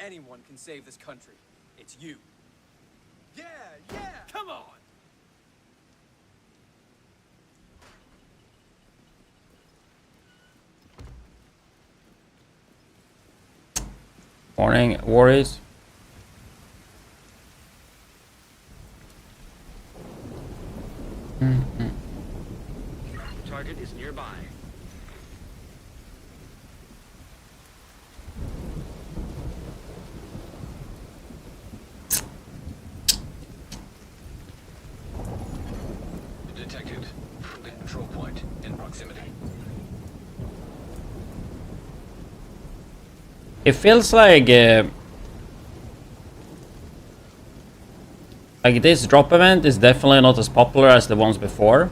Anyone can save this country. It's you. Yeah, yeah! Come on! Morning, worries. Target is nearby. Detected. The control point in proximity. It feels like this drop event is definitely not as popular as the ones before.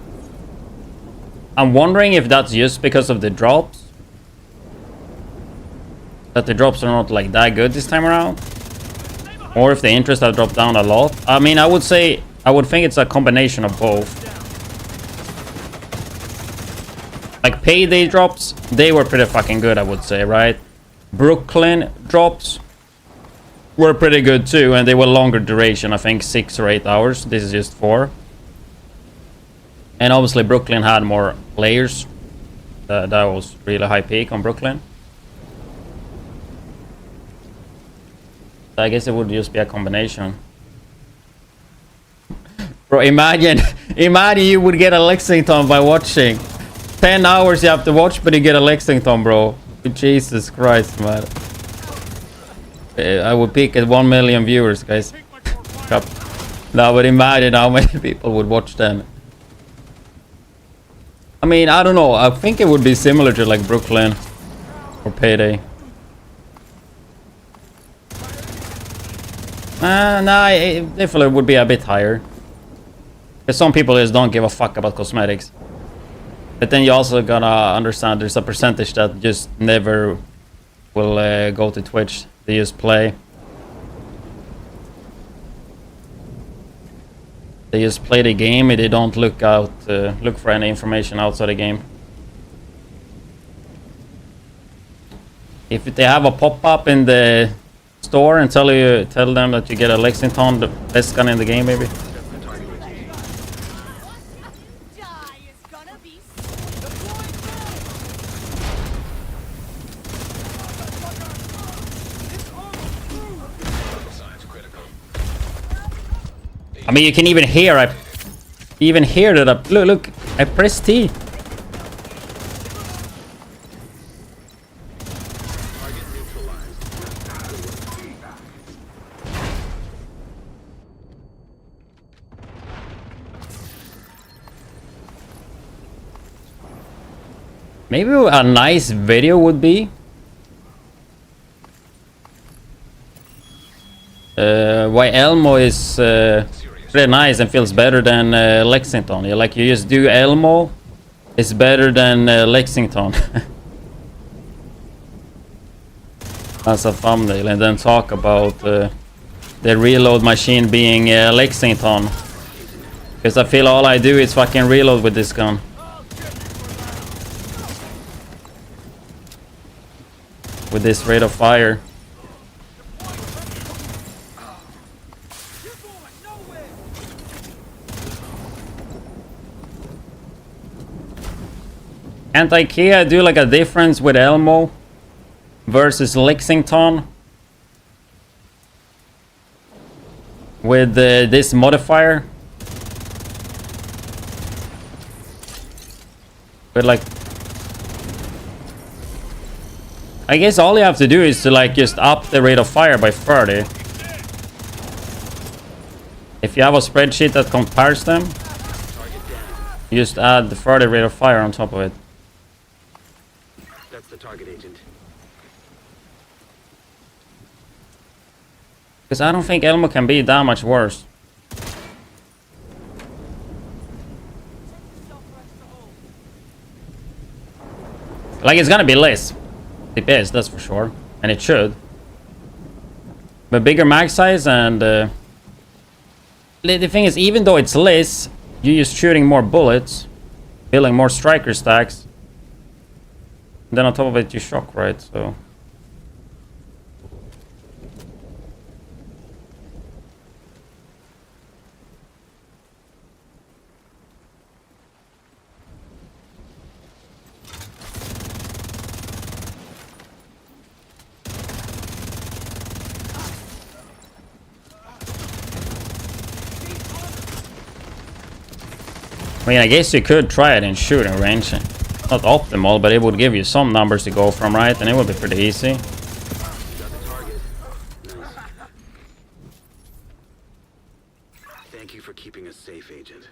I'm wondering if that's just because of the drops. That the drops are not like that good this time around. Or if the interest have dropped down a lot. I mean, I would think it's a combination of both. Like Payday drops, they were pretty fucking good, I would say, right? Brooklyn drops were pretty good too, and they were longer duration, I think 6 or 8 hours. This is just 4. And obviously Brooklyn had more layers. That was really high peak on Brooklyn. So I guess it would just be a combination. Bro, imagine you would get a Lexington by watching. 10 hours you have to watch, but you get a Lexington, bro. Jesus Christ, man. I would peak at 1 million viewers, guys. Now, but imagine how many people would watch then. I mean, I don't know. I think it would be similar to like Brooklyn or Payday. Nah, it definitely would be a bit higher. Because some people just don't give a fuck about cosmetics. But then you also gotta understand there's a percentage that just never will go to Twitch. They just play. They just play the game and they don't look for any information outside the game. If they have a pop-up in the store and tell them that you get a Lexington, the best gun in the game, maybe. I mean, you can even hear. That. Look. I pressed T. Maybe a nice video would be why Elmo is pretty nice and feels better than Lexington. You just do Elmo, it's better than Lexington. As a thumbnail, and then talk about the reload machine being Lexington. Because I feel all I do is fucking reload with this gun. With this rate of fire. Can't IKEA do like a difference with Elmo versus Lexington? With this modifier? But like, I guess all you have to do is to like just up the rate of fire by 30. If you have a spreadsheet that compares them, you just add the 30 rate of fire on top of it. That's the target agent. Because I don't think Elmo can be that much worse. Like, it's gonna be less DPS, that's for sure. And it should. But bigger mag size and... the thing is, even though it's less, you're just shooting more bullets. Building more striker stacks. And then on top of it, you shock, right? So... I mean, I guess you could try it in shooting range. Not optimal, but it would give you some numbers to go from, right? And it would be pretty easy. Got the target. Nice. Thank you for keeping us safe, Agent.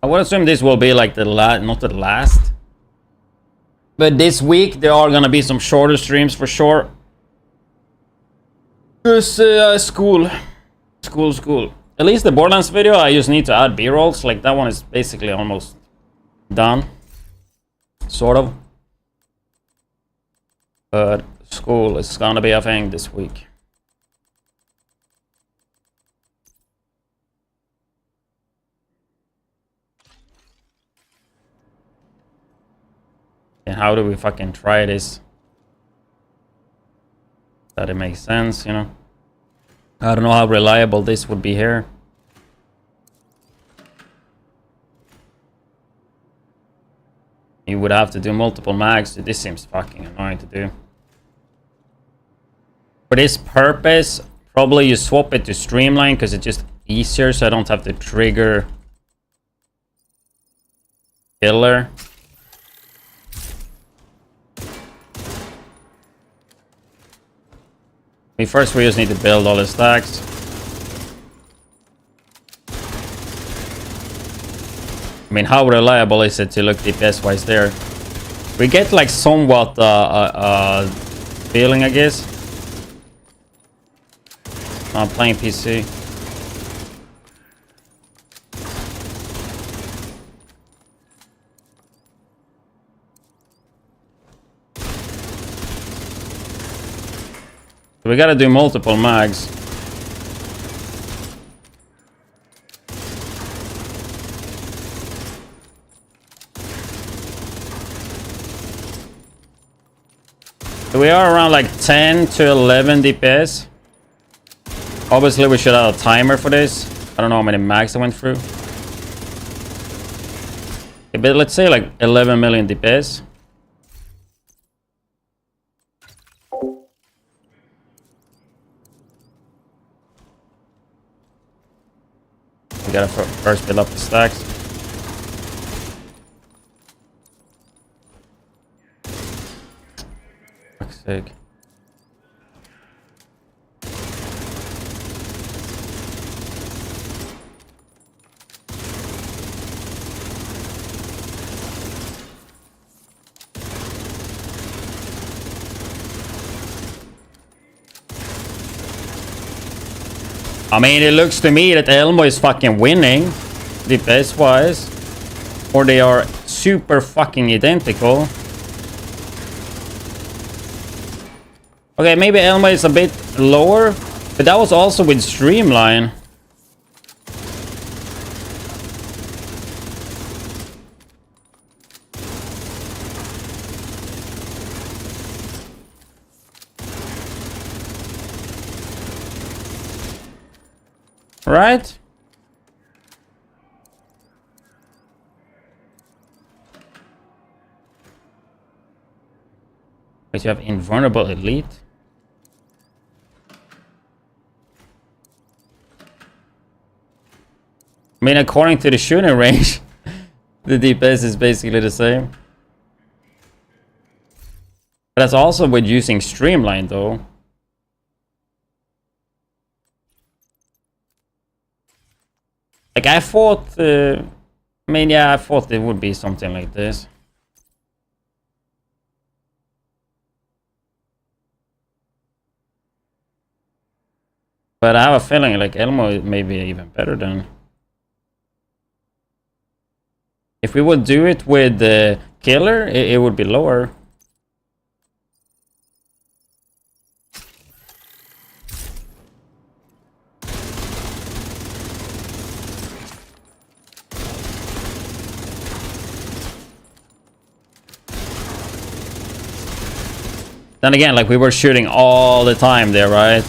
I would assume this will be like the last, not the last. But this week there are gonna be some shorter streams for sure. Just school. At least the Borderlands video, I just need to add B-rolls. Like that one is basically almost done. Sort of. But school is gonna be a thing this week. And how do we fucking try this? That it makes sense, you know? I don't know how reliable this would be here. You would have to do multiple mags. This seems fucking annoying to do. For this purpose, probably you swap it to streamline because it's just easier, so I don't have to trigger killer. First we just need to build all the stacks. I mean, how reliable is it to look DPS wise there? We get like somewhat feeling, I guess. I'm playing PC. We gotta do multiple mags. So we are around like 10 to 11 DPS. Obviously we should have a timer for this. I don't know how many mags I went through. Okay, but let's say like 11 million DPS. We gotta first build up the stacks. Fuck's sake. I mean, it looks to me that Elmo is fucking winning, DPS wise, or they are super fucking identical. Okay, maybe Elmo is a bit lower, but that was also with Streamline. Right? Wait, you have invulnerable elite? I mean, according to the shooting range, the DPS is basically the same. But that's also with using Streamline, though. Like, I thought... I mean, yeah, I thought it would be something like this. But I have a feeling like Elmo may be even better than... If we would do it with the killer, it would be lower. Then again, like we were shooting all the time there, right?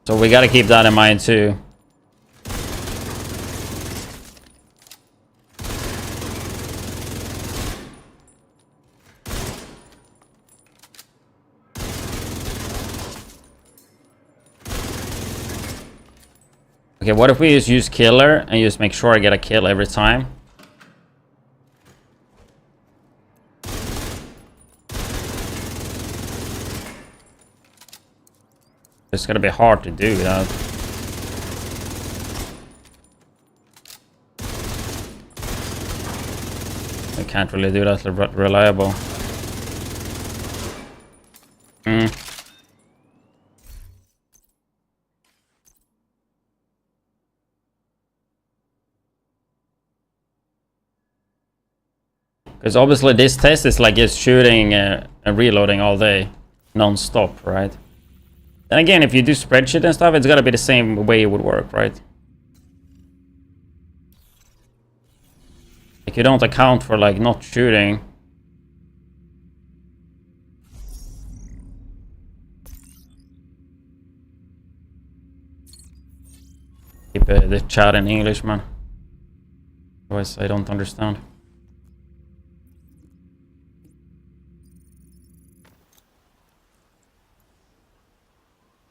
So we gotta keep that in mind too. Okay, what if we just use killer and just make sure I get a kill every time? It's gonna be hard to do that. I can't really do that reliable. Because obviously this test is like just shooting and reloading all day, non-stop, right? Then again, if you do spreadsheet and stuff, it's gotta be the same way it would work, right? Like you don't account for like not shooting. Keep the chat in English, man. Otherwise I don't understand.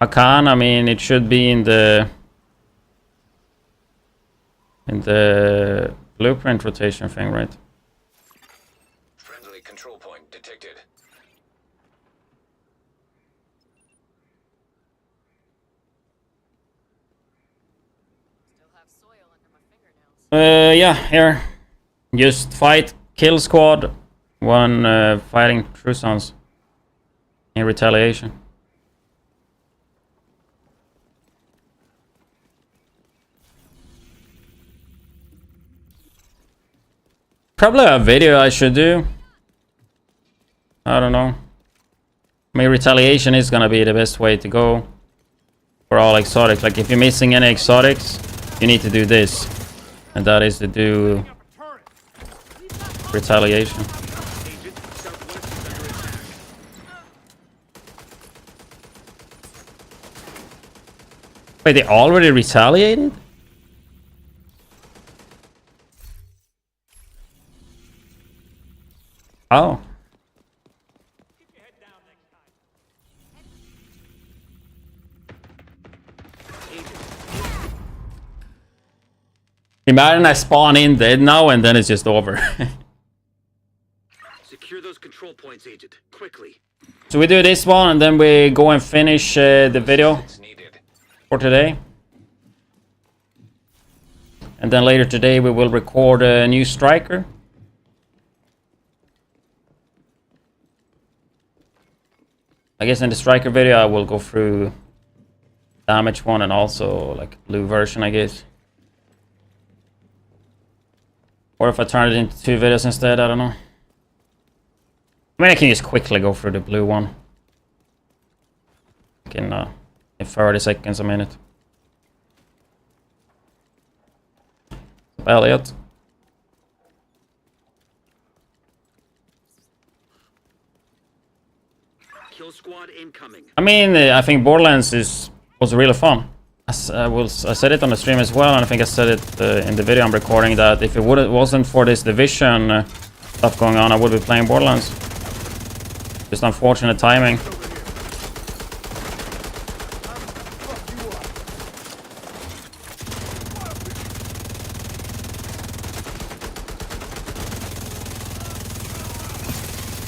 I mean, it should be in the blueprint rotation thing, right? Friendly control point detected. Still have soil under my fingernails. Yeah, here. Just fight, kill squad, one fighting true sons in retaliation. Probably a video I should do. I don't know. I mean, retaliation is gonna be the best way to go for all exotics. Like if you're missing any exotics, you need to do this, and that is to do retaliation. Wait, they already retaliated? Oh. Imagine I spawn in dead now and then it's just over. Secure those control points, Agent. Quickly. So we do this one and then we go and finish the video for today. And then later today we will record a new striker. I guess in the striker video I will go through damage one and also like blue version, I guess. Or if I turn it into 2 videos instead, I don't know. I mean, I can just quickly go through the blue one. Like in 30 seconds a minute. Elliot. Kill squad incoming. I mean, I think Borderlands was really fun. I said it on the stream as well, and I think I said it in the video I'm recording that if it wasn't for this Division stuff going on, I would be playing Borderlands. Just unfortunate timing.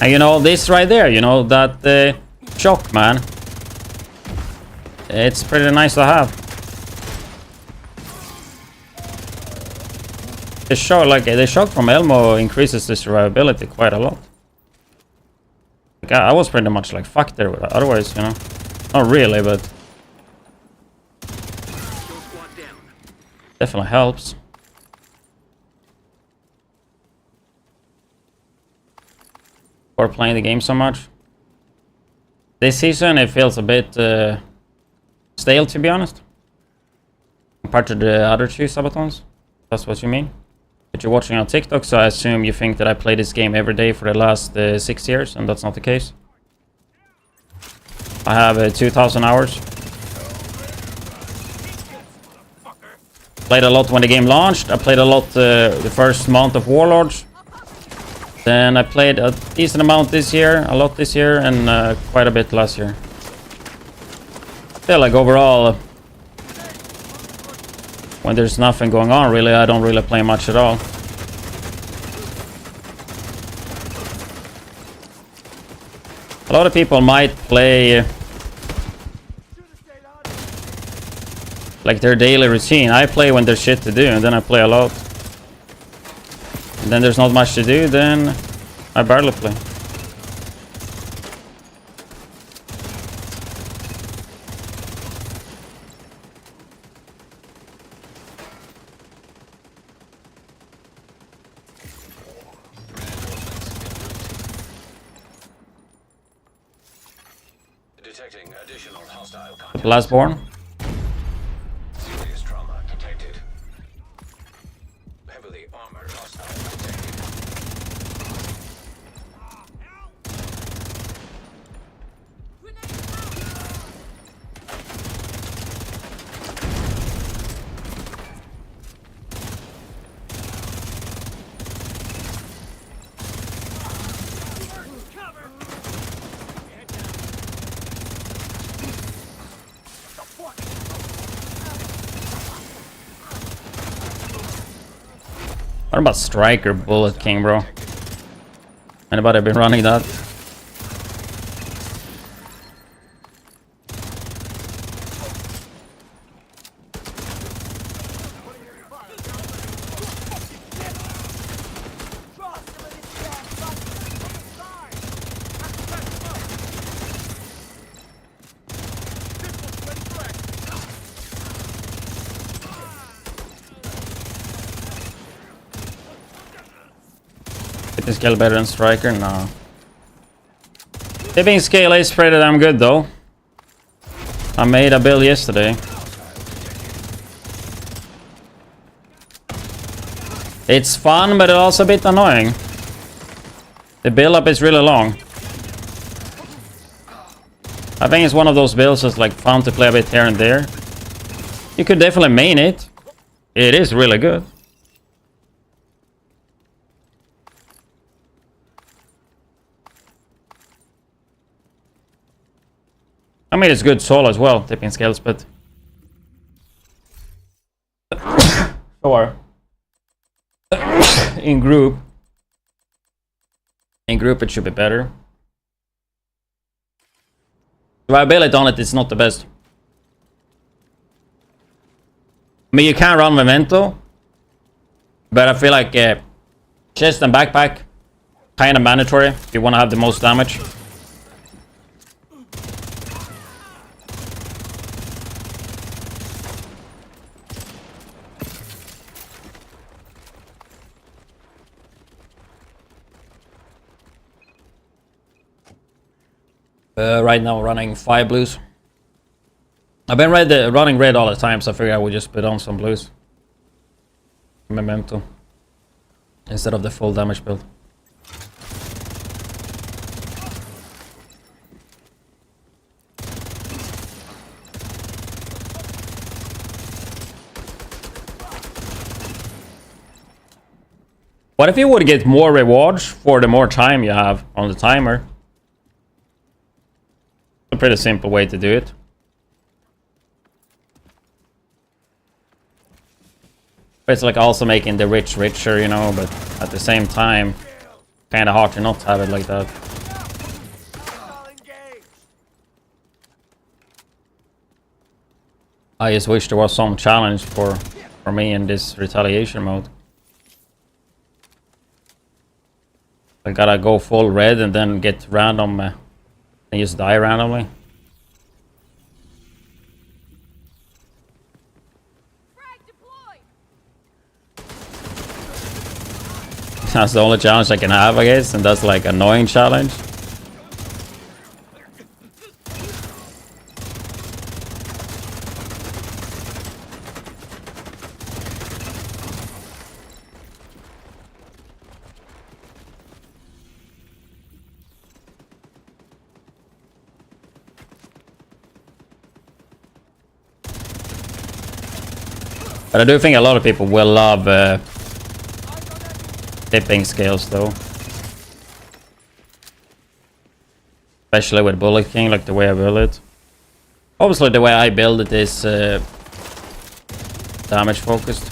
And you know, this right there, you know, that shock, man. It's pretty nice to have. The shock from Elmo increases the survivability quite a lot. Like, I was pretty much like fucked there otherwise, you know. Not really, but Kill squad down. definitely helps. Or playing the game so much. This season it feels a bit stale, to be honest, compared to the other two Subathons. That's what you mean. But you're watching on TikTok, so I assume you think that I play this game every day for the last 6 years, and that's not the case. I have 2,000 hours. Played a lot when the game launched. I played a lot the first month of Warlords. Then I played a decent amount this year, a lot this year, and quite a bit last year. Still, like overall, when there's nothing going on, really, I don't really play much at all. A lot of people might play like their daily routine. I play when there's shit to do, and then I play a lot. And then there's not much to do, then I barely play. Detecting additional hostile content. Lastborn. Serious trauma detected. Heavily armored hostile detected. What about Striker Bullet King, bro? Anybody been running that? Tipping scale better than Striker? No. Tipping scale is pretty damn good though. I made a build yesterday. It's fun, but it's also a bit annoying. The build up is really long. I think it's one of those builds that's like fun to play a bit here and there. You could definitely main it. It is really good. I mean, it's good solo as well, tipping scales, but sure. In group it should be better. Viability on it is not the best. I mean, you can run Memento, but I feel like chest and backpack kind of mandatory if you want to have the most damage. Right now running 5 blues. I've been running red all the time, so I figured I would just put on some blues. Memento. Instead of the full damage build. What if you would get more rewards for the more time you have on the timer? A pretty simple way to do it. But it's like also making the rich richer, you know, but at the same time, kind of hard to not have it like that. I just wish there was some challenge for me in this retaliation mode. I gotta go full red and then get random and just die randomly. That's the only challenge I can have, I guess, and that's like annoying challenge. But I do think a lot of people will love tipping skills though. Especially with Bullet King, like the way I build it. Obviously the way I build it is damage focused.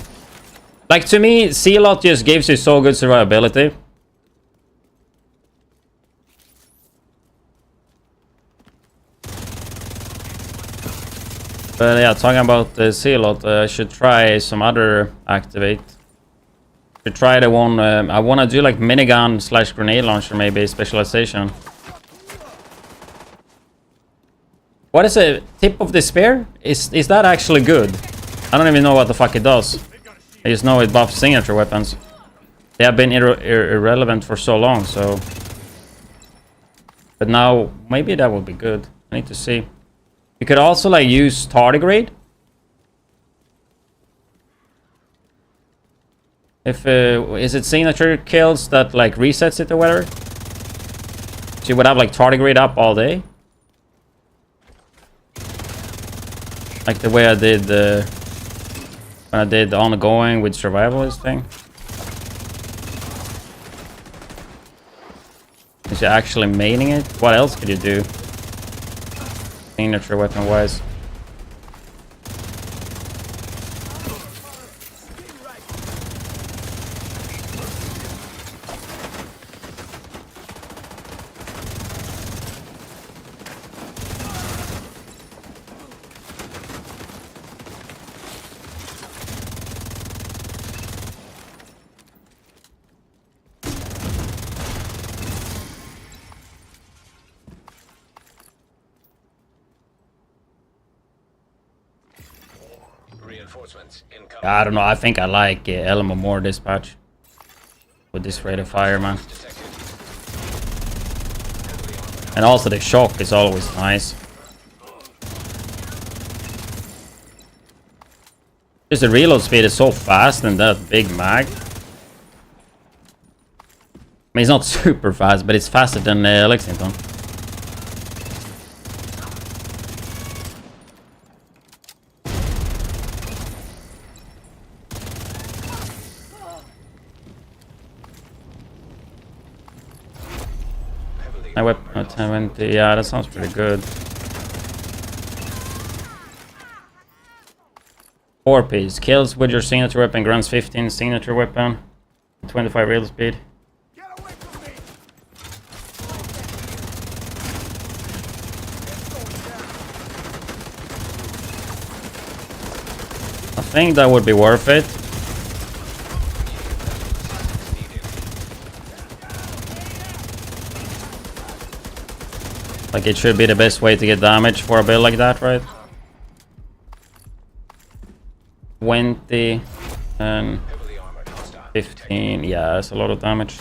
Like to me, C-Lot just gives you so good survivability. But yeah, talking about the C-Lot, I should try some other activate. Should try the one, I want to do like minigun / grenade launcher, maybe specialization. What is a tip of despair? Is that actually good? I don't even know what the fuck it does. I just know it buffs signature weapons. They have been irrelevant for so long, so... But now, maybe that would be good. I need to see. You could also like use tardigrade. If is it signature kills that like resets it or whatever? So you would have like tardigrade up all day. Like the way I did when I did ongoing with survivalist thing. Is you actually maining it? What else could you do? Signature weapon wise. Reinforcements incoming. I don't know. I think I like Elmo more this patch with this rate of fire, man. Detected. And also the shock is always nice. Just the reload speed is so fast and that big mag. I mean, it's not super fast, but it's faster than Lexington. My weapon, 1020, yeah, that sounds pretty good. 4-piece. Kills with your signature weapon, grants 15 signature weapon, 25 real speed. I think that would be worth it. Like it should be the best way to get damage for a build like that, right? 20 and 15, yeah, that's a lot of damage.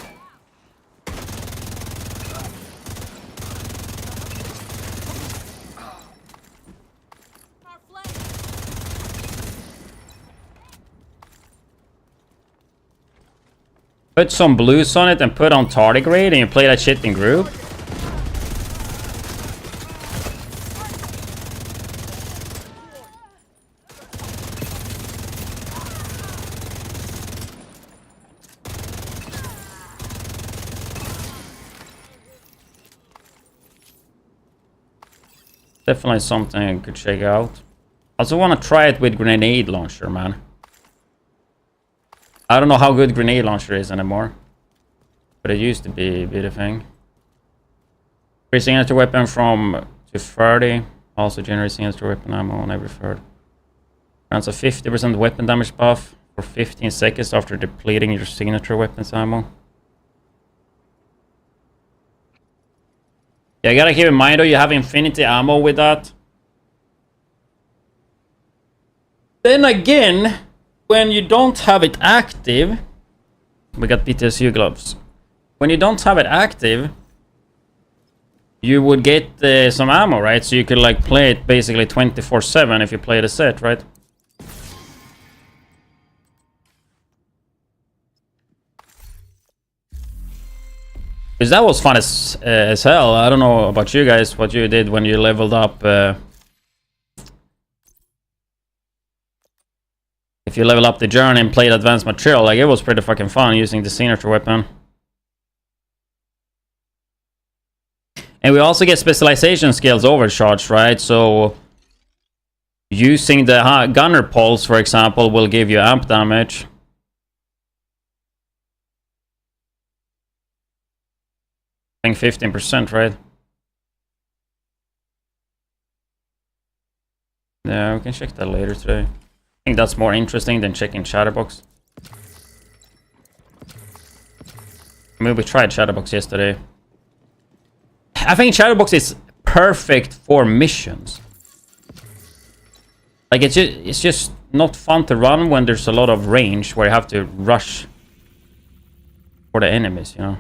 Put some blues on it and put on tardigrade and you play that shit in group. Definitely something I could check out. I also want to try it with grenade launcher, man. I don't know how good grenade launcher is anymore, but it used to be the thing. Increase signature weapon from to 30. Also generates signature weapon ammo on every third. Grants a 50% weapon damage buff for 15 seconds after depleting your signature weapons ammo. Yeah, you gotta keep in mind though, you have infinity ammo with that. Then again, when you don't have it active, we got PTSU gloves. When you don't have it active, you would get some ammo, right? So you could like play it basically 24/7 if you play the set, right? Because that was fun as hell. I don't know about you guys, what you did when you leveled up. If you level up the journey and played advanced material, like it was pretty fucking fun using the signature weapon. And we also get specialization skills overcharged, right? So using the gunner pulse, for example, will give you amp damage. I think 15%, right? Yeah, we can check that later today. I think that's more interesting than checking Chatterbox. I mean, we tried Chatterbox yesterday. I think Chatterbox is perfect for missions. Like, it's just not fun to run when there's a lot of range where you have to rush for the enemies, you know?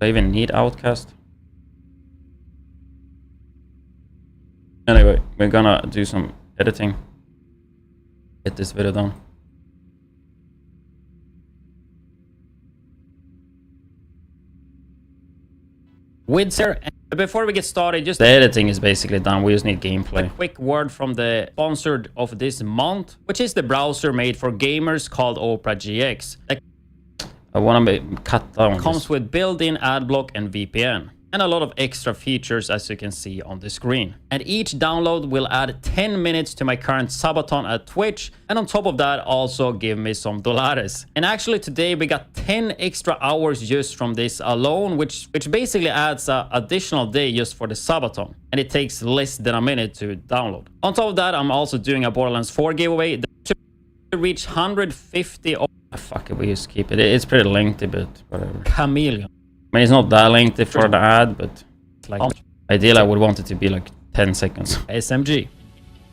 Do I even need Outcast? Anyway, we're gonna do some editing. Get this video done. Widdz here. Before we get started, just the editing is basically done. We just need gameplay. A quick word from the sponsor of this month, which is the browser made for gamers called Opera GX. I want to cut down. Comes with built-in adblock and VPN. And a lot of extra features, as you can see on the screen. And each download will add 10 minutes to my current Subathon at Twitch. And on top of that, also give me some dollars. And actually today we got 10 extra hours just from this alone, which basically adds an additional day just for the Subathon. And it takes less than a minute to download. On top of that, I'm also doing a Borderlands 4 giveaway to reach 150. Oh, fuck it, we just keep it. It's pretty lengthy, but whatever. Chameleon. I mean, it's not that lengthy for the ad, but like ideally I would want it to be like 10 seconds. SMG.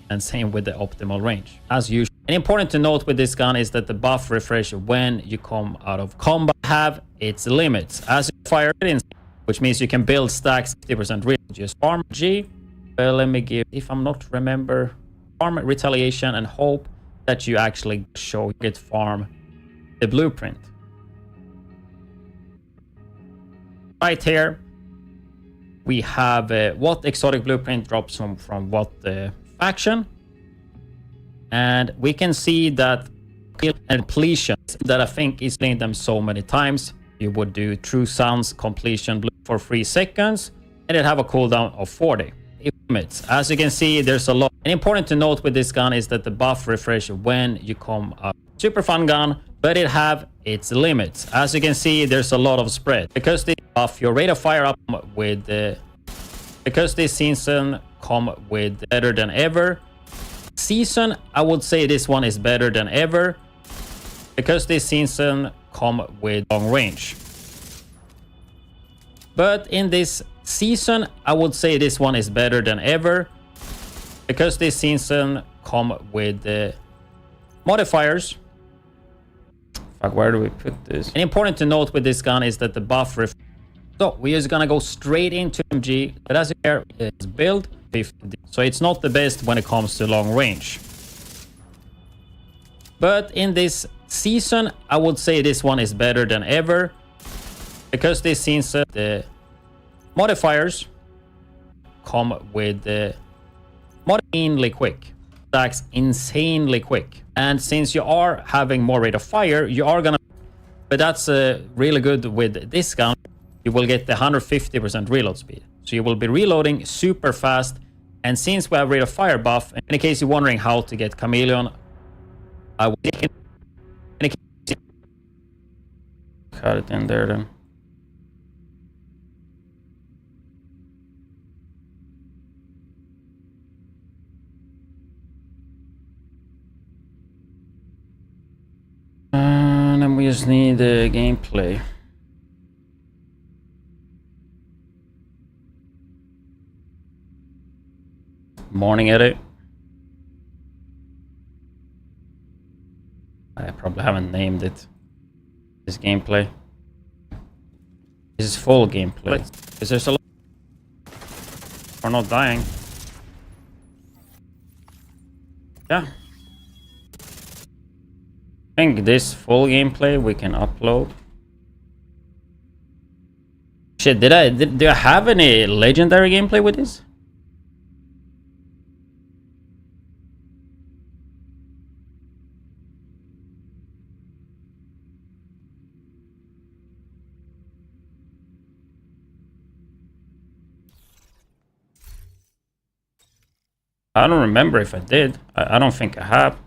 And same with the optimal range, as usual. And important to note with this gun is that the buff refresh when you come out of combat have its limits. As you fire it in, which means you can build stacks 50% real. Just farm G. Well, let me give, if I'm not remember, farm Retaliation and hope that you actually show it farm the blueprint. Right here, we have what exotic blueprint drops from what faction. And we can see that kill and completion that I think is playing them so many times. You would do True Sounds completion for 3 seconds, and it have a cooldown of 40 minutes. As you can see, there's a lot. And important to note with this gun is that the buff refresh when you come up. Super fun gun, but it have its limits. As you can see, there's a lot of spread. Because this buff, your rate of fire up with... because this season come with better than ever. Season, I would say this one is better than ever. Because this season come with long range. But in this season, I would say this one is better than ever. Because this season come with modifiers. Fuck, where do we put this? And important to note with this gun is that the buff so we're just gonna go straight into MG, but as you hear, it's build 50. So it's not the best when it comes to long range. But in this season, I would say this one is better than ever. Because this season, the modifiers come with insanely quick. Stacks insanely quick. And since you are having more rate of fire, you are gonna... But that's really good with this gun. You will get the 150% reload speed. So you will be reloading super fast. And since we have rate of fire buff, in case you're wondering how to get Chameleon, I will... Cut it in there then. And then we just need the gameplay. Morning edit. I probably haven't named it. This gameplay. This is full gameplay. Is there a lot? We're not dying. Yeah. I think this full gameplay we can upload. Shit, do I have any legendary gameplay with this? I don't remember if I did. I don't think I have.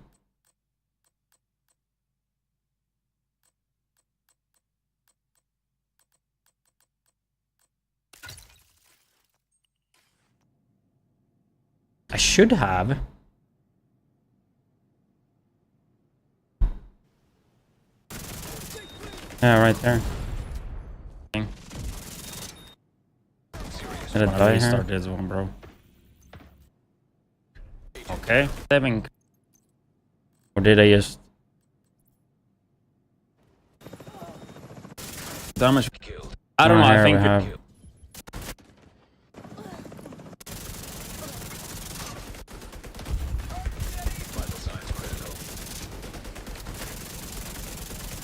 I should have. Yeah, right there. Did I die here? Restart this one, bro. Okay. 7. Or did I just... Damage killed. I don't know, I think we have...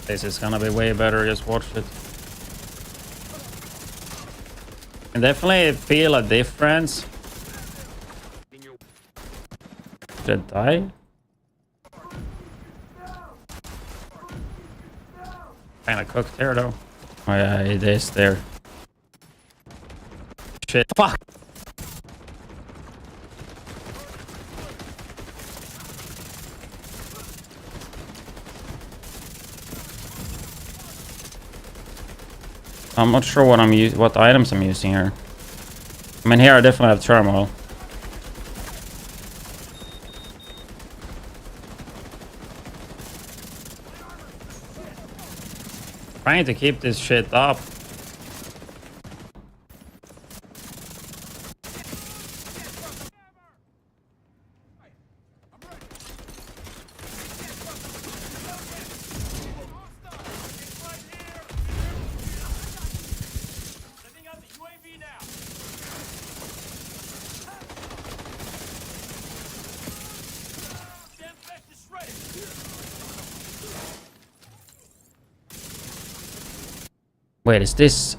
This is gonna be way better, just watch it. Can definitely feel a difference. Did I die? Kinda cooked there though. Oh yeah, it is there. Shit. Fuck! I'm not sure what items I'm using here. I mean, here I definitely have turmoil. Trying to keep this shit up. Wait, is this?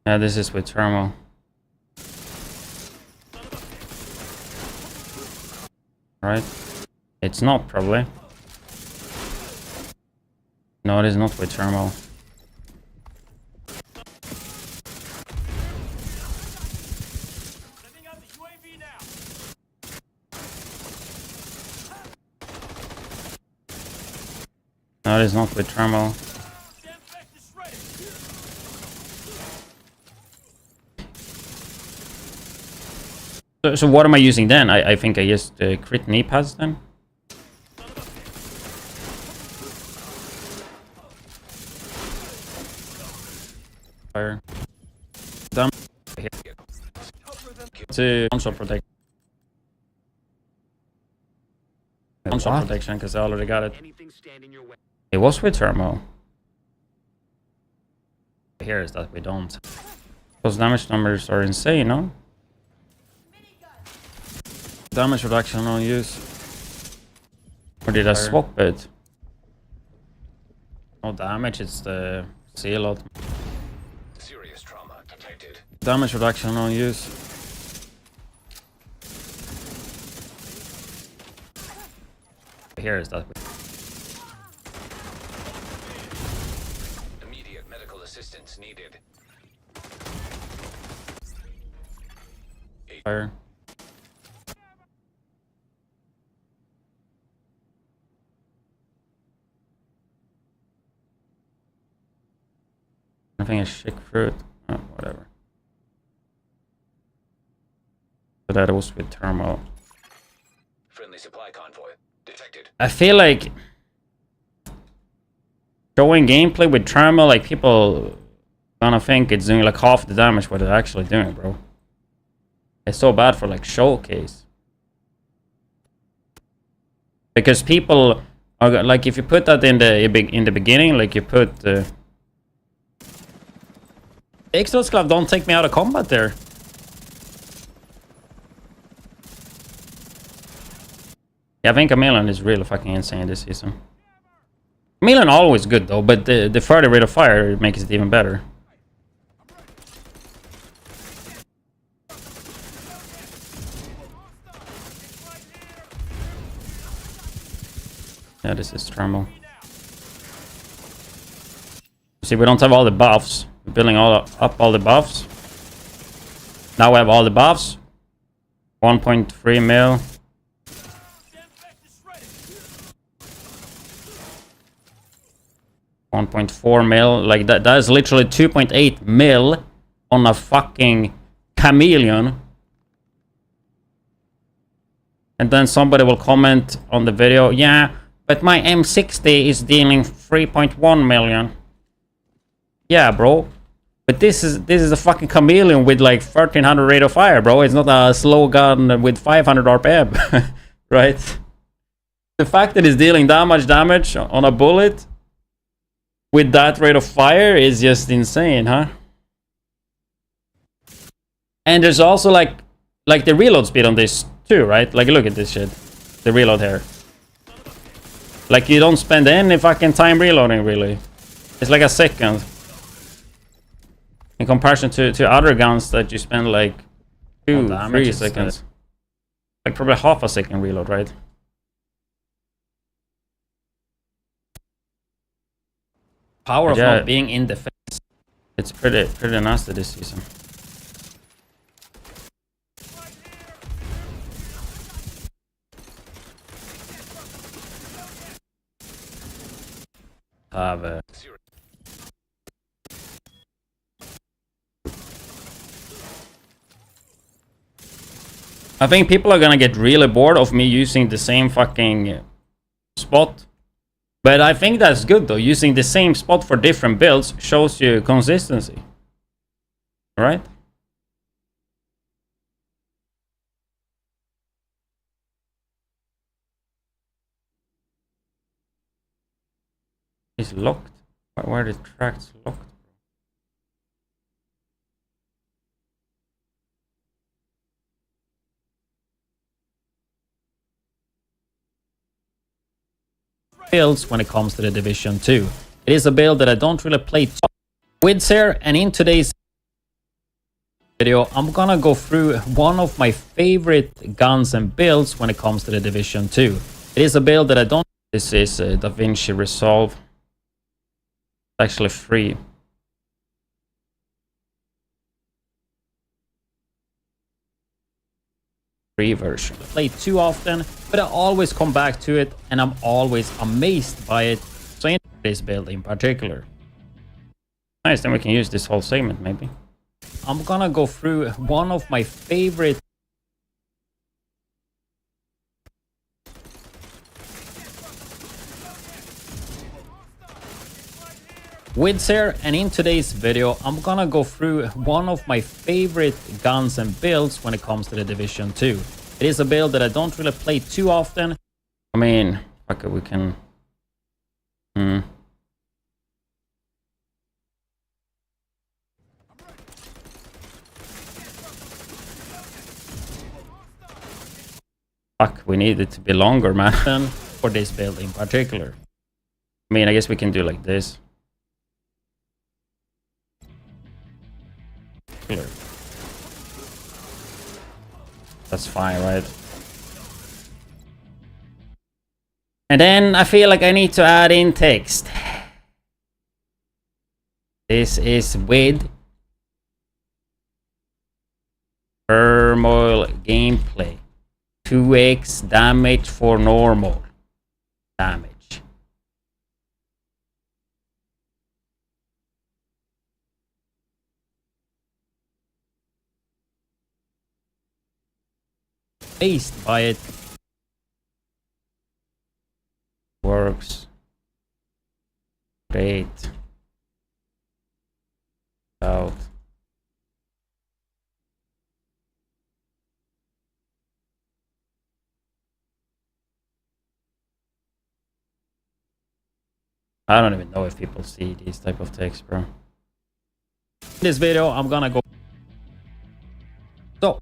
Yeah, this is with thermal. Right? It's not probably. No, it is not with thermal. No, it is not with thermal. So what am I using then? I think I just crit knee pads then. Fire. Damn. To console protection. Console protection because I already got it. It was with thermal. Here is that we don't. Those damage numbers are insane, no? Damage reduction on use. Or did I swap it? No damage, it's the seal. Serious trauma detected. Damage reduction on use. Here is that. Immediate medical assistance needed. Fire. I think it's chic fruit. Oh, whatever. But that was with thermal. Friendly supply convoy detected. I feel like showing gameplay with thermal, like people gonna think it's doing like half the damage what it's actually doing, bro. It's so bad for like showcase. Because people are like, if you put that in the beginning, like you put the exosclave, don't take me out of combat there. Yeah, I think Chameleon is really fucking insane this season. Chameleon always good though, but the further rate of fire makes it even better. Yeah, this is Tremble. See, we don't have all the buffs. We're building up all the buffs. Now we have all the buffs. 1.3 mil. 1.4 mil. Like that is literally 2.8 mil on a fucking Chameleon. And then somebody will comment on the video, yeah, but my M60 is dealing 3.1 million. Yeah, bro. But this is a fucking Chameleon with like 1300 rate of fire, bro. It's not a slow gun with 500 RPM, right? The fact that it's dealing that much damage on a bullet with that rate of fire is just insane, huh? And there's also like the reload speed on this too, right? Like look at this shit. The reload here. Like you don't spend any fucking time reloading really. It's like a second. In comparison to other guns that you spend like 2-3 seconds. Like probably half a second reload, right? Power of not being in defense. It's pretty nasty this season. Have I think people are gonna get really bored of me using the same fucking spot. But I think that's good though. Using the same spot for different builds shows you consistency. Alright? It's locked. Why are the tracks locked? Builds when it comes to the Division 2. It is a build that I don't really play widdz here, and in today's video I'm gonna go through one of my favorite guns and builds when it comes to the Division 2. It is a build that I don't. This is DaVinci Resolve. It's actually free. Free version. I play it too often, but I always come back to it and I'm always amazed by it. So in this build in particular. Nice, then we can use this whole segment maybe. I'm gonna go through one of my favorite widdz here, and in today's video I'm gonna go through one of my favorite guns and builds when it comes to the Division 2. It is a build that I don't really play too often. I mean, okay, we can fuck, we need it to be longer, man. For this build in particular. I mean, I guess we can do like this. That's fine, right? And then I feel like I need to add in text. This is with turmoil gameplay. 2x damage for normal damage. Faced by it works Great. Out. I don't even know if people see these type of text, bro. In this video, I'm gonna go. So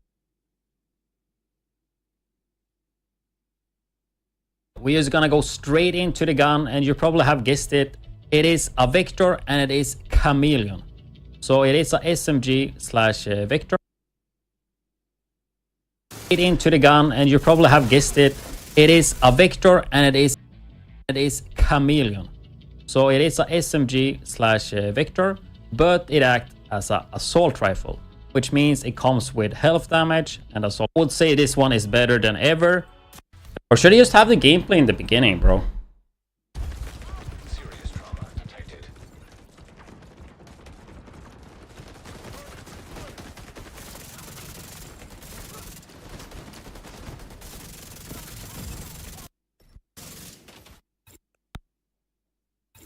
we're just gonna go straight into the gun, and you probably have guessed it. It is a Victor and it is Chameleon. So it is a SMG slash Victor. Straight into the gun, and you probably have guessed it. It is a Victor and it is Chameleon. So it is a SMG slash Victor, but it acts as an assault rifle, which means it comes with health damage and assault. I would say this one is better than ever. Or should I just have the gameplay in the beginning, bro? Serious trauma detected.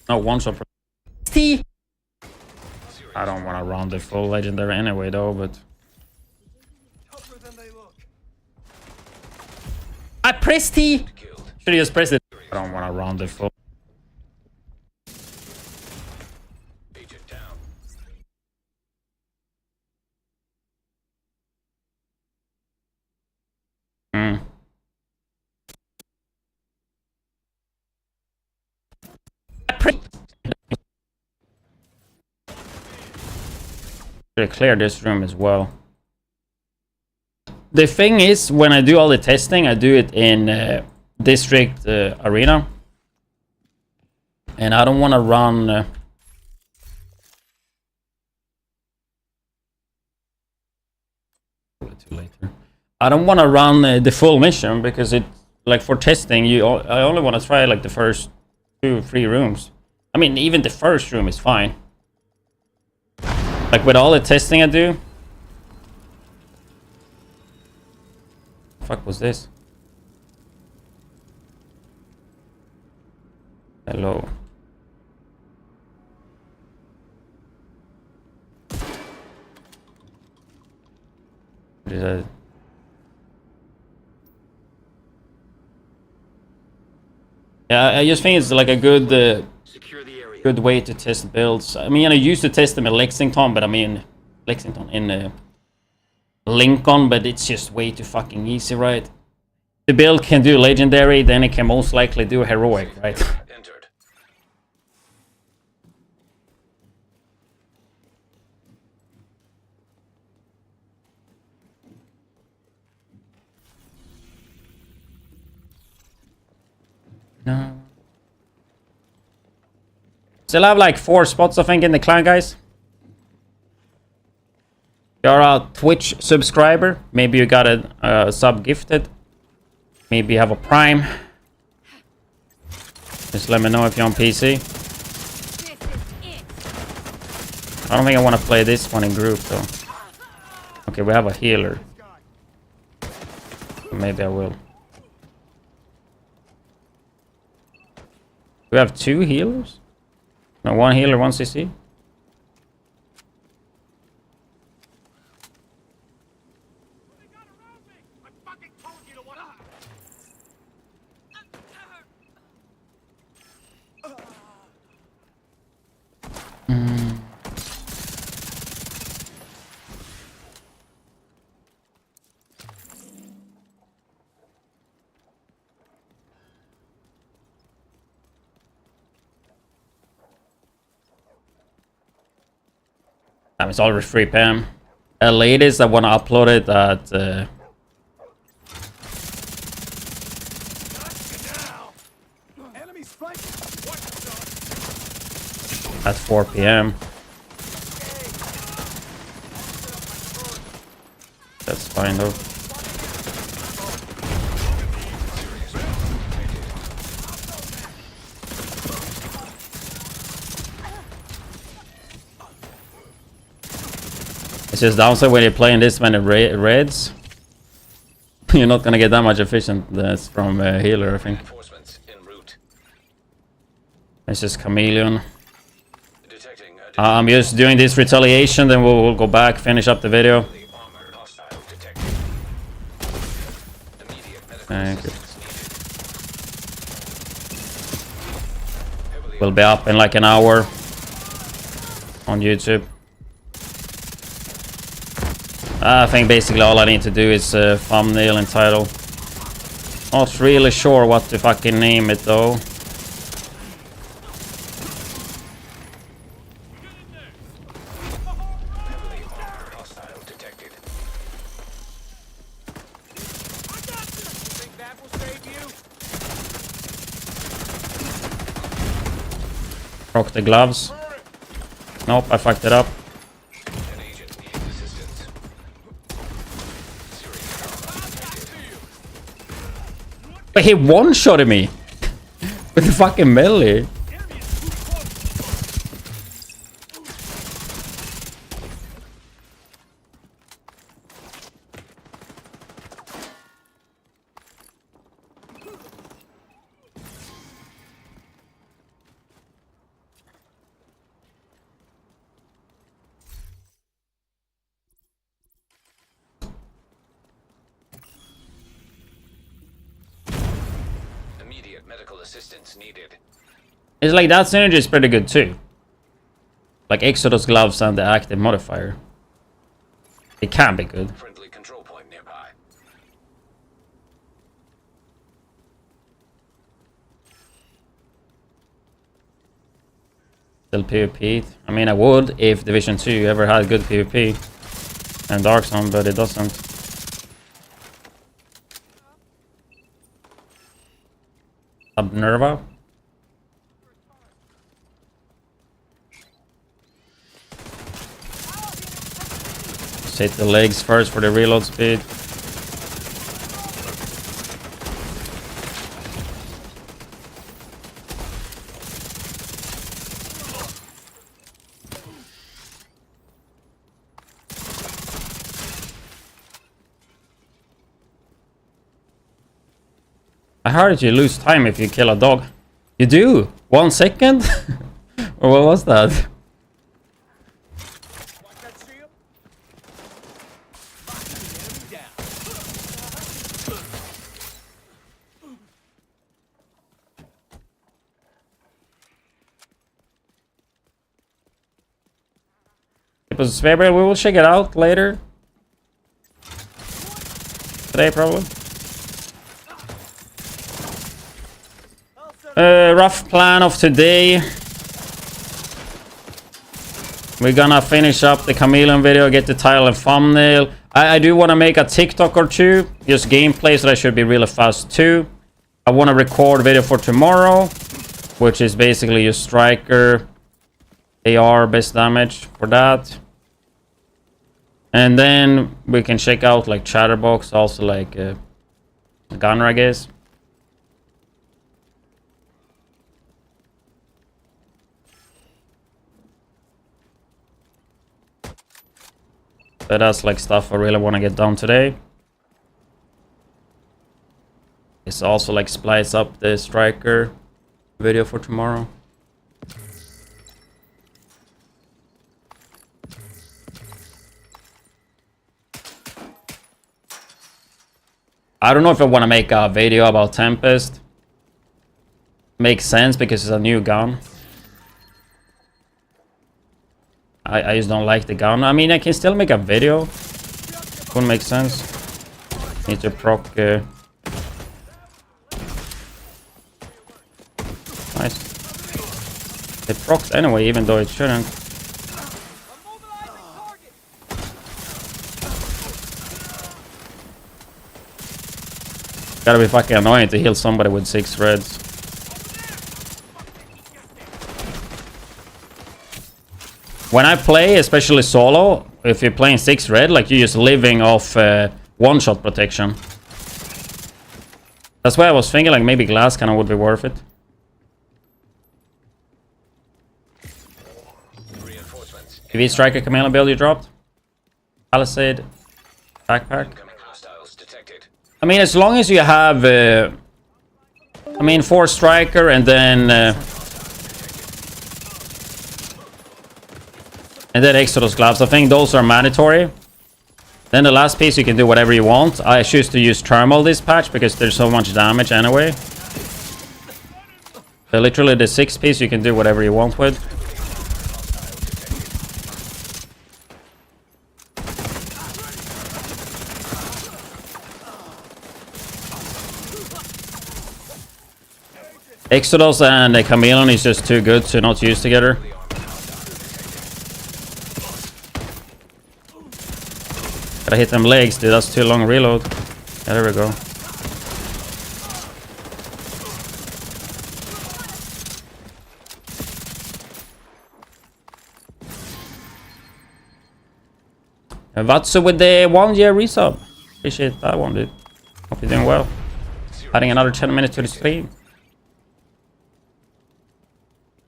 No, one shot for T. I don't want to run the full legendary anyway, though, but Tougher than they look. I pressed T. Killed. Should I just press it? I don't want to run the full. Agent down. Hmm. Should clear this room as well. The thing is, when I do all the testing, I do it in district arena, and I don't want to run. Later. I don't want to run the full mission because it, like for testing, I only want to try like the first 2-3 rooms. I mean, even the first room is fine. Like with all the testing I do. Fuck was this? Hello. What is that? Yeah, I just think it's like a good Secure the area. good way to test builds. I mean, I used to test them in Lexington, but I mean, Lexington in Lincoln, but it's just way too fucking easy, right? The build can do legendary, then it can most likely do heroic, right? Entered. No. Still have like 4 spots, I think, in the clan, guys. You're a Twitch subscriber. Maybe you got a sub gifted. Maybe you have a Prime. Just let me know if you're on PC. I don't think I want to play this one in group, though. Okay, we have a healer. Maybe I will. We have 2 healers? No, 1 healer, 1 CC. It's already free, Pam. Latest, I want to upload it at 4 PM. That's fine though. It's just downside when you're playing this many reds. You're not gonna get that much efficient. That's from healer, I think. Reinforcements en route. It's just Chameleon. I'm just doing this retaliation, then we'll go back, finish up the video. Heavily armored hostile detected. Immediate medical Thank you. assistance needed. Heavily We'll be up in like an hour on YouTube. I think basically all I need to do is thumbnail and title. Not really sure what to fucking name it though. heavily armored hostile detected. Think that will save you? Rock the gloves. Nope, I fucked it up. An agent needs assistance. Serious But he one-shotted me with the fucking melee. immediate medical assistance needed. It's like that synergy is pretty good too. Like Exodus gloves and the active modifier. It can be good. Friendly control point nearby. Still PvP. I mean, I would if Division 2 ever had good PvP. And Dark Zone, but it doesn't. Nerva. Just hit the legs first for the reload speed. I heard you lose time if you kill a dog. You do? 1 second? Or what was that? Watch that shield. Enemy down. It was Weber. We will check it out later. Today, probably. Rough plan of today. We're gonna finish up the Chameleon video, get the title and thumbnail. I do want to make a TikTok or two, just gameplays that should be really fast too. I want to record a video for tomorrow, which is basically your striker AR best damage for that. And then we can check out like Chatterbox, also like Gunner, I guess. But that's like stuff I really want to get done today. It's also like splice up the striker video for tomorrow. I don't know if I want to make a video about Tempest. Makes sense because it's a new gun. I just don't like the gun. I mean, I can still make a video. Wouldn't make sense. Need to proc. Nice. It procs anyway, even though it shouldn't. Gotta be fucking annoying to heal somebody with 6 reds. When I play, especially solo, if you're playing 6 red, like you're just living off one-shot protection. That's why I was thinking like maybe glass kind of would be worth it. Reinforcements. TV striker chameleon build you dropped. Palisade backpack. Incoming hostiles detected. I mean, as long as you have, I mean, 4 striker and then And then Exodus gloves. I think those are mandatory. Then the last piece, you can do whatever you want. I choose to use thermal this patch because there's so much damage anyway. So literally the 6th piece you can do whatever you want with. Exodus and the Chameleon is just too good to not use together. Gotta hit them legs, dude. That's too long reload. Yeah, there we go. And what's up with the 1-year resub? Appreciate that one, dude. Hope you're doing well. Adding another 10 minutes to the stream.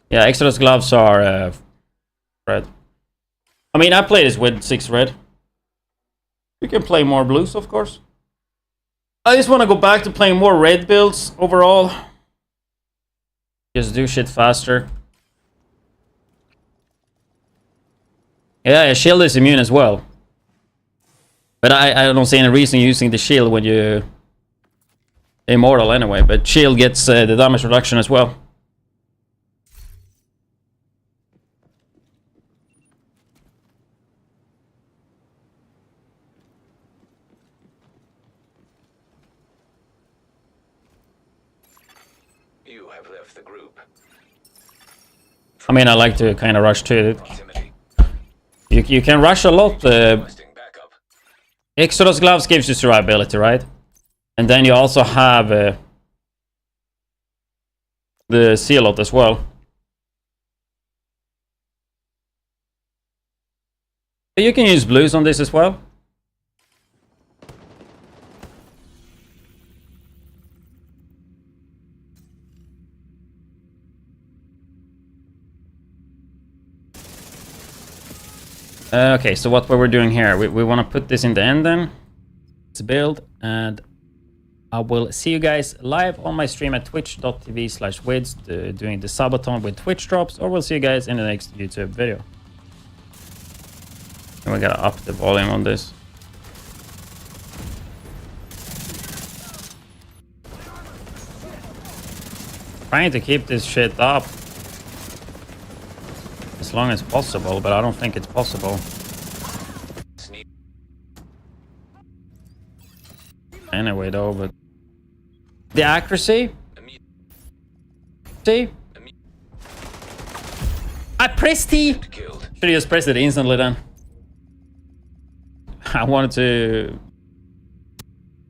Yeah, Exodus gloves are red. I mean, I play this with 6 red. You can play more blues, of course. I just want to go back to playing more red builds overall. Just do shit faster. Yeah, shield is immune as well. But I don't see any reason using the shield when you immortal anyway. But shield gets the damage reduction as well. You have left the group. I mean, I like to kind of rush too. Proximity. You can rush a lot. Requesting backup. Exodus gloves gives you survivability, right? And then you also have the Zealot as well. You can use blues on this as well. Okay, so what we're doing here, we want to put this in the end then. Let's build, and I will see you guys live on my stream at twitch.tv/widdz doing the Subathon with Twitch drops, or we'll see you guys in the next YouTube video. And we gotta up the volume on this. Trying to keep this shit up as long as possible, but I don't think it's possible. Anyway though, but the accuracy, see, I pressed T. Should have just pressed it instantly then. I wanted to,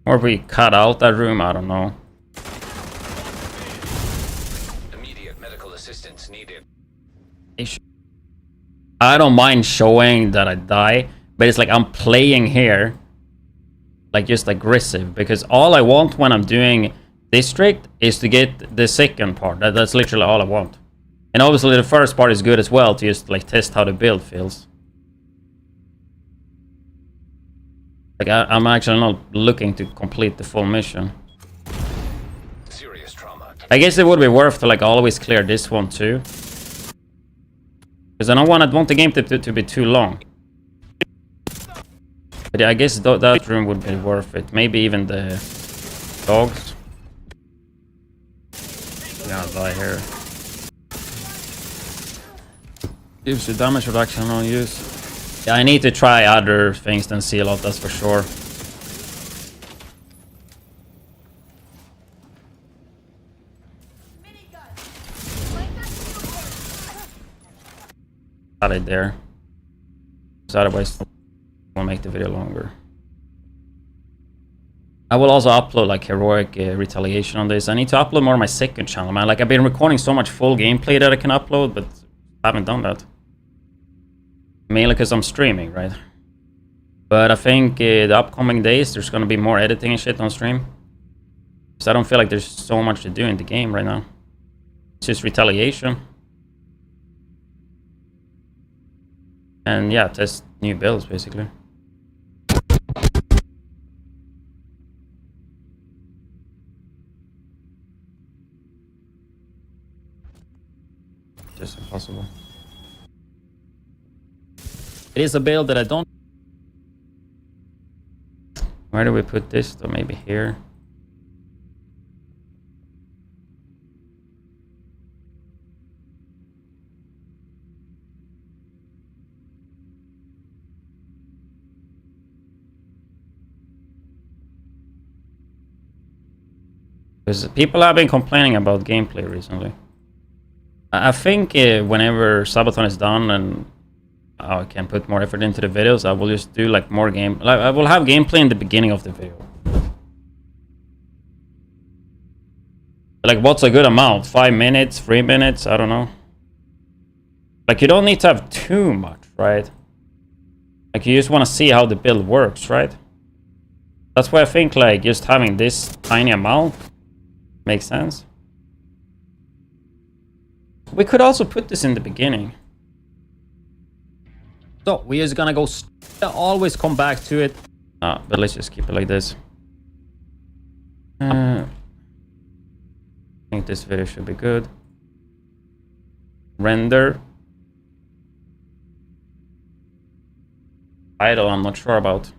or if we cut out that room, I don't know. Immediate medical assistance needed. I don't mind showing that I die, but it's like I'm playing here like just aggressive, because all I want when I'm doing district is to get the second part. That's literally all I want. And obviously the first part is good as well, to just like test how the build feels. Like I'm actually not looking to complete the full mission. Serious trauma. I guess it would be worth to like always clear this one too, because I don't want the game to be too long. But yeah, I guess that room would be worth it. Maybe even the dogs. Yeah, I'll die here. Gives you damage reduction on use. Yeah, I need to try other things than seal off, that's for sure. Got it there. So otherwise will make the video longer. I will also upload like heroic retaliation on this. I need to upload more on my second channel, man. Like I've been recording so much full gameplay that I can upload, but I haven't done that. Mainly because I'm streaming, right? But I think the upcoming days there's gonna be more editing and shit on stream. Because I don't feel like there's so much to do in the game right now. It's just retaliation. And yeah, test new builds basically. Just impossible. It is a build that I don't... Where do we put this? Or maybe here. Because people have been complaining about gameplay recently. I think whenever Subathon is done and I can put more effort into the videos, I will just do like more game. Like I will have gameplay in the beginning of the video. Like what's a good amount? 5 minutes, 3 minutes? I don't know. Like you don't need to have too much, right? Like you just want to see how the build works, right? That's why I think like just having this tiny amount makes sense. We could also put this in the beginning. So we're just gonna go always come back to it. But let's just keep it like this. I think this video should be good. Render. Title I'm not sure about.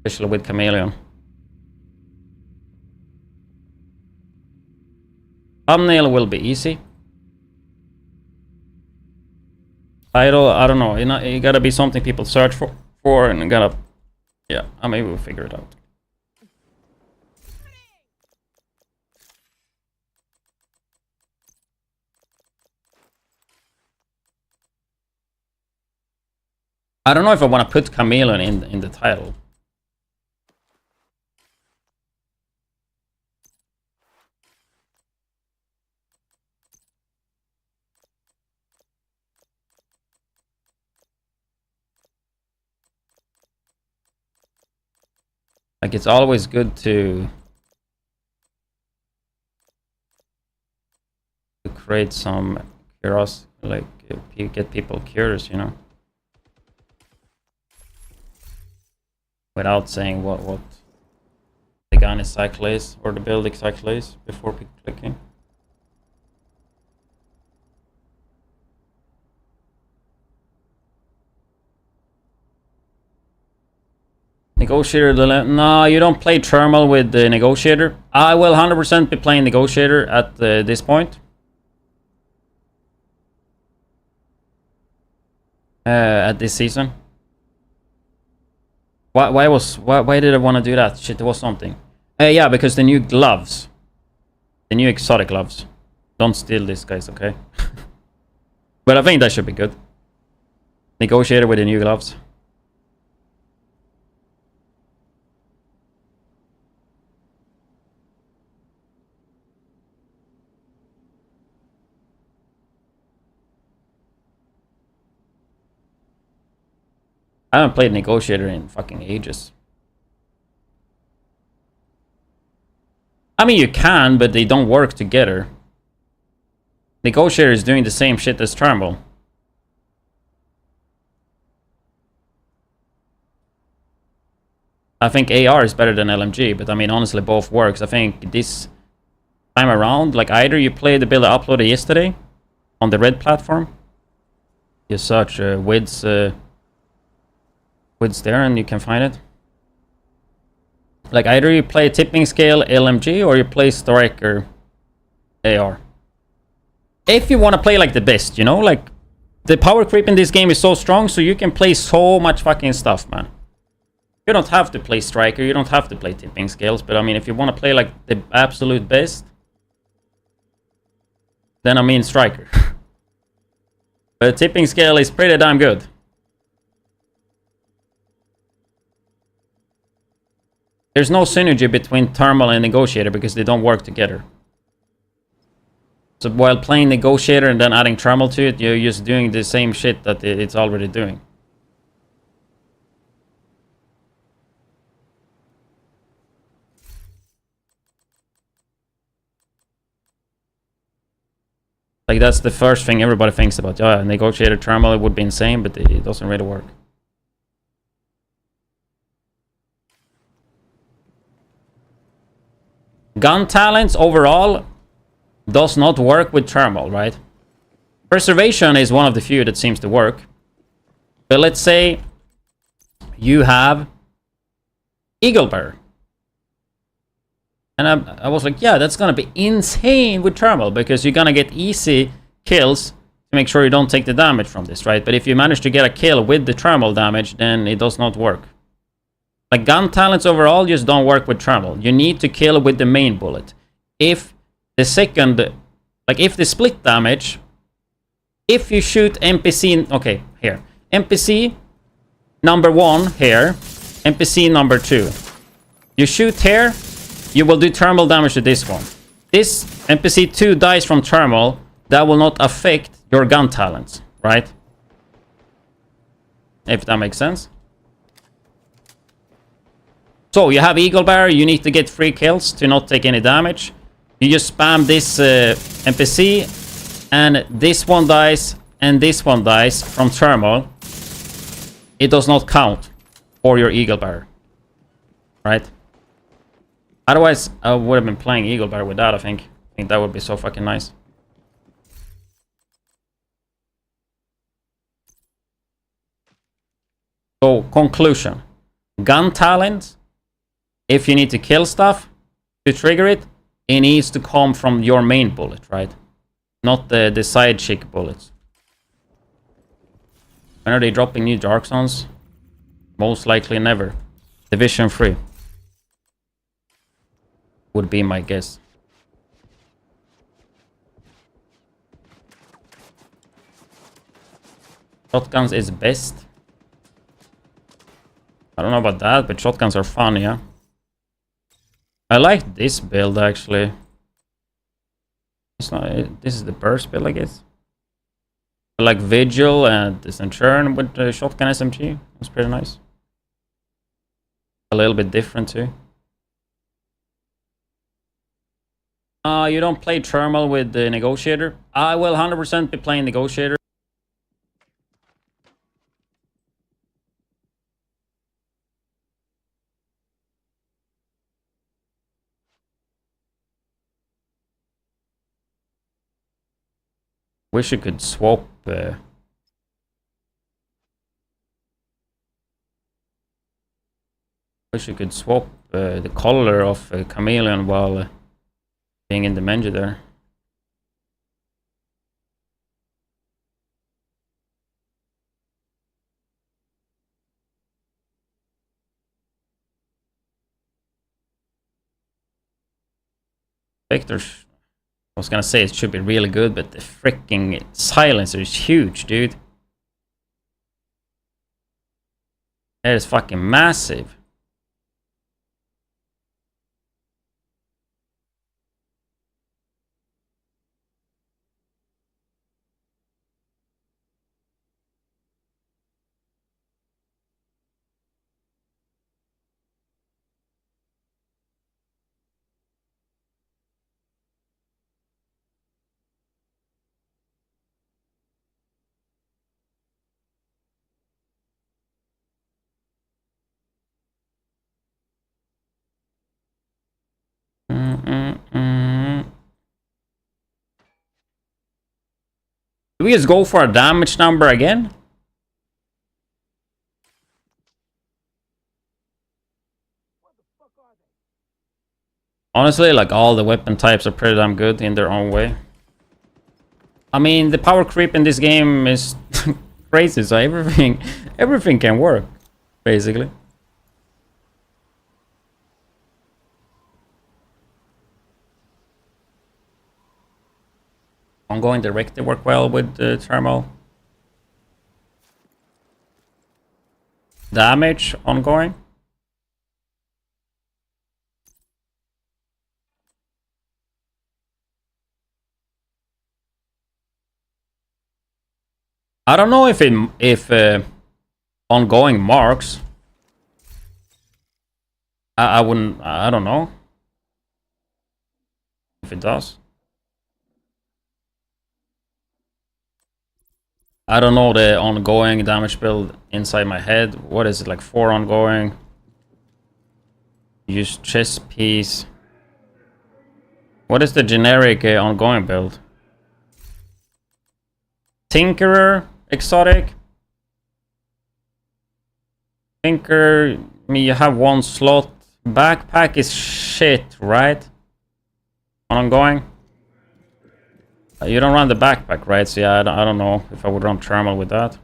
Especially with Chameleon. Thumbnail will be easy. Title, I don't know. It gotta be something people search for and gotta... Yeah, maybe we'll figure it out. I don't know if I want to put Chameleon in the title. Like it's always good to create some curiosity, like you get people curious, you know, without saying what the gun exactly is or the build exactly is before clicking. Negotiator, no, you don't play Thermal with the Negotiator. I will 100% be playing Negotiator at this point. At this season. Why did I want to do that? Shit, there was something. Yeah, because the new gloves. The new exotic gloves. Don't steal this, guys, okay? But I think that should be good. Negotiator with the new gloves. I haven't played Negotiator in fucking ages. I mean, you can, but they don't work together. Negotiator is doing the same shit as Thermal. I think AR is better than LMG, but I mean, honestly, both works. I think this time around, like either you play the build I uploaded yesterday on the red platform. You search widdz there and you can find it. Like either you play tipping scale LMG or you play striker AR. If you want to play like the best, you know, like the power creep in this game is so strong, so you can play so much fucking stuff, man. You don't have to play striker, you don't have to play tipping scales, but I mean, if you want to play like the absolute best, then I mean striker. But tipping scale is pretty damn good. There's no synergy between Thermal and Negotiator because they don't work together. So while playing Negotiator and then adding Thermal to it, you're just doing the same shit that it's already doing. Like that's the first thing everybody thinks about. Yeah, Negotiator Thermal, it would be insane, but it doesn't really work. Gun talents overall does not work with Thermal, right? Preservation is one of the few that seems to work. But let's say you have Eagle Bear. And I was like, yeah, that's gonna be insane with thermal, because you're gonna get easy kills to make sure you don't take the damage from this, right? But if you manage to get a kill with the thermal damage, then it does not work. Like, gun talents overall just don't work with thermal. You need to kill with the main bullet. If the second, like if the split damage, if you shoot NPC, okay, here, NPC number 1 here, NPC number 2. You shoot here, you will do thermal damage to this one. This NPC 2 dies from thermal, that will not affect your gun talents, right? If that makes sense. So you have Eagle Bear, you need to get 3 kills to not take any damage. You just spam this NPC, and this one dies, and this one dies from thermal. It does not count for your Eagle Bear, right? Otherwise, I would have been playing Eagle Bear with that, I think. I think that would be so fucking nice. So, conclusion. Gun talent, if you need to kill stuff to trigger it, it needs to come from your main bullet, right? Not the side chick bullets. When are they dropping new Dark Zones? Most likely never. Division 3. Would be my guess. Shotguns is best. I don't know about that, but shotguns are fun, yeah. I like this build actually. It's not. This is the burst build, I guess. I like Vigil and the Centurion with the shotgun SMG. That's pretty nice. A little bit different too. You don't play thermal with the negotiator? I will 100% be playing negotiator. Wish you could swap. Wish you could swap the color of Chameleon while being in the menu there. Vectors. I was gonna say it should be really good, but the freaking silencer is huge, dude. That is fucking massive. Do we just go for a damage number again? Honestly, like all the weapon types are pretty damn good in their own way. I mean, the power creep in this game is crazy, so everything can work, basically. Ongoing direct, they work well with the thermal. Damage ongoing. I don't know if ongoing marks. I wouldn't. I don't know if it does. I don't know the ongoing damage build inside my head. What is it, like 4 ongoing? Use chest piece. What is the generic ongoing build? Tinkerer exotic. Tinker, I mean, you have one slot. Backpack is shit, right? Ongoing. You don't run the backpack, right? So yeah, I don't know if I would run thermal with that.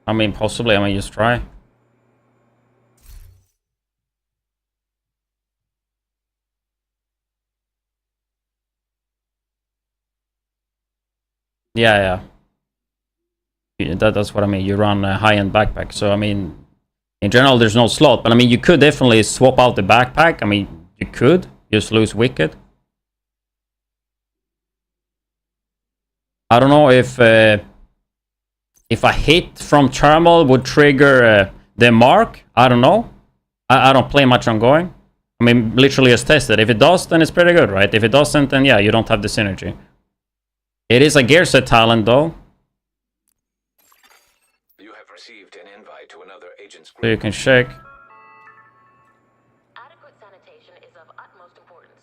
I mean, possibly. I mean, just try. Yeah. That's what I mean. You run a high-end backpack. So, I mean, in general, there's no slot. But, I mean, you could definitely swap out the backpack. I mean, you could. Just lose Wicked. I don't know if a hit from thermal would trigger the mark. I don't know. I don't play much ongoing. I mean, literally just test it. If it does, then it's pretty good, right? If it doesn't, then yeah, you don't have the synergy. It is a gear set talent, though. You have received an invite to another agent's So you group. can check. Adequate sanitation is of utmost importance.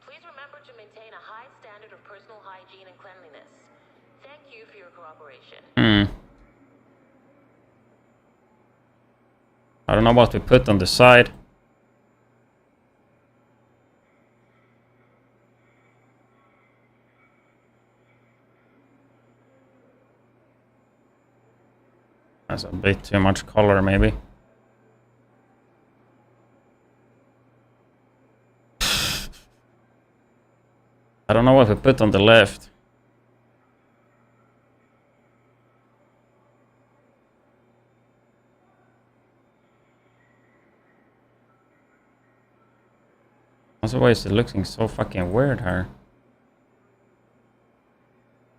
Please remember to maintain a high standard of personal hygiene and cleanliness. Thank you for your cooperation. I don't know what we put on the side. That's a bit too much color, maybe. I don't know what we put on the left. Otherwise, it looking so fucking weird here.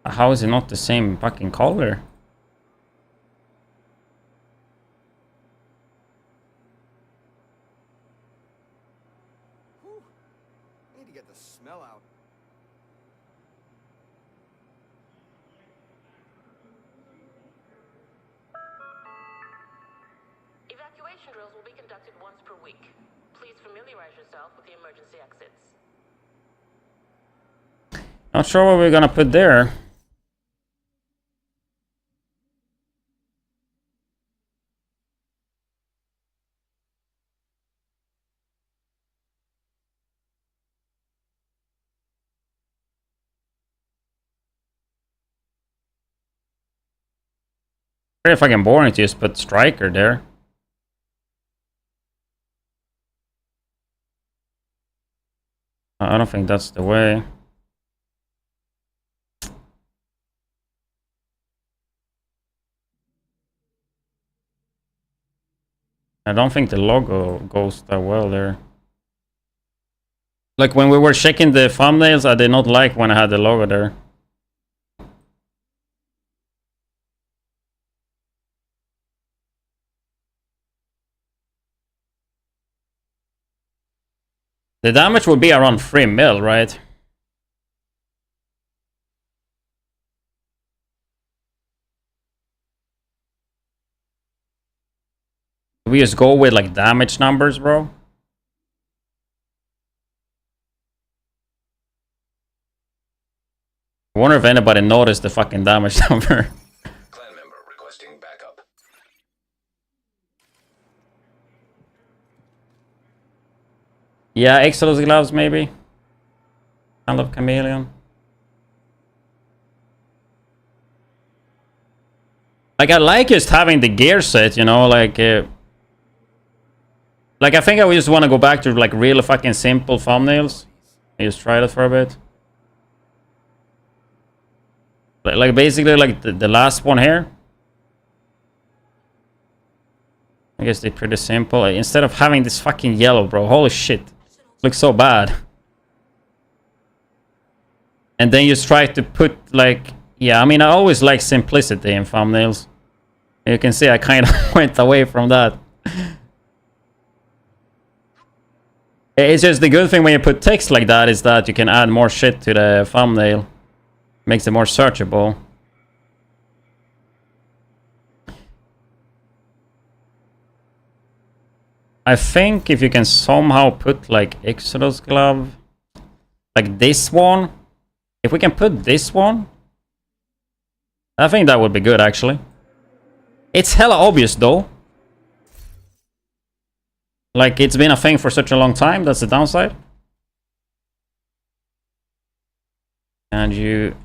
How is it not the same fucking color? Whew. I need to get the smell out. Evacuation drills will be conducted once per week. Please familiarize yourself with the emergency exits. Not sure what we're gonna put there. Very fucking boring to just put striker there. I don't think that's the way. I don't think the logo goes that well there. Like when we were checking the thumbnails, I did not like when I had the logo there. The damage would be around 3 mil, right? We just go with like damage numbers, bro. I wonder if anybody noticed the fucking damage number. Clan member requesting backup. Yeah, Exodus gloves maybe. Kind of chameleon. Like I like just having the gear set, you know, like I think I just want to go back to like real fucking simple thumbnails. I just try that for a bit. Like basically like the last one here. I guess they're pretty simple. Instead of having this fucking yellow, bro. Holy shit. Looks so bad. And then you just try to put like... Yeah, I mean, I always like simplicity in thumbnails. You can see I kind of went away from that. It's just the good thing when you put text like that is that you can add more shit to the thumbnail. Makes it more searchable. I think if you can somehow put like Exodus glove, like this one, if we can put this one, I think that would be good actually. It's hella obvious though. Like it's been a thing for such a long time, that's the downside. And you...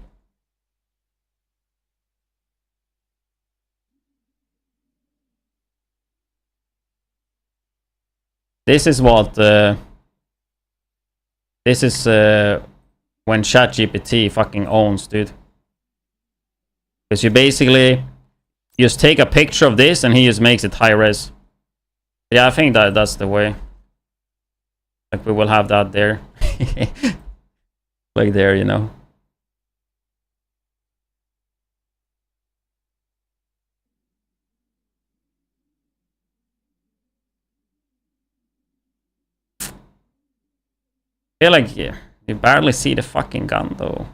This is what... this is when ChatGPT fucking owns, dude. Because you basically just take a picture of this and he just makes it high res. Yeah, I think that's the way. Like we will have that there. Like there, you know. I feel like yeah, you barely see the fucking gun though.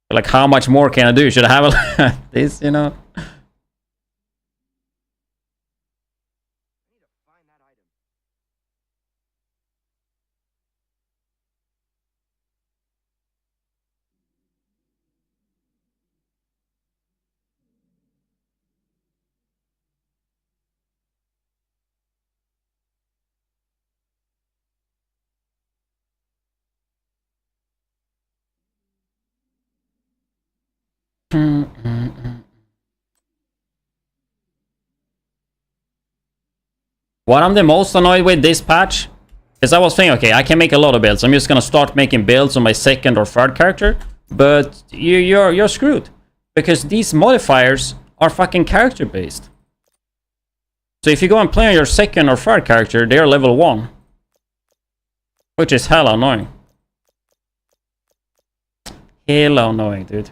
Like how much more can I do? Should I have a this, you know? What I'm the most annoyed with this patch is I was thinking, okay, I can make a lot of builds. I'm just gonna start making builds on my second or third character, but you're screwed because these modifiers are fucking character based. So if you go and play on your second or third character, they're level 1, which is hella annoying. Hella annoying, dude.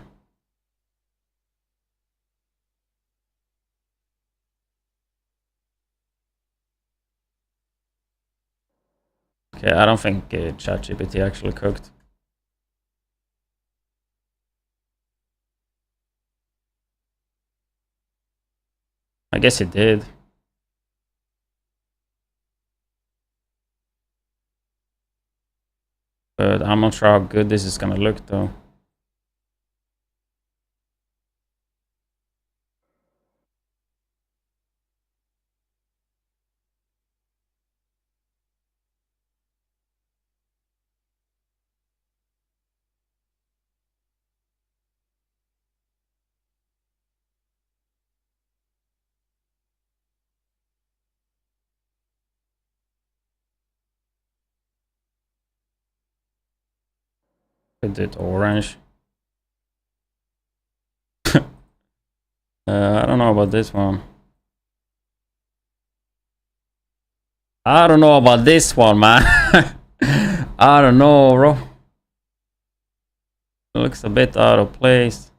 Okay, I don't think ChatGPT actually cooked. I guess it did. But I'm not sure how good this is gonna look though. I did orange. I don't know about this one. I don't know about this one, man. I don't know, bro. It looks a bit out of place.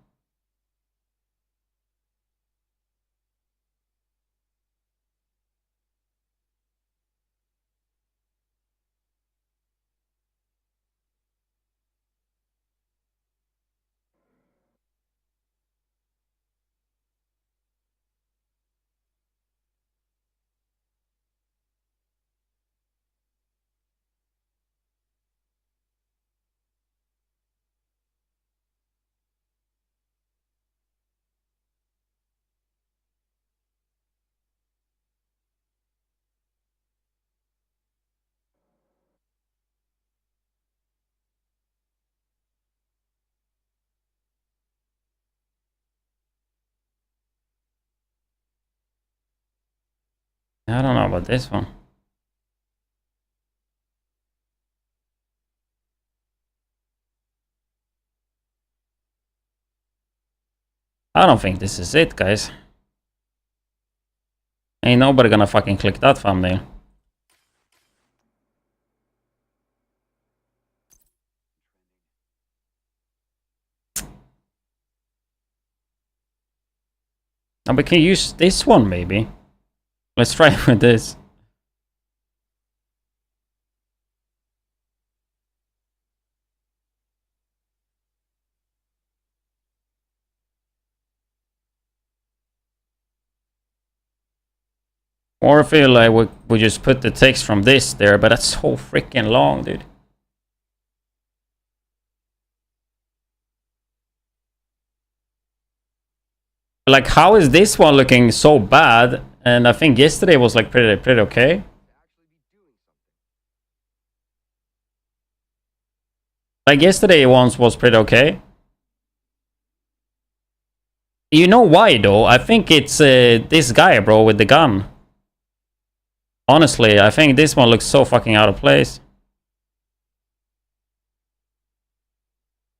I don't know about this one. I don't think this is it, guys. Ain't nobody gonna fucking click that thumbnail. And we can use this one, maybe. Let's try with this. Or I feel like we just put the text from this there, but that's so freaking long, dude. Like, how is this one looking so bad? And I think yesterday was like pretty okay. Like yesterday once was pretty okay. You know why though? I think it's this guy, bro, with the gun. Honestly, I think this one looks so fucking out of place.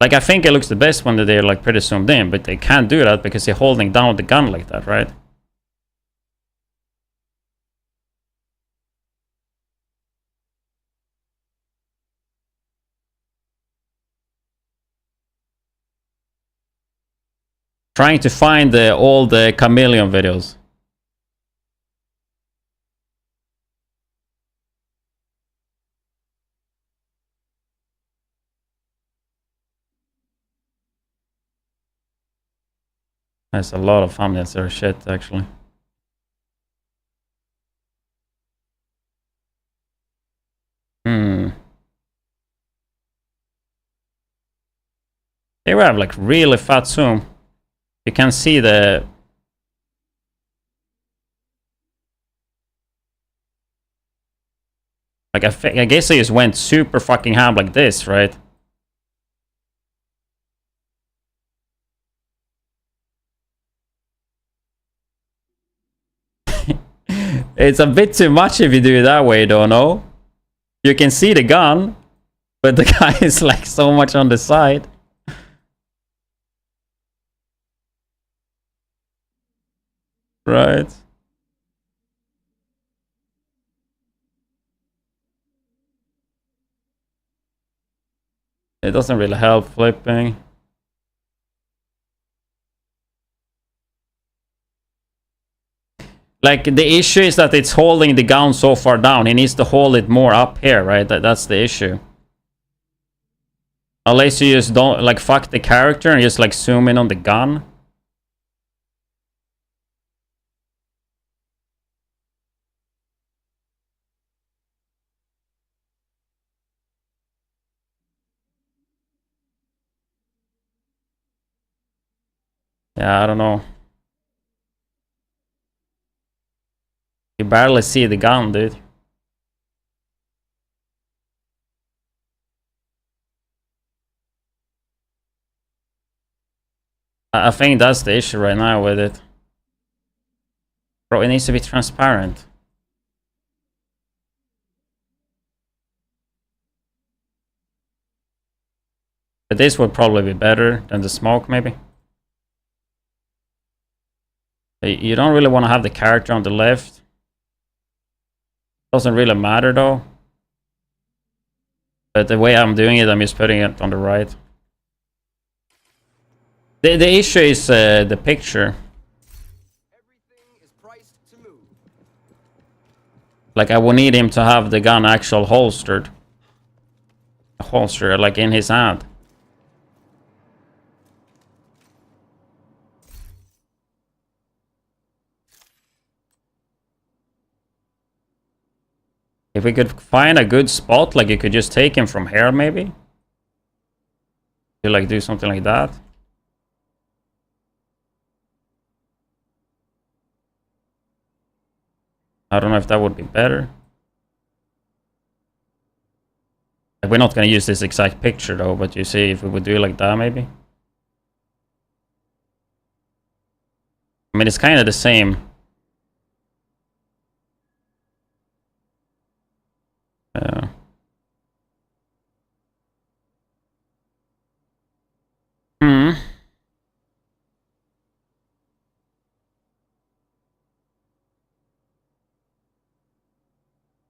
Like, I think it looks the best when they're like pretty zoomed in, but they can't do that because they're holding down the gun like that, right? Trying to find all the chameleon videos. There's a lot of thumbnails there, shit, actually. They will have like really fat zoom. You can see the... Like, I guess they just went super fucking ham like this, right? It's a bit too much if you do it that way, though, no? You can see the gun, but the guy is like so much on the side. Right. It doesn't really help flipping. Like, the issue is that it's holding the gun so far down. He needs to hold it more up here, right? That's the issue. Unless you just don't, like, fuck the character and just, like, zoom in on the gun. Yeah, I don't know. You barely see the gun, dude. I think that's the issue right now with it. Bro, it needs to be transparent. But this would probably be better than the smoke, maybe. You don't really want to have the character on the left. Doesn't really matter though. But the way I'm doing it, I'm just putting it on the right. The issue is the picture. Everything is priced to move. Like, I would need him to have the gun actual holstered. Holster, like in his hand. If we could find a good spot, like you could just take him from here, maybe? You like do something like that? I don't know if that would be better. Like, we're not gonna use this exact picture though, but you see if we would do it like that, maybe? I mean, it's kind of the same.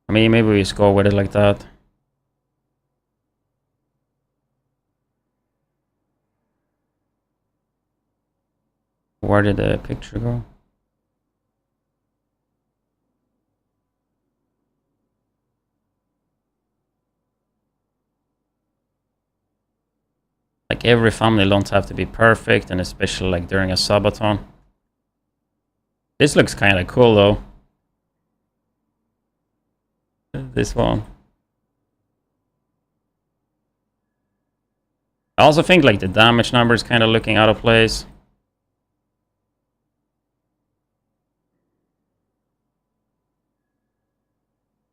I mean, maybe we just go with it like that. Where did the picture go? Like, every thumbnail don't have to be perfect, and especially like during a subathon. This looks kind of cool though. This one. I also think like the damage number is kind of looking out of place.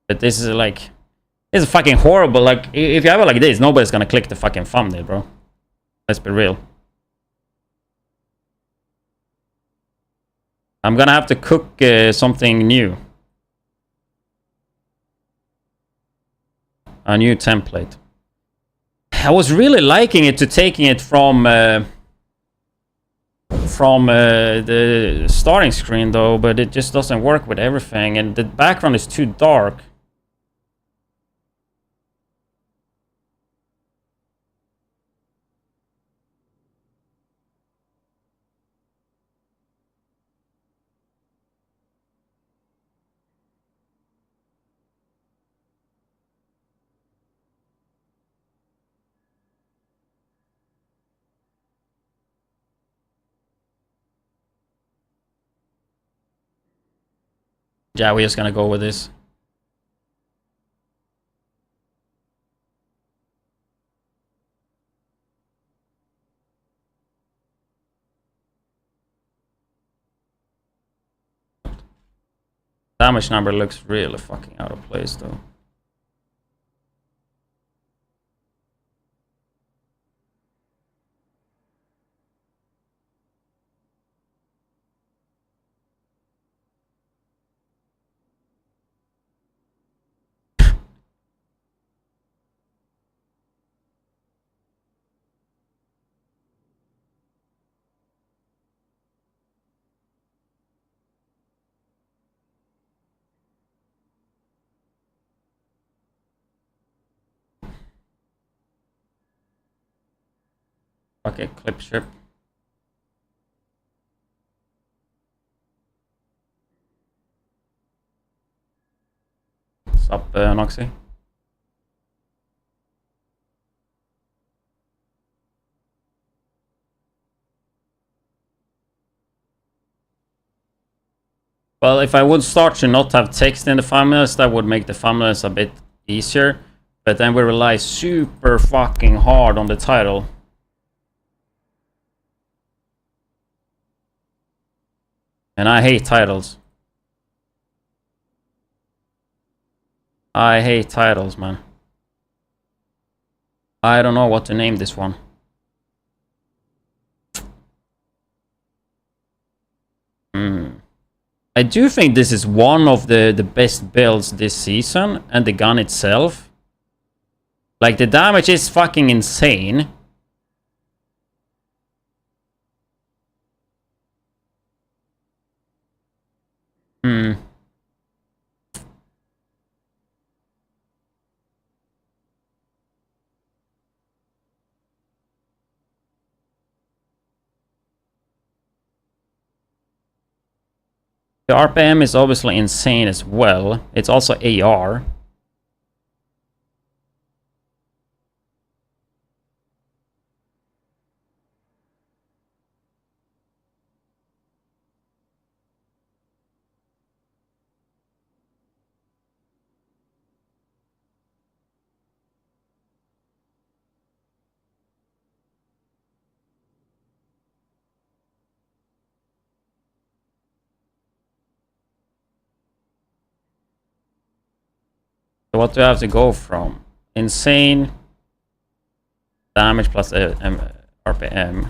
But this is like, this is fucking horrible. Like, if you have it like this, nobody's gonna click the fucking thumbnail, bro. Let's be real. I'm gonna have to cook something new. A new template. I was really liking it to taking it from the starting screen though, but it just doesn't work with everything, and the background is too dark. Yeah, we're just gonna go with this. Damage number looks really fucking out of place though. Okay, clip strip. What's up, Noxy? Well, if I would start to not have text in the thumbnails, that would make the thumbnails a bit easier. But then we rely super fucking hard on the title. And I hate titles. I hate titles, man. I don't know what to name this one. I do think this is one of the best builds this season, and the gun itself. Like, the damage is fucking insane. The RPM is obviously insane as well. It's also AR. So what do I have to go from? Insane damage plus RPM.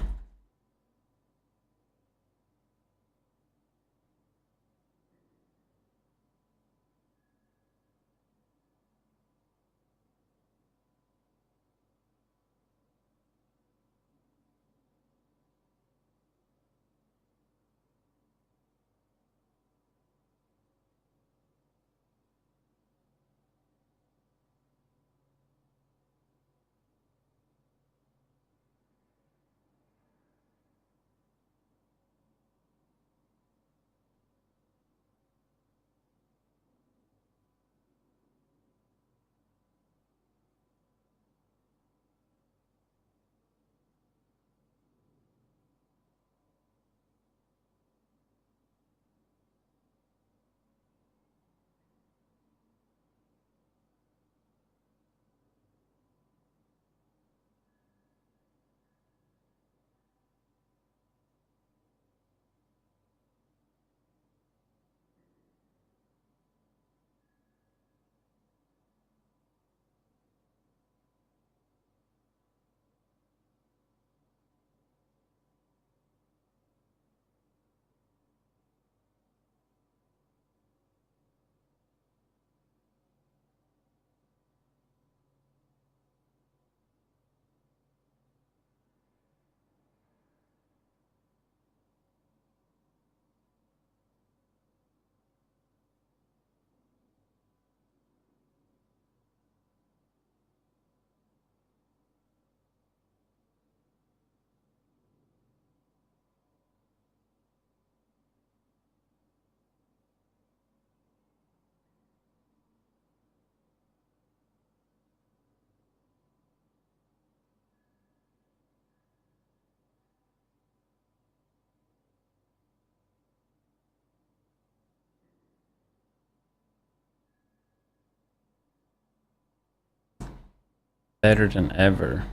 Better than ever.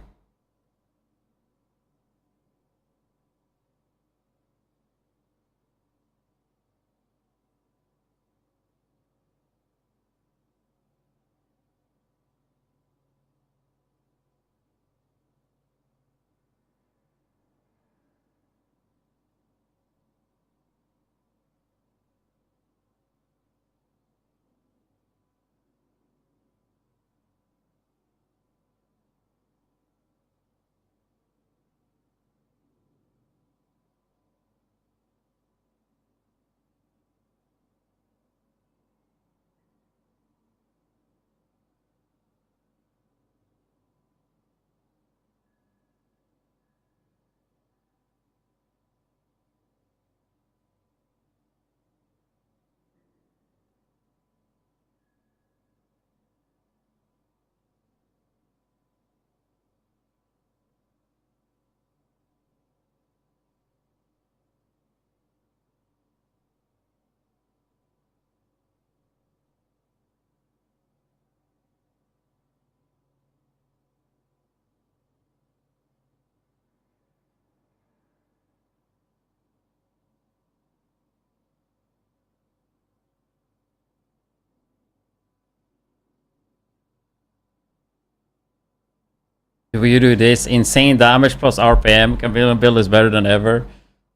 If you do this, insane damage plus RPM, can build is better than ever.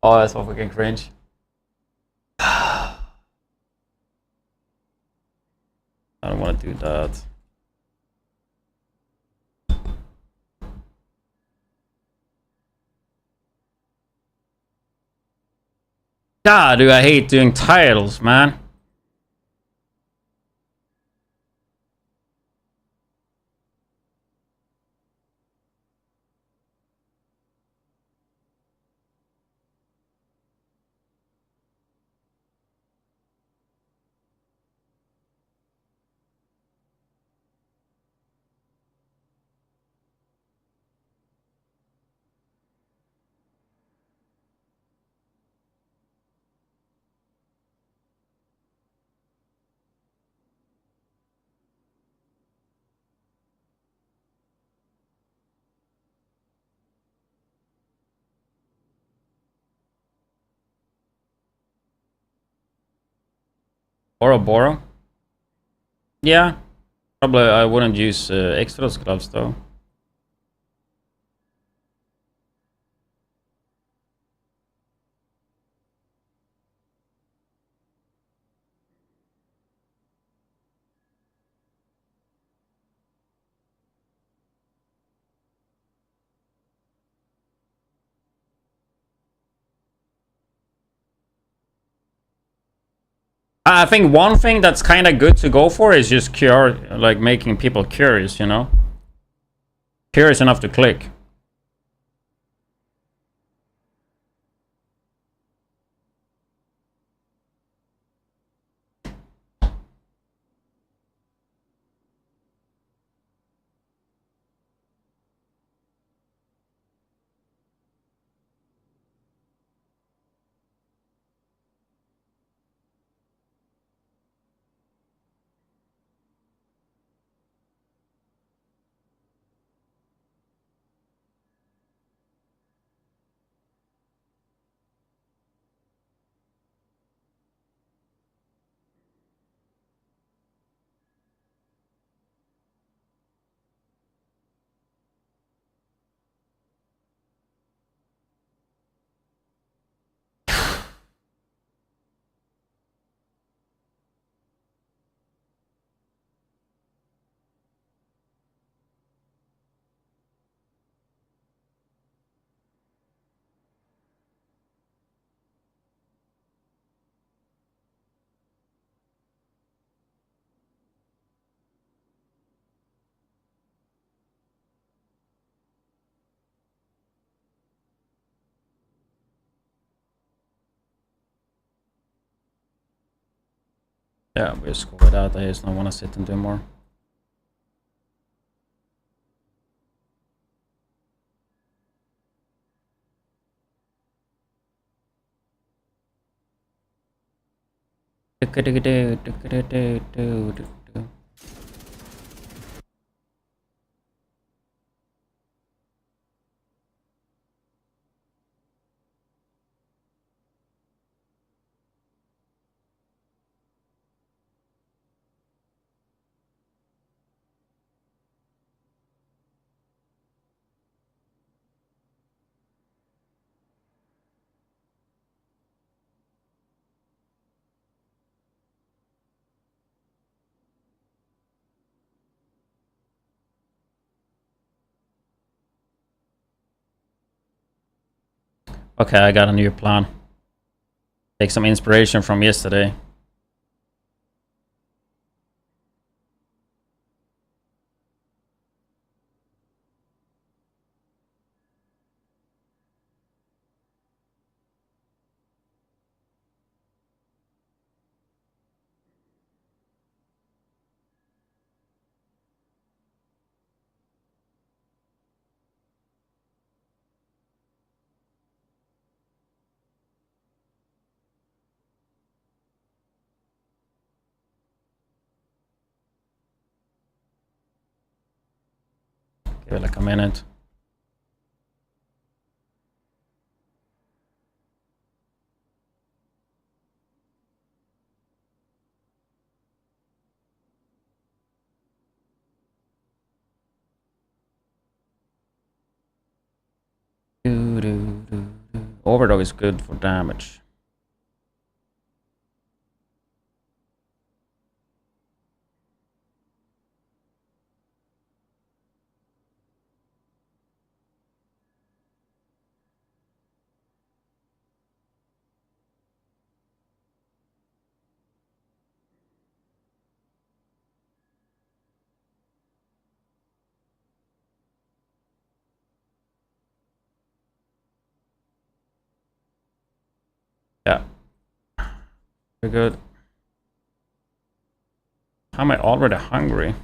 Oh, that's so fucking cringe. I don't want to do that. God, do I hate doing titles, man. Boro? Yeah. Probably I wouldn't use Exodus gloves though. I think one thing that's kind of good to go for is just like making people curious, you know? Curious enough to click. Yeah, we just go with that. I just don't want to sit and do more. Okay, I got a new plan. Take some inspiration from yesterday. Give it like a minute. Overdog is good for damage. Yeah. Very good. How am I already hungry?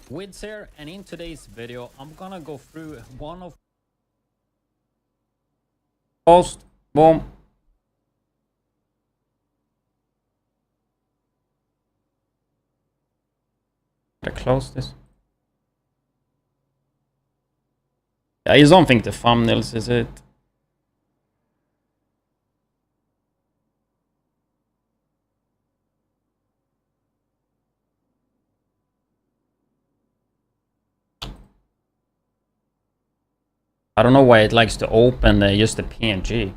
Widdz here, and in today's video I'm gonna go through one of post boom. Did I close this? I just don't think the thumbnails is it. I don't know why it likes to open just the PNG.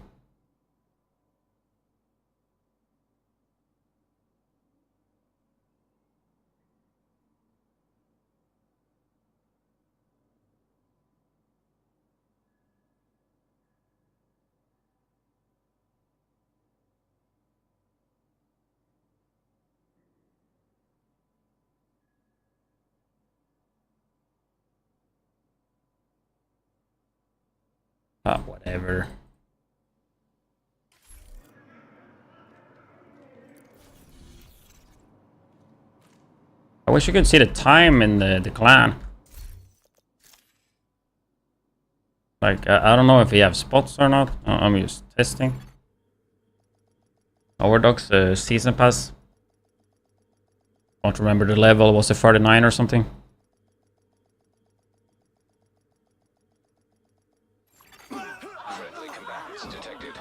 Ah, whatever. I wish you could see the time in the clan. Like, I don't know if we have spots or not. I'm just testing. Overdog's season pass. Don't remember the level. Was it 39 or something? Friendly combatants detected.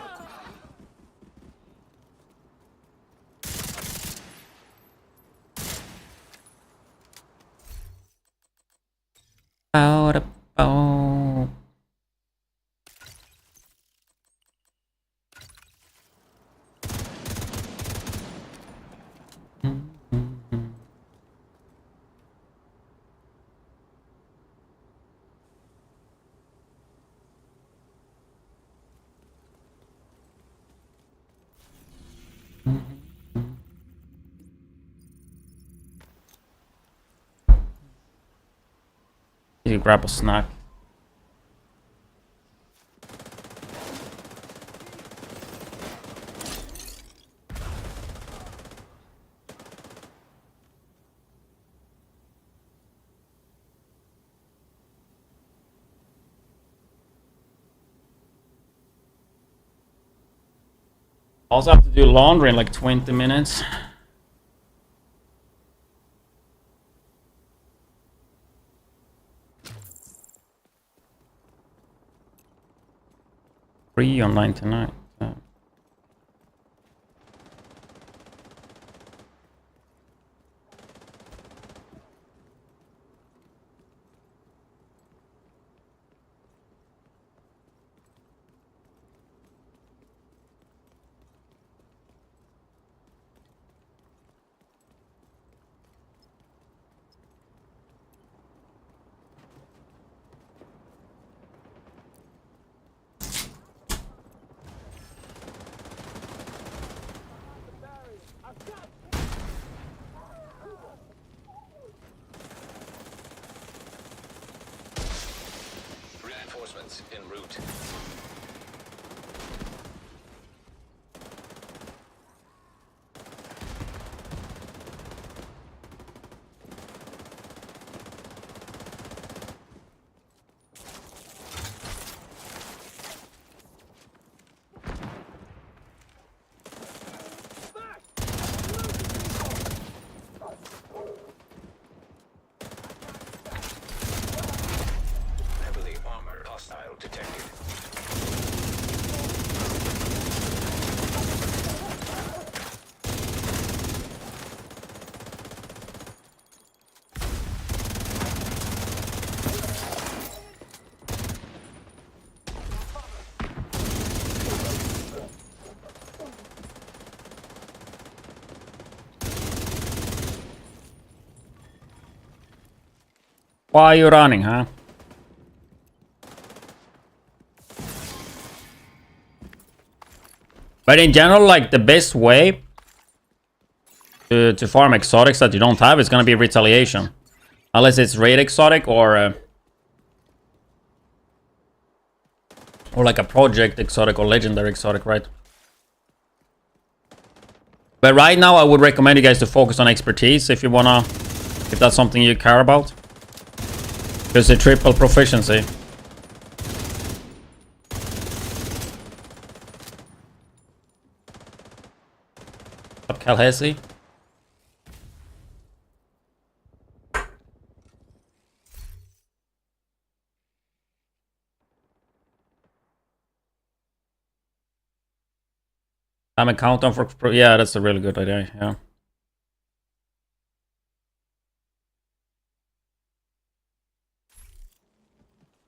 You grab a snack. Also have to do laundry in like 20 minutes. Free on 99. Yeah. Reinforcements en route. Heavily armored hostile detected. Why are you running, huh? But in general, like the best way to farm exotics that you don't have is gonna be retaliation. Unless it's raid exotic or like a project exotic or legendary exotic, right? But right now I would recommend you guys to focus on expertise if you wanna, if that's something you care about. Because the triple proficiency. Up Calhesi. I'm a countdown for, yeah, that's a really good idea, yeah.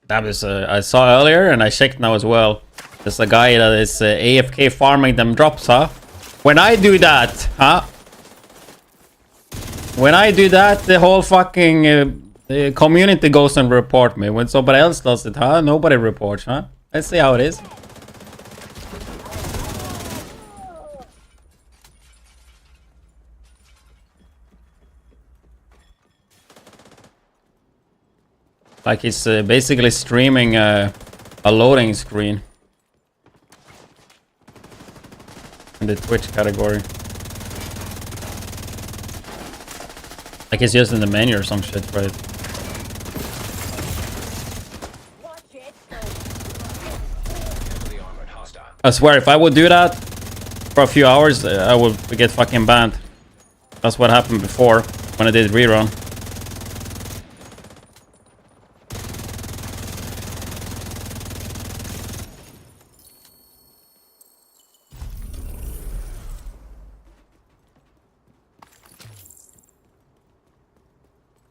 That was, I saw earlier and I checked now as well. There's a guy that is AFK farming them drops, huh? When I do that, huh? When I do that, the whole fucking community goes and report me. When somebody else does it, huh? Nobody reports, huh? Let's see how it is. Like he's basically streaming a loading screen in the Twitch category. Like he's just in the menu or some shit, right? Heavily armored hostile. I swear, if I would do that for a few hours, I would get fucking banned. That's what happened before when I did rerun.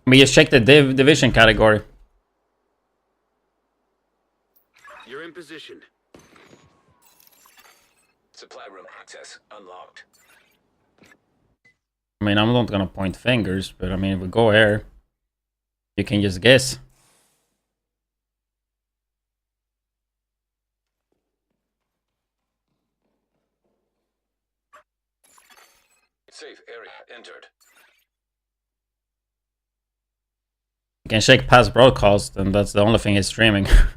We just checked the division category. You're in position. Supply room access unlocked. I mean, I'm not gonna point fingers, but I mean, if we go here, you can just guess. Safe area entered. You can check past broadcast, and that's the only thing he's streaming. A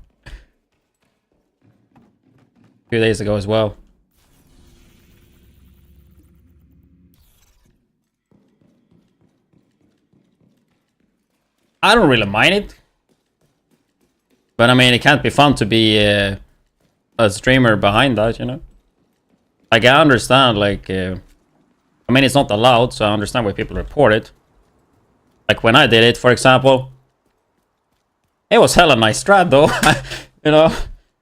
few days ago as well. I don't really mind it. But I mean, it can't be fun to be a streamer behind that, you know? Like, I understand, like, I mean, it's not allowed, so I understand why people report it. Like, when I did it, for example, it was hella nice strat, though. You know,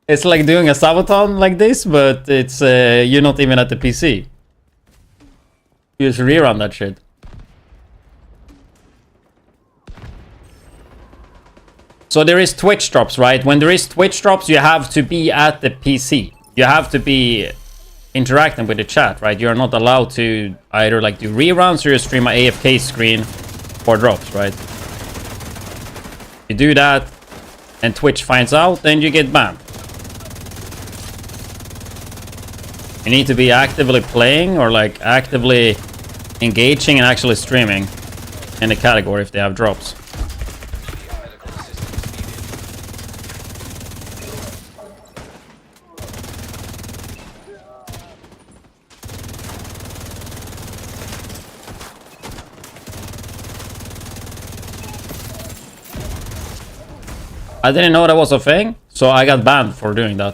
it's like doing a Subathon like this, but it's, you're not even at the PC. You just rerun that shit. So there is Twitch drops, right? When there is Twitch drops, you have to be at the PC. You have to be interacting with the chat, right? You're not allowed to either like do reruns or you stream an AFK screen for drops, right? You do that and Twitch finds out, then you get banned. You need to be actively playing or like actively engaging and actually streaming in the category if they have drops. Medical assistance needed. I didn't know that was a thing, so I got banned for doing that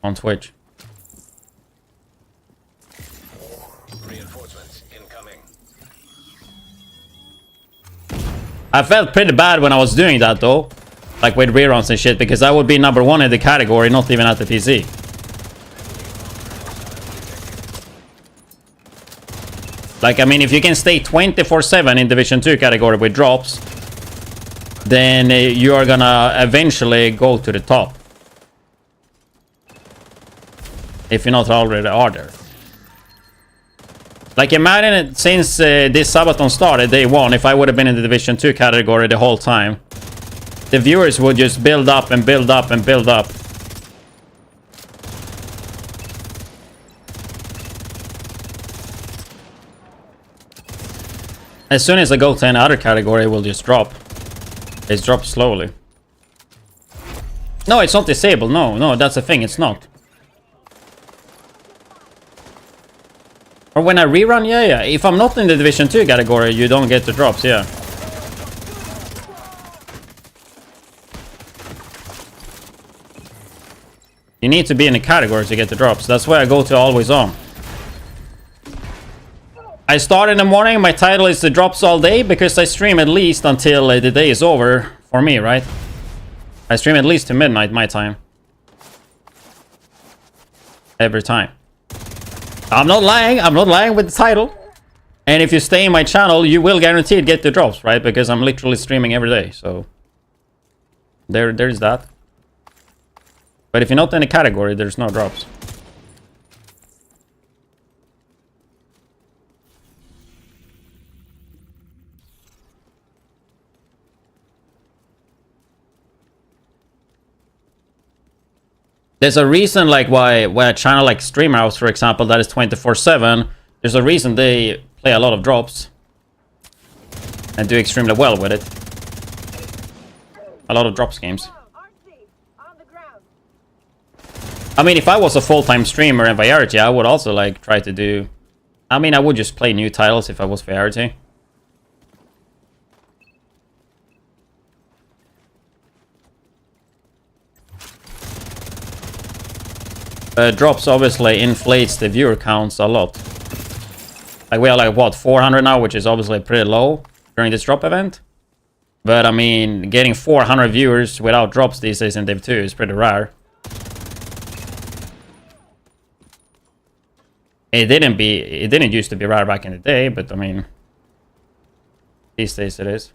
on Twitch. Reinforcements incoming. I felt pretty bad when I was doing that though, like with reruns and shit, because I would be number 1 in the category, not even at the PC. Like, I mean, if you can stay 24/7 in Division 2 category with drops, then you are gonna eventually go to the top. If you're not already are there. Like, imagine it, since this Subathon started, day 1, if I would have been in the Division 2 category the whole time, the viewers would just build up and build up and build up. As soon as I go to another category, it will just drop. It's dropped slowly. No, it's not disabled. No, that's the thing. It's not. Or when I rerun, yeah. If I'm not in the Division 2 category, you don't get the drops, yeah. You need to be in the category to get the drops. That's why I go to always on. I start in the morning, my title is the drops all day because I stream at least until the day is over for me, right? I stream at least to midnight my time. Every time. I'm not lying with the title. And if you stay in my channel, you will guaranteed get the drops, right? Because I'm literally streaming every day, so... There's that. But if you're not in a category, there's no drops. There's a reason, like, why a channel like Streamer House, for example, that is 24/7, there's a reason they play a lot of drops. And do extremely well with it. A lot of drops games. I mean, if I was a full-time streamer in Viability, I would also, like, try to do... I mean, I would just play new titles if I was Viability. Drops obviously inflates the viewer counts a lot. Like, we are like, what, 400 now, which is obviously pretty low during this drop event. But I mean, getting 400 viewers without drops these days in Div 2 is pretty rare. It didn't used to be rare back in the day, but I mean, these days it is.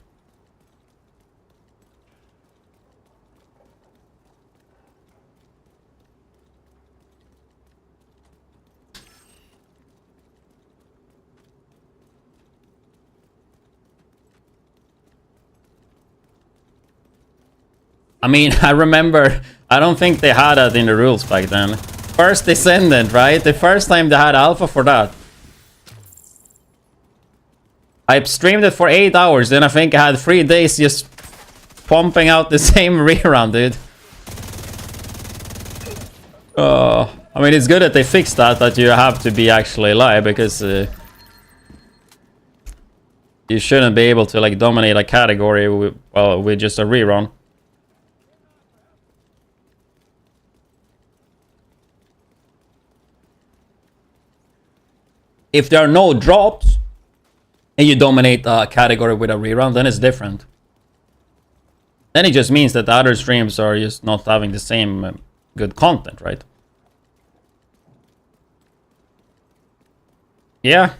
I mean, I remember, I don't think they had that in the rules back then. First Descendant, right? The first time they had alpha for that. I streamed it for 8 hours, then I think I had 3 days just pumping out the same rerun, dude. I mean, it's good that they fixed that you have to be actually live, because you shouldn't be able to, like, dominate a category with, well, with just a rerun. If there are no drops and you dominate a category with a rerun, then it's different. Then it just means that the other streams are just not having the same good content, right? Yeah.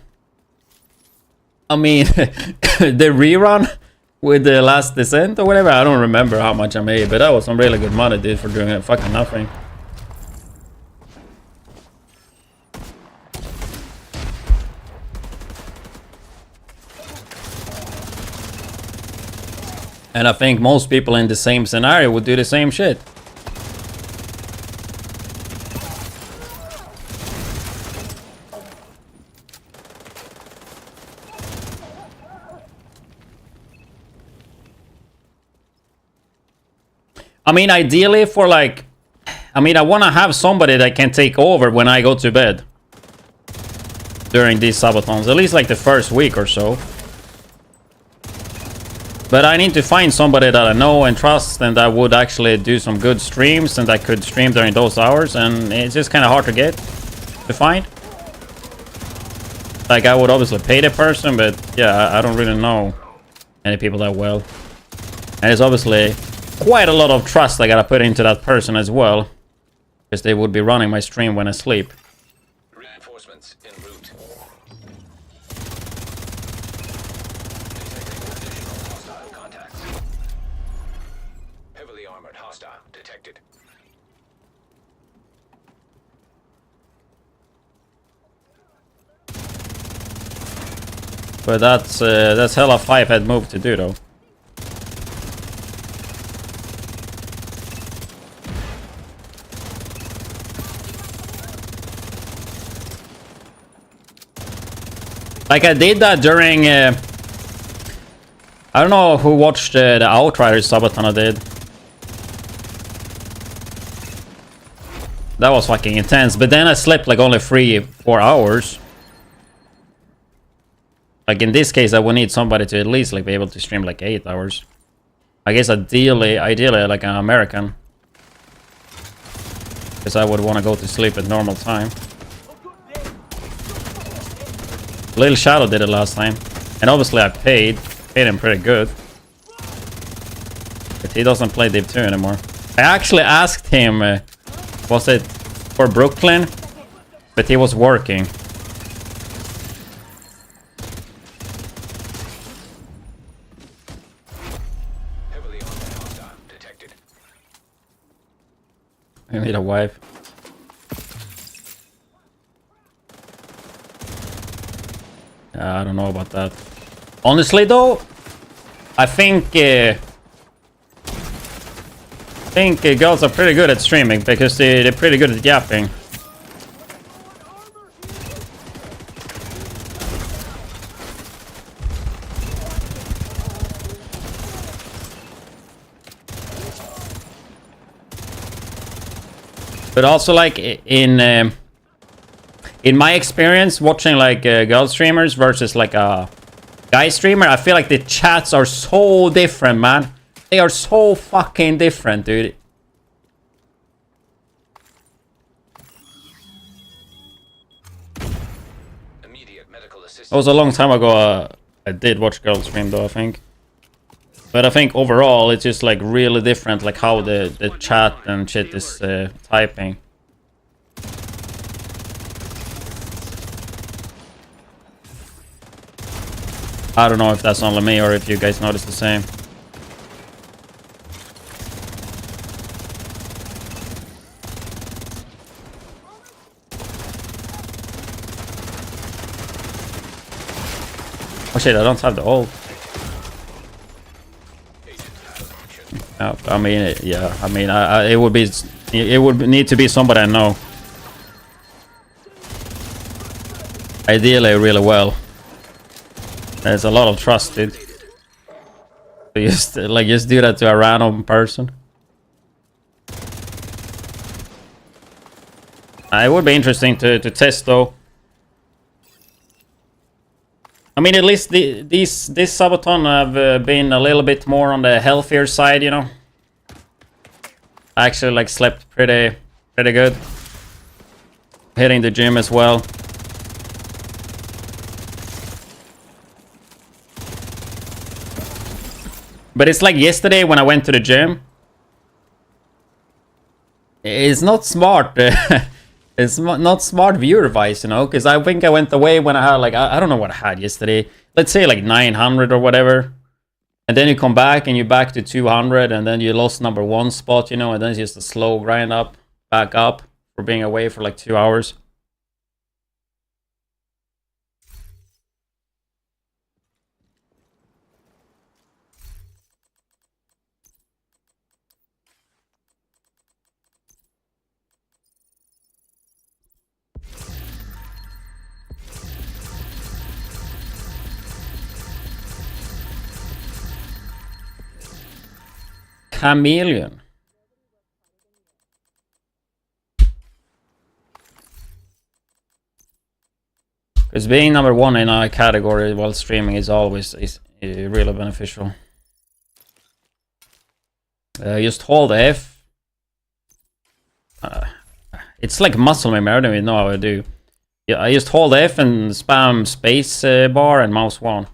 I mean, the rerun with the Last Descent or whatever, I don't remember how much I made, but that was some really good money, dude, for doing fucking nothing. And I think most people in the same scenario would do the same shit. I mean, ideally for like... I mean, I want to have somebody that can take over when I go to bed. During these subathons. At least like the first week or so. But I need to find somebody that I know and trust and that would actually do some good streams and that could stream during those hours. And it's just kind of hard to get, to find. Like, I would obviously pay the person, but yeah, I don't really know any people that well. And it's obviously quite a lot of trust I gotta put into that person as well. Because they would be running my stream when I sleep. Reinforcements en route. Hostile contacts. Heavily armored hostile detected. But that's hella 5-head move to do though. Like I did that during, I don't know who watched the Outriders Subathon I did. That was fucking intense, but then I slept like only 3-4 hours. Like in this case, I would need somebody to at least like be able to stream like 8 hours. I guess ideally like an American. Because I would want to go to sleep at normal time. Little Shadow did it last time. And obviously I paid him pretty good. But he doesn't play Div 2 anymore. I actually asked him, was it for Brooklyn? But he was working. Heavily armored hostile detected. I need a wife. I don't know about that. Honestly, though, I think girls are pretty good at streaming because they're pretty good at yapping. But also, like in my experience watching like girl streamers versus like a guy streamer, I feel like the chats are so different, man. They are so fucking different, dude. Immediate medical assistance. It was a long time ago I did watch girl stream though, I think. But I think overall it's just like really different, like how the chat and shit is typing. I don't know if that's only me or if you guys notice the same. Oh shit, I don't have the ult. I mean, yeah, I mean, it would need to be somebody I know. Ideally, really well. There's a lot of trust, dude. Just do that to a random person. It would be interesting to test, though. I mean, at least this Subathon have been a little bit more on the healthier side, you know. I actually like slept pretty good. Hitting the gym as well. But it's like yesterday when I went to the gym. It's not smart. It's not smart viewer-wise, you know, because I think I went away when I had like, I don't know what I had yesterday. Let's say like 900 or whatever. And then you come back and you're back to 200 and then you lost number 1 spot, you know, and then it's just a slow grind up, back up for being away for like 2 hours. Chameleon. Because being number 1 in our category while streaming is always really beneficial. Just hold F. It's like muscle memory. I don't even know how I do. Yeah, I just hold F and spam space bar and mouse 1.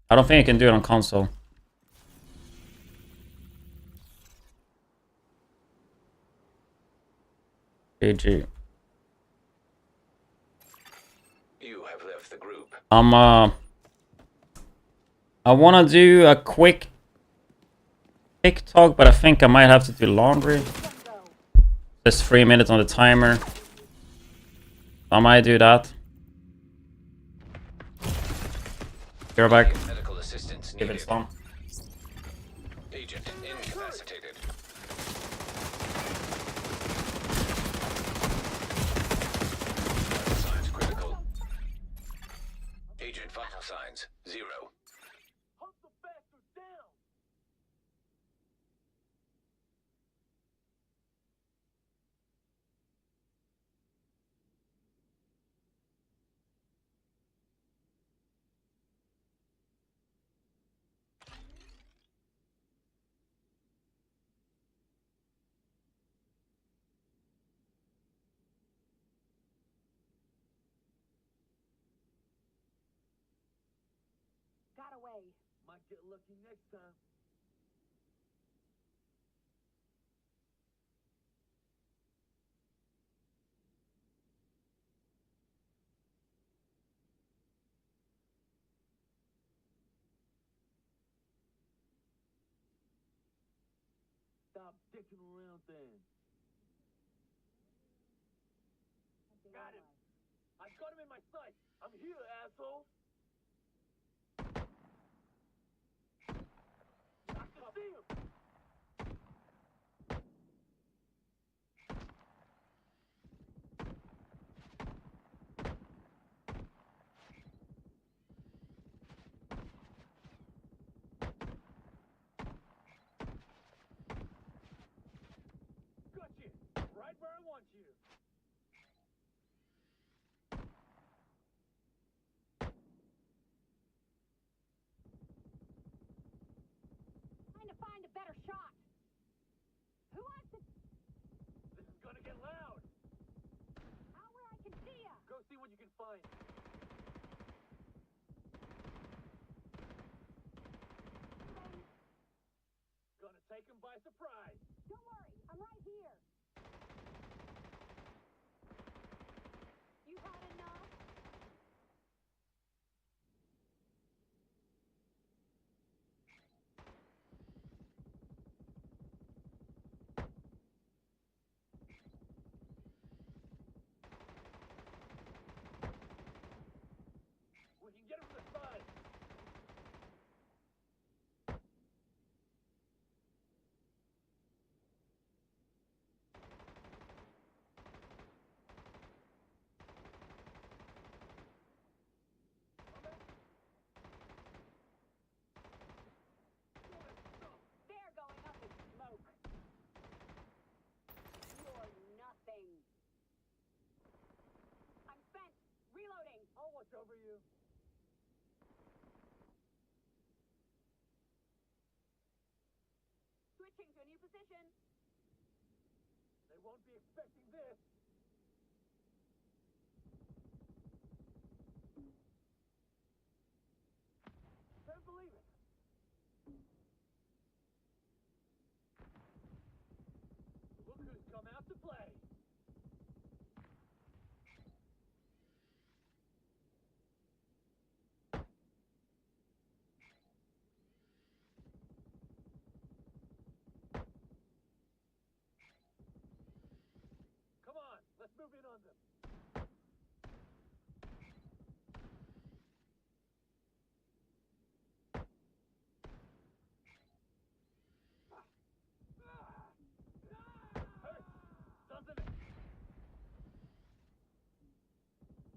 I don't think I can do it on console. GG. You have left the group. I wanna do a quick TikTok, but I think I might have to do laundry. There's 3 minutes on the timer. I might do that. You're back. Medical assistance Give needed. it some. Agent incapacitated. Vital signs critical. Agent vital signs 0. Got away. Might get lucky next time. Stop dicking around then. Got him. I got him in my sight. I'm here, asshole. I can see him. Got you. Right where I want you. Trying to find a better shot. Who wants to? This is gonna get loud. Out where I can see ya. Go see what you can find. Gonna take him by surprise. Don't worry, I'm right here. You had enough? We can get him from the side. They're going up in smoke. You're nothing. I'm spent. Reloading. I'll watch over you. Switching to a new position. They won't be expecting this. Don't believe it. move in on them. Doesn't it?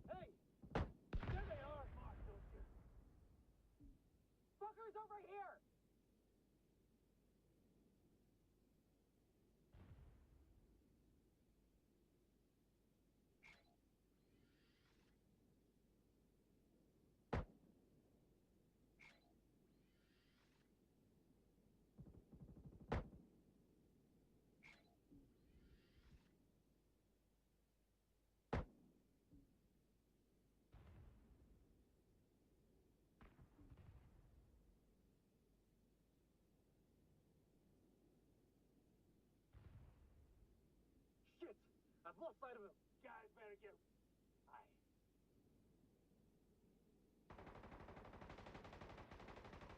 Hey! There they are! Mark, don't you? Fuckers over here! Shit! I've lost sight of him. Guys better get... Aye.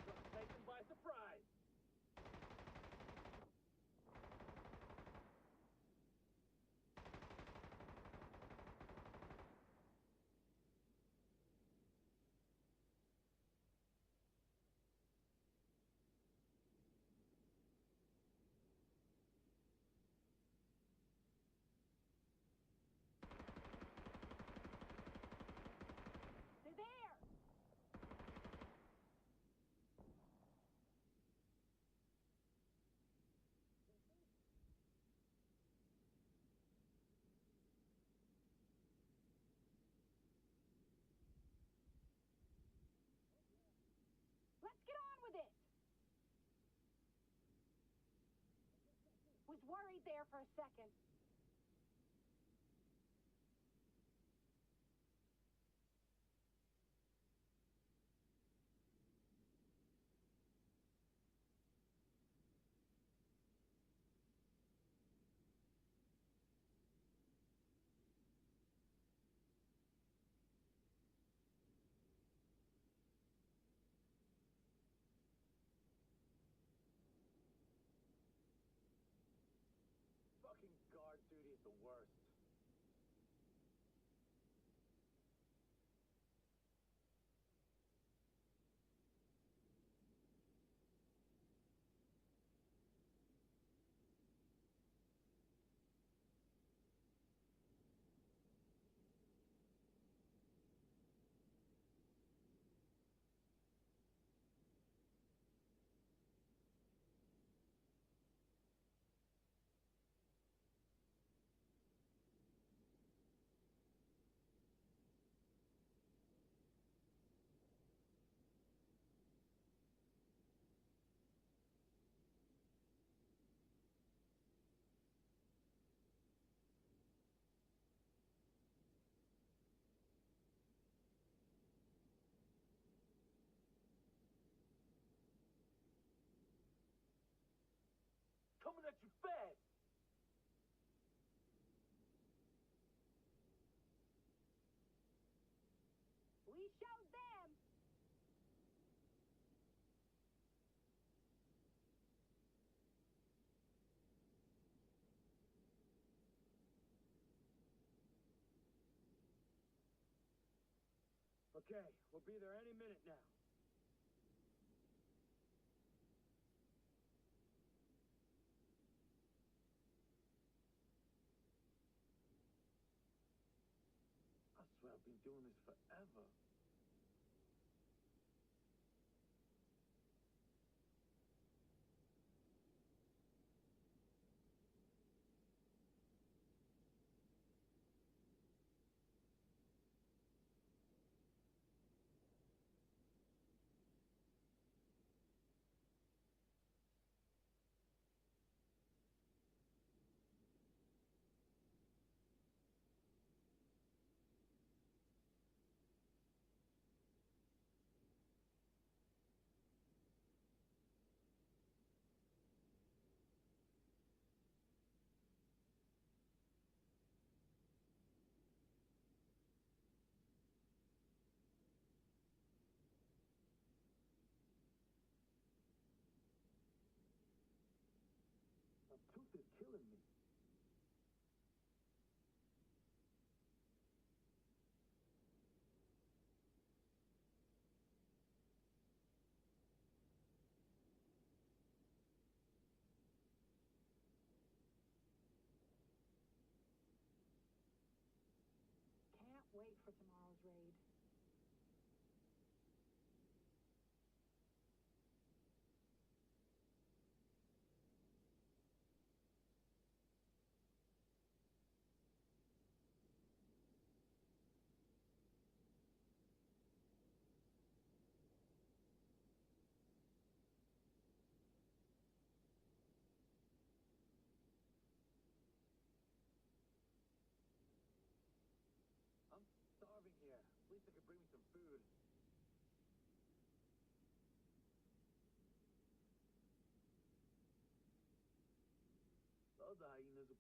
Gonna take them by surprise. They're there! Let's get on with it! Was worried there for a second. Fucking guard duty is the worst. Coming at you fast! We showed them! Okay, we'll be there any minute now. I swear I've been doing this forever.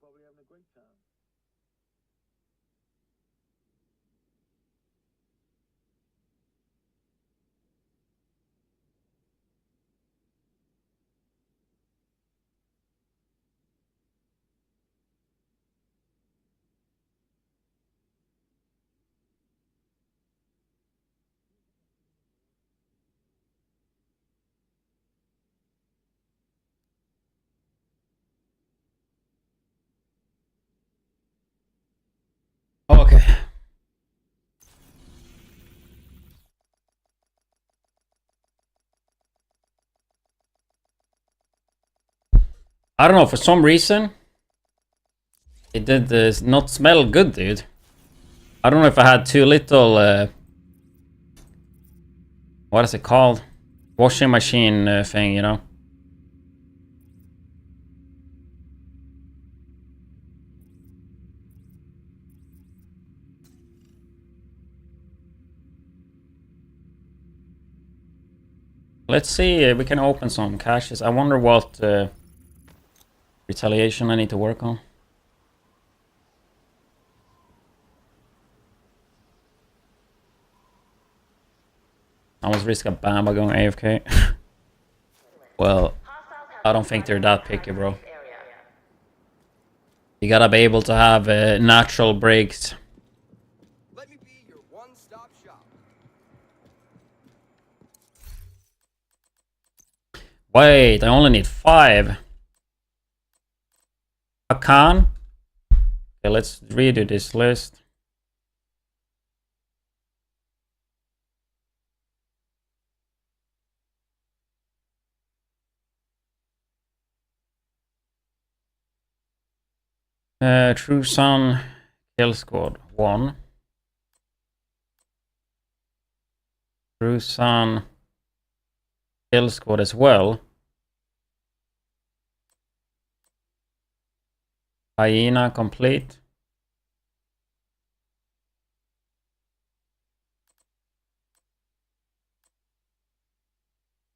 probably having a great time. Okay. I don't know, for some reason it did not smell good, dude. I don't know if I had too little what is it called? Washing machine thing, you know? Let's see, we can open some caches. I wonder what retaliation I need to work on. I almost risk a ban by going AFK. Well, I don't think they're that picky, bro. You gotta be able to have natural breaks. Let me be your one-stop shop. Wait, I only need 5. I can. Okay, let's redo this list. True Sun, Kill Squad 1. True Sun, Kill Squad as well. Hyena complete.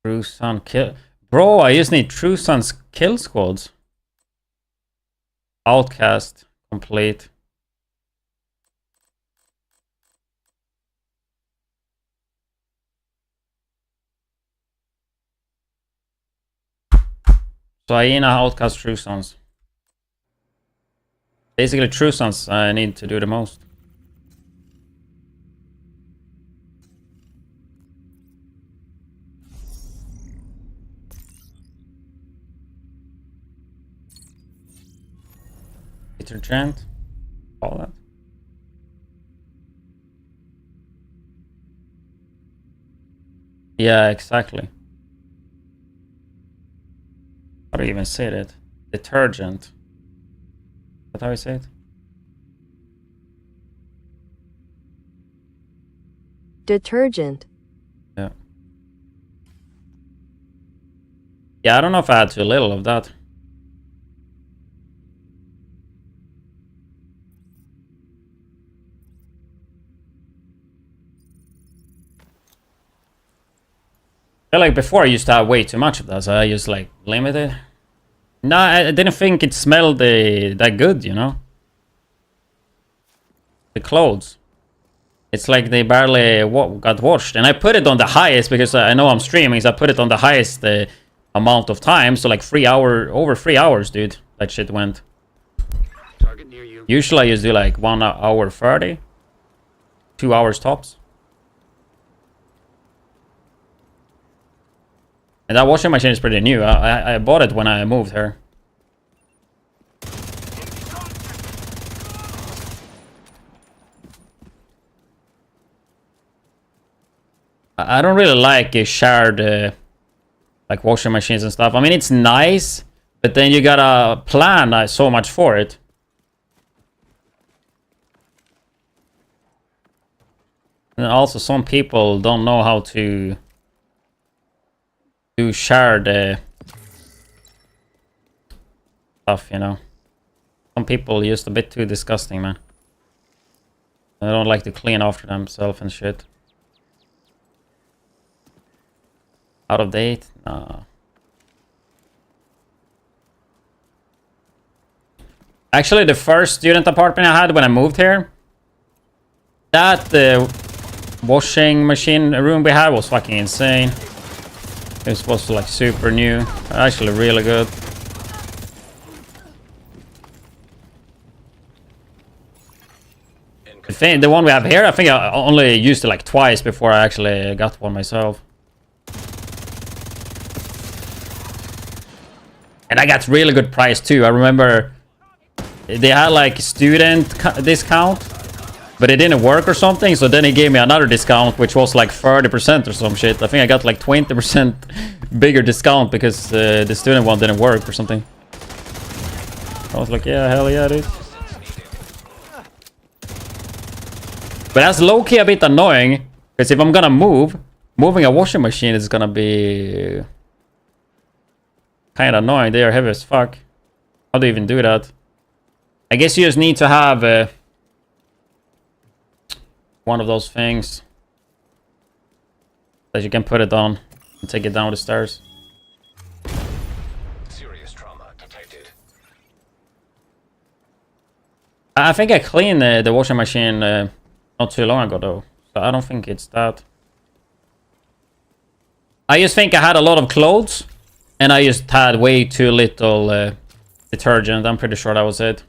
True Sun kill. Bro, I just need True Sun's kill squads. Outcast complete. So Hyena, Outcast, True Sons. Basically, True Sons I need to do the most. Detergent. All that. Yeah, exactly. How do you even say it? Detergent. Is that how you say it? Detergent. Yeah. Yeah, I don't know if I had too little of that. I feel like before I used to have way too much of that, so I just like limited. No, I didn't think it smelled that good, you know? The clothes. It's like they barely got washed. And I put it on the highest because I know I'm streaming, so I put it on the highest amount of time. So like over 3 hours, dude. That shit went. Target near you. Usually I just do like 1 hour 30. 2 hours tops. And that washing machine is pretty new. I bought it when I moved here. I don't really like shared like washing machines and stuff. I mean, it's nice, but then you gotta plan so much for it. And also, some people don't know how to do shared stuff, you know. Some people just a bit too disgusting, man. They don't like to clean after themselves and shit. Out of date? Nah. Actually, the first student apartment I had when I moved here, that washing machine room we had was fucking insane. It was supposed to like super new. Actually really good. The one we have here, I think I only used it like twice before I actually got one myself. And I got really good price too. I remember they had like student discount, but it didn't work or something. So then he gave me another discount, which was like 30% or some shit. I think I got like 20% bigger discount because the student one didn't work or something. I was like, yeah, hell yeah, dude. But that's low-key a bit annoying, because if I'm gonna moving a washing machine is gonna be kind of annoying. They are heavy as fuck. How do you even do that? I guess you just need to have one of those things that you can put it on and take it down the stairs. Serious trauma detected. I think I cleaned the washing machine not too long ago though, so I don't think it's that. I just think I had a lot of clothes and I just had way too little detergent. I'm pretty sure that was it.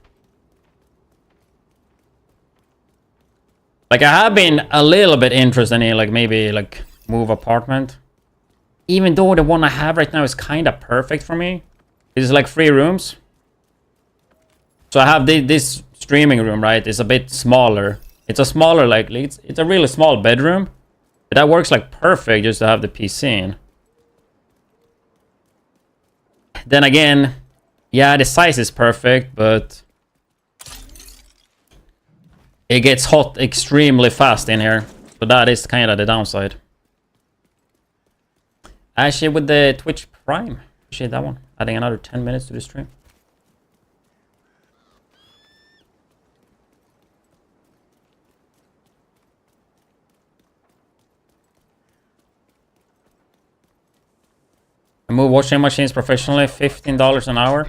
Like I have been a little bit interested in like maybe like move apartment, even though the one I have right now is kind of perfect for me. It's like 3 rooms, so I have this streaming room, right? It's a bit smaller. It's a smaller, like it's a really small bedroom, but that works like perfect just to have the PC in. Then again, yeah, the size is perfect, but it gets hot extremely fast in here. So that is kind of the downside. Actually, with the Twitch Prime, appreciate that one. Adding another 10 minutes to the stream. I move washing machines professionally, $15 an hour.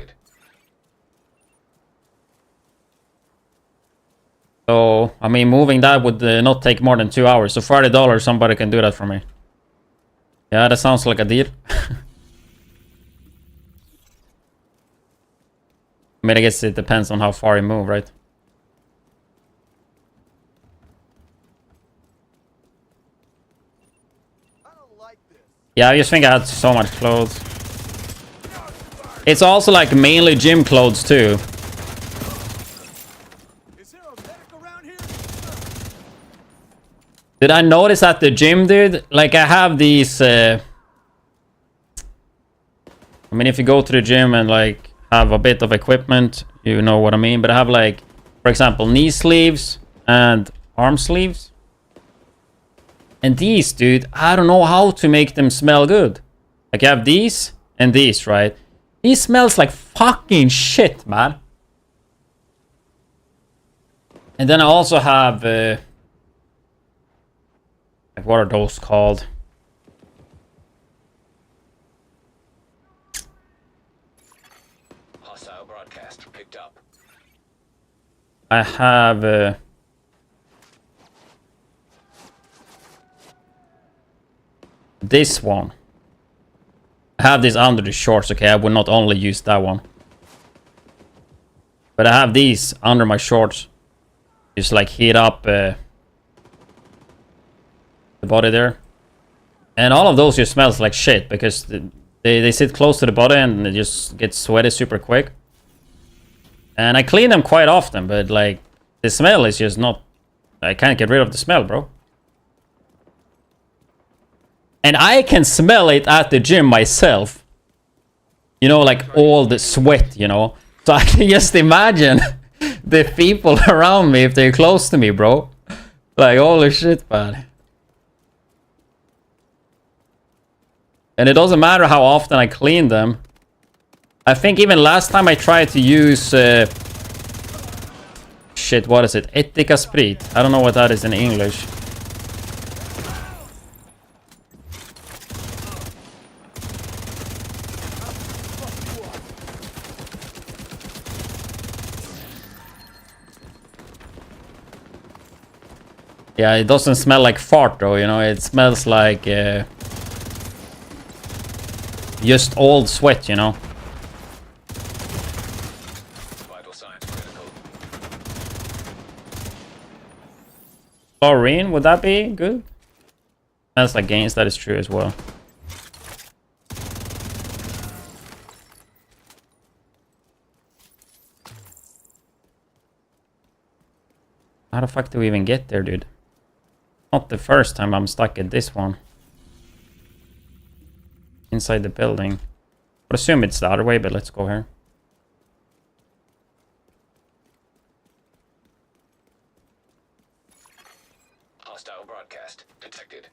So, I mean, moving that would not take more than 2 hours. So $40, somebody can do that for me. Yeah, that sounds like a deal. I mean, I guess it depends on how far you move, right? Yeah, I just think I had so much clothes. It's also like mainly gym clothes too. Is there a medic around here? Did I notice at the gym, dude? Like I have these I mean, if you go to the gym and like have a bit of equipment, you know what I mean. But I have like, for example, knee sleeves and arm sleeves. And these, dude, I don't know how to make them smell good. Like I have these and these, right? These smells like fucking shit, man. And then I also have like what are those called? Hostile broadcast picked up. I have this one. I have this under the shorts, okay? I will not only use that one. But I have these under my shorts. Just like heat up the body there. And all of those just smells like shit because they sit close to the body and they just get sweaty super quick. And I clean them quite often, but like the smell is just not... I can't get rid of the smell, bro. And I can smell it at the gym myself. You know, like all the sweat, you know. So I can just imagine the people around me if they're close to me, bro. Like, holy shit, man. And it doesn't matter how often I clean them. I think even last time I tried to use... shit, what is it? Etika Sprit. I don't know what that is in English. Yeah, it doesn't smell like fart though, you know, it smells like just old sweat, you know. Vital signs critical. Chlorine, would that be good? Smells like gains, that is true as well. How the fuck do we even get there, dude? Not the first time I'm stuck at this one. Inside the building. I assume it's the other way, but let's go here. Hostile broadcast detected.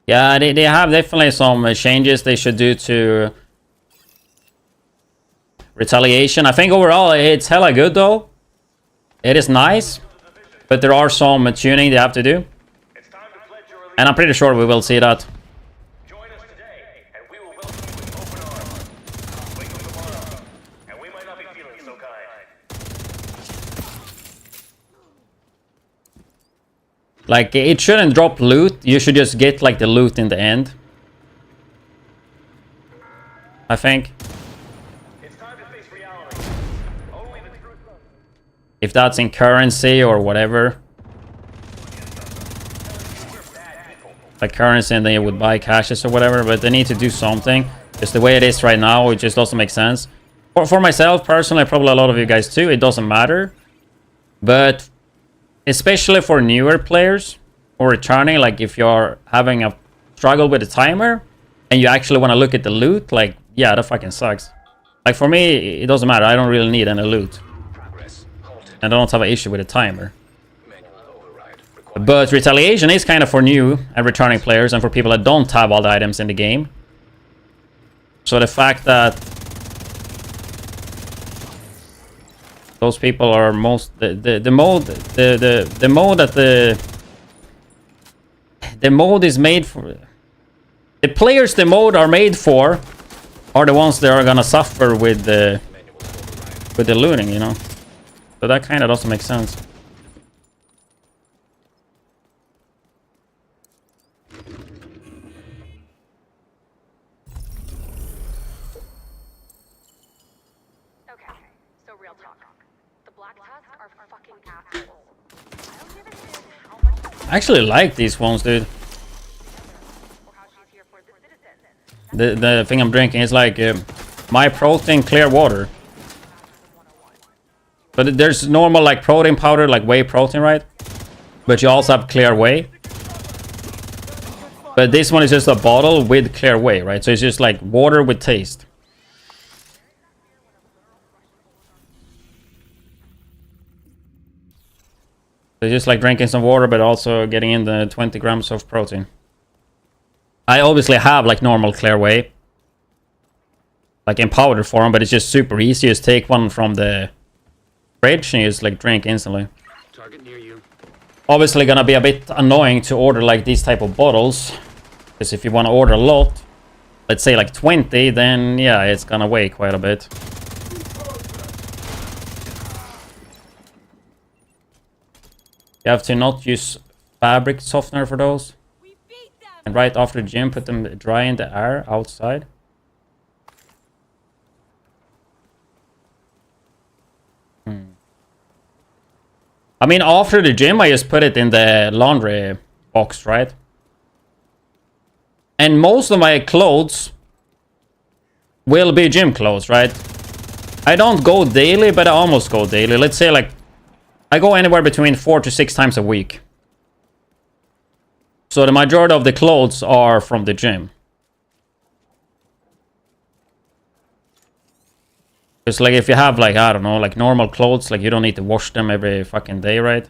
Yeah, they have definitely some changes they should do to Retaliation. I think overall it's hella good though. It is nice, but there are some tuning they have to do. And I'm pretty sure we will see that. Join us today, and we will welcome you with open arms. Wake up tomorrow, and we might not be feeling so kind. Like, it shouldn't drop loot. You should just get, like, the loot in the end. I think. It's time to face reality. Only the truth. If that's in currency or whatever. Like currency, and then you would buy caches or whatever. But they need to do something. Just the way it is right now, it just doesn't make sense. For myself, personally, probably a lot of you guys too, it doesn't matter. But especially for newer players or returning, like if you're having a struggle with the timer and you actually want to look at the loot, like, yeah, that fucking sucks. Like for me, it doesn't matter. I don't really need any loot. Progress halted. And I don't have an issue with the timer. Manual override required. But Retaliation is kind of for new and returning players and for people that don't have all the items in the game. So the fact that those people are most the mode that the mode is made for, the players the mode are made for are the ones that are gonna suffer with the looting, you know. So that kind of doesn't make sense. Okay, so real talk. The black tusk are fucking assholes. I don't give a shit how much I actually like these ones, dude. or how she's here for the citizens. The thing I'm drinking is like my protein clear water. But there's normal like protein powder, like whey protein, right? But you also have clear whey. But this one is just a bottle with clear whey, right? So it's just like water with taste. So just like drinking some water, but also getting in the 20 grams of protein. I obviously have like normal clear whey, like in powder form, but it's just super easy. You just take one from the fridge and you just like drink instantly. Target near you. Obviously gonna be a bit annoying to order like these type of bottles, because if you want to order a lot, let's say like 20, then yeah, it's gonna weigh quite a bit. You have to not use fabric softener for those. And right after the gym, put them dry in the air outside. I mean, after the gym, I just put it in the laundry box, right? And most of my clothes will be gym clothes, right? I don't go daily, but I almost go daily. Let's say like I go anywhere between 4 to 6 times a week. So the majority of the clothes are from the gym. It's like if you have like, I don't know, like normal clothes, like you don't need to wash them every fucking day, right?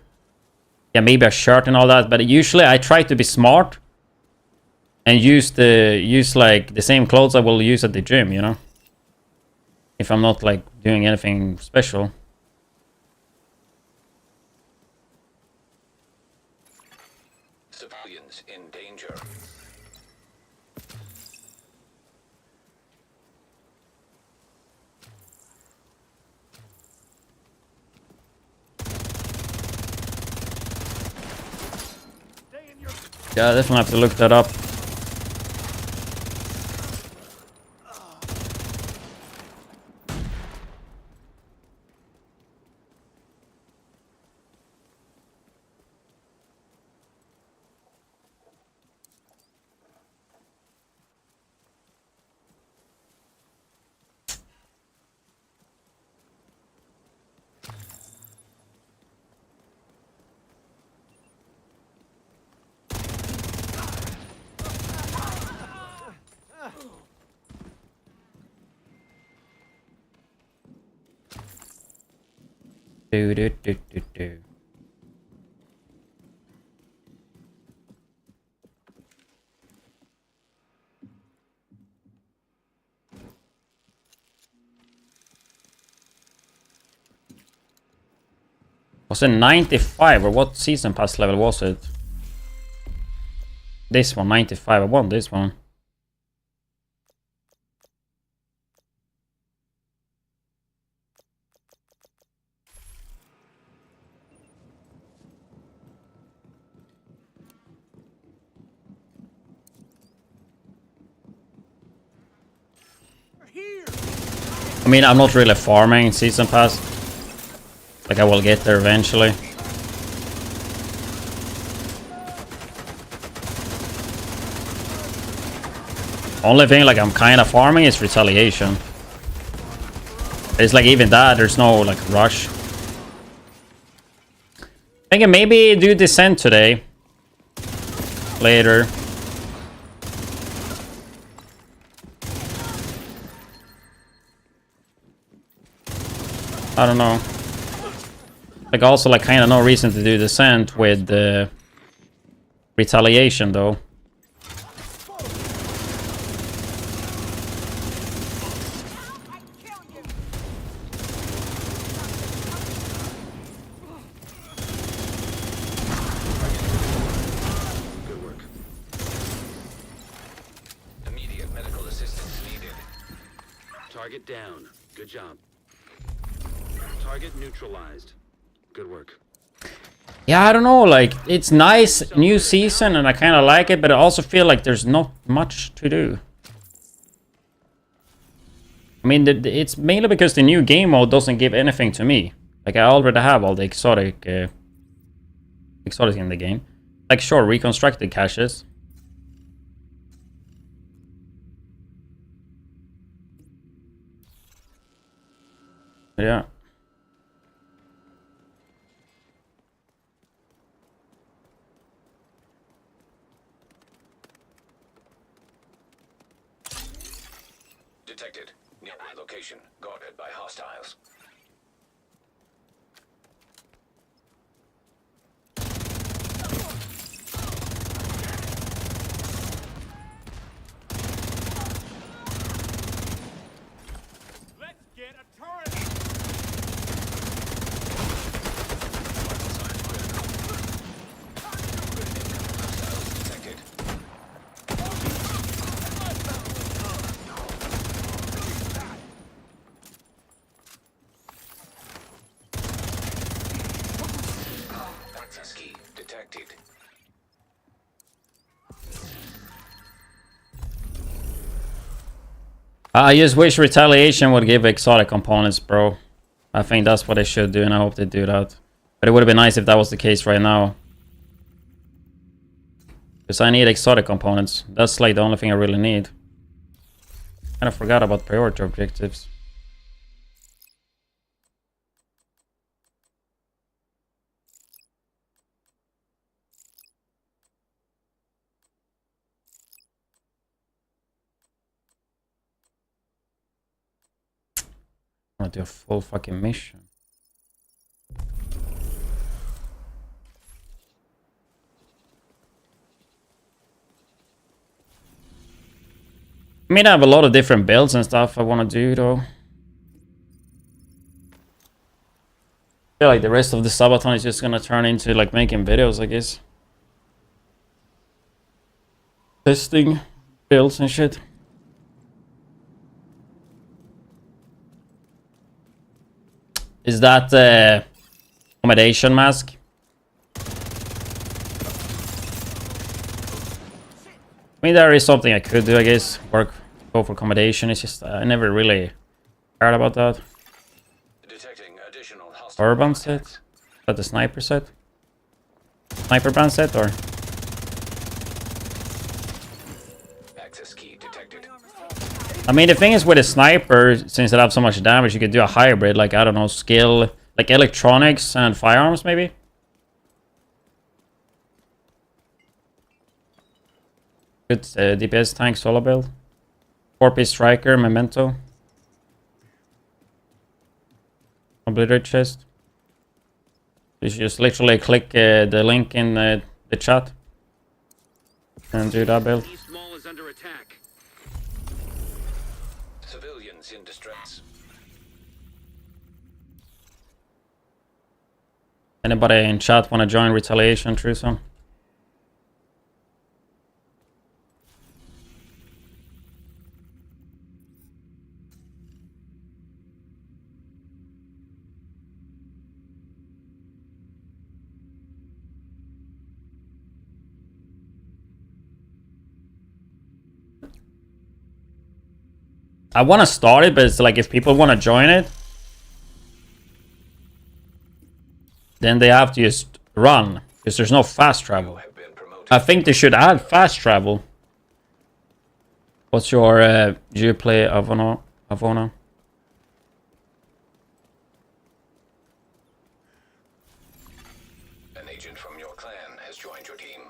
Yeah, maybe a shirt and all that, but usually I try to be smart and use like the same clothes I will use at the gym, you know? If I'm not like doing anything special. Civilians in danger. Yeah, I definitely have to look that up. Do, do, do, do, do. Was it 95 or what season pass level was it? This one, 95. I want this one. I mean, I'm not really farming season pass. Like, I will get there eventually. Only thing, like, I'm kind of farming is Retaliation. It's like, even that, there's no, like, rush. Thinking maybe do Descent today. Later. I don't know. Like, also, like, kind of no reason to do Descent with Retaliation, though. Good work. Immediate medical assistance needed. Target down. Good job. Target neutralized. Good work. Yeah, I don't know, like, it's nice, new season, and I kind of like it, but I also feel like there's not much to do. I mean, it's mainly because the new game mode doesn't give anything to me. Like, I already have all the exotic in the game. Like, sure, reconstructed caches. Yeah. Detected. Nearby location. Guarded by hostiles. Let's get a turret! Detected. Access key detected. I just wish Retaliation would give exotic components, bro. I think that's what they should do, and I hope they do that. But it would have been nice if that was the case right now. Because I need exotic components. That's like the only thing I really need. Kind of forgot about priority objectives. I want to do a full fucking mission. I mean, I have a lot of different builds and stuff I want to do, though. I feel like the rest of the Subathon is just gonna turn into, like, making videos, I guess. Testing builds and shit. Is that accommodation mask? I mean, there is something I could do, I guess. Go for accommodation. It's just I never really cared about that. Detecting additional hostile Urban contacts. set? Is that the sniper set? Sniper brand set or? Access key detected. I mean, the thing is with a sniper, since it have so much damage, you could do a hybrid, like, I don't know, skill, like electronics and firearms, maybe? Good DPS tank solo build. 4-piece striker, memento. Obliterate chest. You should just literally click the link in the chat and do that build. East Mall is under attack. Civilians in distress. Anybody in chat want to join Retaliation, Truesome? I want to start it, but it's like if people want to join it, then they have to just run, because there's no fast travel. Have been promoted. I think they should add fast travel. What's your do you play Avona? An agent from your clan has joined your team.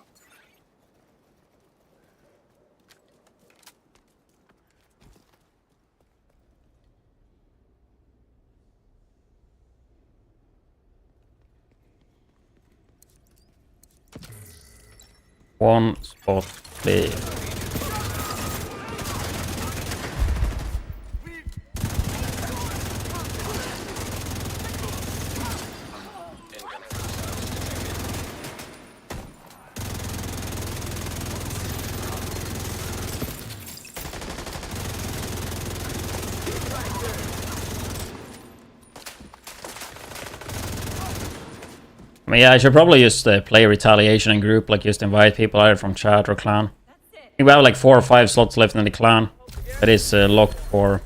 One spot, please. I mean, yeah, I should probably just play Retaliation in group, like just invite people either from chat or clan. I think we have like 4 or 5 slots left in the clan. That is locked for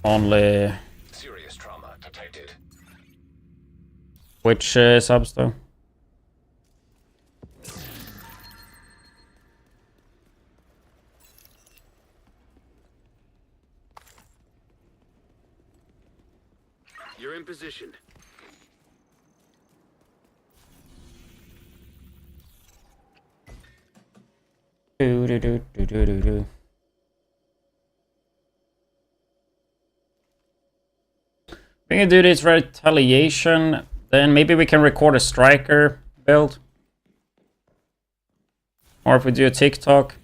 only Serious trauma detected. which subs though? You're in position. Do. We can do this Retaliation, then maybe we can record a striker build. Or if we do a TikTok.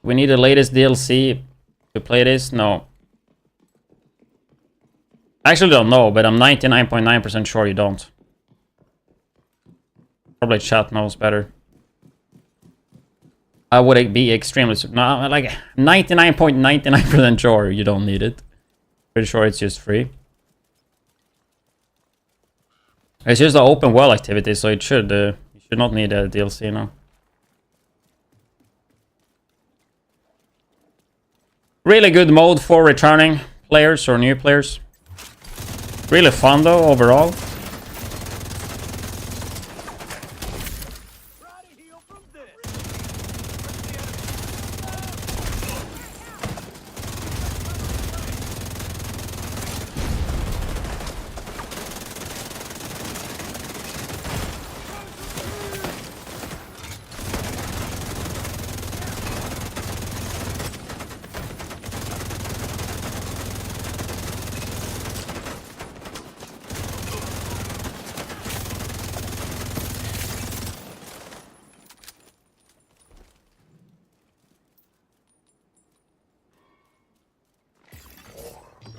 We need the latest DLC to play this? No. I actually don't know, but I'm 99.9% sure you don't. Probably chat knows better. I would be extremely... No, like 99.99% sure you don't need it. Pretty sure it's just free. It's just an open world activity, so it should... you should not need a DLC now. Really good mode for returning players or new players. Really fun though, overall.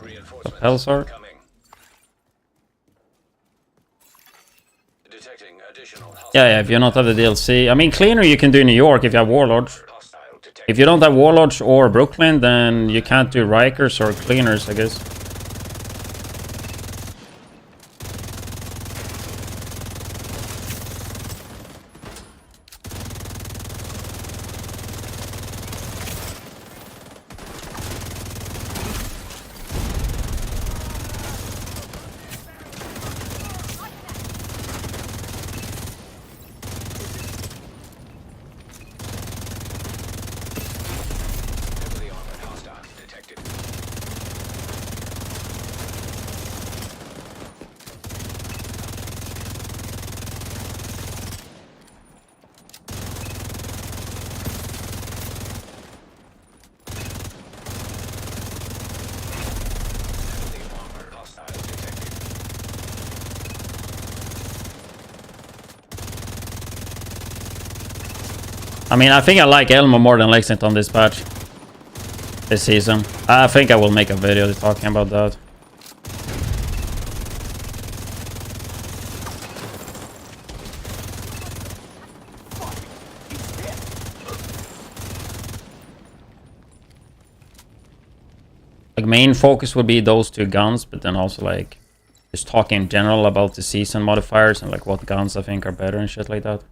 Reinforcements Hellsar. coming. Detecting additional hostile Yeah, if you don't have the DLC. I mean, Cleaner you can do New York if you have Warlords. hostile detected. If you don't have Warlords or Brooklyn, then you can't do Rikers or Cleaners, I guess. I mean, I think I like Elmo more than Lexington this patch. This season. I think I will make a video talking about that. Like, main focus would be those two guns, but then also like just talking in general about the season modifiers and like what guns I think are better and shit like that.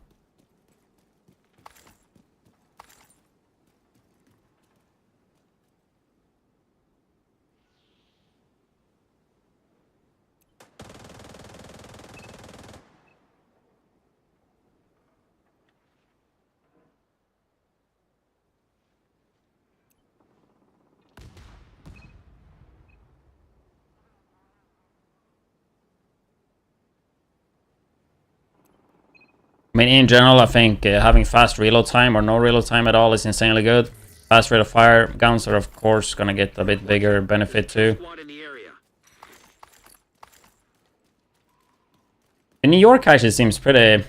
I mean, in general, I think having fast reload time or no reload time at all is insanely good. Fast rate of fire guns are, of course, gonna get a bit bigger benefit too. Squad in the area. The New York actually seems pretty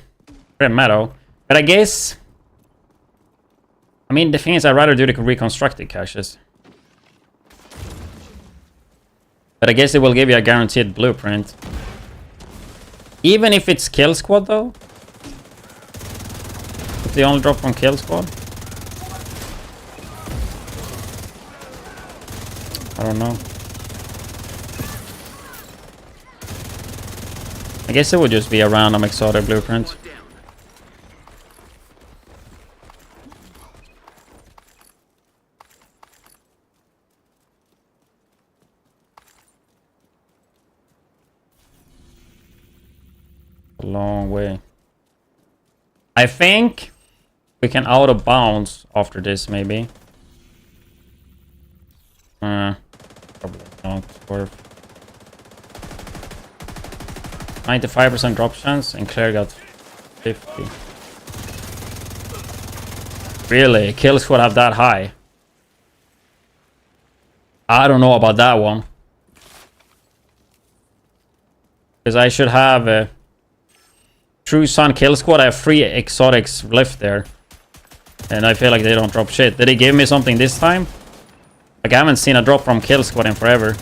metal, but I guess, I mean, the thing is, I'd rather do the reconstructed caches. But I guess it will give you a guaranteed blueprint. Even if it's kill squad though. They only drop from kill squad. I don't know. I guess it would just be a random exotic blueprint. A long way. I think we can out of bounds after this, maybe. Probably not worth. 95% drop chance, and Claire got 50. Really? Kill squad have that high? I don't know about that one. Because I should have True Sun kill squad. I have 3 exotics left there. And I feel like they don't drop shit. Did they give me something this time? Like, I haven't seen a drop from kill squad in forever.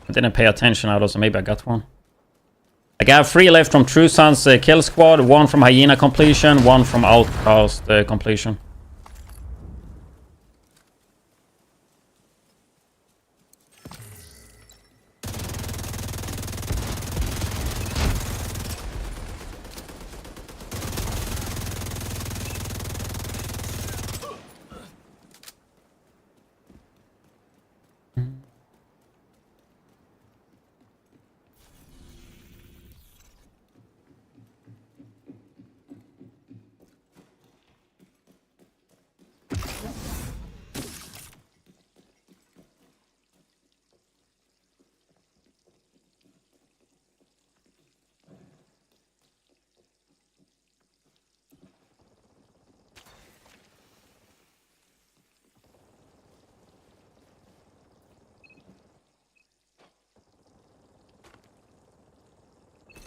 I didn't pay attention out, so maybe I got one. Like, I have 3 left from True Sun's kill squad, 1 from Hyena completion, 1 from Outcast completion.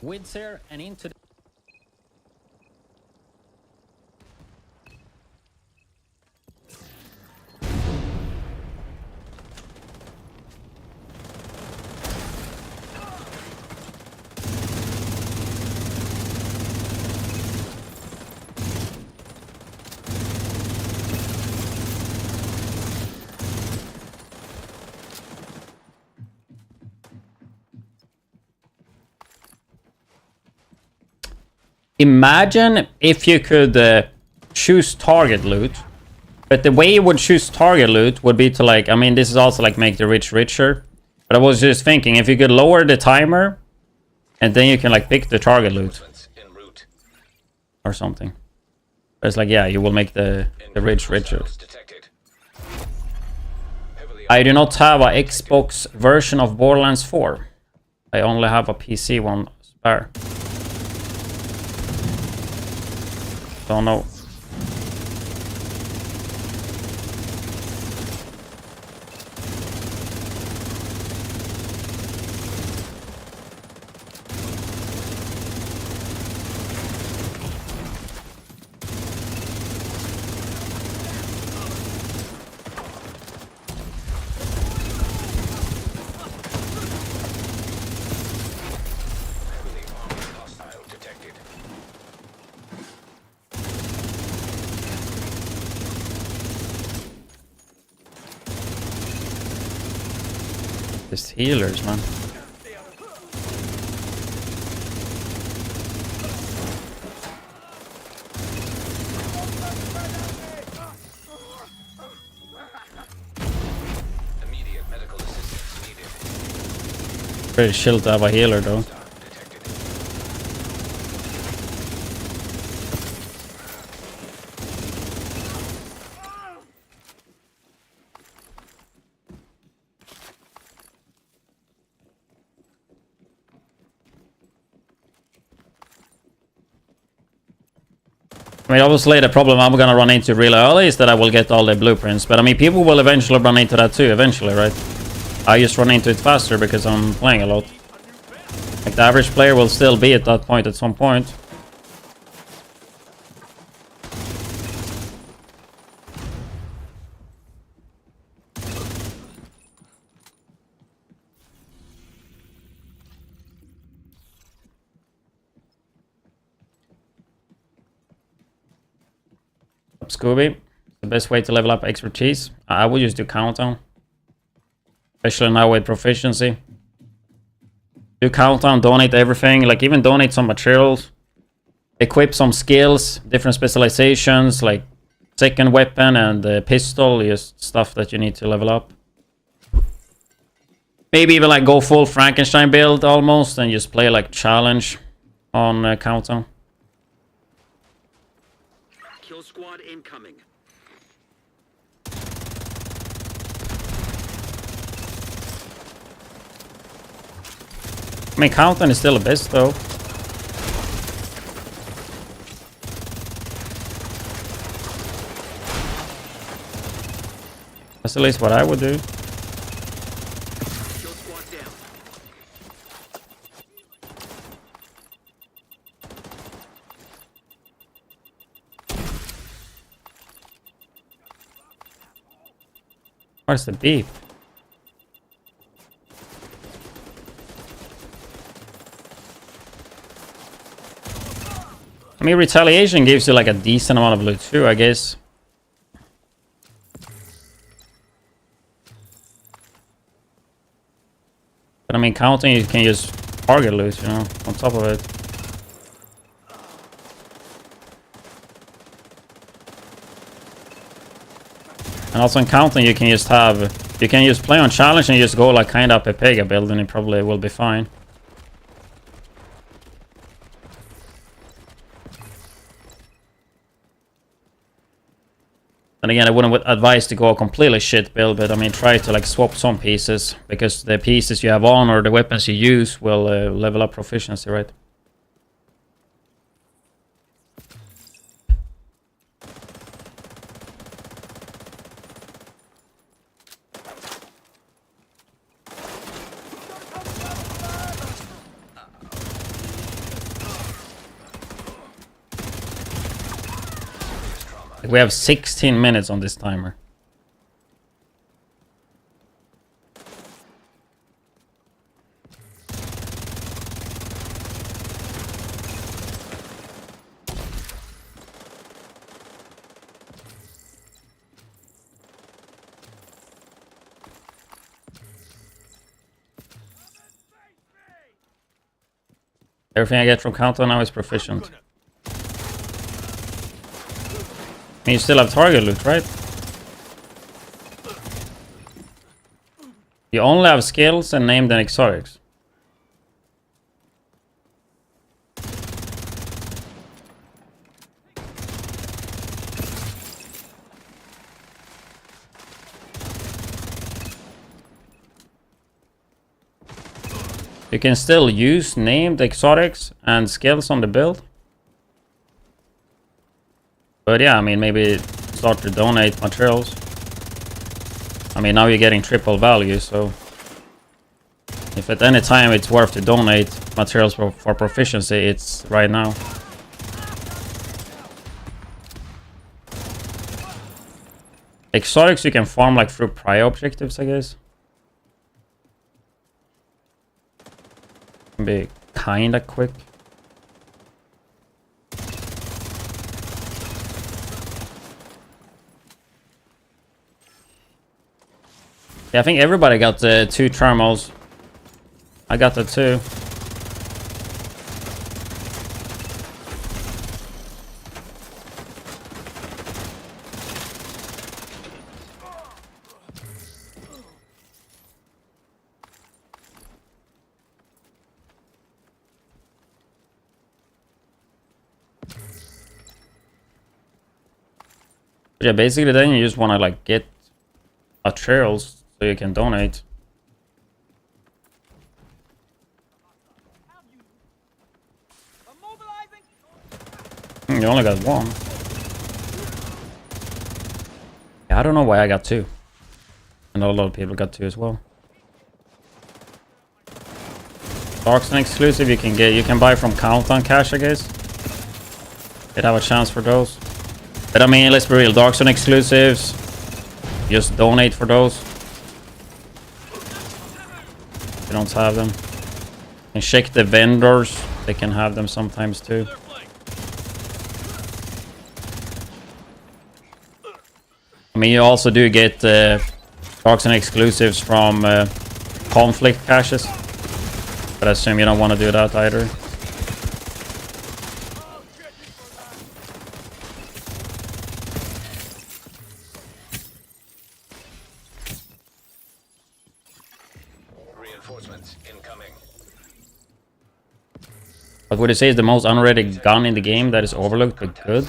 Widdz here and into the Imagine if you could choose target loot, but the way you would choose target loot would be to, like, I mean, this is also like make the rich richer, but I was just thinking if you could lower the timer and then you can like pick the target loot En route. or something. But it's like, yeah, you will make the rich richer. Detected. Heavily I do not have a Xbox version of Borderlands 4. I only have a PC one spare. Don't know. Just healers, man. Immediate medical assistance needed. Pretty chill to have a healer though. Detected. I mean, obviously the problem I'm gonna run into really early is that I will get all the blueprints. But I mean, people will eventually run into that too, eventually, right? I just run into it faster because I'm playing a lot. Like, the average player will still be at that point at some point. Scooby, the best way to level up expertise. I would just do countdown, especially now with proficiency. Do countdown, donate everything, like even donate some materials, equip some skills, different specializations, like second weapon and pistol, just stuff that you need to level up. Maybe even like go full Frankenstein build almost and just play like challenge on countdown. Kill squad incoming. I mean, countdown is still the best though. That's at least what I would do. Kill squad down. Where's the beep? I mean, retaliation gives you like a decent amount of loot too, I guess. But I mean, counting, you can use target loot, you know, on top of it. And also in counting, you can just have, you can just play on challenge and just go like kind of a Pega build and it probably will be fine. And again, I wouldn't advise to go a completely shit build, but I mean, try to like swap some pieces, because the pieces you have on or the weapons you use will level up proficiency, right? We have 16 minutes on this timer. Everything I get from Countdown now is proficient. And you still have target loot, right? You only have skills and named and exotics. You can still use named exotics and skills on the build. But yeah, I mean, maybe start to donate materials. I mean, now you're getting triple value, so if at any time it's worth to donate materials for proficiency, it's right now. Exotics you can farm like through prior objectives, I guess. Can be kinda quick. Yeah, I think everybody got 2 thermals. I got the 2. Yeah, basically then you just want to like get materials so you can donate. You only got 1. Yeah, I don't know why I got 2. I know a lot of people got 2 as well. Darkson exclusive you can buy from Countdown Cash, I guess. They'd have a chance for those. But I mean, let's be real, Darkson exclusives, just donate for those. They don't have them. And check the vendors, they can have them sometimes too. I mean, you also do get Darkson exclusives from conflict caches. But I assume you don't want to do that either. Reinforcements incoming. But would you say is the most unrated gun in the game that is overlooked but good?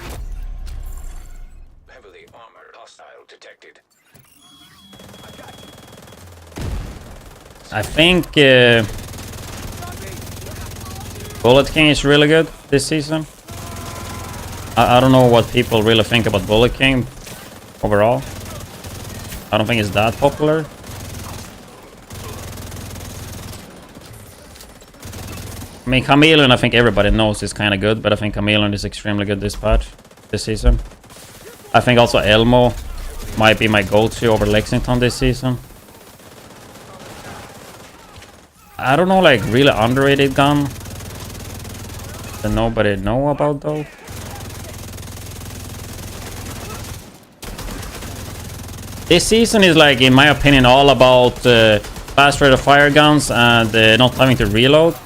Heavily armored hostile detected. I think Bullet King is really good this season. I don't know what people really think about Bullet King overall. I don't think it's that popular. I mean, Chameleon, I think everybody knows is kind of good, but I think Chameleon is extremely good this season. I think also Elmo might be my go-to over Lexington this season. I don't know, like, really underrated gun that nobody know about, though. This season is, like, in my opinion, all about fast rate of fire guns and not having to reload.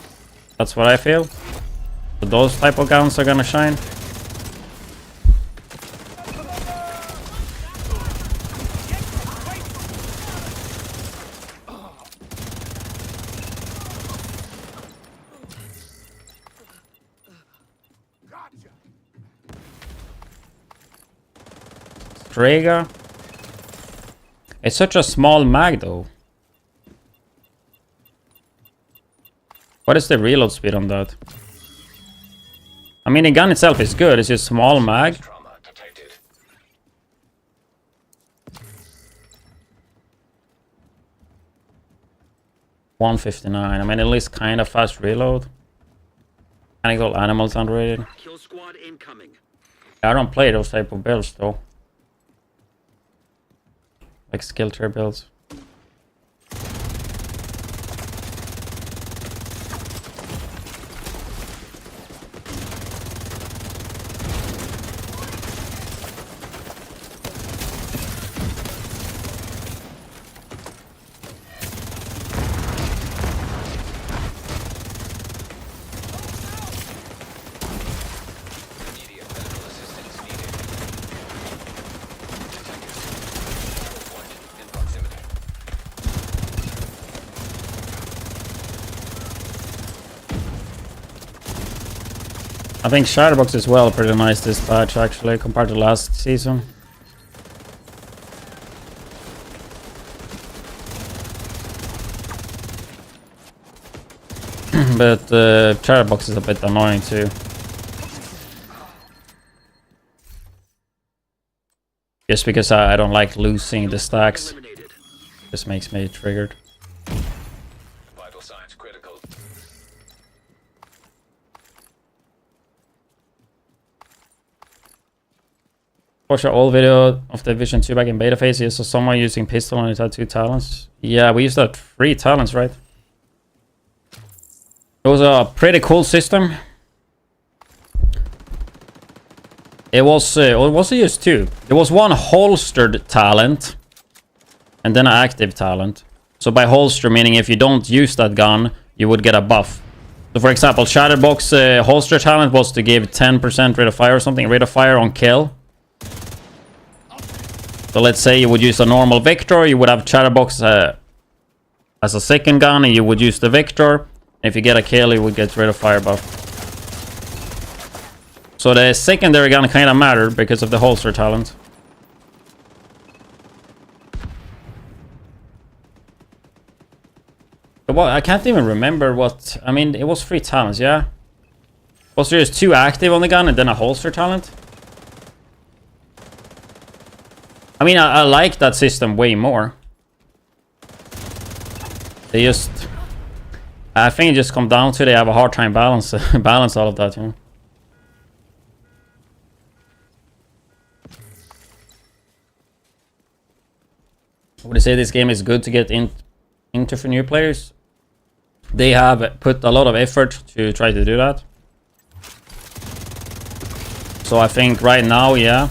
That's what I feel. So those type of guns are gonna shine. Strega. It's such a small mag though. What is the reload speed on that? I mean, the gun itself is good. It's just small mag. Trauma detected. 159. I mean, at least kind of fast reload. Mechanical animals underrated. Kill squad incoming. I don't play those type of builds though. Like skill tier builds. Immediate medical assistance needed. Detected. Point in proximity. I think Shadowbox is well pretty nice this patch actually compared to last season. But Shadowbox is a bit annoying too. Just because I don't like losing the stacks. Eliminated. This makes me triggered. Vital signs critical. Watch an old video of the Vision 2 back in beta phase. You saw someone using pistol and it had 2 talents. Yeah, we used to have 3 talents, right? It was a pretty cool system. It was just 2. There was one holstered talent, and then an active talent. So by holster, meaning if you don't use that gun, you would get a buff. So for example, Shatterbox holster talent was to give 10% rate of fire or something, rate of fire on kill. So let's say you would use a normal Victor, you would have Chatterbox as a second gun, and you would use the Victor. If you get a kill, you would get rate of fire buff. So the secondary gun kind of mattered because of the holster talent. But what, I can't even remember what... I mean, it was 3 talents, yeah? Was there just 2 active on the gun and then a holster talent? I mean, I like that system way more. They just... I think it just comes down to they have a hard time balance all of that, you know? Would you say this game is good to get into for new players? They have put a lot of effort to try to do that. So I think right now, yeah.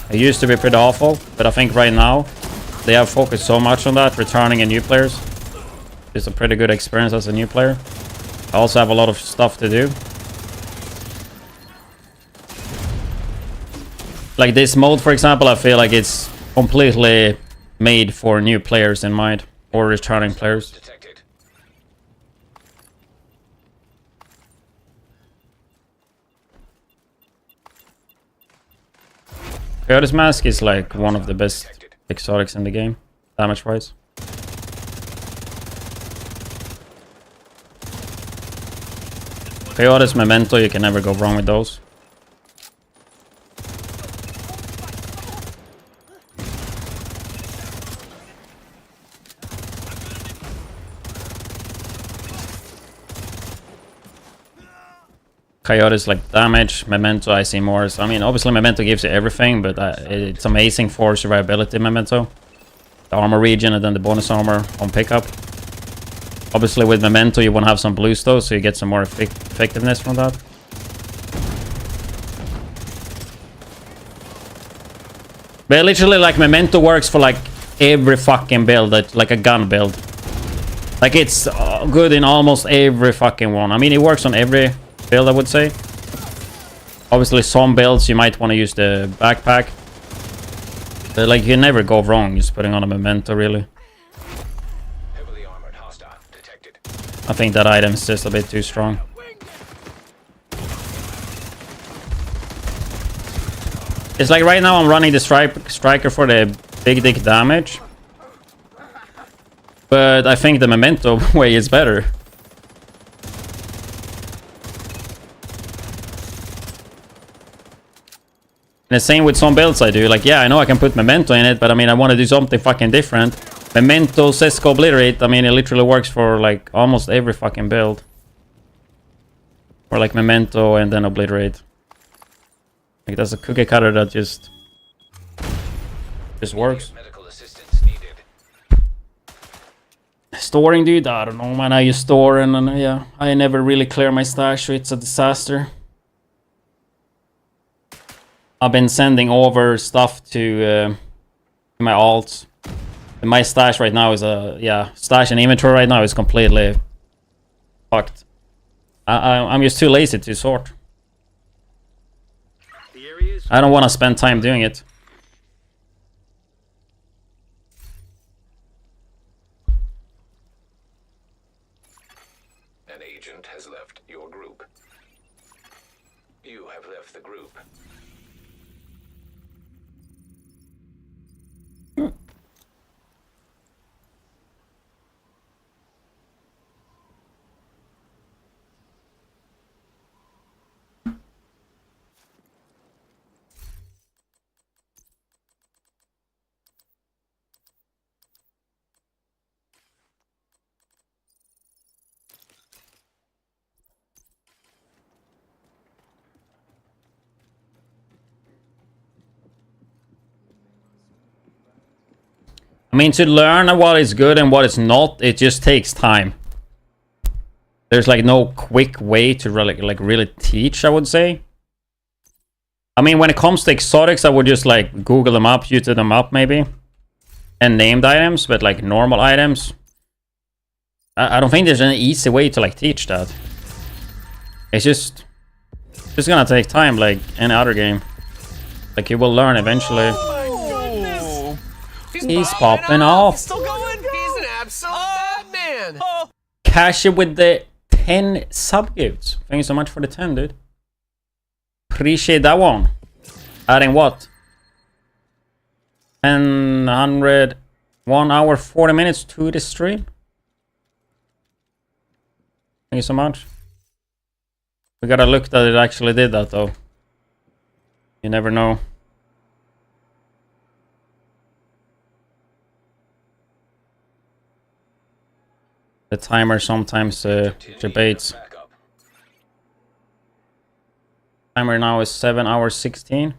It used to be pretty awful, but I think right now they have focused so much on that, returning in new players. It's a pretty good experience as a new player. I also have a lot of stuff to do. Like this mode, for example, I feel like it's completely made for new players in mind, or returning players. Detected. Coyote's Mask is like one of the best exotics in the game, damage wise. Coyote's Memento, you can never go wrong with those. Coyote's like damage, Memento I see more. So, I mean, obviously Memento gives you everything, but it's amazing for survivability, Memento. The armor regen and then the bonus armor on pickup. Obviously with Memento you want to have some blues though, so you get some more effectiveness from that. But literally like Memento works for like every fucking build, like a gun build. Like it's good in almost every fucking one. I mean, it works on every build, I would say. Obviously some builds you might want to use the backpack, but like you never go wrong just putting on a Memento, really. Heavily armored hostile detected. I think that item is just a bit too strong. It's like right now I'm running the striker for the big dick damage, but I think the Memento way is better. And the same with some builds I do. Like, yeah, I know I can put Memento in it, but I mean, I want to do something fucking different. Memento, Cisco, Obliterate, I mean, it literally works for like almost every fucking build. Or like Memento and then Obliterate. Like, that's a cookie cutter that just works. Medical assistance needed. Storing, dude, I don't know, man. I use store and yeah, I never really clear my stash, so it's a disaster. I've been sending over stuff to my alts. And my stash right now is stash and inventory right now is completely fucked. I'm just too lazy to sort. The area is I don't want to spend time doing it. An agent has left your group. You have left the group. I mean, to learn what is good and what is not, it just takes time. There's like no quick way to really teach, I would say. I mean, when it comes to exotics, I would just like Google them up, YouTube them up maybe. And named items, but like normal items. I don't think there's an easy way to like teach that. It's just gonna take time like any other game. Like you will learn eventually. Oh, He's popping off. Still going? He's an absolute madman. Cash it with the 10 sub gifts. Thank you so much for the 10, dude. Appreciate that one. Adding what? 100, 1 hour 40 minutes to the stream. Thank you so much. We gotta look that it actually did that though. You never know. The timer sometimes debates. Backup. Timer now is 7 hours 16.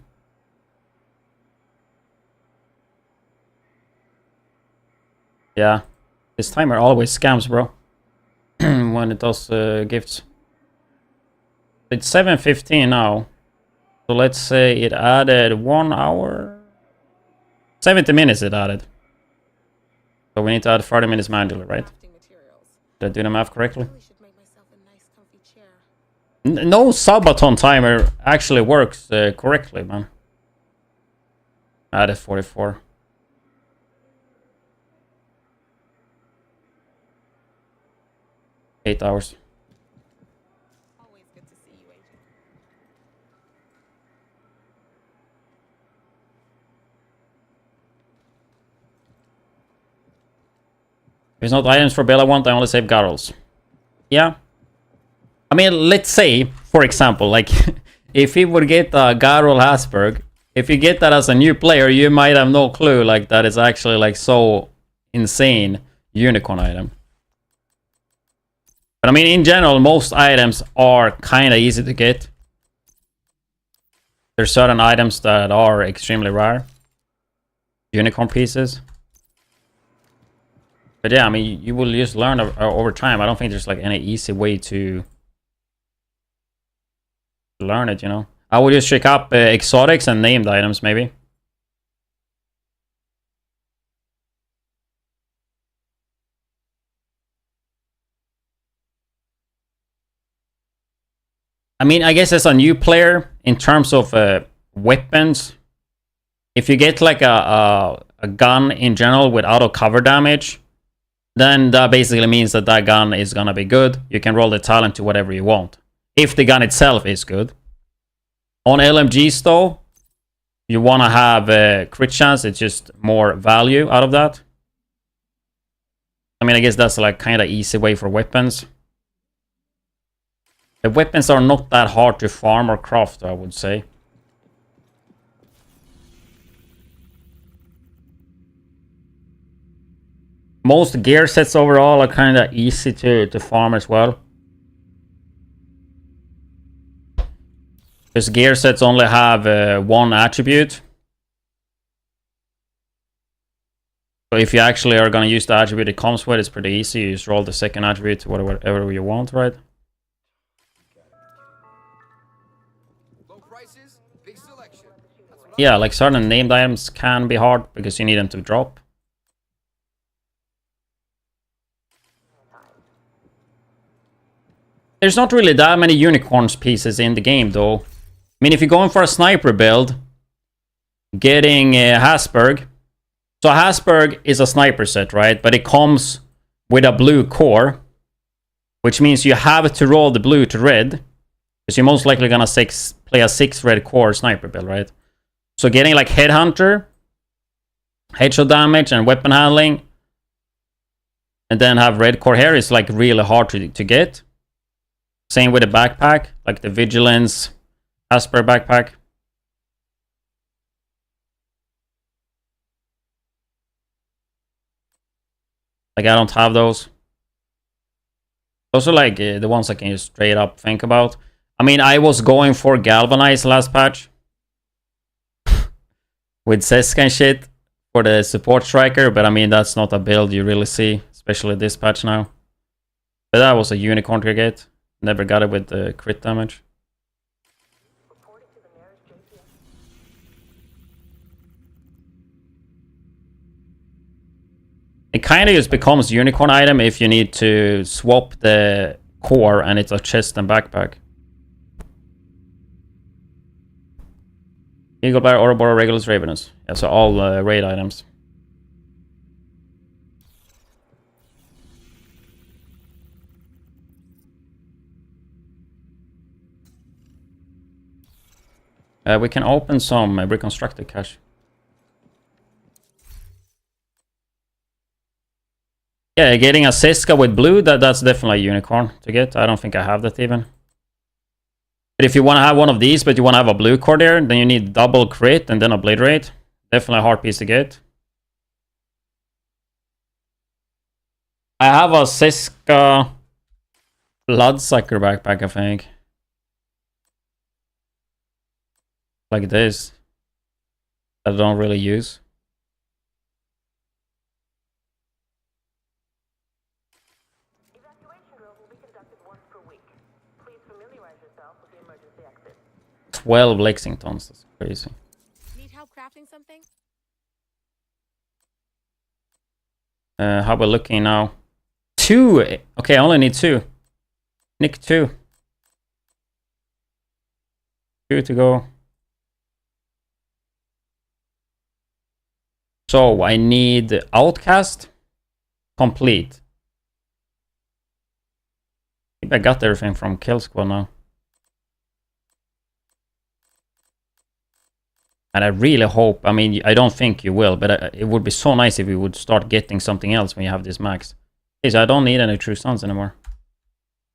Yeah, this timer always scams, bro. When it does gifts. It's 7:15 now. So let's say it added 1 hour. 70 minutes it added. So we need to add 30 minutes manually, right? Did I do the math correctly? No Subathon timer actually works correctly, man. Added 44. Eight hours. Always good to see you, Agent. If it's not items for Bella want, I only save Garrels. Yeah. I mean, let's say, for example, like, if he would get Garrel Hasberg, if you get that as a new player, you might have no clue, like, that is actually, like, so insane unicorn item. But I mean, in general, most items are kind of easy to get. There's certain items that are extremely rare. Unicorn pieces. But yeah, I mean, you will just learn over time. I don't think there's like any easy way to learn it, you know. I would just check up exotics and named items, maybe. I mean, I guess as a new player, in terms of weapons, if you get like a gun in general with auto cover damage, then that basically means that that gun is gonna be good. You can roll the talent to whatever you want, if the gun itself is good. On LMGs though, you want to have a crit chance. It's just more value out of that. I mean, I guess that's like kind of easy way for weapons. The weapons are not that hard to farm or craft, I would say. Most gear sets overall are kind of easy to farm as well. Because gear sets only have one attribute. So if you actually are going to use the attribute it comes with, it's pretty easy. You just roll the second attribute to whatever you want, right? Low prices, big selection. Yeah, like certain named items can be hard because you need them to drop. There's not really that many unicorns pieces in the game though. I mean, if you're going for a sniper build, getting Hasberg. So Hasberg is a sniper set, right? But it comes with a blue core, which means you have to roll the blue to red, because you're most likely gonna play a 6 red core sniper build, right? So getting like Headhunter, headshot damage, and weapon handling, and then have red core here is like really hard to get. Same with the backpack, like the Vigilance Hasberg backpack. Like, I don't have those. Those are like the ones I can just straight up think about. I mean, I was going for Galvanize last patch. With Seska and shit for the support striker. But I mean, that's not a build you really see. Especially this patch now. But that was a unicorn to get. Never got it with the crit damage. It kind of just becomes unicorn item if you need to swap the core and it's a chest and backpack. Eagle Bear, Ouroboros, Regulus, Ravenous. Yeah, so all raid items. We can open some reconstructed cache. Yeah, getting a Siska with blue, that's definitely a unicorn to get. I don't think I have that even. But if you want to have one of these, but you want to have a blue core there, then you need double crit and then a blade rate. Definitely a hard piece to get. I have a Siska Bloodsucker backpack, I think. Like this. That I don't really use. Evacuation drills will be conducted once per week. Please familiarize yourself with the emergency exit. 12 Lexingtons, that's crazy. Need help crafting something? How we're looking now? 2! Okay, I only need 2. Nick 2. 2 to go. So I need Outcast complete. I think I got everything from Kill Squad now. And I really hope, I mean, I don't think you will, but it would be so nice if you would start getting something else when you have this max. Okay, so I don't need any True Sons anymore.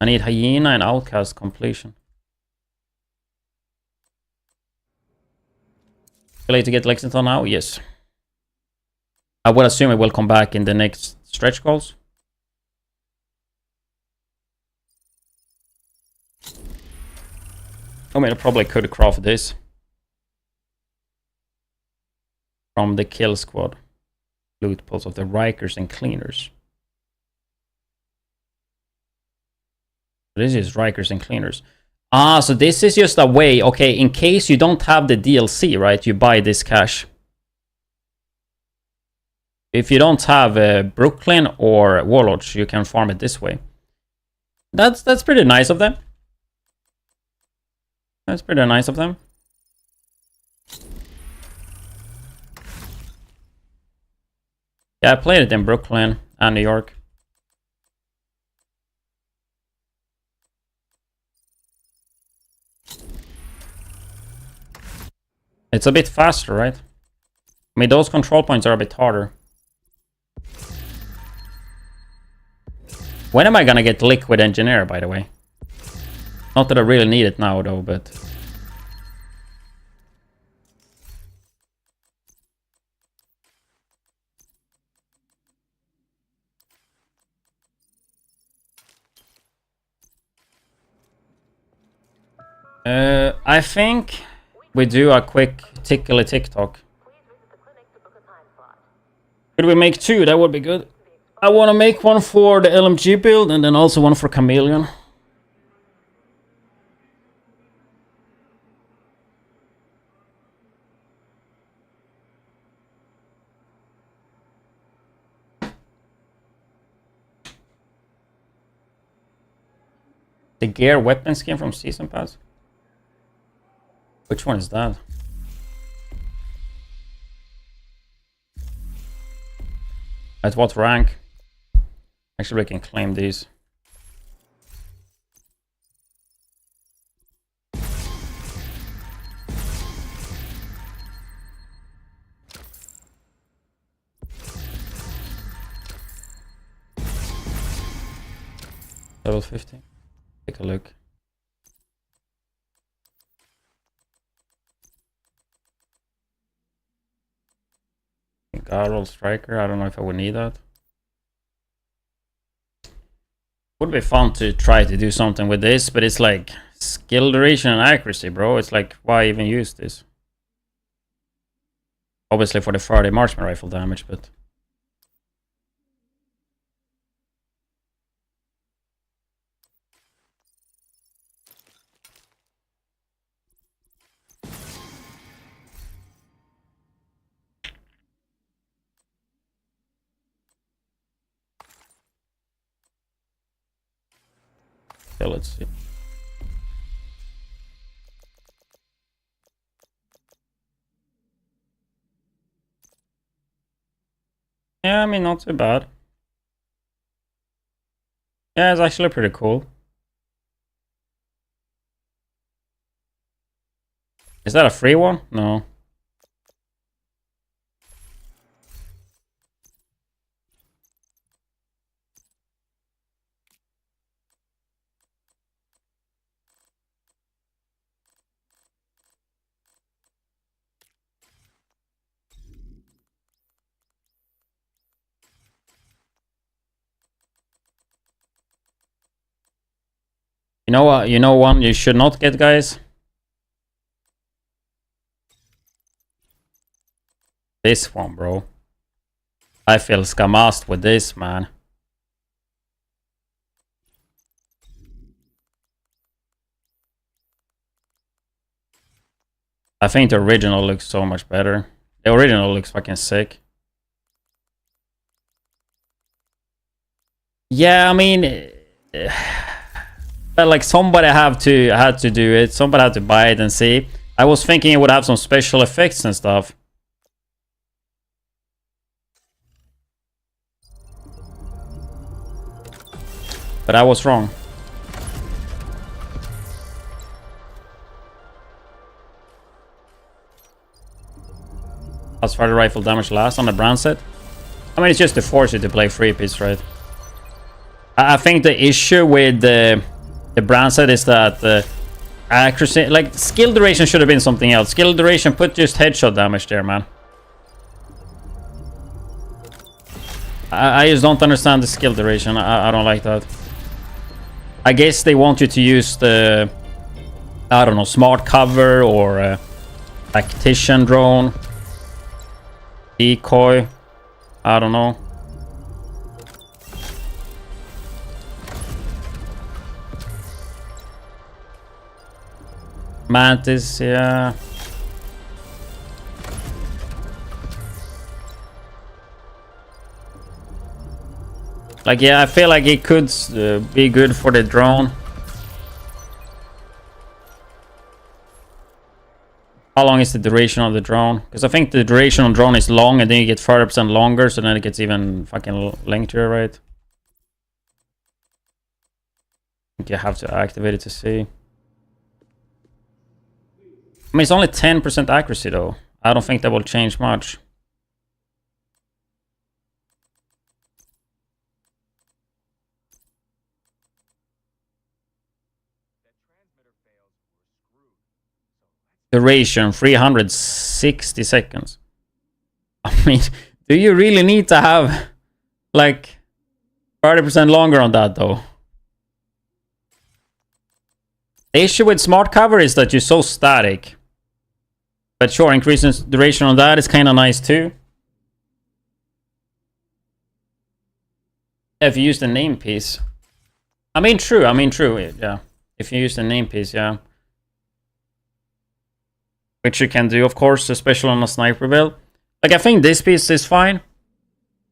I need Hyena and Outcast completion. Too late to get Lexington now? Yes. I would assume it will come back in the next stretch goals. I mean, I probably could craft this from the Kill Squad. Loot pulls of the Rikers and Cleaners. This is Rikers and Cleaners. Ah, so this is just a way, okay, in case you don't have the DLC, right? You buy this cache. If you don't have Brooklyn or Warlords, you can farm it this way. That's pretty nice of them. That's pretty nice of them. Yeah, I played it in Brooklyn and New York. It's a bit faster, right? I mean, those control points are a bit harder. When am I gonna get Liquid Engineer, by the way? Not that I really need it now, though, but... I think we do a quick tickly TikTok. Could we make 2? That would be good. I want to make one for the LMG build and then also one for Chameleon. The gear weapon skin from Season Pass? Which one is that? At what rank? Actually, we can claim these. Level 50. Take a look. Garroll Striker, I don't know if I would need that. Would be fun to try to do something with this, but it's like skill duration and accuracy, bro. It's like, why even use this? Obviously for the 30 marksman rifle damage, but... Okay, let's see. Yeah, I mean, not too bad. Yeah, it's actually pretty cool. Is that a free one? No. You know what? You know one you should not get, guys? This one, bro. I feel scammed with this, man. I think the original looks so much better. The original looks fucking sick. Yeah, I mean, but like somebody had to do it. Somebody had to buy it and see. I was thinking it would have some special effects and stuff. But I was wrong. How's fire rifle damage last on the brand set? I mean, it's just to force you to play 3-piece, right? I think the issue with the brand set is that accuracy, like skill duration should have been something else. Skill duration, put just headshot damage there, man. I just don't understand the skill duration. I don't like that. I guess they want you to use the, I don't know, smart cover or tactician drone, decoy. I don't know. Mantis, yeah. Like, yeah, I feel like it could be good for the drone. How long is the duration of the drone? Because I think the duration on drone is long, and then you get 30% longer, so then it gets even fucking lengthier, right? I think you have to activate it to see. I mean, it's only 10% accuracy, though. I don't think that will change much. Duration 360 seconds. I mean, do you really need to have like 30% longer on that, though? The issue with smart cover is that you're so static. But sure, increasing duration on that is kind of nice too. If you use the name piece. I mean, true, yeah. If you use the name piece, yeah. Which you can do, of course, especially on a sniper build. Like, I think this piece is fine.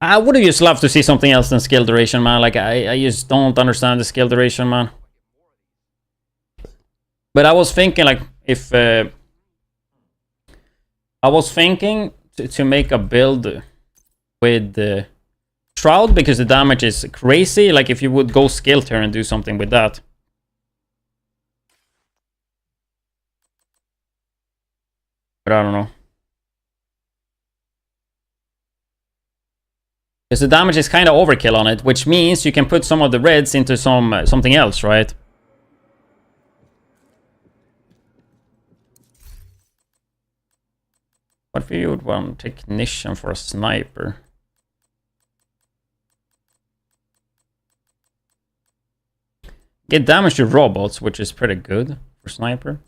I would have just loved to see something else than skill duration, man. Like, I just don't understand the skill duration, man. But I was thinking, like, if... I was thinking to make a build with Shroud, because the damage is crazy. Like, if you would go skill tier and do something with that. But I don't know. Because the damage is kind of overkill on it, which means you can put some of the reds into something else, right? What if you would want technician for a sniper? Get damage to robots, which is pretty good for sniper.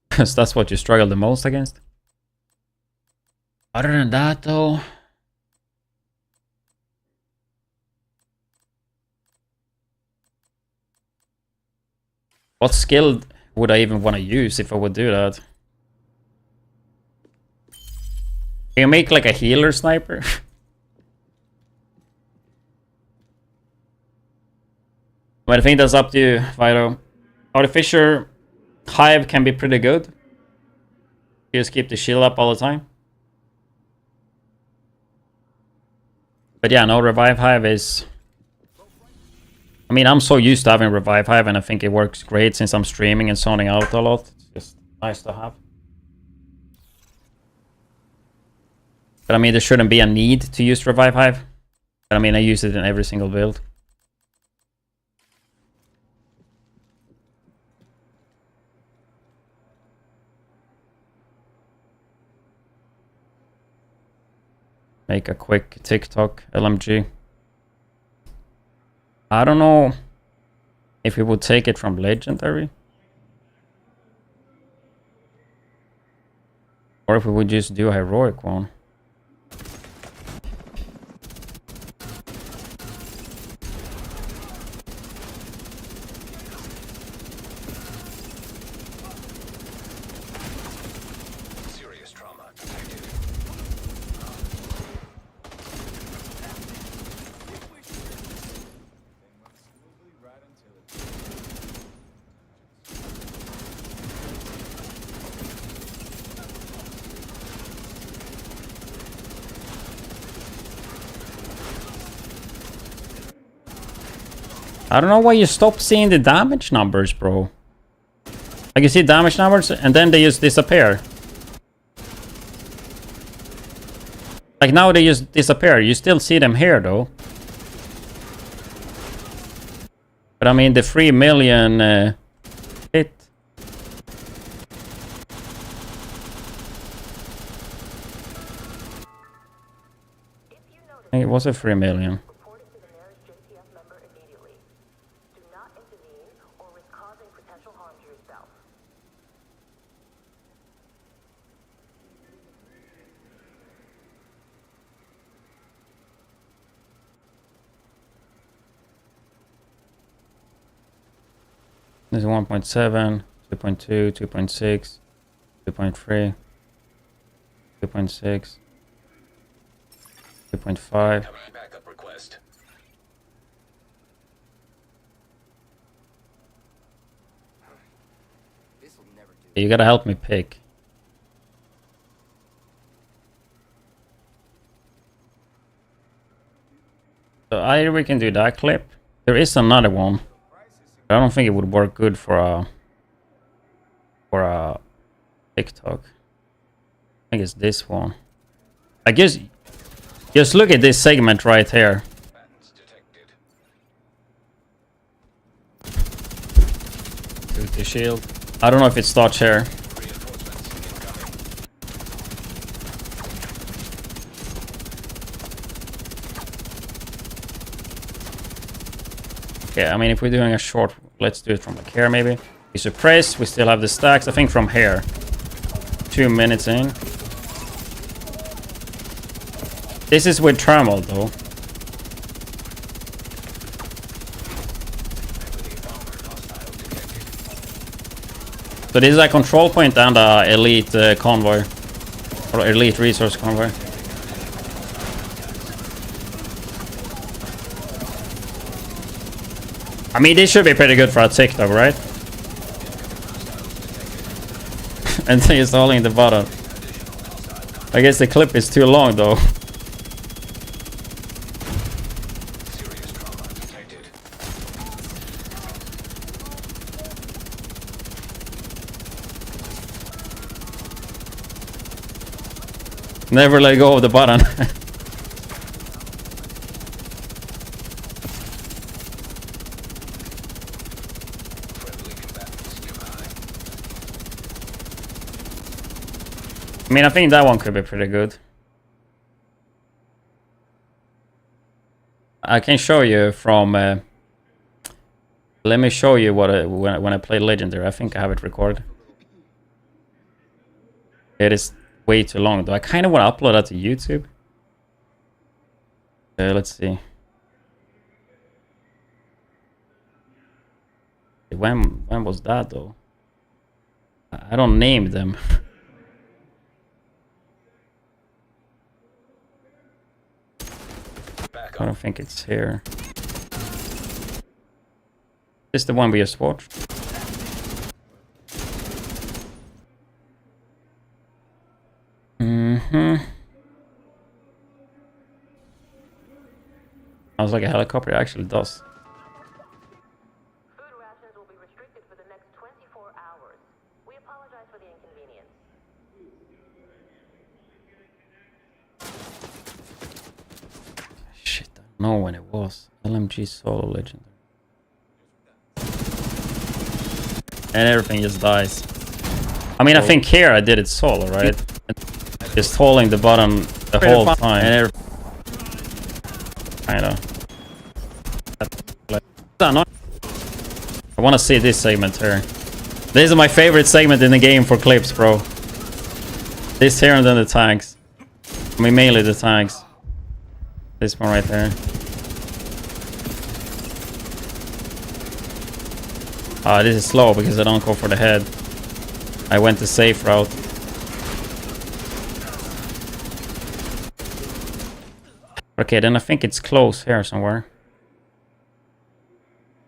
Because that's what you struggle the most against. Other than that, though... What skill would I even want to use if I would do that? Can you make like a healer sniper? But I think that's up to you, Vito. Artificer Hive can be pretty good. You just keep the shield up all the time. But yeah, no, Revive Hive is... I mean, I'm so used to having Revive Hive, and I think it works great since I'm streaming and zoning out a lot. It's just nice to have. But I mean, there shouldn't be a need to use Revive Hive. But I mean, I use it in every single build. Make a quick TikTok LMG. I don't know if we would take it from Legendary. Or if we would just do a heroic one. Serious trauma detected. I don't know why you stopped seeing the damage numbers, bro. Like, you see damage numbers and then they just disappear. Like, now they just disappear. You still see them here, though. But I mean, the 3 million hit. I think it was a 3 million. Report it to the nearest JTF member immediately. Do not intervene or risk causing potential harm to yourself. There's 1.7, 2.2, 2.6, 2.3, 2.6, 2.5. Backup request. You gotta help me pick. So either we can do that clip. There is another one. I don't think it would work good for a TikTok. I think it's this one. I guess just look at this segment right here. Patents detected. Shoot the shield. I don't know if it starts here. Reinforcements incoming. Okay, I mean, if we're doing a short, let's do it from like here maybe. We suppress, we still have the stacks. I think from here. 2 minutes in. This is with thermal though. So this is a control point and a elite convoy. Or elite resource convoy. I mean, this should be pretty good for a TikTok, right? And they is all in the bottom. I guess the clip is too long though. Serious trauma detected. Never let go of the button. Friendly combatants nearby. I mean, I think that one could be pretty good. I can show you from... let me show you what when I play Legendary. I think I have it recorded. It is way too long, though. I kind of want to upload that to YouTube. Let's see. When was that, though? I don't name them. I don't think it's here. This is the one we just watched. Sounds like a helicopter. It actually does. Food rations will be restricted for the next 24 hours. We apologize for the inconvenience. Shit, I don't know when it was. LMG solo legendary. And everything just dies. I mean, I think here I did it solo, right? Just holding the button the whole time. And I know. I want to see this segment here. This is my favorite segment in the game for clips, bro. This here and then the tanks. I mean, mainly the tanks. This one right there. This is slow because I don't go for the head. I went the safe route. Okay, then I think it's close here somewhere.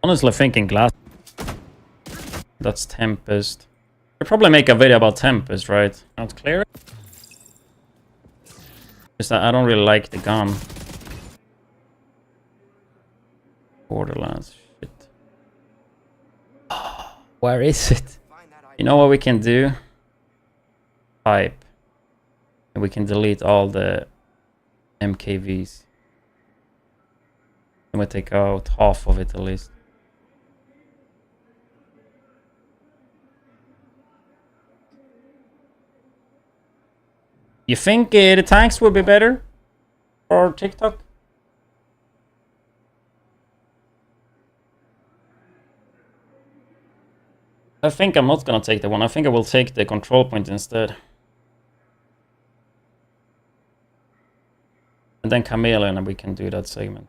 Honestly thinking glass. That's Tempest. I'll probably make a video about Tempest, right? Not clear. Just that I don't really like the gun. Borderlands. Shit. Where is it? You know what we can do? Type. And we can delete all the MKVs. And we take out half of it at least. You think the tanks would be better for TikTok? I think I'm not gonna take the one. I think I will take the control point instead. And then Chameleon, and we can do that segment.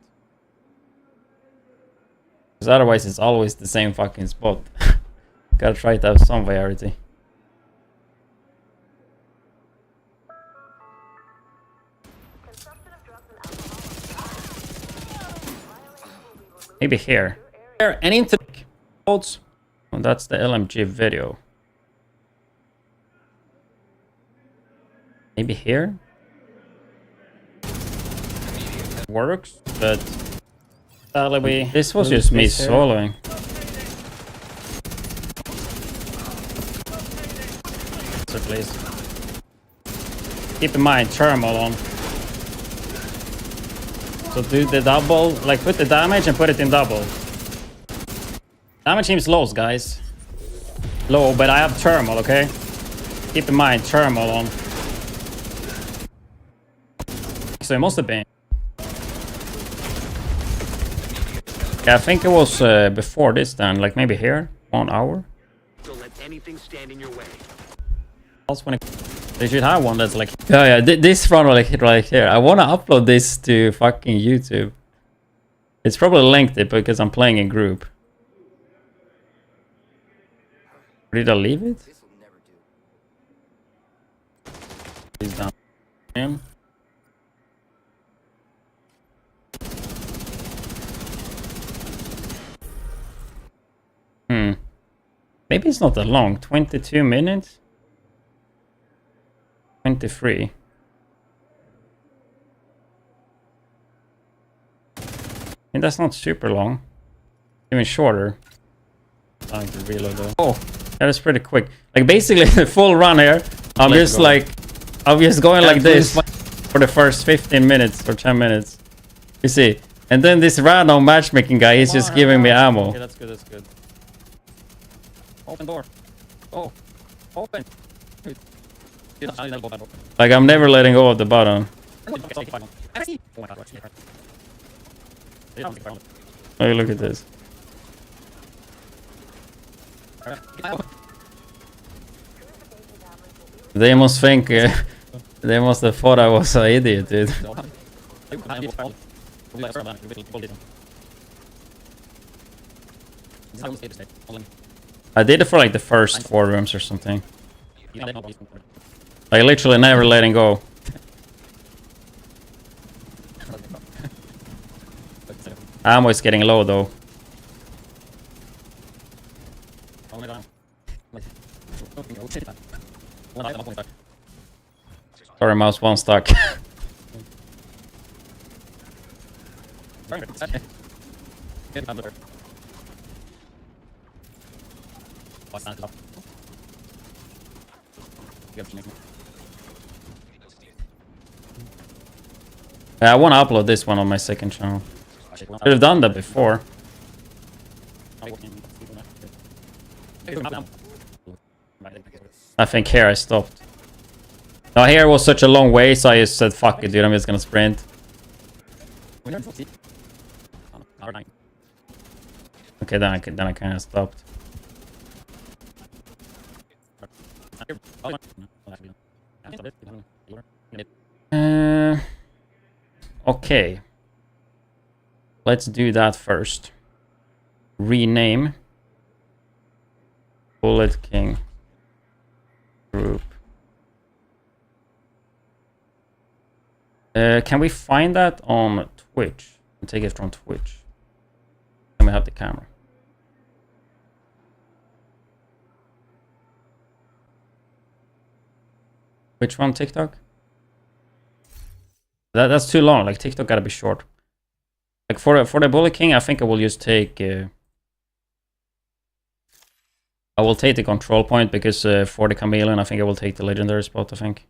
Because otherwise it's always the same fucking spot. Gotta try to have some variety. Maybe here. Here and into codes. Oh, that's the LMG video. Maybe here. Works, but sadly this was just me soloing. So please keep in mind thermal on. So do the double, like put the damage and put it in double. Damage seems low, guys. Low, but I have thermal, okay? Keep in mind thermal on. So it must have been. Yeah, I think it was before this then, like maybe here, 1 hour. Don't let anything stand in your way. Also when they should have one that's like, yeah, this one like right here. I want to upload this to fucking YouTube. It's probably lengthy because I'm playing in group. Did I leave it? This will never do. He's down. Him. Maybe it's not that long. 22 minutes? 23. And that's not super long. Even shorter. Time to reload though. Oh, that is pretty quick. Like basically the full run here. I'm just going like this for the first 15 minutes or 10 minutes. You see. And then this random matchmaking guy is just giving me ammo. Okay, that's good, that's good. Open door. Oh, open. Like I'm never letting go of the button. Oh, look at this. They must think. They must have thought I was an idiot, dude. I did it for like the first 4 rooms or something. Like literally never letting go. Ammo is getting low though. Sorry, mouse one stuck. I want to upload this one on my second channel. Should have done that before. I think here I stopped. No, here was such a long way, so I just said, fuck it, dude, I'm just gonna sprint. Okay, then I kind of stopped. Okay. Let's do that first. Rename. Bullet King group. Can we find that on Twitch? And take it from Twitch. Let me have the camera. Which one, TikTok? That's too long. Like TikTok gotta be short. Like for the Bullet King, I think I will just take. I will take the control point because for the Chameleon, I think I will take the legendary spot. I think.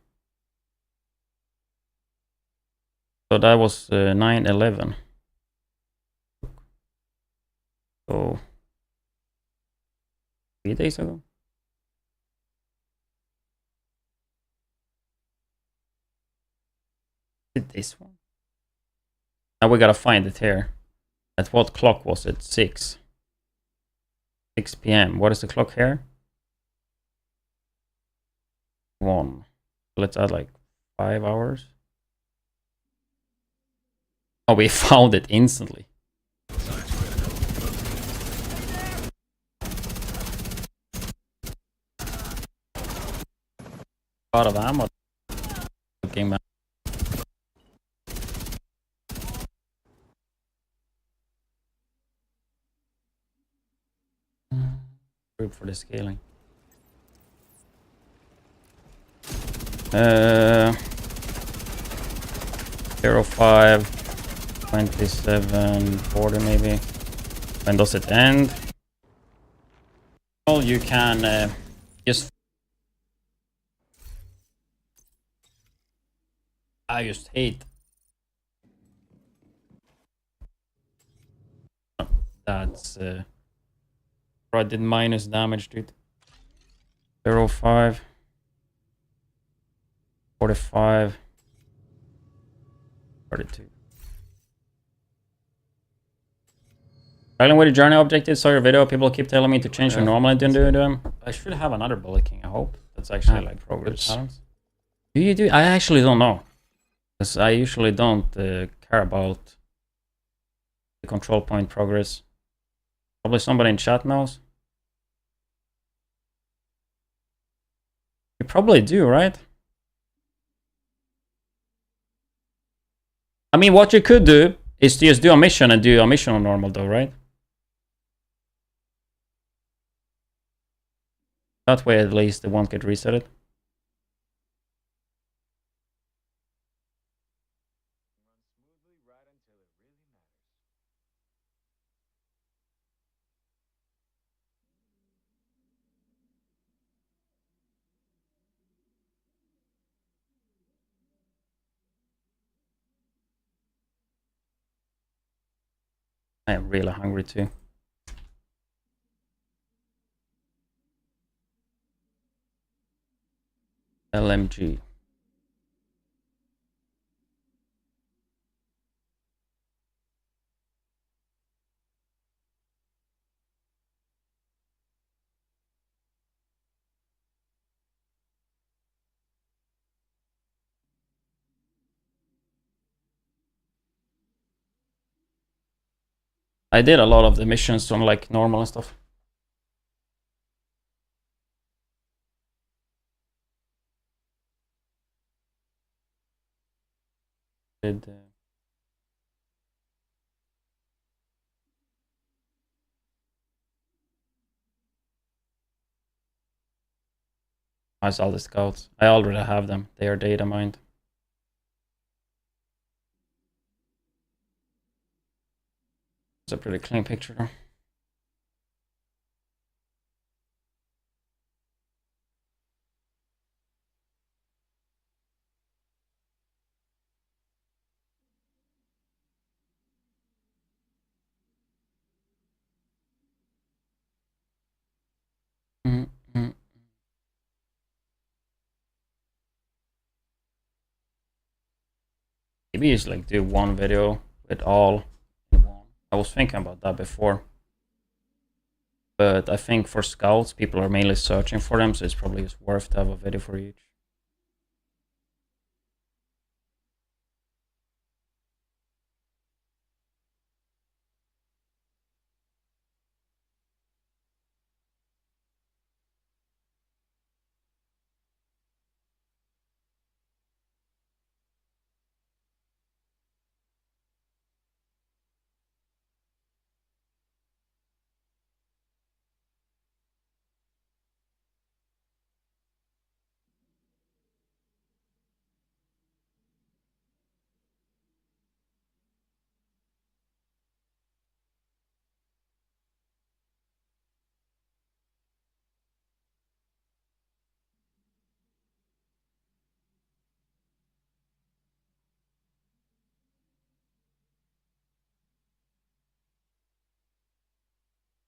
So that was 9/11. So 3 days ago. This one. Now we gotta find it here. At what clock was it? 6 p.m. What is the clock here? 1. Let's add like 5 hours. Oh, we found it instantly. Out of ammo. Looking back. Group for the scaling. 05, 27, 40 maybe. When does it end? Well, you can just. I just hate. That's. I did minus damage, dude. 05, 45, 32. Struggling with the journey objectives. Saw your video. People keep telling me to change your normal and do them. I should have another Bullet King. I hope that's actually like progress. Do you do? I actually don't know, because I usually don't care about the control point progress. Probably somebody in chat knows. You probably do, right? I mean, what you could do is to just do a mission and do a mission on normal though, right? That way at least it won't get resetted. I am really hungry too. LMG. I did a lot of the missions on like normal and stuff. Did I saw the scouts. I already have them. They are data mined. It's a pretty clean picture though. Mm-hmm. Maybe just like do one video with all in one. I was thinking about that before. But I think for scouts, people are mainly searching for them, so it's probably just worth to have a video for each.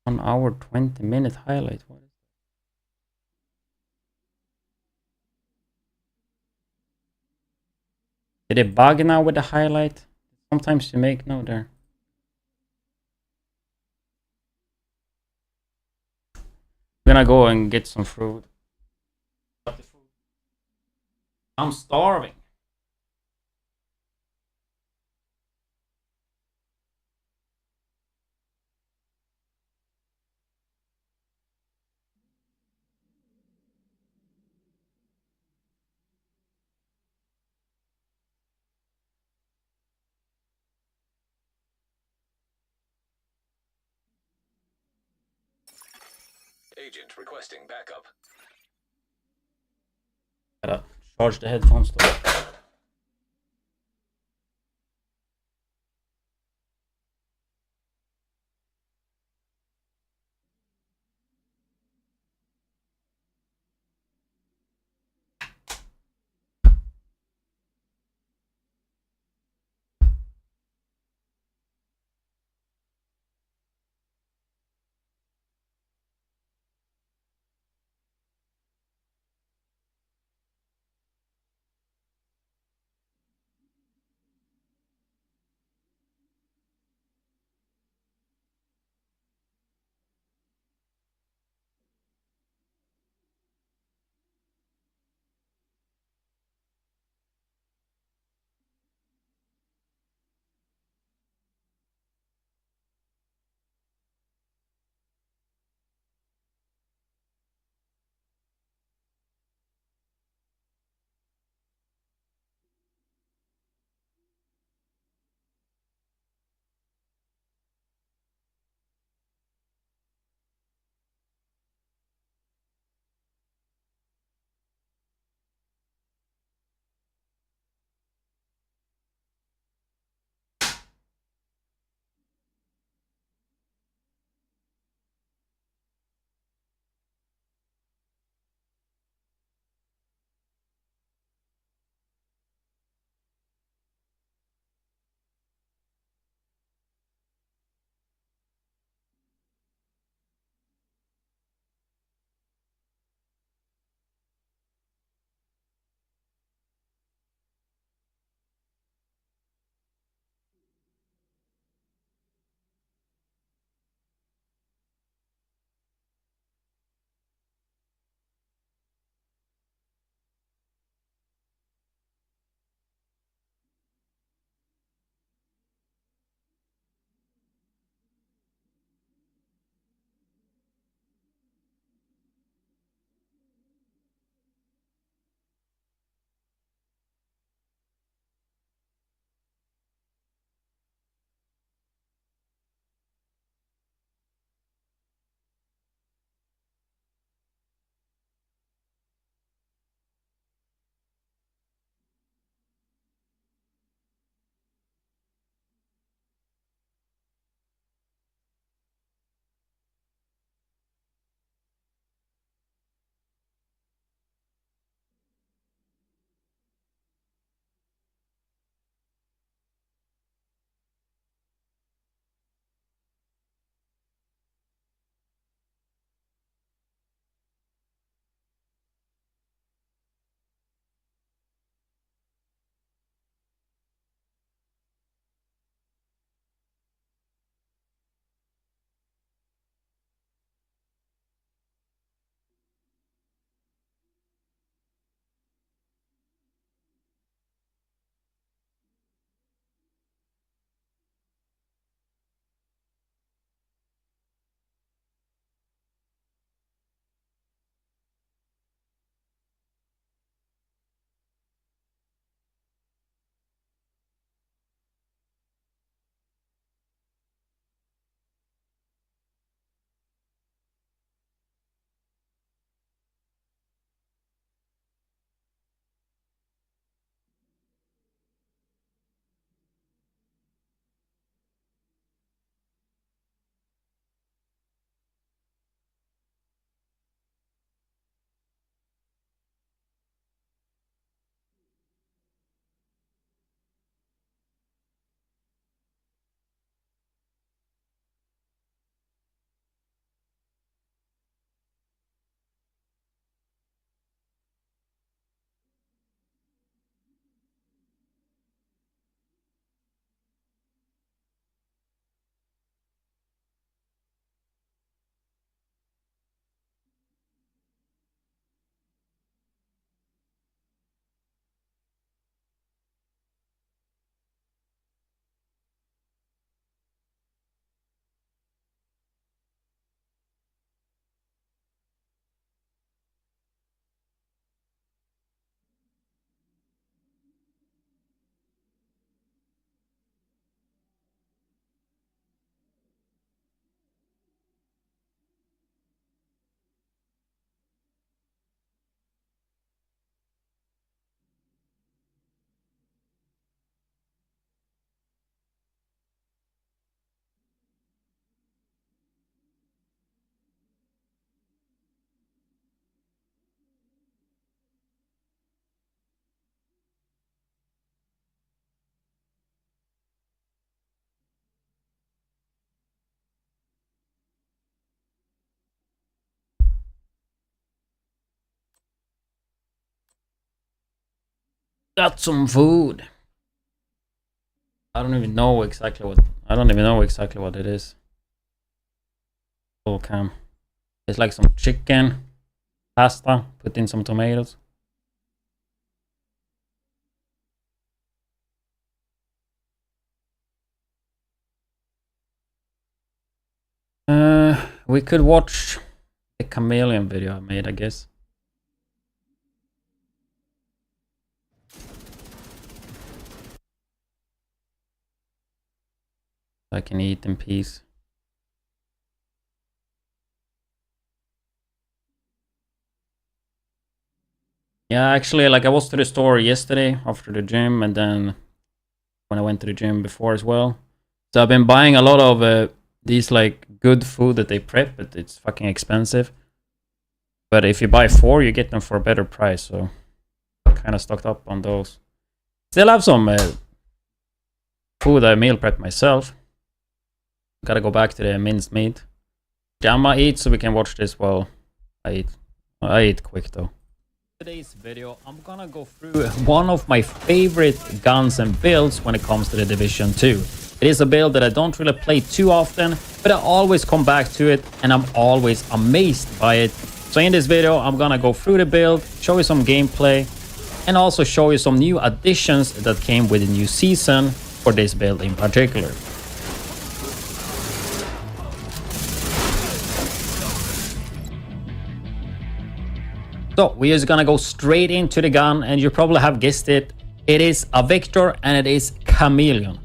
One hour, 20-minute highlight. What is Did it bug now with the highlight? Sometimes you make no there. I'm gonna go and get some food. I'm starving. Agent requesting backup. Gotta charge the headphones though. Got some food. I don't even know exactly what it is. Oh, cam. It's like some chicken, pasta, put in some tomatoes. We could watch the chameleon video I made, I guess. I can eat in peace. Yeah, actually, like I was to the store yesterday after the gym, and then when I went to the gym before as well. So I've been buying a lot of these like good food that they prep, but it's fucking expensive. But if you buy 4, you get them for a better price. So I'm kind of stocked up on those. Still have some food I meal prep myself. Gotta go back to the minced meat. Jamma eats so we can watch this while I eat quick though. Today's video, I'm gonna go through one of my favorite guns and builds when it comes to the Division 2. It is a build that I don't really play too often, but I always come back to it and I'm always amazed by it. So in this video, I'm gonna go through the build, show you some gameplay, and also show you some new additions that came with the new season for this build in particular. So we're just gonna go straight into the gun, and you probably have guessed it. It is a Victor and it is Chameleon.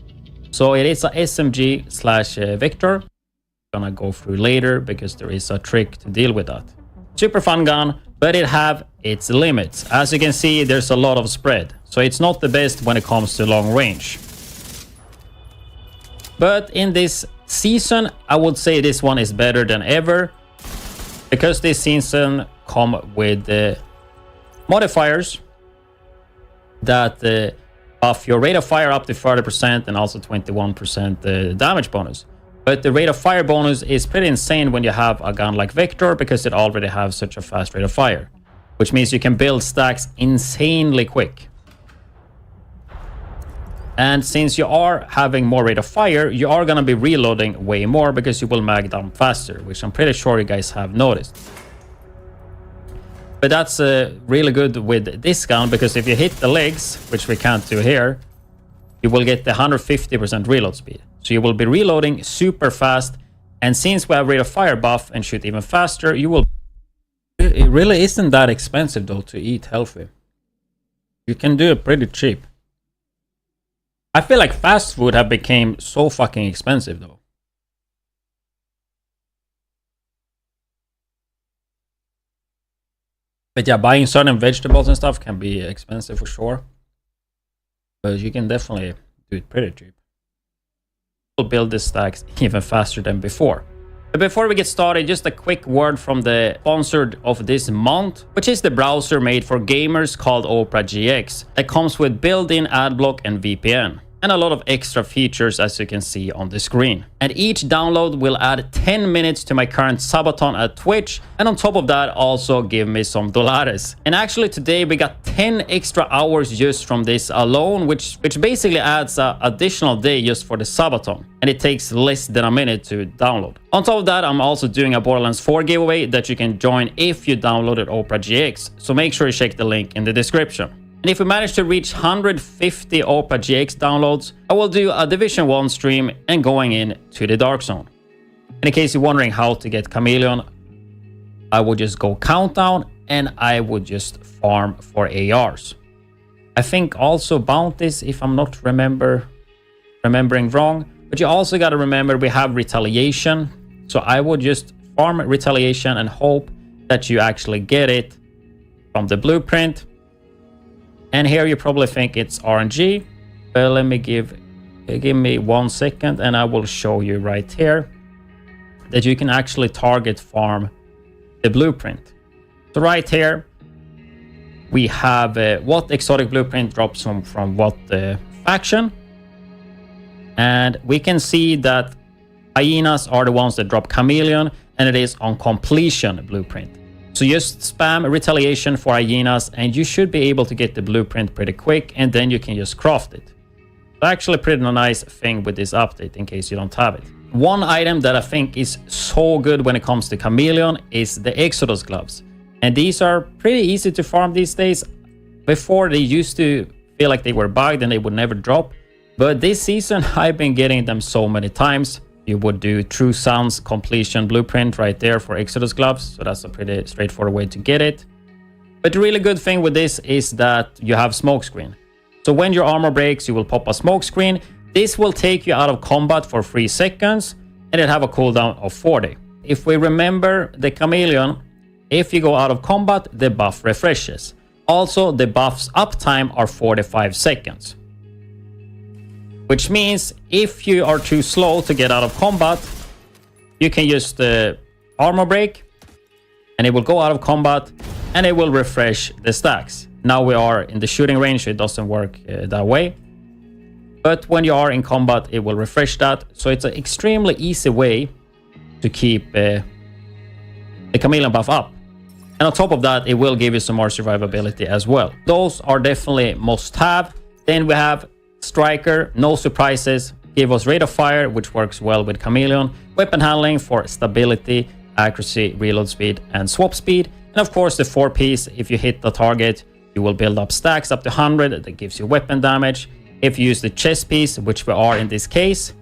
So it is a SMG slash Victor. Gonna go through later because there is a trick to deal with that. Super fun gun, but it have its limits. As you can see, there's a lot of spread. So it's not the best when it comes to long range. But in this season, I would say this one is better than ever. Because this season come with modifiers that buff your rate of fire up to 30% and also 21% damage bonus. But the rate of fire bonus is pretty insane when you have a gun like Victor because it already has such a fast rate of fire, which means you can build stacks insanely quick. And since you are having more rate of fire, you are going to be reloading way more because you will mag down faster, which I'm pretty sure you guys have noticed. But that's really good with this gun because if you hit the legs, which we can't do here, you will get the 150% reload speed. So you will be reloading super fast. And since we have rate of fire buff and shoot even faster, you will... It really isn't that expensive though to eat healthy. You can do it pretty cheap. I feel like fast food have become so fucking expensive though. But yeah, buying certain vegetables and stuff can be expensive for sure. But you can definitely do it pretty cheap. We'll build the stacks even faster than before. But before we get started, just a quick word from the sponsor of this month, which is the browser made for gamers called Opera GX. That comes with built-in adblock and VPN. And a lot of extra features as you can see on the screen. And each download will add 10 minutes to my current Subathon at Twitch. And on top of that, also give me some dollars. And actually today we got 10 extra hours just from this alone, which basically adds an additional day just for the Subathon. And it takes less than a minute to download. On top of that, I'm also doing a Borderlands 4 giveaway that you can join if you downloaded Opera GX. So make sure you check the link in the description. And if we manage to reach 150 Opera GX downloads, I will do a Division 1 stream and going in to the Dark Zone. And in case you're wondering how to get Chameleon, I would just go countdown and I would just farm for ARs. I think also bounties, if I'm not remembering wrong. But you also got to remember we have Retaliation. So I would just farm Retaliation and hope that you actually get it from the blueprint. And here you probably think it's RNG, but let me give me 1 second and I will show you right here that you can actually target farm the blueprint. So right here, we have what exotic blueprint drops from what faction. And we can see that hyenas are the ones that drop Chameleon and it is on completion blueprint. So just spam Retaliation for hyenas and you should be able to get the blueprint pretty quick, and then you can just craft it. It's actually a pretty nice thing with this update in case you don't have it. One item that I think is so good when it comes to Chameleon is the Exodus gloves. And these are pretty easy to farm these days. Before, they used to feel like they were bugged and they would never drop. But this season, I've been getting them so many times. You would do True Sounds completion blueprint right there for Exodus gloves. So that's a pretty straightforward way to get it. But the really good thing with this is that you have smoke screen. So when your armor breaks, you will pop a smoke screen. This will take you out of combat for 3 seconds and it'll have a cooldown of 40. If we remember the Chameleon, if you go out of combat, the buff refreshes. Also, the buff's uptime are 45 seconds. Which means if you are too slow to get out of combat, you can just armor break and it will go out of combat and it will refresh the stacks. Now we are in the shooting range, so it doesn't work that way. But when you are in combat, it will refresh that. So it's an extremely easy way to keep the Chameleon buff up. And on top of that, it will give you some more survivability as well. Those are definitely must-have. Then we have Striker, no surprises, give us rate of fire, which works well with Chameleon, weapon handling for stability, accuracy, reload speed, and swap speed. And of course, the 4-piece, if you hit the target, you will build up stacks up to 100. That gives you weapon damage. If you use the chest piece, which we are in this case,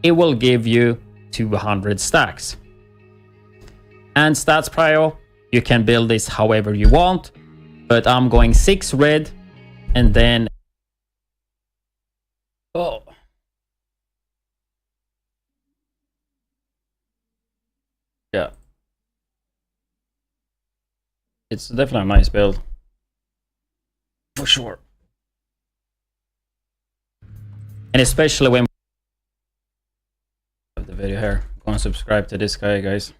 it will give you 200 stacks. And stats prio, you can build this however you want, but I'm going 6 red and then yeah, it's definitely a nice build for sure, and especially when the video here, go and subscribe to this guy, guys.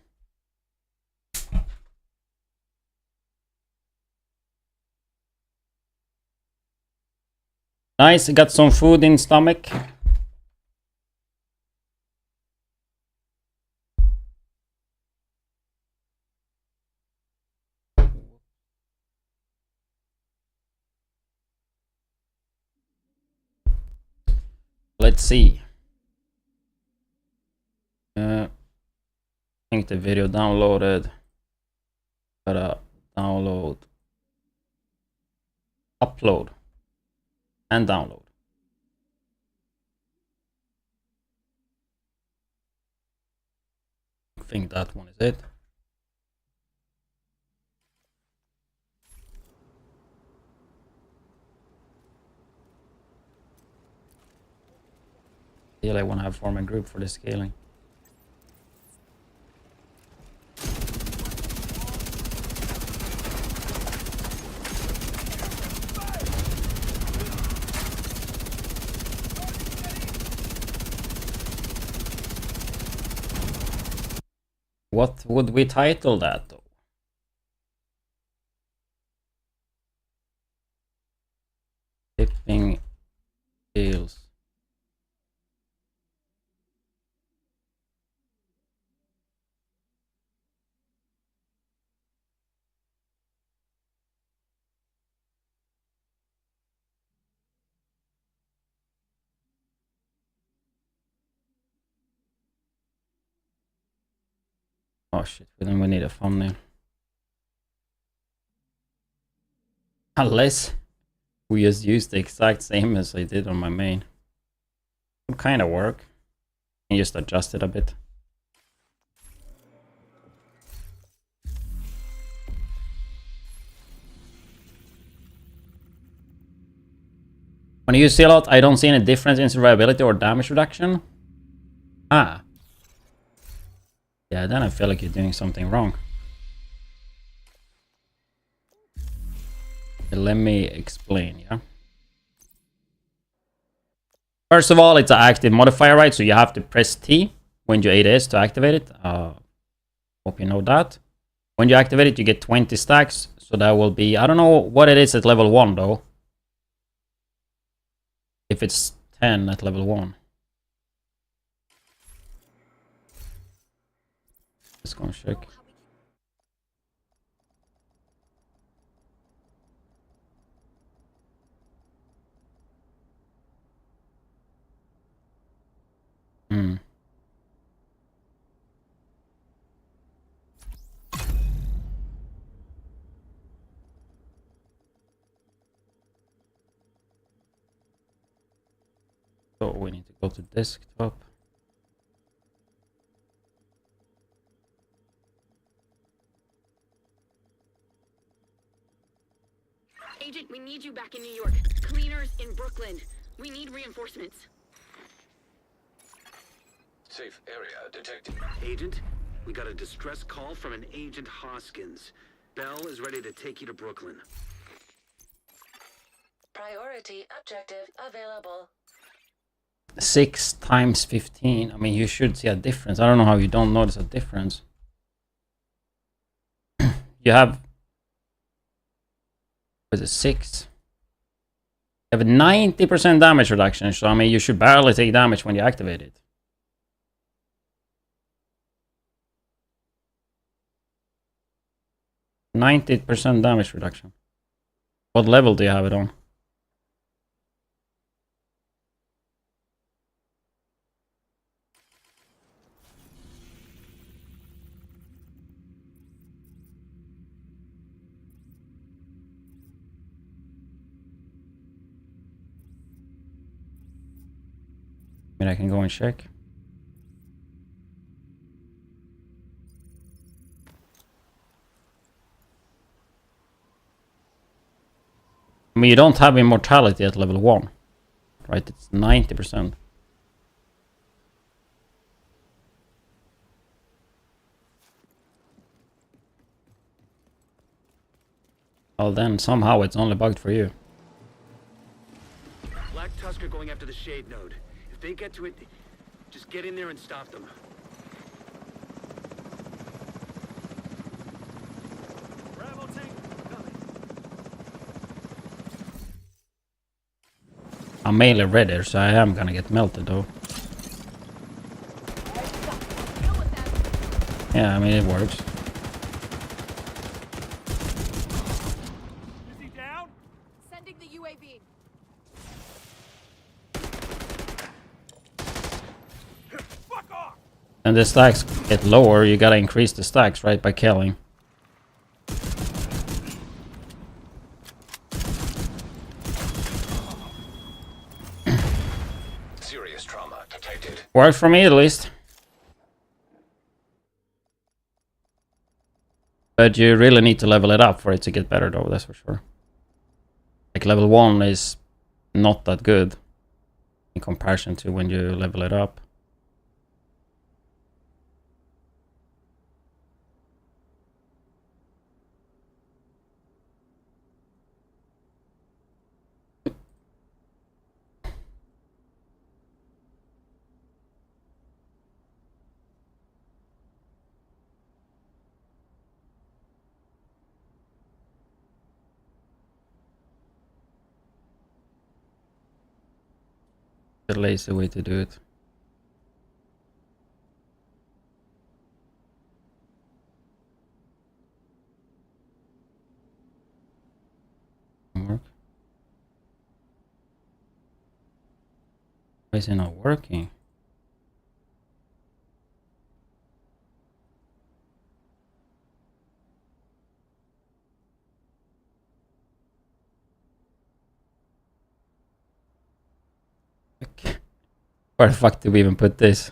Nice, got some food in stomach. Let's see. I think the video downloaded. Gotta download, upload, and download. I think that one is it. I want to have form a group for the scaling. What would we title that though? Tipping deals. Oh shit, then we need a thumbnail. Unless we just use the exact same as I did on my main. It would kind of work. And just adjust it a bit. When you use a lot, I don't see any difference in survivability or damage reduction. Ah. Yeah, then I feel like you're doing something wrong. Okay, let me explain, yeah? First of all, it's an active modifier, right? So you have to press T when you ADS to activate it. Hope you know that. When you activate it, you get 20 stacks. So that will be, I don't know what it is at level 1 though. If it's 10 at level 1. Let's go and check. Hmm. So we need to go to desktop. Agent, we need you back in New York. Cleaners in Brooklyn. We need reinforcements. Safe area detected. Agent, we got a distress call from an Agent Hoskins. Bell is ready to take you to Brooklyn. Priority objective available. 6 times 15. I mean, you should see a difference. I don't know how you don't notice a difference. You have... Was it 6? You have a 90% damage reduction, so I mean, you should barely take damage when you activate it. %90 damage reduction. What level do you have it on? I mean, I can go and check. I mean, you don't have immortality at level 1, right? It's 90%. Well, then somehow it's only bugged for you. Black Tusk are going after the Shade node. If they get to it, just get in there and stop them. Bravo tank coming. I'm mainly redder, so I am gonna get melted though. Yeah, I mean, it works. Is he down? Sending the UAV. Fuck off! And the stacks get lower, you gotta increase the stacks, right, by killing. Serious trauma detected. Worked for me at least. But you really need to level it up for it to get better though, that's for sure. Like level 1 is not that good in comparison to when you level it up. The lazy way to do it. Work. Why is it not working? Okay. Where the fuck did we even put this?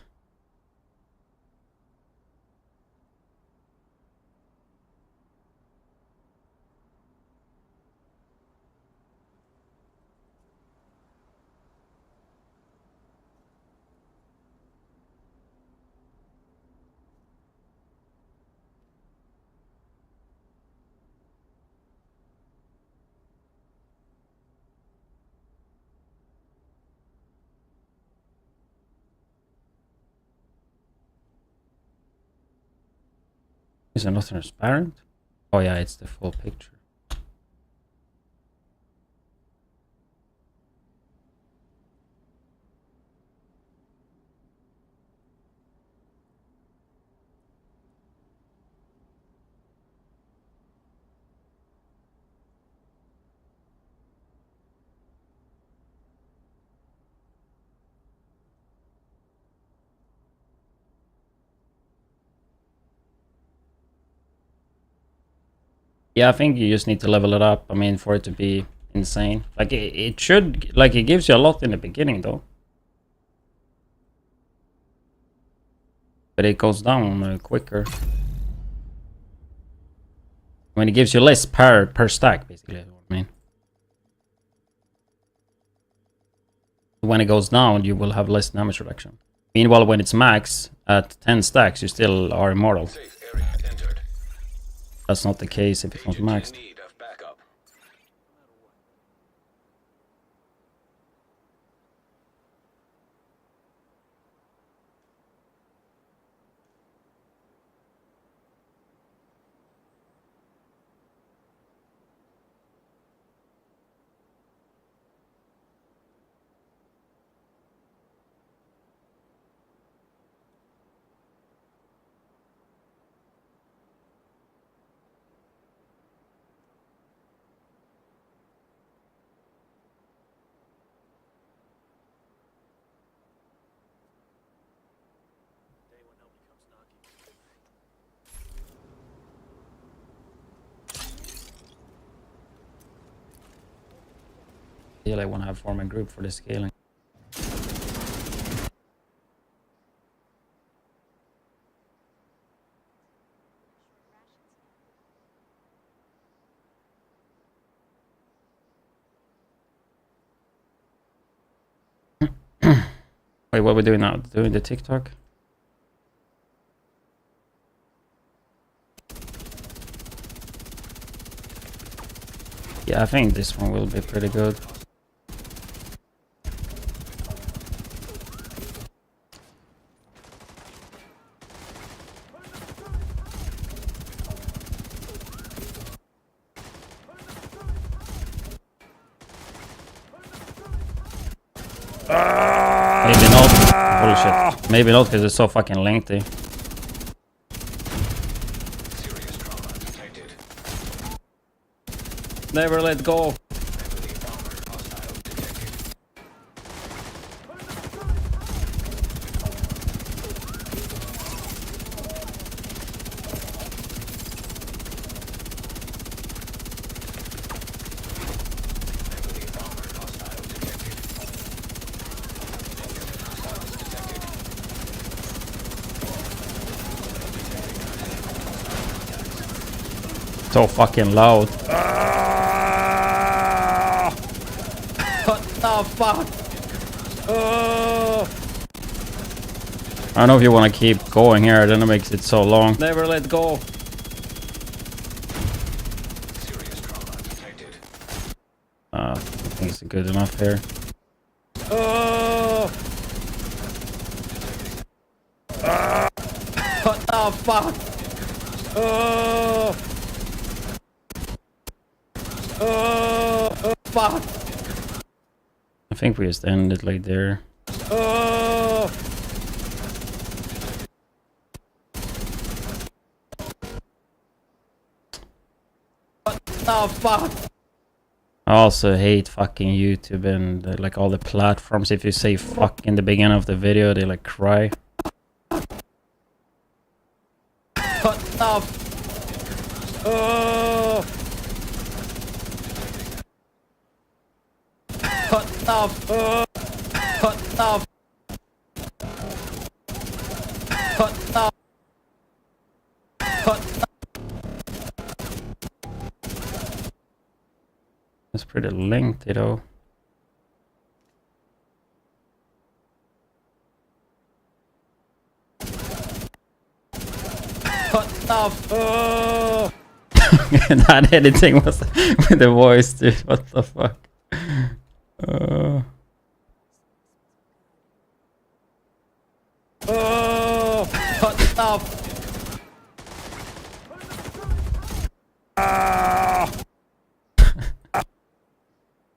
Is it not transparent? Oh yeah, it's the full picture. Yeah, I think you just need to level it up. I mean, for it to be insane. Like, it should... Like, it gives you a lot in the beginning, though. But it goes down quicker. When it gives you less per stack, basically, is what I mean. When it goes down, you will have less damage reduction. Meanwhile, when it's max at 10 stacks, you still are immortal. Safe area entered. That's not the case if it's not Agent in maxed. need of backup. Still, I want to have form a group for the scaling. Wait, what are we doing now? Doing the TikTok? Yeah, I think this one will be pretty good. Maybe not. Bullshit. Maybe not because it's so fucking lengthy. Serious trauma detected. Never let go. Heavily armored hostile detected. Heavily armored hostile detected. Hostiles detected. So fucking loud. What the fuck? I don't know if you want to keep going here, then it makes it so long. Never let go. Serious trauma detected. I think it's good enough here. What the fuck? Fuck. I think we just end it like there. What the fuck? I also hate fucking YouTube and like all the platforms. If you say fuck in the beginning of the video, they like cry. What the f- What the f- What the f- What the What the It's pretty lengthy though. What the f- That editing was with the voice, dude. What the fuck? What the f-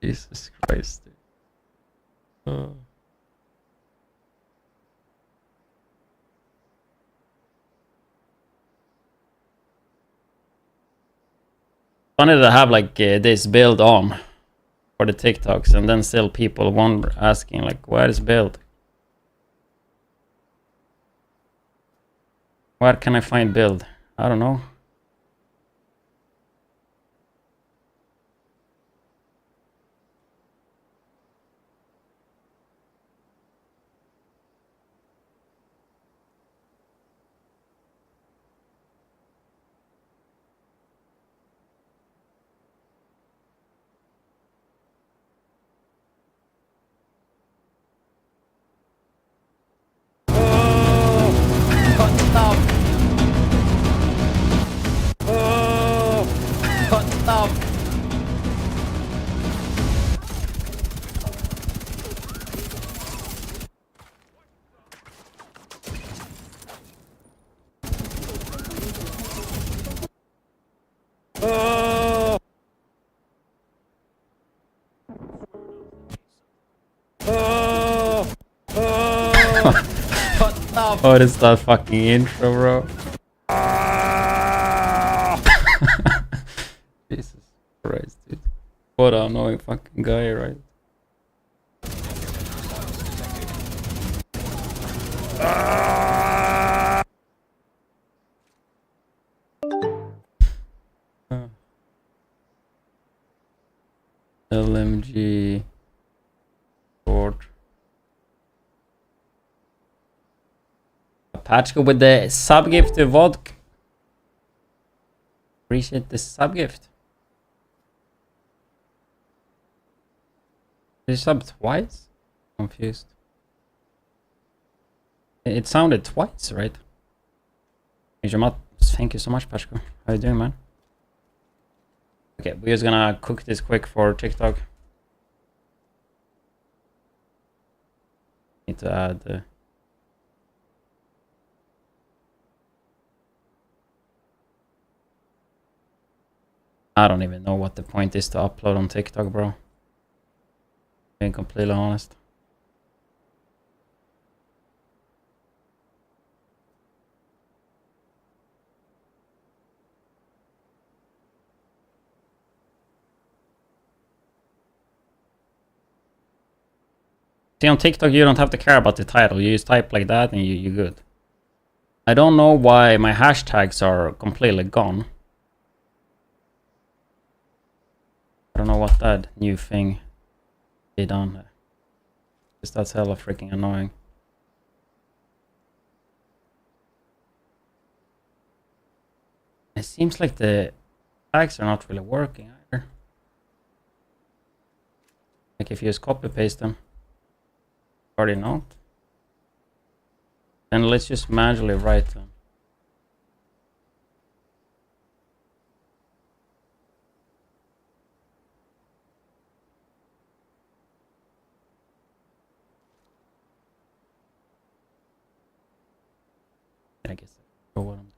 Jesus Christ, dude. Funny to have like this build on for the TikToks, and then still people wonder, asking like, where is build? Where can I find build? I don't know. What is that fucking intro, bro? Jesus Christ, dude. What an annoying fucking guy, right? LMG short. Patchko with the sub gift to vodka. Appreciate the sub gift. Did you sub twice? Confused. It sounded twice, right? Thank you so much, Patchko. How you doing, man? Okay, we're just gonna cook this quick for TikTok. Need to add I don't even know what the point is to upload on TikTok, bro. Being completely honest. See, on TikTok you don't have to care about the title. You just type like that and you're good. I don't know why my hashtags are completely gone. I don't know what that new thing did on there. Because that's hella freaking annoying. It seems like the tags are not really working either. Like if you just copy paste them. Already not. Then let's just manually write them. I guess that's what I'm doing.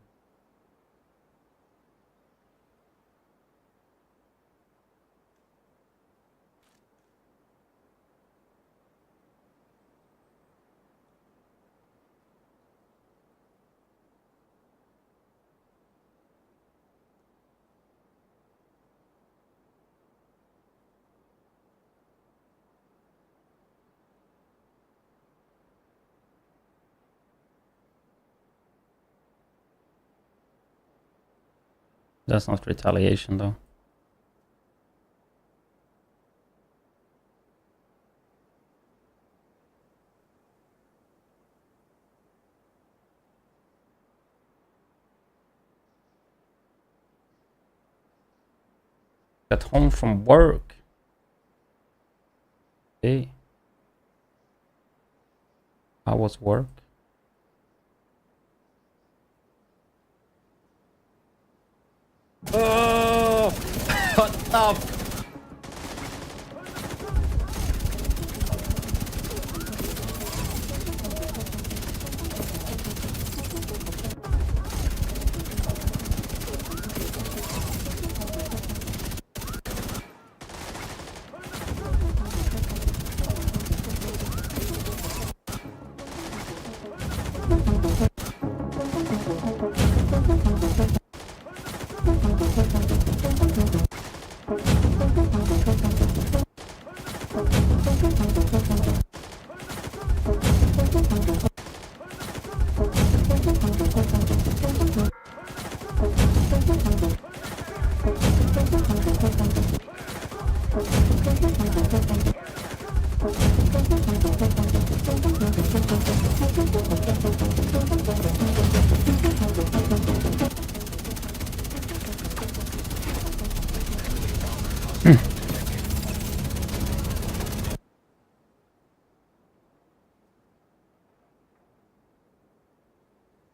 That's not retaliation though. Got home from work. Hey. How was work? Oh! What the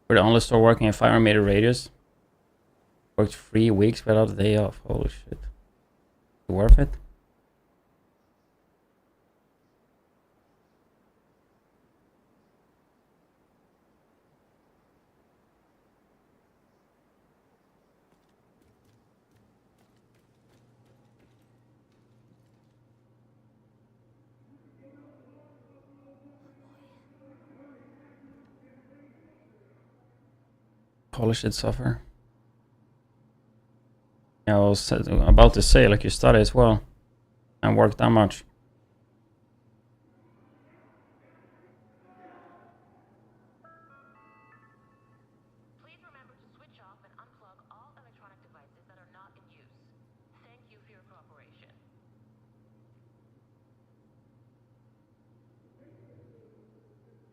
We're the only store working a 500-meter radius. Worked 3 weeks without a day off. Holy shit. Worth it? Polish it software. Yeah, I was about to say, like, you study as well and work that much. Please remember to switch off and unplug all electronic devices that are not in use. Thank you for your cooperation.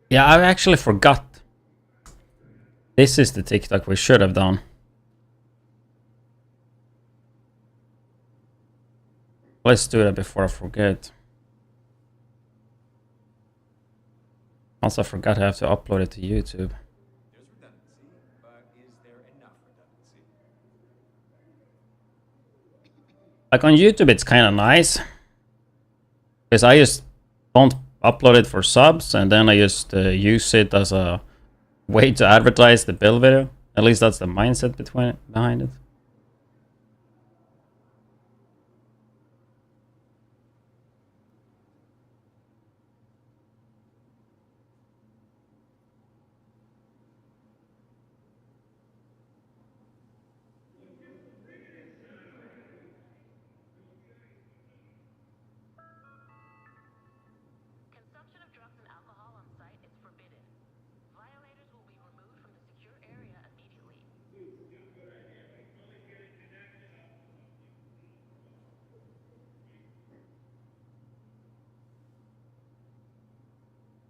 Yeah, I actually forgot. This is the TikTok we should have done. Let's do that before I forget. Also, I forgot I have to upload it to YouTube. There's redundancy, but is there enough redundancy? Like on YouTube, it's kind of nice. Because I just don't upload it for subs, and then I just use it as a way to advertise the build video. At least that's the mindset behind it. Consumption of drugs and alcohol on site is forbidden. Violators will be removed from the secure area immediately.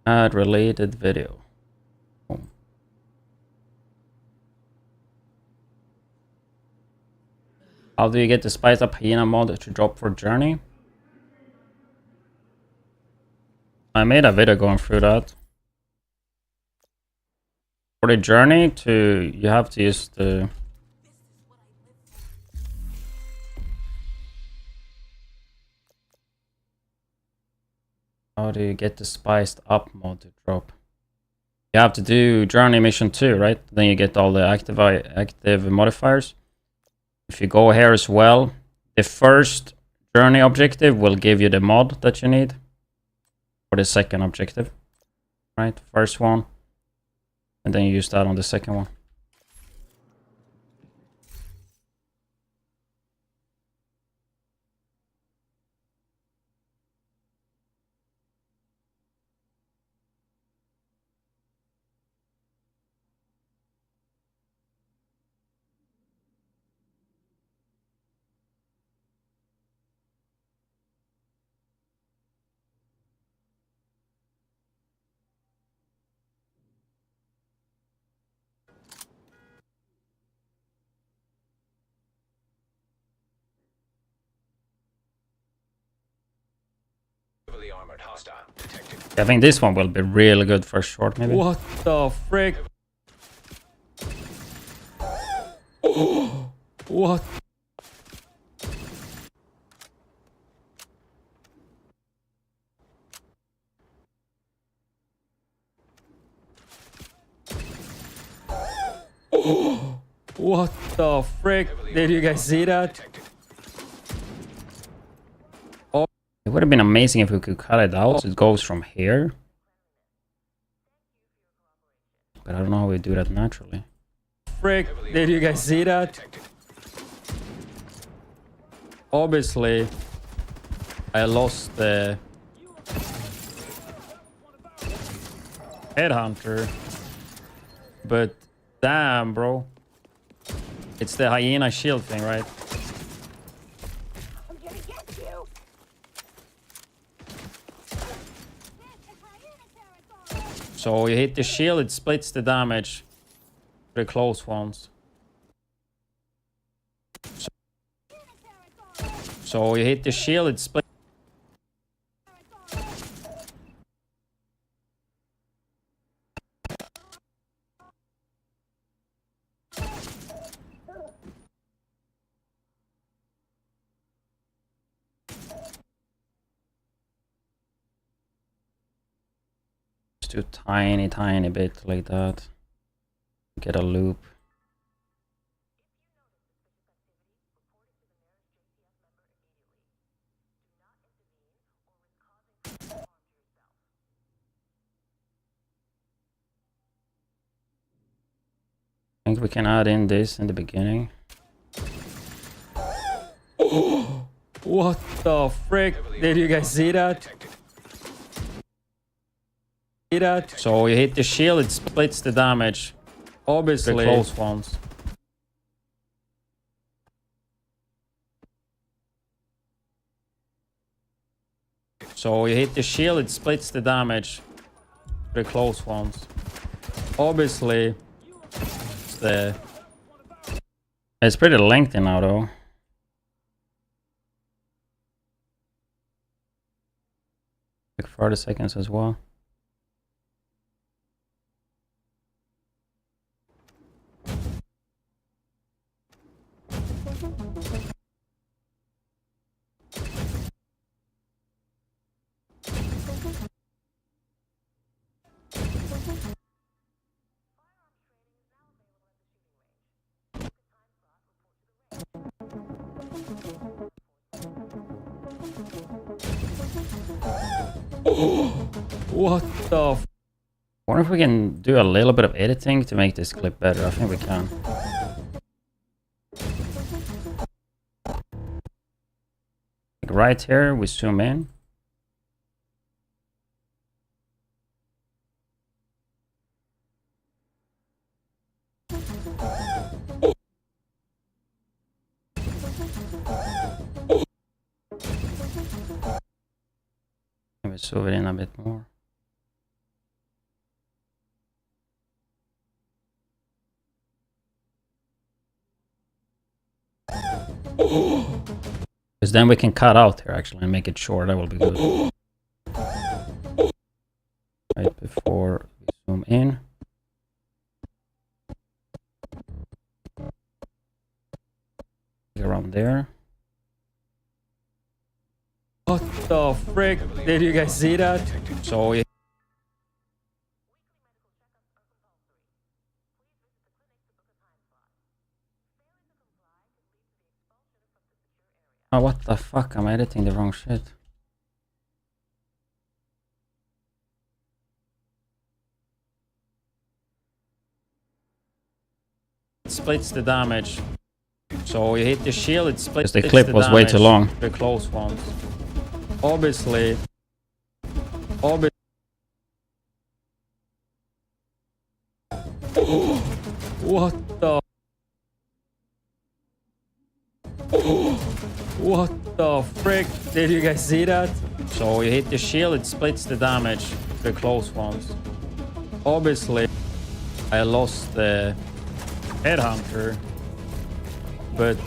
Add related video. Boom. How do you get the Spice Up Hyena mod to drop for Journey? I made a video going through that. For the Journey, you have to use the... How do you get the Spiced Up mod to drop? You have to do Journey Mission 2, right? Then you get all the active modifiers. If you go here as well, the first Journey objective will give you the mod that you need. For the second objective. Right? First one. And then you use that on the second one. Heavily armored hostile detected. I think this one will be really good for short, maybe. What the frick? What? What the frick? Did you guys see that? Oh, it would have been amazing if we could cut it out so it goes from here. But I don't know how we do that naturally. Frick, did you guys see that? Obviously, I lost the headhunter, but damn, bro, it's the hyena shield thing, right? I'm gonna get you. So you hit the shield, it splits the damage to the close ones. So you hit the shield, it splits. Do tiny bit like that. Get a loop. I think we can add in this in the beginning. What the frick? Did you guys see that? See that? So you hit the shield, it splits the damage. Obviously, the close ones. So you hit the shield, it splits the damage. The close ones. Obviously, it's pretty lengthy now though. Like 40 seconds as well. What the f— I wonder if we can do a little bit of editing to make this clip better. I think we can. Like right here, we zoom in. Maybe zoom it in a bit more. Because then we can cut out here actually and make it short. That will be good. Right before we zoom in. Around there. What the frick? Did you guys see that? So yeah. Oh, what the fuck? I'm editing the wrong shit. It splits the damage. So you hit the shield, it splits the clip was way too long. The close ones. Obviously. What the? What the frick? Did you guys see that? So you hit the shield, it splits the damage. The close ones. Obviously, I lost the headhunter. But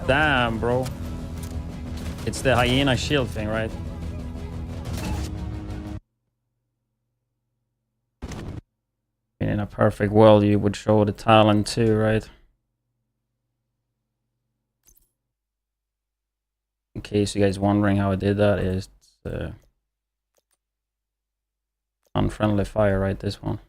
damn, bro. It's the hyena shield thing, right? In a perfect world, you would show the talent too, right? In case you guys wondering how I did that, is unfriendly fire, right? This one.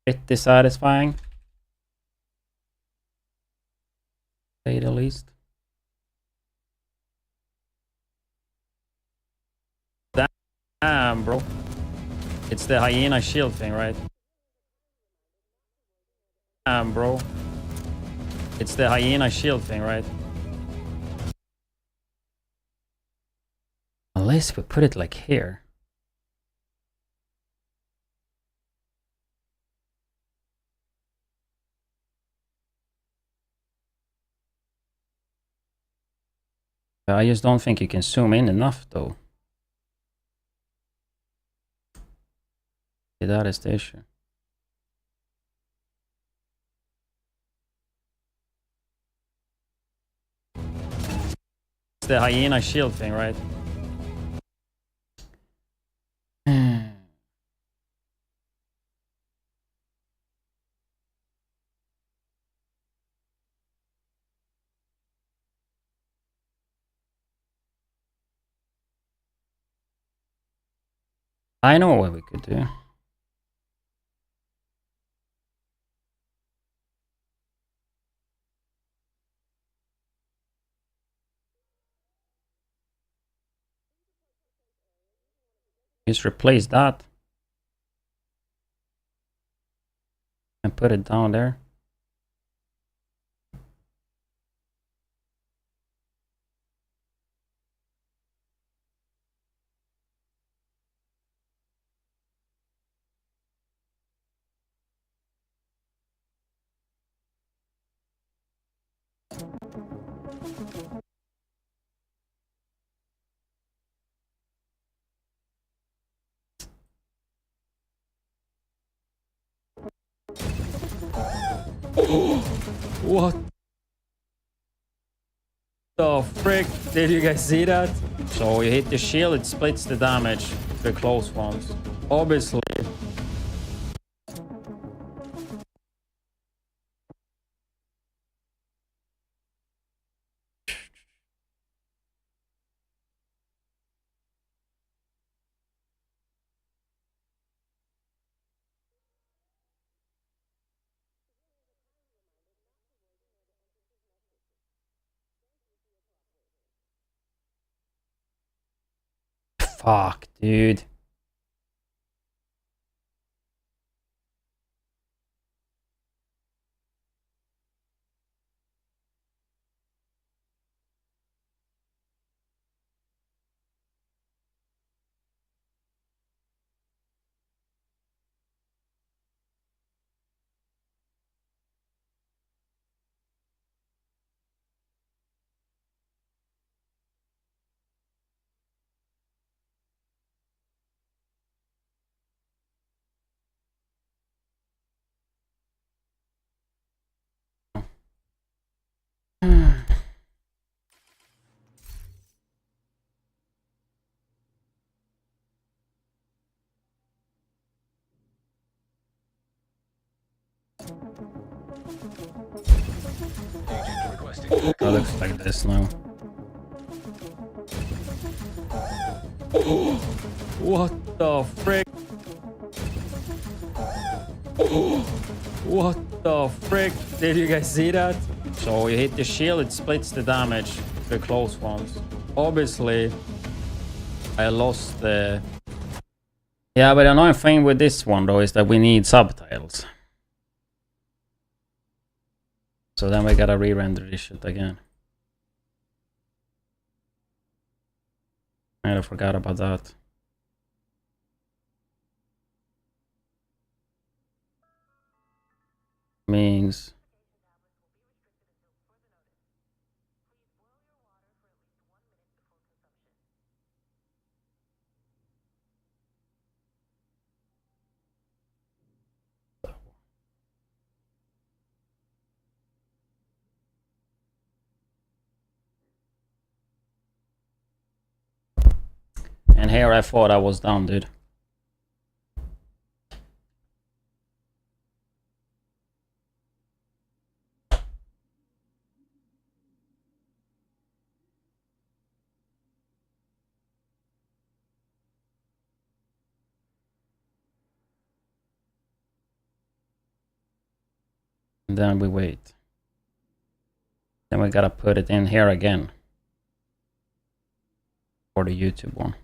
Pretty satisfying. Say the least. Damn, bro. It's the hyena shield thing, right? Damn, bro. It's the hyena shield thing, right? Unless we put it like here. I just don't think you can zoom in enough though. That is the issue. It's the hyena shield thing, right? I know what we could do. Just replace that. And put it down there. What the frick? Did you guys see that? So you hit the shield, it splits the damage to the close ones. Obviously. Fuck, dude. It looks like this now. What the frick? What the frick? Did you guys see that? So you hit the shield, it splits the damage to the close ones. Obviously, I lost the... Yeah, but the annoying thing with this one though is that we need subtitles. So then we gotta re-render this shit again. I forgot about that. Means and here I thought I was done, dude. And then we wait. Then we gotta put it in here again. For the YouTube one.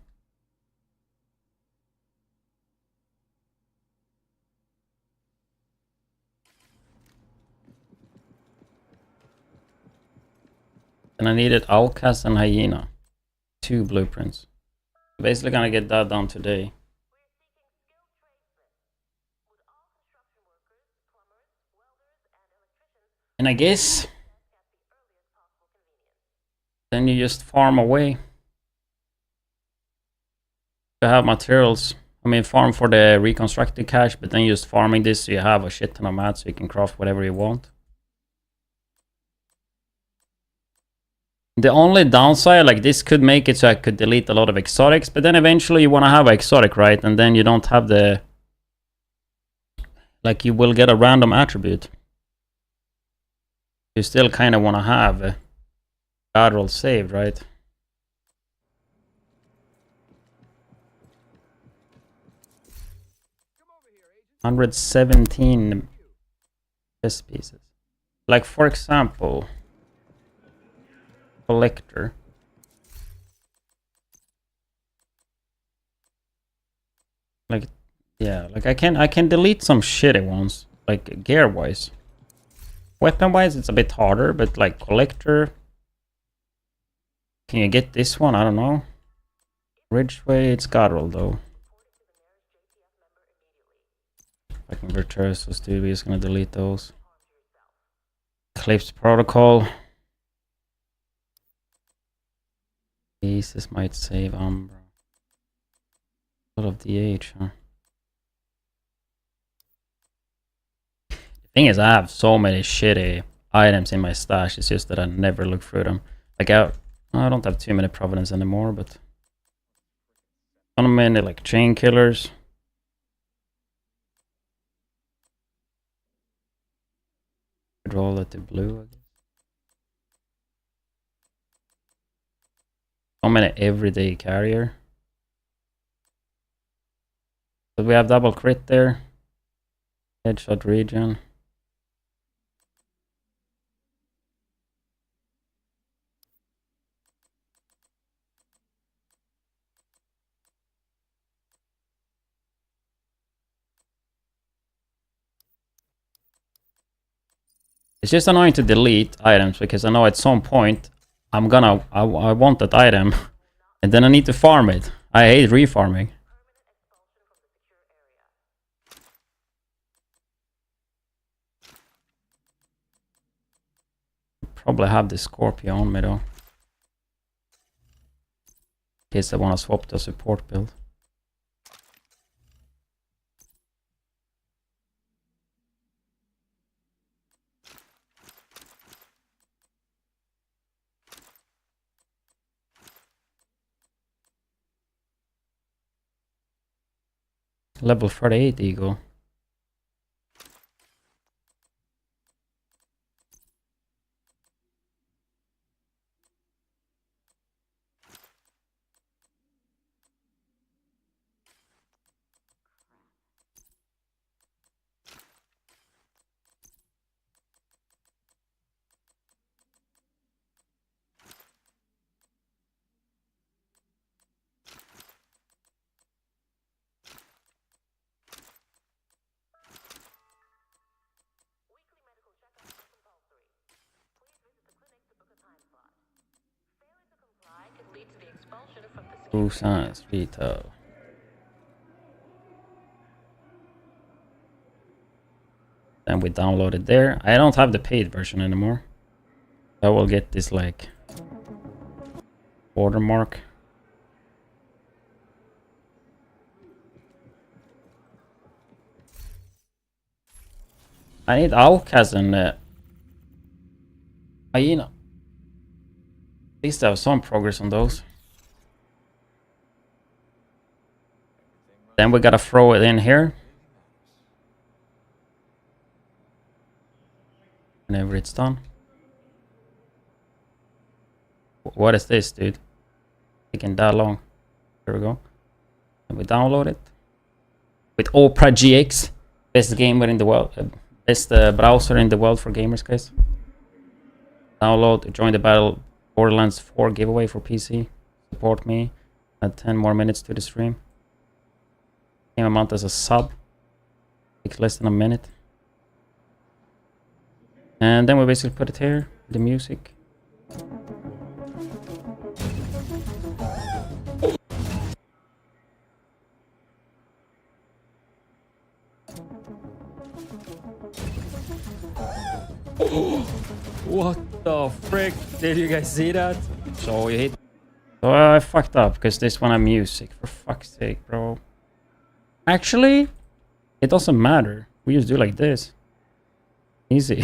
And I needed Outcast and Hyena. 2 blueprints. Basically gonna get that done today. And I guess then you just farm away. You have materials. I mean, farm for the reconstructed cache, but then just farming this so you have a shit ton of mats so you can craft whatever you want. The only downside, like this could make it so I could delete a lot of exotics, but then eventually you want to have an exotic, right? And then you don't have the... Like you will get a random attribute. You still kind of want to have lateral saved, right? $117 chess pieces. Like for example, collector. Like, yeah, like I can delete some shitty ones, like gear wise. Weapon wise, it's a bit harder, but like collector. Can you get this one? I don't know. Ridgeway, it's Guttural though. Fucking Virtuosos, dude, we're just gonna delete those. Eclipse Protocol. Jesus might save Umbra. A lot of DH, huh? The thing is, I have so many shitty items in my stash. It's just that I never look through them. Like I don't have too many Providence anymore, but many like chain killers. Could roll that to blue, I guess. So many everyday carrier. But we have double crit there. Headshot region. It's just annoying to delete items because I know at some point I want that item and then I need to farm it. I hate refarming. Probably have the Scorpio on me though. In case I want to swap the support build. Level 38 Eagle. True Science Retail. Then we download it there. I don't have the paid version anymore. I will get this like watermark. I need Outcast and Hyena. At least I have some progress on those. Then we gotta throw it in here. Whenever it's done. What is this, dude? Taking that long. There we go. And we download it. With Opera GX. Best gamer in the world. Best browser in the world for gamers, guys. Download, join the Battle Borderlands 4 giveaway for PC. Support me. Add 10 more minutes to the stream. Same amount as a sub. Takes less than a minute. And then we basically put it here. The music. What the frick? Did you guys see that? So you hit. So I fucked up because this one had music. For fuck's sake, bro. Actually, it doesn't matter. We just do like this. Easy.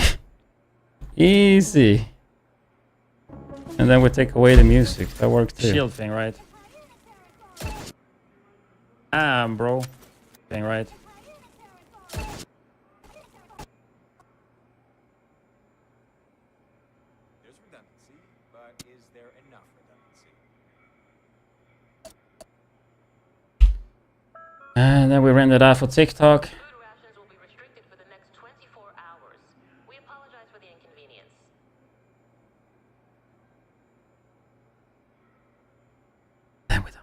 Easy. And then we take away the music. That works too. Shield thing, right? Bro. Thing, right? There's redundancy, but is there enough redundancy? And then we render that for TikTok. Food rations will be restricted for the next 24 hours. We apologize for the inconvenience. Then we don't.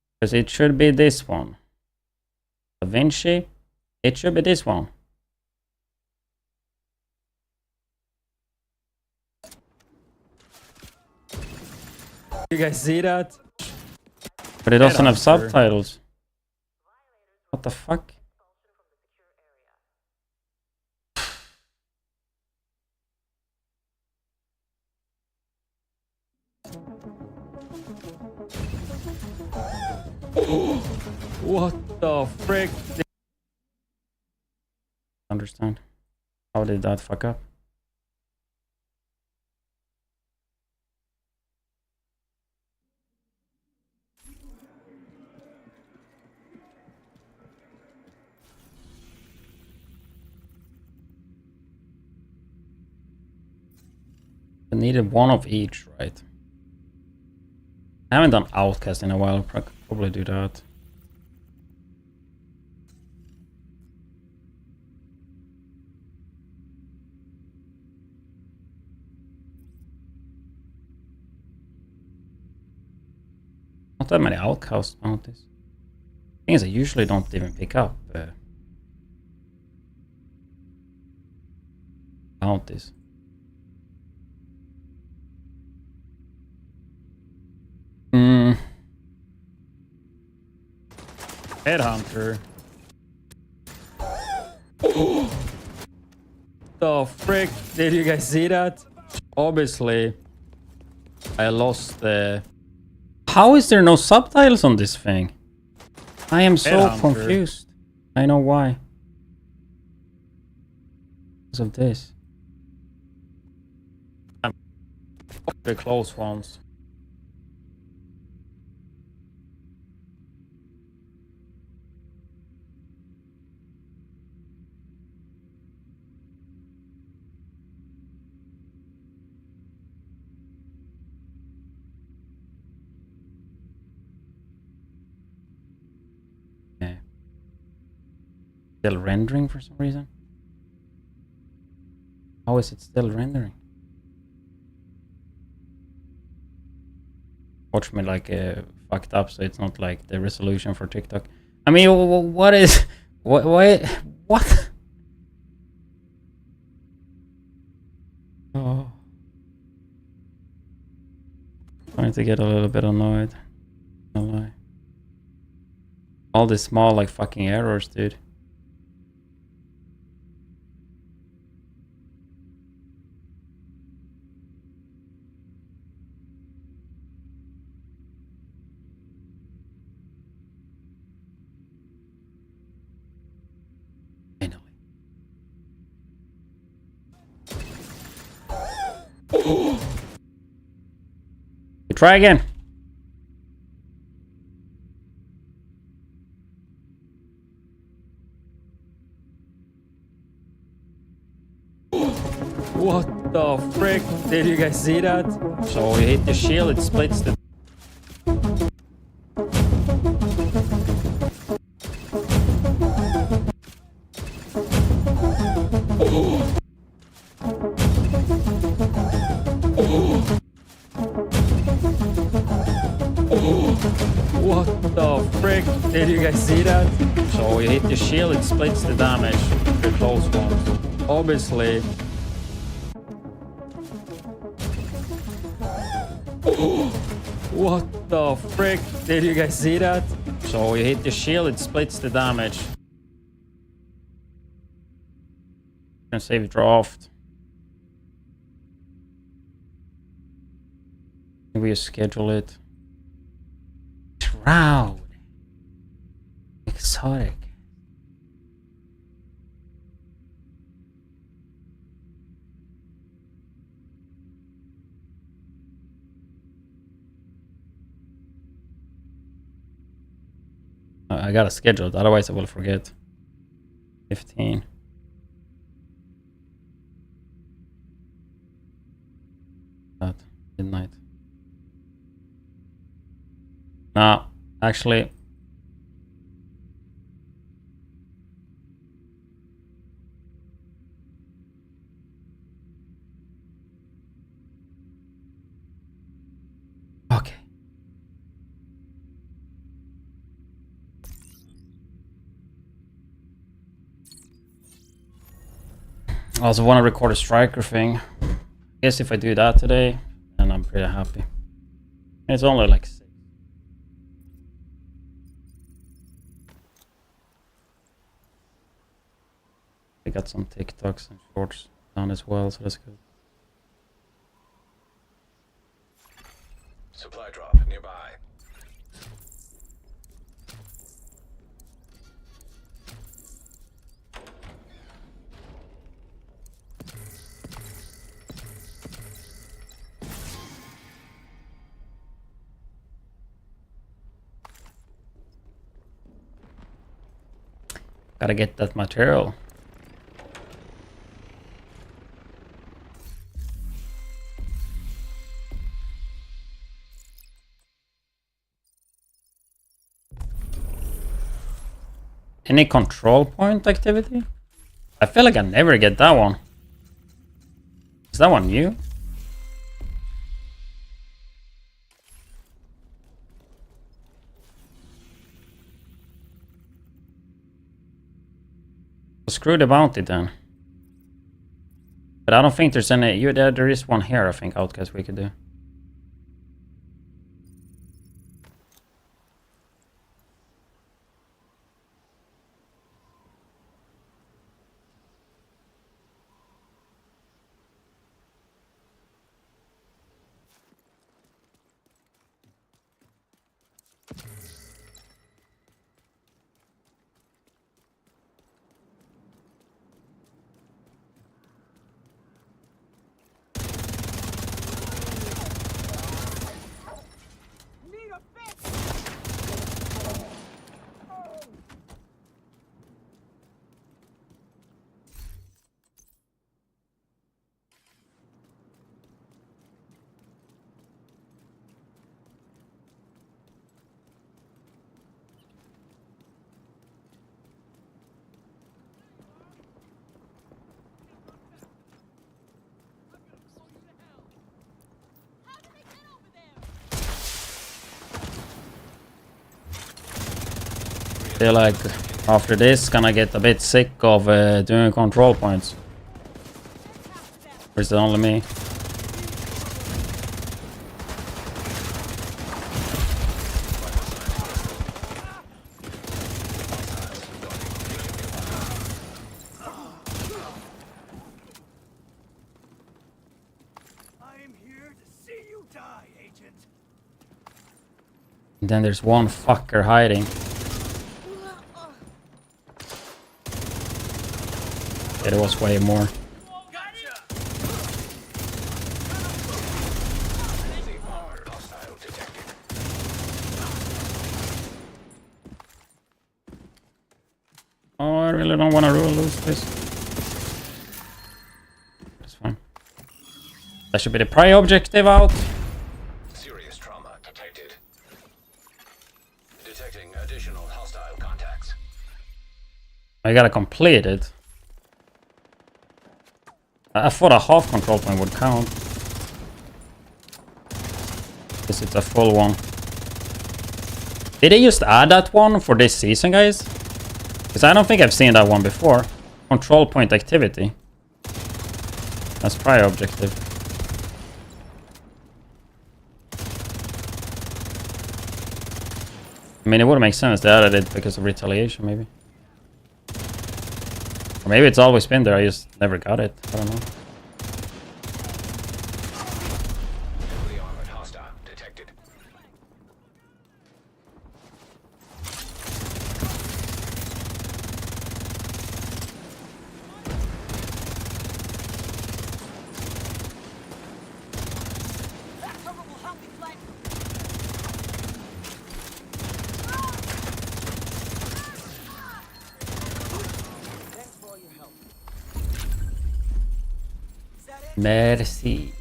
Because it should be this one. Da Vinci. It should be this one. You guys see that? But it doesn't have Headhunter. subtitles. What the fuck? What the frick? Understand? How did that fuck up? I needed one of each, right? I haven't done Outcast in a while. I'll probably do that. Not that many Outcast bounties. Thing is, I usually don't even pick up bounties. Headhunter. The frick? Did you guys see that? Obviously, I lost the... How is there no subtitles on this thing? I am so Headhunter. confused. I know why. Because of this. The close ones. Okay. Still rendering for some reason? How is it still rendering? Watch me like fucked up, so it's not like the resolution for TikTok. I mean, what is... What? Oh. Starting to get a little bit annoyed. No lie. All these small like fucking errors, dude. Finally. You try again. What the frick? Did you guys see that? So you hit the shield, it splits the... What the frick? Did you guys see that? So you hit the shield, it splits the damage. The close ones. Obviously. What the frick? Did you guys see that? So you hit the shield, it splits the damage. Gonna save draft. Maybe you schedule it. Shroud. Exotic. I gotta schedule it, otherwise I will forget. 15. That midnight. No, actually. Okay. I also want to record a striker thing. I guess if I do that today, then I'm pretty happy. It's only like 6. I got some TikToks and shorts done as well, so that's good. Supply drop nearby. Gotta get that material. Any control point activity? I feel like I never get that one. Is that one new? Screw the bounty then. But I don't think there's any. There is one here, I think, Outcast we could do. Feel like after this gonna get a bit sick of doing control points. Or is it only me? And then there's one fucker hiding. There was way more. Oh, I really don't want to lose this. That's fine. That should be the prey objective out. Serious trauma detected. Detecting additional hostile contacts. I gotta complete it. I thought a half control point would count. Guess it's a full one. Did they just add that one for this season, guys? Because I don't think I've seen that one before. Control point activity. That's prior objective. I mean, it would make sense they added it because of retaliation, maybe. Or maybe it's always been there, I just never got it. I don't know. Heavily armored hostile detected. Merci.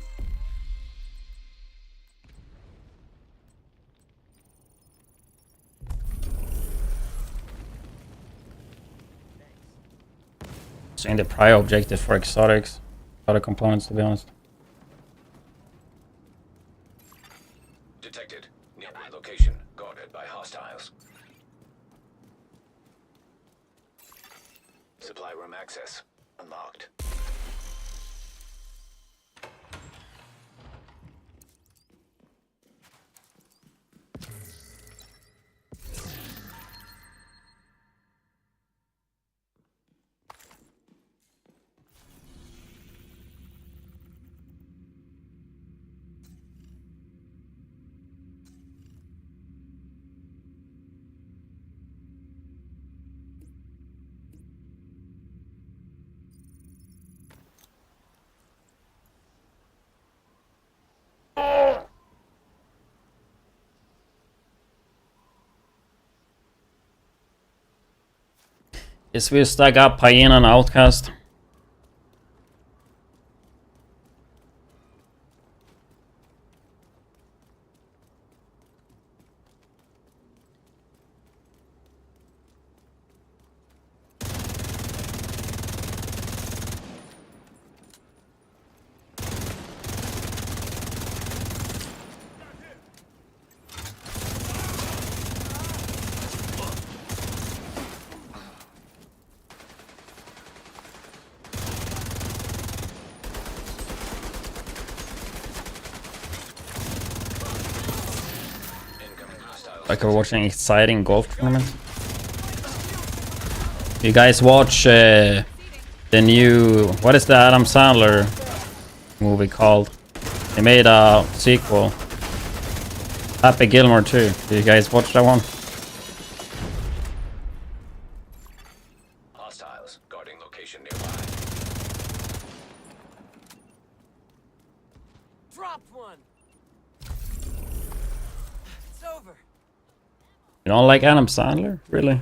Seeing the prior objective for exotics, other components, to be honest. Detected. Nearby location guarded by hostiles. Supply room access unlocked. Guess we stack up Hyena and Outcast. Like we're watching exciting golf tournament. You guys watch the new, what is the Adam Sandler movie called? They made a sequel. Happy Gilmore 2. Do you guys watch that one? Hostiles guarding location nearby. Drop one. It's over. You don't like Adam Sandler? Really?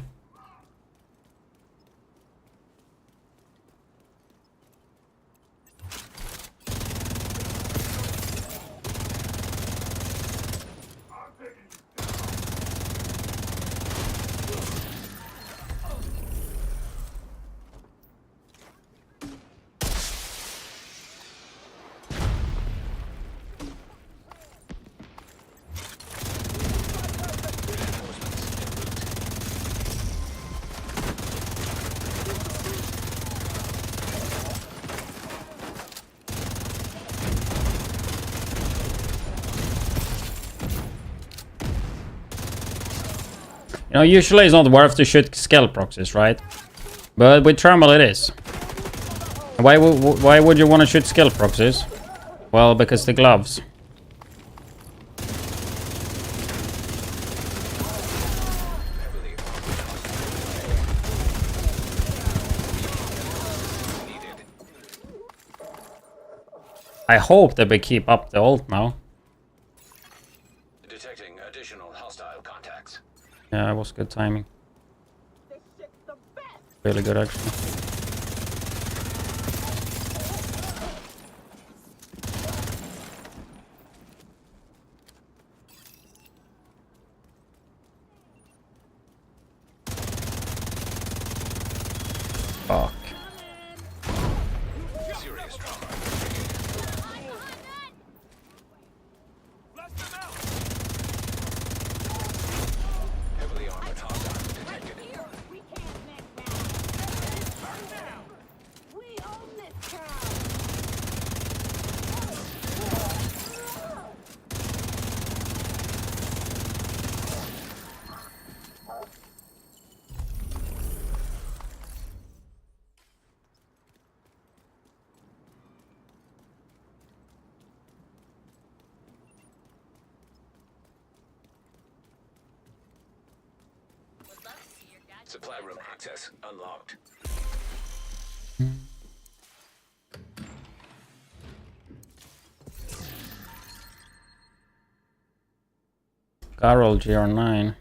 You know, usually it's not worth to shoot scale proxies, right? But with thermal it is. Why would you want to shoot scale proxies? Well, because the gloves. I hope that we keep up the ult now. Detecting additional hostile contacts. Yeah, it was good timing. Really good, actually. Fuck. Serious trauma. Heavily armored hostile detected. Supply room access unlocked. Garroll GR9.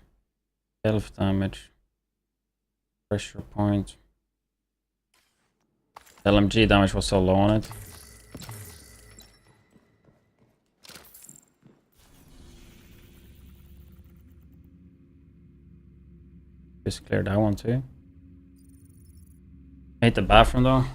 Health damage. Pressure point. LMG damage was so low on it. Just cleared that one too. Hate the bathroom though.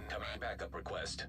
Incoming backup request.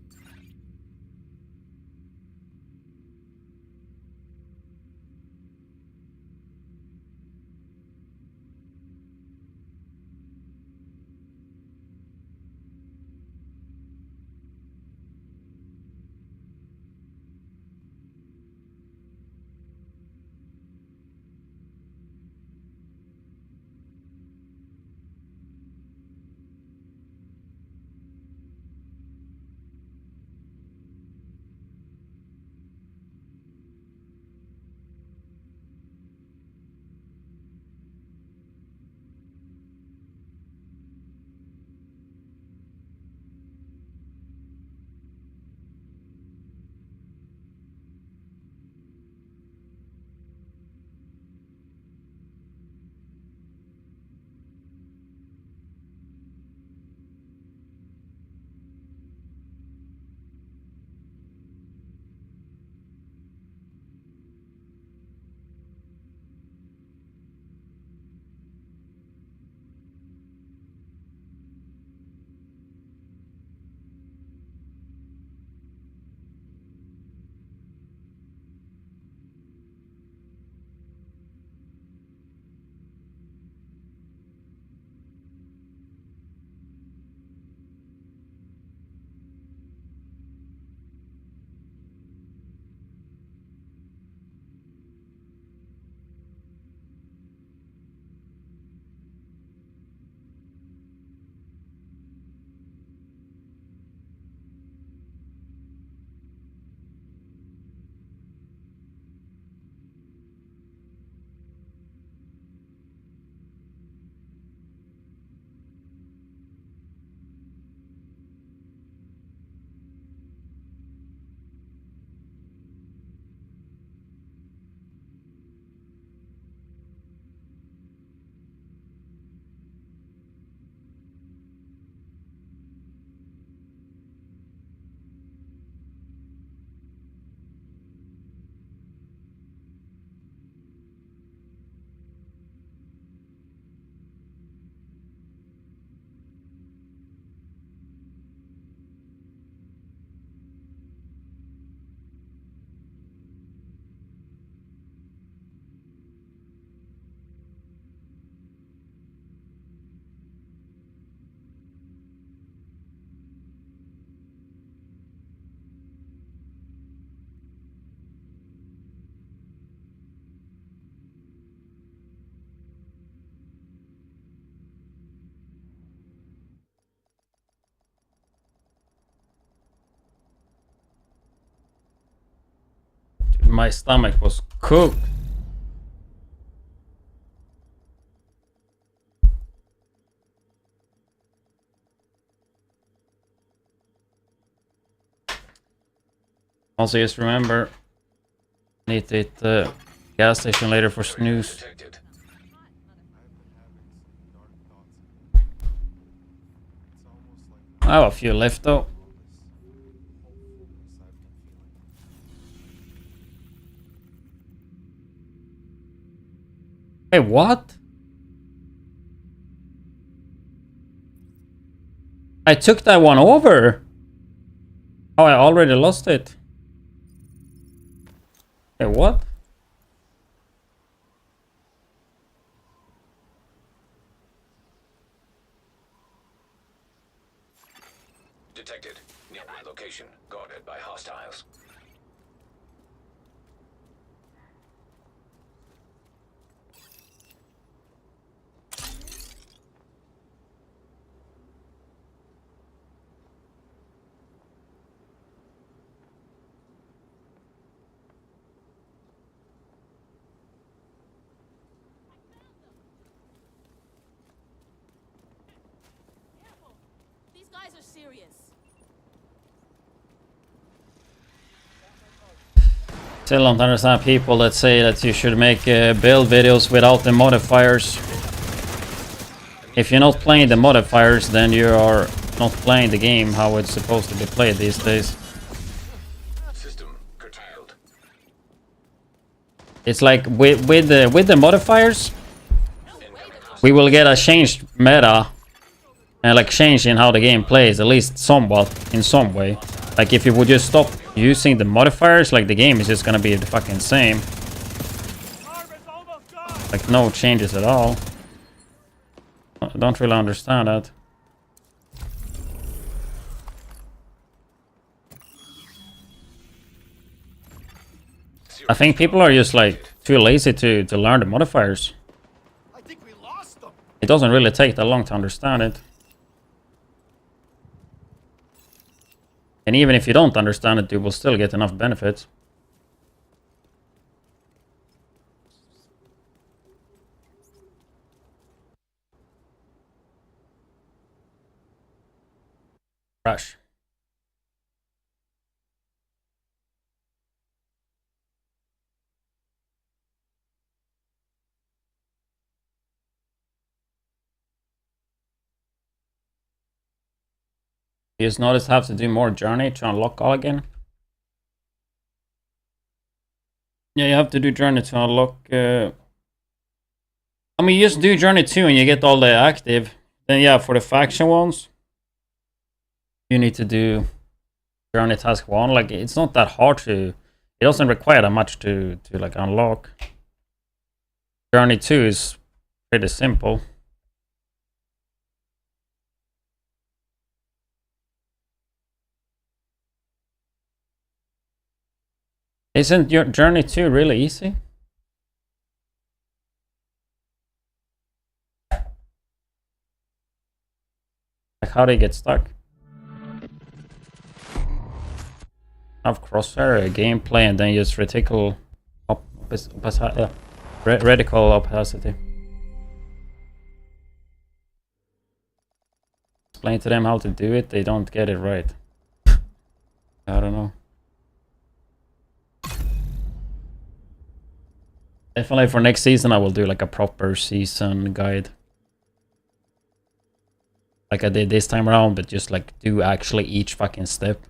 My stomach was cooked. Also, just remember, need to hit the gas station later for snooze. Detected. I have a few left though. Hey, what? I took that one over. Oh, I already lost it. Hey, what? Detected. Nearby location. Guarded by hostiles. These guys are serious. Still don't understand people that say that you should make build videos without the modifiers. If you're not playing the modifiers, then you are not playing the game how it's supposed to be played these days. System curtailed. It's like with the modifiers, we will get a changed meta and like changing how the game plays, at least somewhat, in some way. Like if you would just stop using the modifiers, like the game is just gonna be the fucking same. Like no changes at all. I don't really understand that. I think people are just like too lazy to learn the modifiers. I think we lost them. It doesn't really take that long to understand it. And even if you don't understand it, you will still get enough benefits. Crash. You just notice have to do more journey to unlock all again. Yeah, you have to do journey to unlock. I mean, you just do journey 2 and you get all the active. Then yeah, for the faction ones, you need to do journey task 1. Like it's not that hard to. It doesn't require that much to like unlock. Journey 2 is pretty simple. Isn't your journey 2 really easy? Like how do you get stuck? Have crosshair gameplay and then use reticle radical opacity. Explain to them how to do it, they don't get it right. I don't know. Definitely for next season I will do like a proper season guide. Like I did this time around, but just like do actually each fucking step.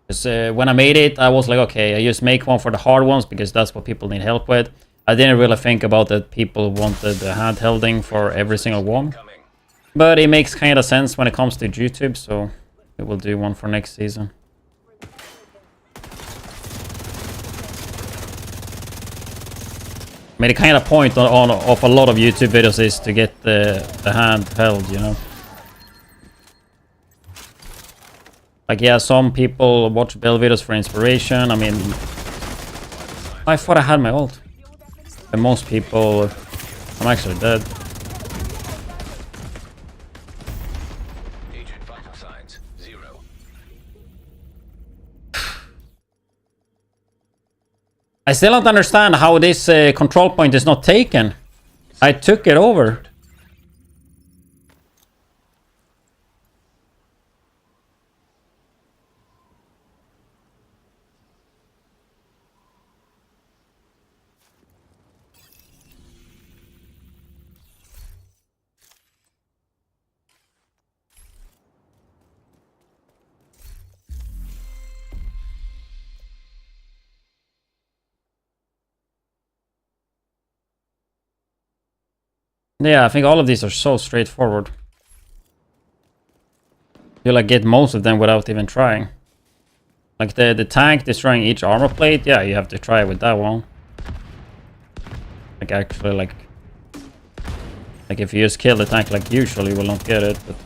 Because when I made it, I was like, okay, I just make one for the hard ones because that's what people need help with. I didn't really think about that people wanted the handhelding for every single one. But it makes kind of sense when it comes to YouTube, so we will do one for next season. I mean, the kind of point of a lot of YouTube videos is to get the handheld, you know. Like, yeah, some people watch build videos for inspiration. I mean, I thought I had my ult. And most people, I'm actually dead. Agent vital signs 0. I still don't understand how this control point is not taken. I took it over. Yeah, I think all of these are so straightforward. You like get most of them without even trying. Like the tank destroying each armor plate, yeah, you have to try with that one. Like actually like if you just kill the tank like usual, you will not get it, but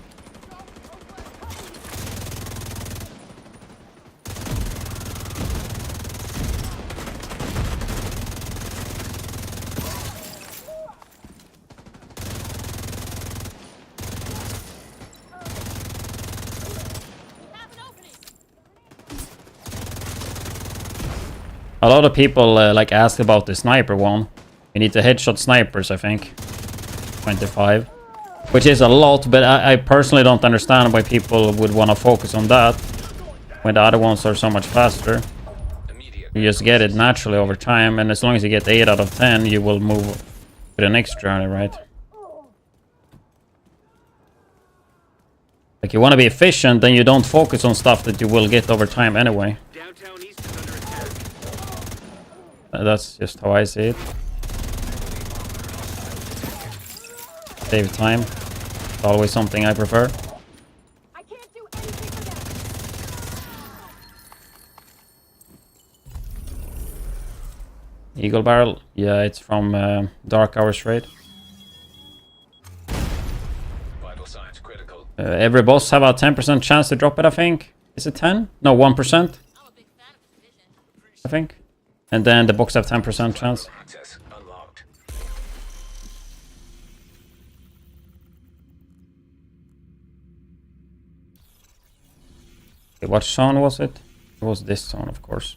a lot of people like ask about the sniper one. You need to headshot snipers, I think. 25. Which is a lot, but I personally don't understand why people would want to focus on that when the other ones are so much faster. You just get it naturally over time, and as long as you get 8 out of 10, you will move to the next journey, right? Like you want to be efficient, then you don't focus on stuff that you will get over time anyway. Downtown East is under attack. That's just how I see it. Save time. always something I prefer. I can't do anything for them. Eagle barrel. Yeah, it's from Dark Hours raid. Vital signs critical. Every boss have a 10% chance to drop it, I think. Is it 10? No, 1%. I think. And then the box have 10% chance. Access unlocked. Okay, what zone was it? It was this zone, of course.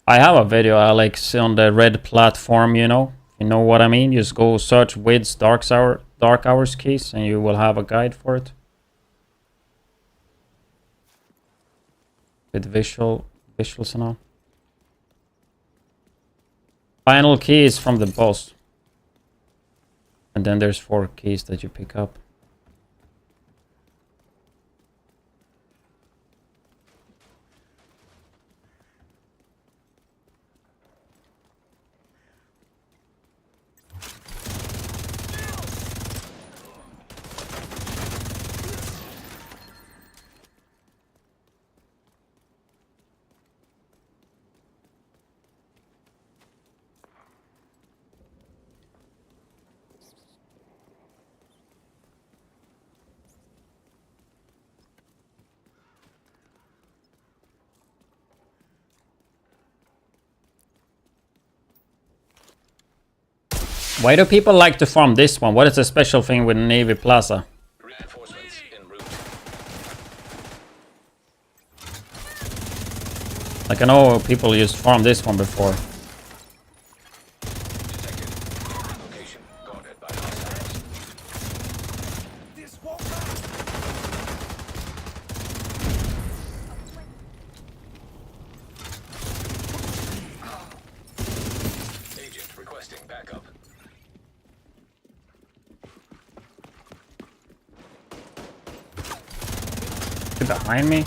I have a video, Alex, on the red platform, you know. You know what I mean? Just go search widdz Dark Hours keys and you will have a guide for it. With visuals and all. Final key is from the boss. And then there's 4 keys that you pick up. Why do people like to farm this one? What is the special thing with Navy Plaza? Reinforcements en route. Like I know people used to farm this one before. Detected. Location guarded by hostiles. This won't last. Agent requesting backup. Behind me?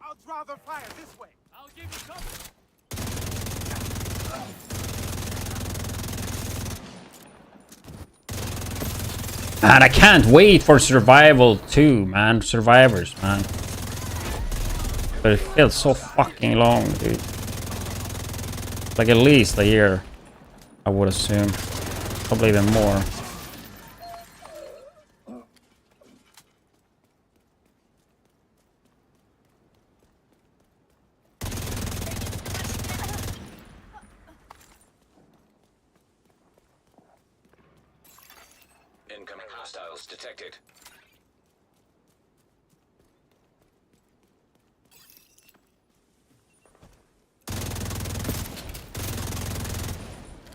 I'll draw the fire this way. I'll give you cover. Man, I can't wait for Survival 2, man. Survivors, man. But it feels so fucking long, dude. Like at least a year, I would assume. Probably even more. Incoming hostiles detected.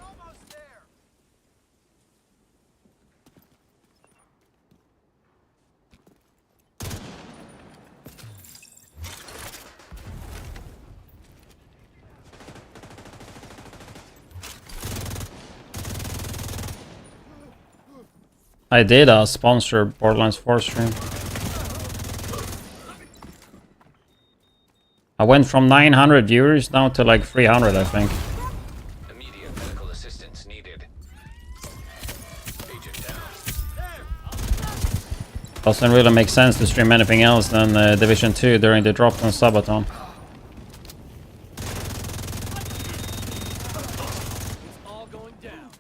Almost there. I did sponsor Borderlands 4 stream. I went from 900 viewers down to like 300, I think. Immediate medical assistance needed. Agent down. Doesn't really make sense to stream anything else than Division 2 during the drop on Subathon. All going down.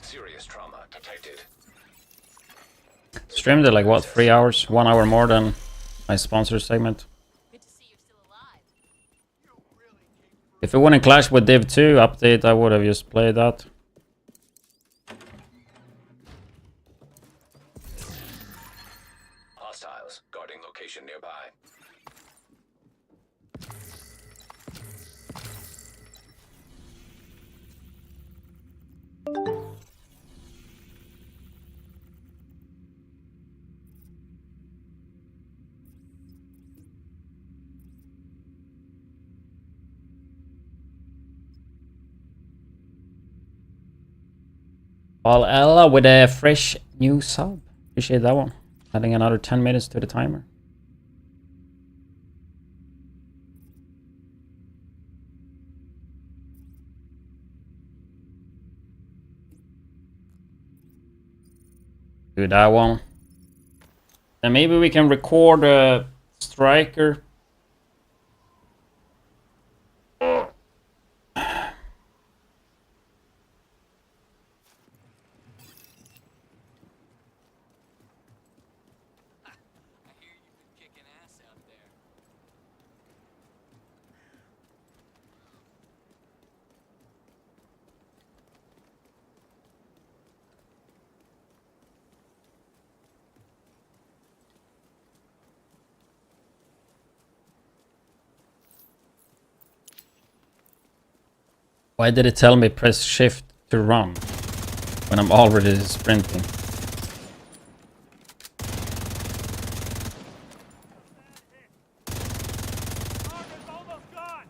Serious trauma detected. Streamed it like what, 3 hours? 1 hour more than my sponsor segment. If it wouldn't clash with Div 2 update, I would have just played that. Hostiles guarding location nearby. Well, Ella with a fresh new sub. Appreciate that one. Adding another 10 minutes to the timer. Do that one. Then maybe we can record a striker. I hear you've been kicking ass out there. Why did it tell me press shift to run when I'm already sprinting? Target's almost gone.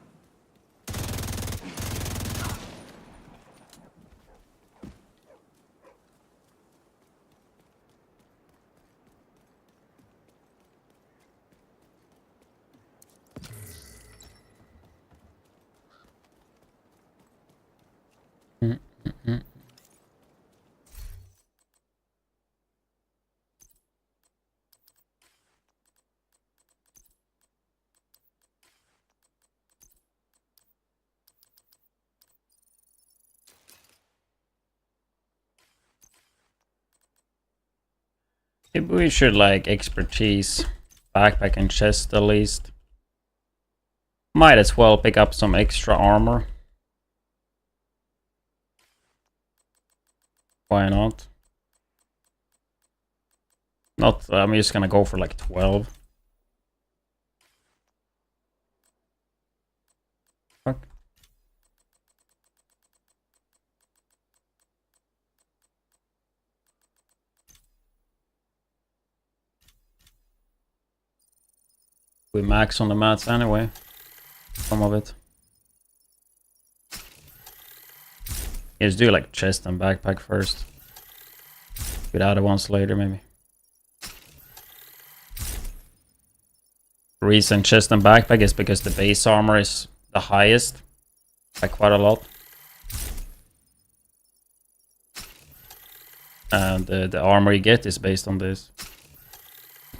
Maybe we should like expertise, backpack and chest at least. Might as well pick up some extra armor. Why not? I'm just gonna go for like 12. Fuck. We max on the mats anyway. Some of it. Just do like chest and backpack first. Do the other ones later maybe. Reason chest and backpack is because the base armor is the highest by quite a lot. And the armor you get is based on this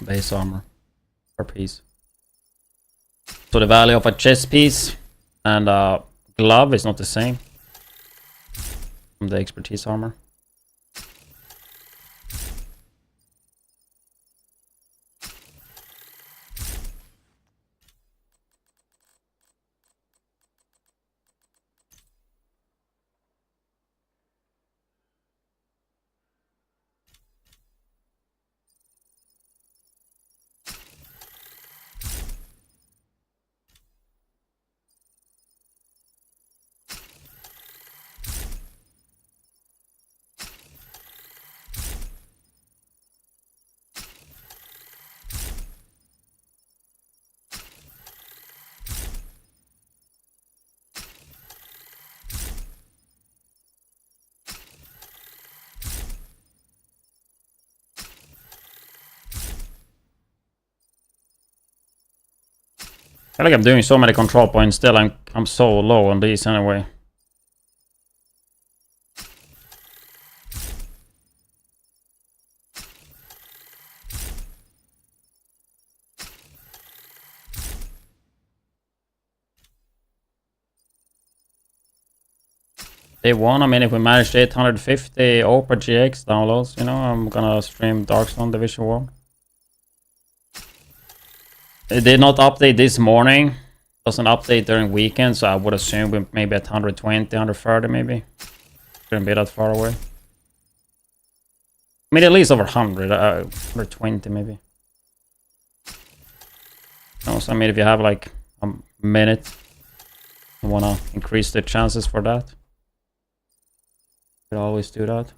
base armor per piece. So the value of a chest piece and a glove is not the same from the expertise armor. I feel like I'm doing so many control points still. I'm so low on these anyway. Day one, I mean, if we manage 850 Opera GX downloads, you know, I'm gonna stream Darkstone Division 1. It did not update this morning. Doesn't update during weekends, so I would assume we maybe at 120, 130 maybe. Shouldn't be that far away. I mean, at least over 100, 120 maybe. No, so I mean, if you have like a minute, you wanna increase the chances for that. You could always do that.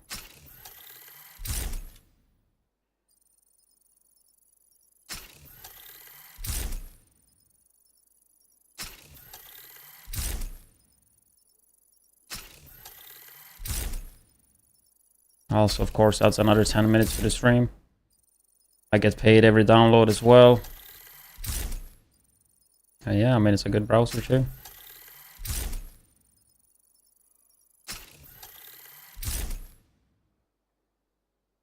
Also, of course, that's another 10 minutes for the stream. I get paid every download as well. Yeah, I mean, it's a good browser too.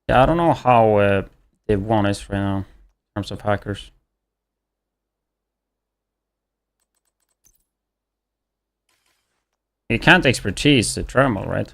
Yeah, I don't know how Div 1 is right now in terms of hackers. You can't expertise the thermal, right?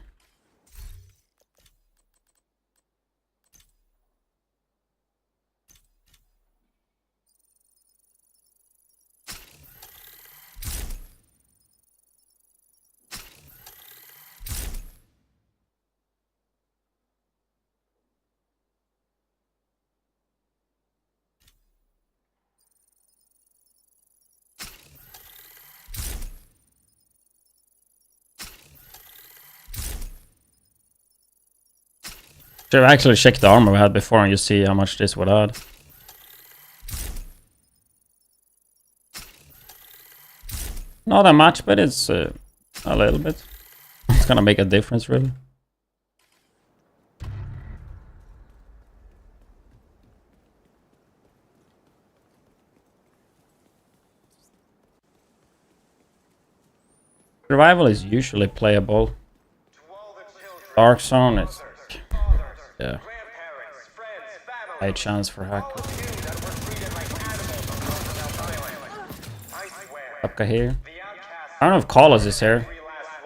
Should have actually checked the armor we had before and you see how much this would add. Not that much, but it's a little bit. It's gonna make a difference, really. Survival is usually playable. Dark Zone, it's... yeah. High chance for hackers. Upka here. I don't know if Carlos is here.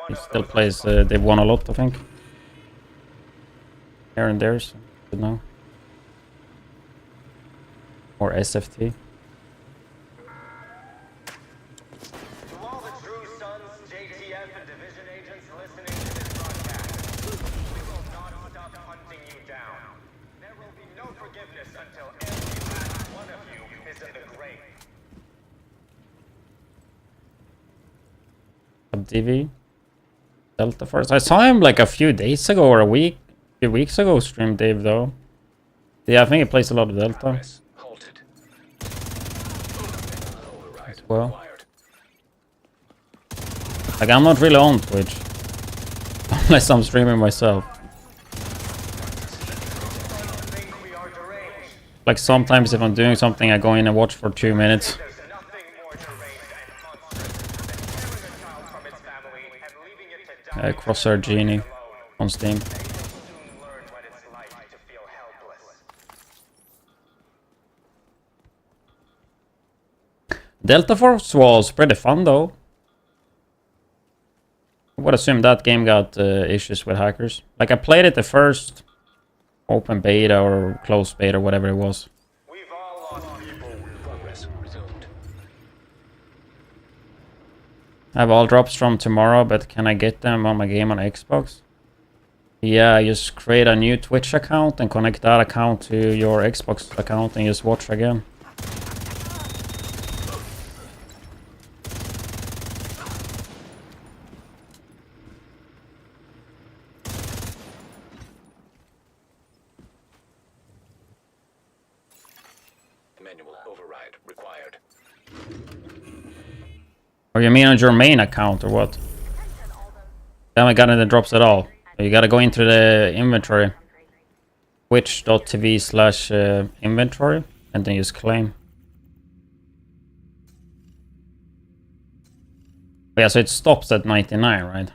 He still plays, they've won a lot, I think. Here and there, so good know. Or SFT. DV Delta Force. I saw him like a few days ago or a few weeks ago stream Dave though. Yeah, I think he plays a lot of Delta as well. Like I'm not really on Twitch unless I'm streaming myself. Like sometimes if I'm doing something I go in and watch for 2 minutes. Crosshair Genie on Steam. Delta Force was pretty fun though. I would assume that game got issues with hackers. Like I played it the first open beta or closed beta, whatever it was. I have all drops from tomorrow, but can I get them on my game on Xbox? Yeah, just create a new Twitch account and connect that account to your Xbox account and just watch again. Manual override required. Or you mean on your main account or what? Haven't gotten the drops at all. You gotta go into the inventory. Twitch.tv/inventory and then just claim. Yeah, so it stops at 99, right?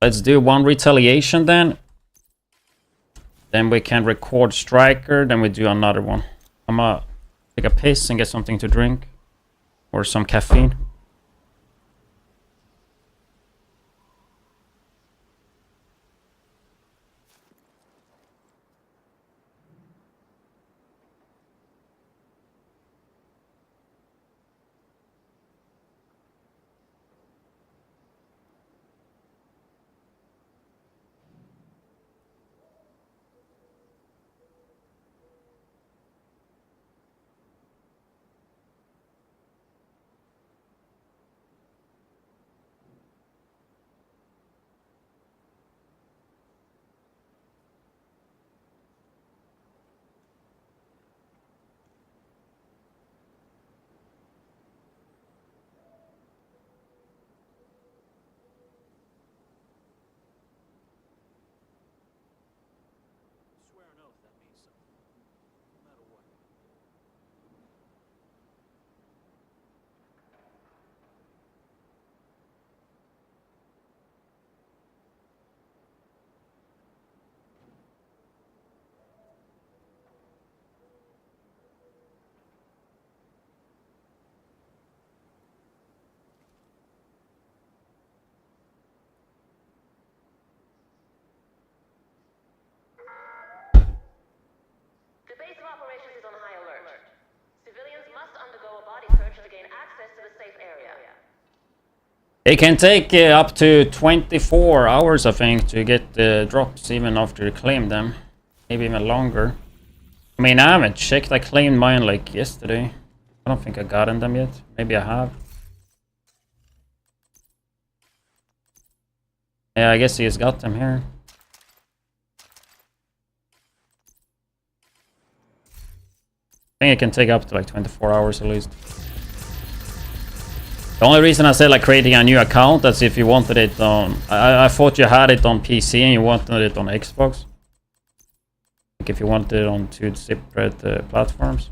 Let's do one retaliation then. Then we can record Striker, then we do another one. I'm gonna take a piss and get something to drink. Or some caffeine. the safe area. It can take up to 24 hours, I think, to get the drops even after you claim them. Maybe even longer. I mean, I haven't checked. I claimed mine like yesterday. I don't think I gotten them yet. Maybe I have. Yeah, I guess he has got them here. I think it can take up to like 24 hours at least. The only reason I said like creating a new account, that's if you wanted it on... I thought you had it on PC and you wanted it on Xbox. Like if you wanted it on two separate platforms.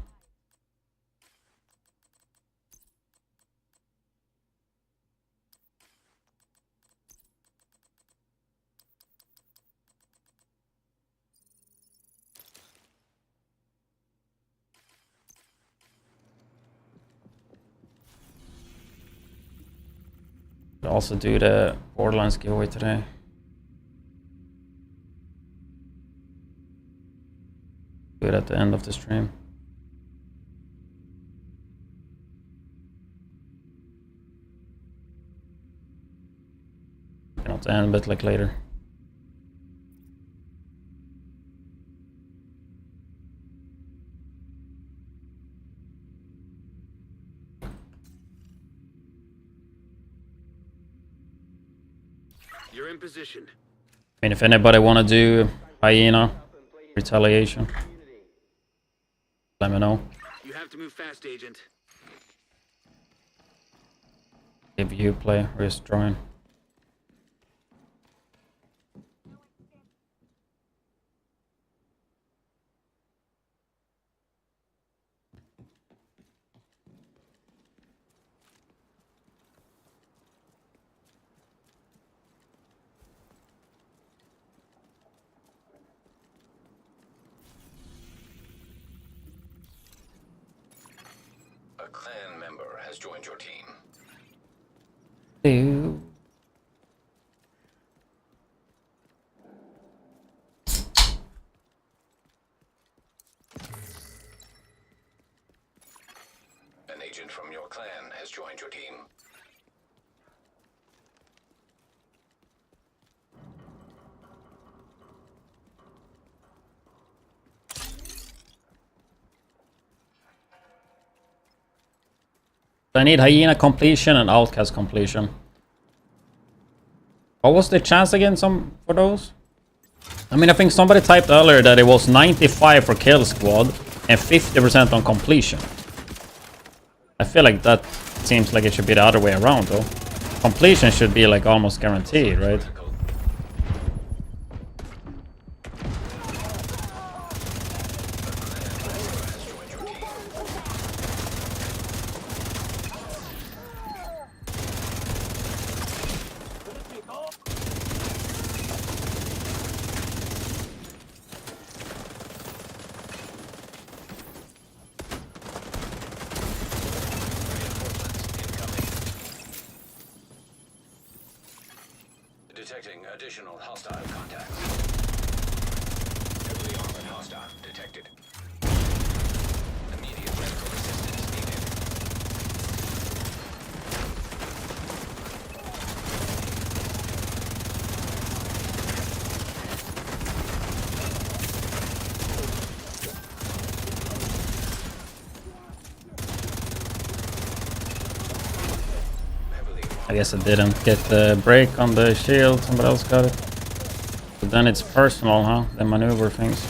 I'll also do the Borderlands giveaway today. Do it at the end of the stream. Not the end, but like later. You're in position. I mean, if anybody want to do Hyena, Retaliation, let me know. You have to move fast, Agent. If you play or just join. A clan member has joined your team. Ew. An agent from your clan has joined your team. I need Hyena completion and Outcast completion. What was the chance again for those? I mean, I think somebody typed earlier that it was 95 for kill squad and 50% on completion. I feel like that seems like it should be the other way around though. Completion should be like almost guaranteed, right? Detecting additional hostile contacts. Heavily armored hostile detected. Immediate medical assistance needed. I guess I didn't get the break on the shield, somebody else got it. But then it's personal, huh? The maneuver things.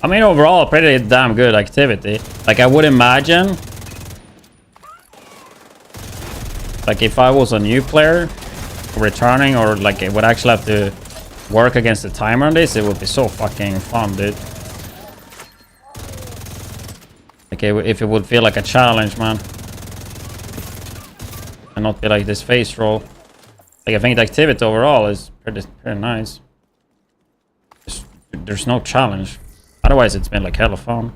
I mean, overall, pretty damn good activity. Like, I would imagine, like, if I was a new player, returning, or like, it would actually have to work against the timer on this, it would be so fucking fun, dude. Okay, if it would feel like a challenge, man. And not be like this face roll. Like, I think the activity overall is pretty nice. There's no challenge. Otherwise, it's been like hella fun.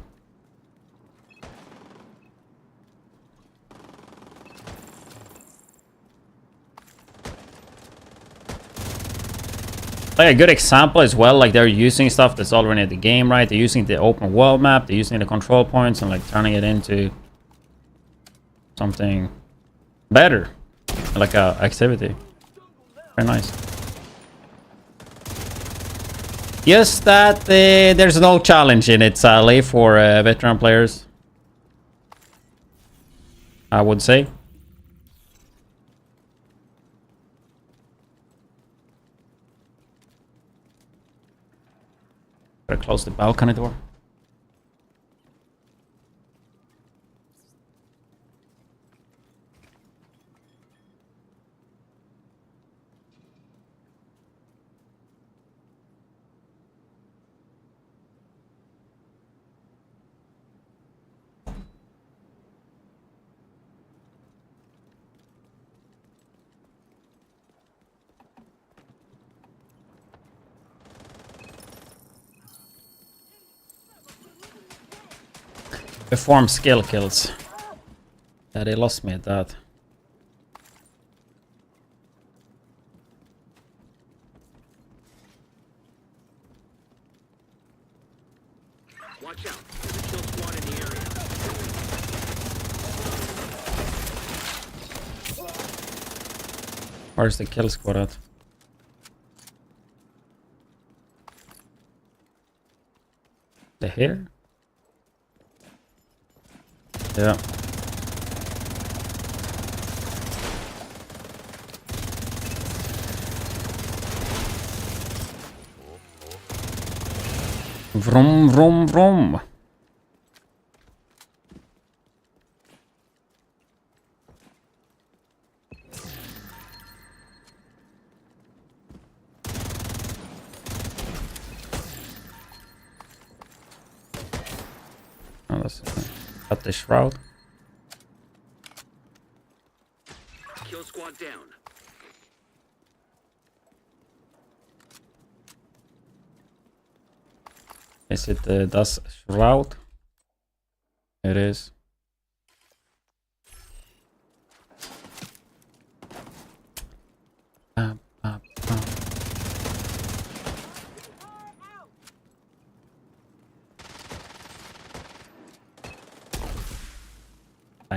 Like a good example as well, like they're using stuff that's already in the game, right? They're using the open world map, they're using the control points and like turning it into something better, like a activity. Very nice. Yes, that there's no challenge in it, sadly, for veteran players, I would say. Better close the balcony door. Perform skill kills. Yeah, they lost me at that. Watch out. There's a kill squad in the area. Where's the kill squad at? They're here? Yeah. Vroom, vroom, vroom. Oh, that's got the shroud. Kill squad down. Is it das shroud? It is.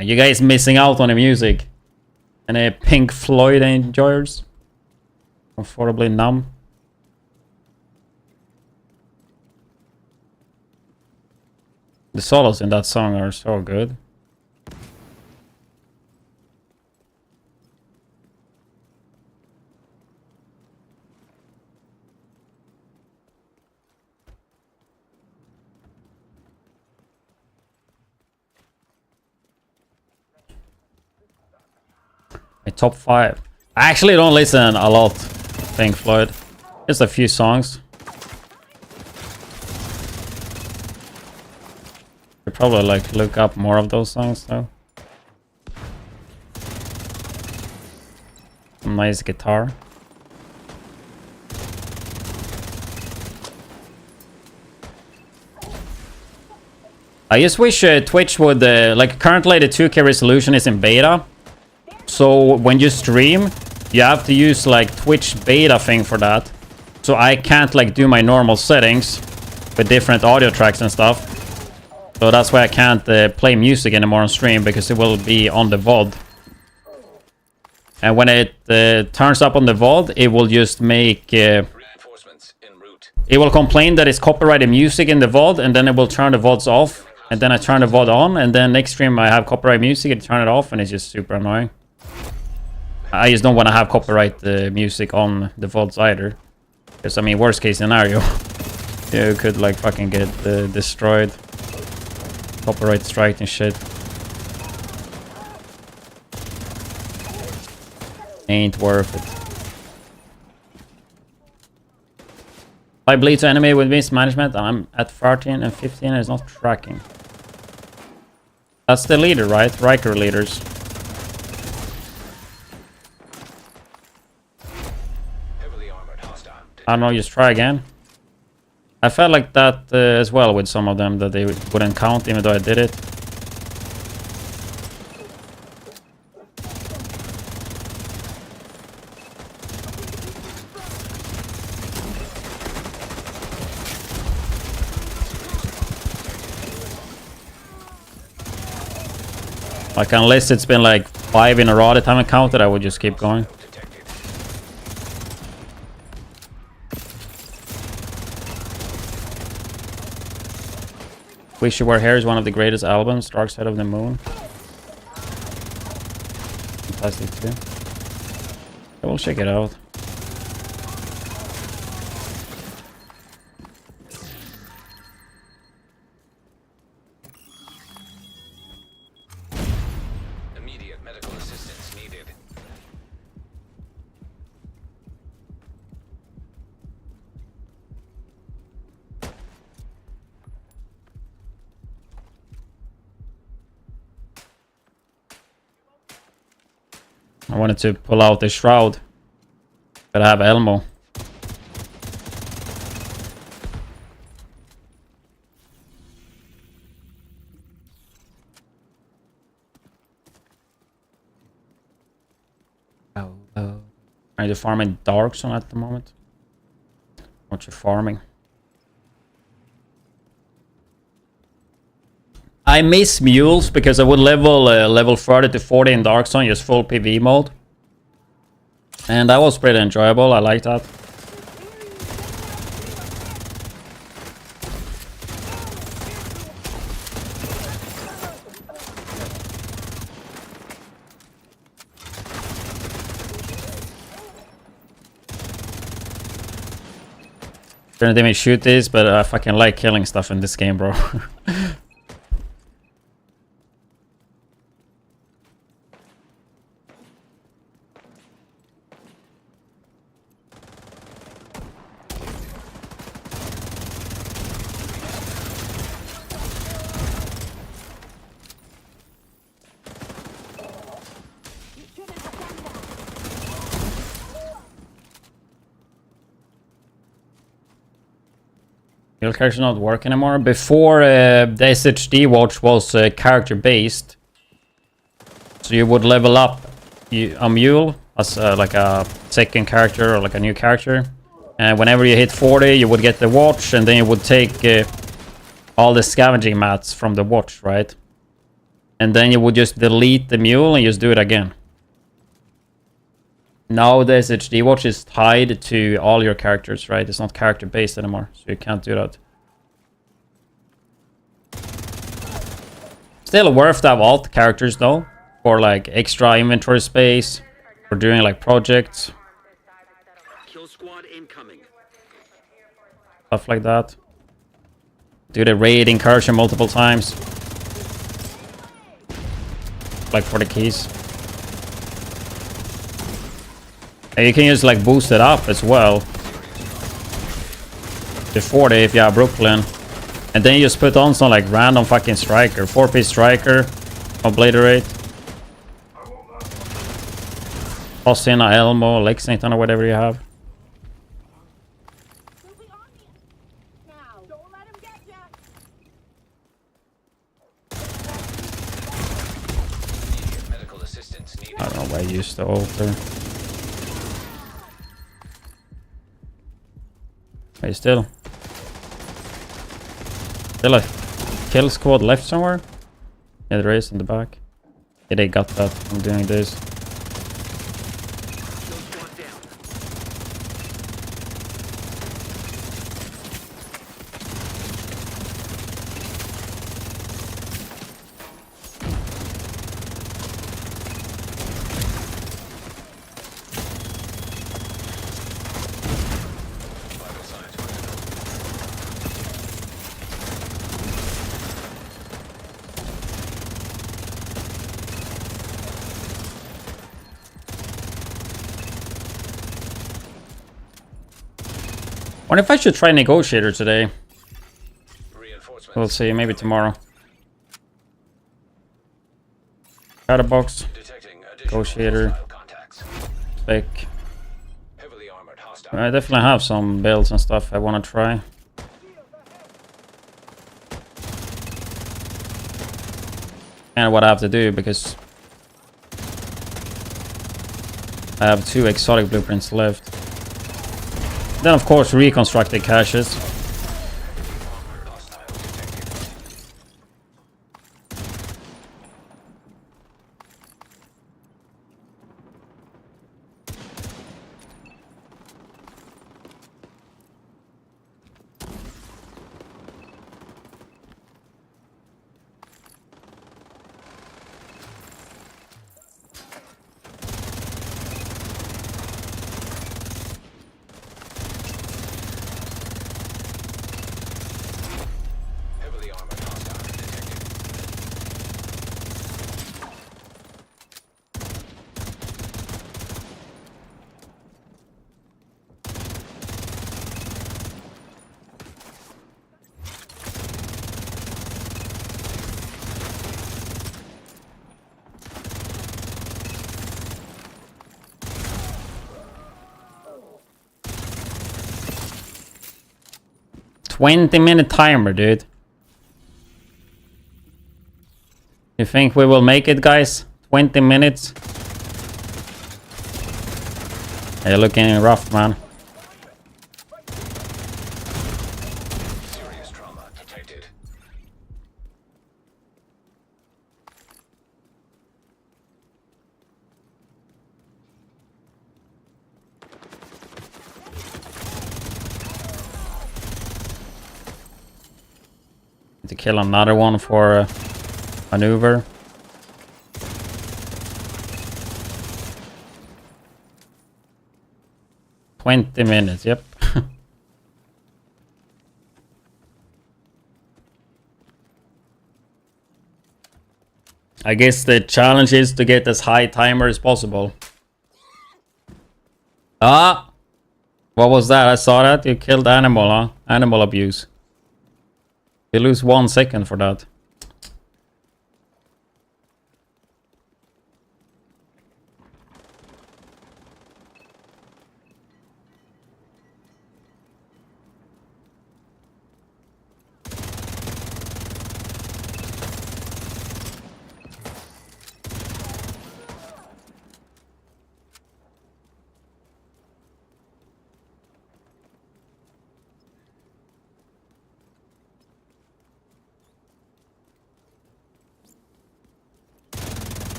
You guys missing out on the music. Any Pink Floyd enjoyers? Comfortably numb. The solos in that song are so good. My top 5. I actually don't listen a lot to Pink Floyd. Just a few songs. Should probably like look up more of those songs though. Some nice guitar. I just wish Twitch would like currently the 2K resolution is in beta. So when you stream, you have to use like Twitch beta thing for that. So I can't like do my normal settings with different audio tracks and stuff. So that's why I can't play music anymore on stream, because it will be on the VOD. And when it turns up on the VOD, it will just make... Reinforcements en route. it will complain that it's copyrighted music in the VOD, and then it will turn the VODs off. And then I turn the VOD on, and then next stream I have copyright music, and turn it off, and it's just super annoying. I just don't want to have copyright music on the VODs either. Because, I mean, worst case scenario, you could, like, fucking get destroyed. Copyright strike and shit. Ain't worth it. I bleed to enemy with mismanagement. I'm at 13 and 15 and it's not tracking. That's the leader, right? Riker leaders. Heavily armored hostile. I don't know, just try again. I felt like that as well with some of them, that they wouldn't count even though I did it. Like, unless it's been like 5 in a row that I haven't counted, I would just keep going. Detected. Wish You Were Here is one of the greatest albums. Dark Side of the Moon. Fantastic too. I will check it out. Immediate medical assistance needed. I wanted to pull out the shroud, but I have Elmo. I need to farm in Dark Zone at the moment. What you farming? I miss mules because I would level 30 to 40 in Dark Zone, just full PvE mode. And that was pretty enjoyable, I like that. Didn't even shoot this, but I fucking like killing stuff in this game, bro. Your character's not working anymore. Before, the SHD watch was character based, so you would level up a mule as like a second character or like a new character, and whenever you hit 40 you would get the watch, and then you would take all the scavenging mats from the watch, right? And then you would just delete the mule and just do it again. Now the SHD watch is tied to all your characters, right? It's not character based anymore, so you can't do that. Still worth to have alt characters though, for like extra inventory space, for doing like projects, Kill squad incoming. stuff like that. Do the raid incursion multiple times, like for the keys. And you can just like boost it up as well to 40 if you have Brooklyn. And then you just put on some like random fucking striker, 4-piece striker, obliterate. Toss in a Elmo, Lexington or whatever you have. Immediate medical assistance needed. I don't know why I used the altar. Hey, still a kill squad left somewhere? Yeah, there is in the back. Yeah, they got that from doing this. Kill squad down. Vital signs critical. Wonder if I should try Negotiator today. Reinforcements. We'll see, maybe tomorrow. Chatterbox, Detecting additional Negotiator, hostile contacts. spec. Heavily armored hostile. I definitely have some builds and stuff I want to try. And what I have to do, because I have 2 exotic blueprints left. Then of course reconstructed caches. Hostile detected. 20-minute timer, dude. You think we will make it, guys? 20 minutes? You're looking rough, man. Serious trauma detected. Need to kill another one for maneuver. "20 minutes, yep." I guess the challenge is to get as high timer as possible. Ah! What was that? I saw that. You killed animal, huh? Animal abuse. You lose 1 second for that.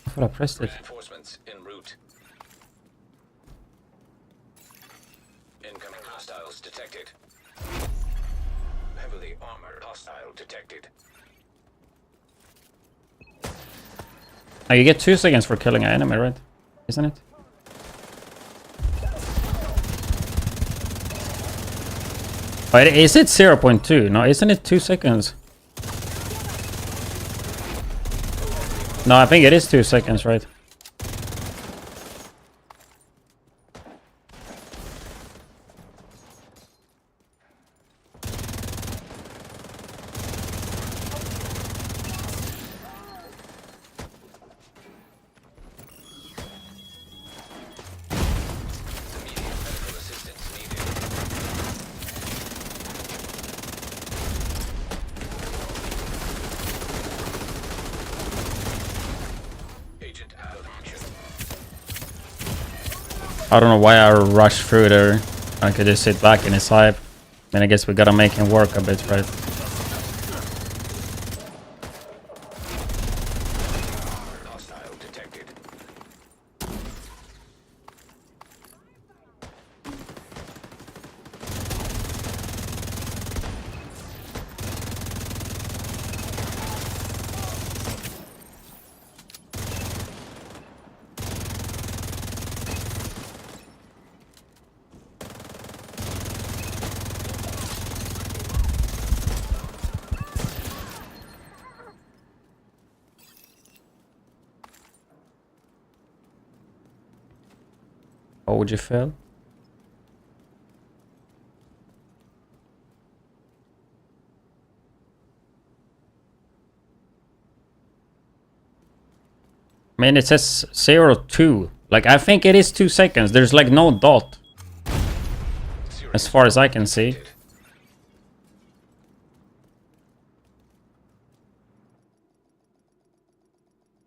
I thought I pressed it. Reinforcements en route. Incoming hostiles detected. Heavily armored hostile detected. Oh, you get 2 seconds for killing an enemy, right? Isn't it? Wait, is it 0.2? No, isn't it 2 seconds? No, I think it is 2 seconds, right? Immediate medical assistance needed. Agent out of action. I don't know why I rushed through there. I could just sit back in his hype. Then I guess we gotta make him work a bit, right? Hostile detected. What would you feel? I mean, it says 0.2. Like, I think it is 2 seconds. There's like no dot. As far as I can see.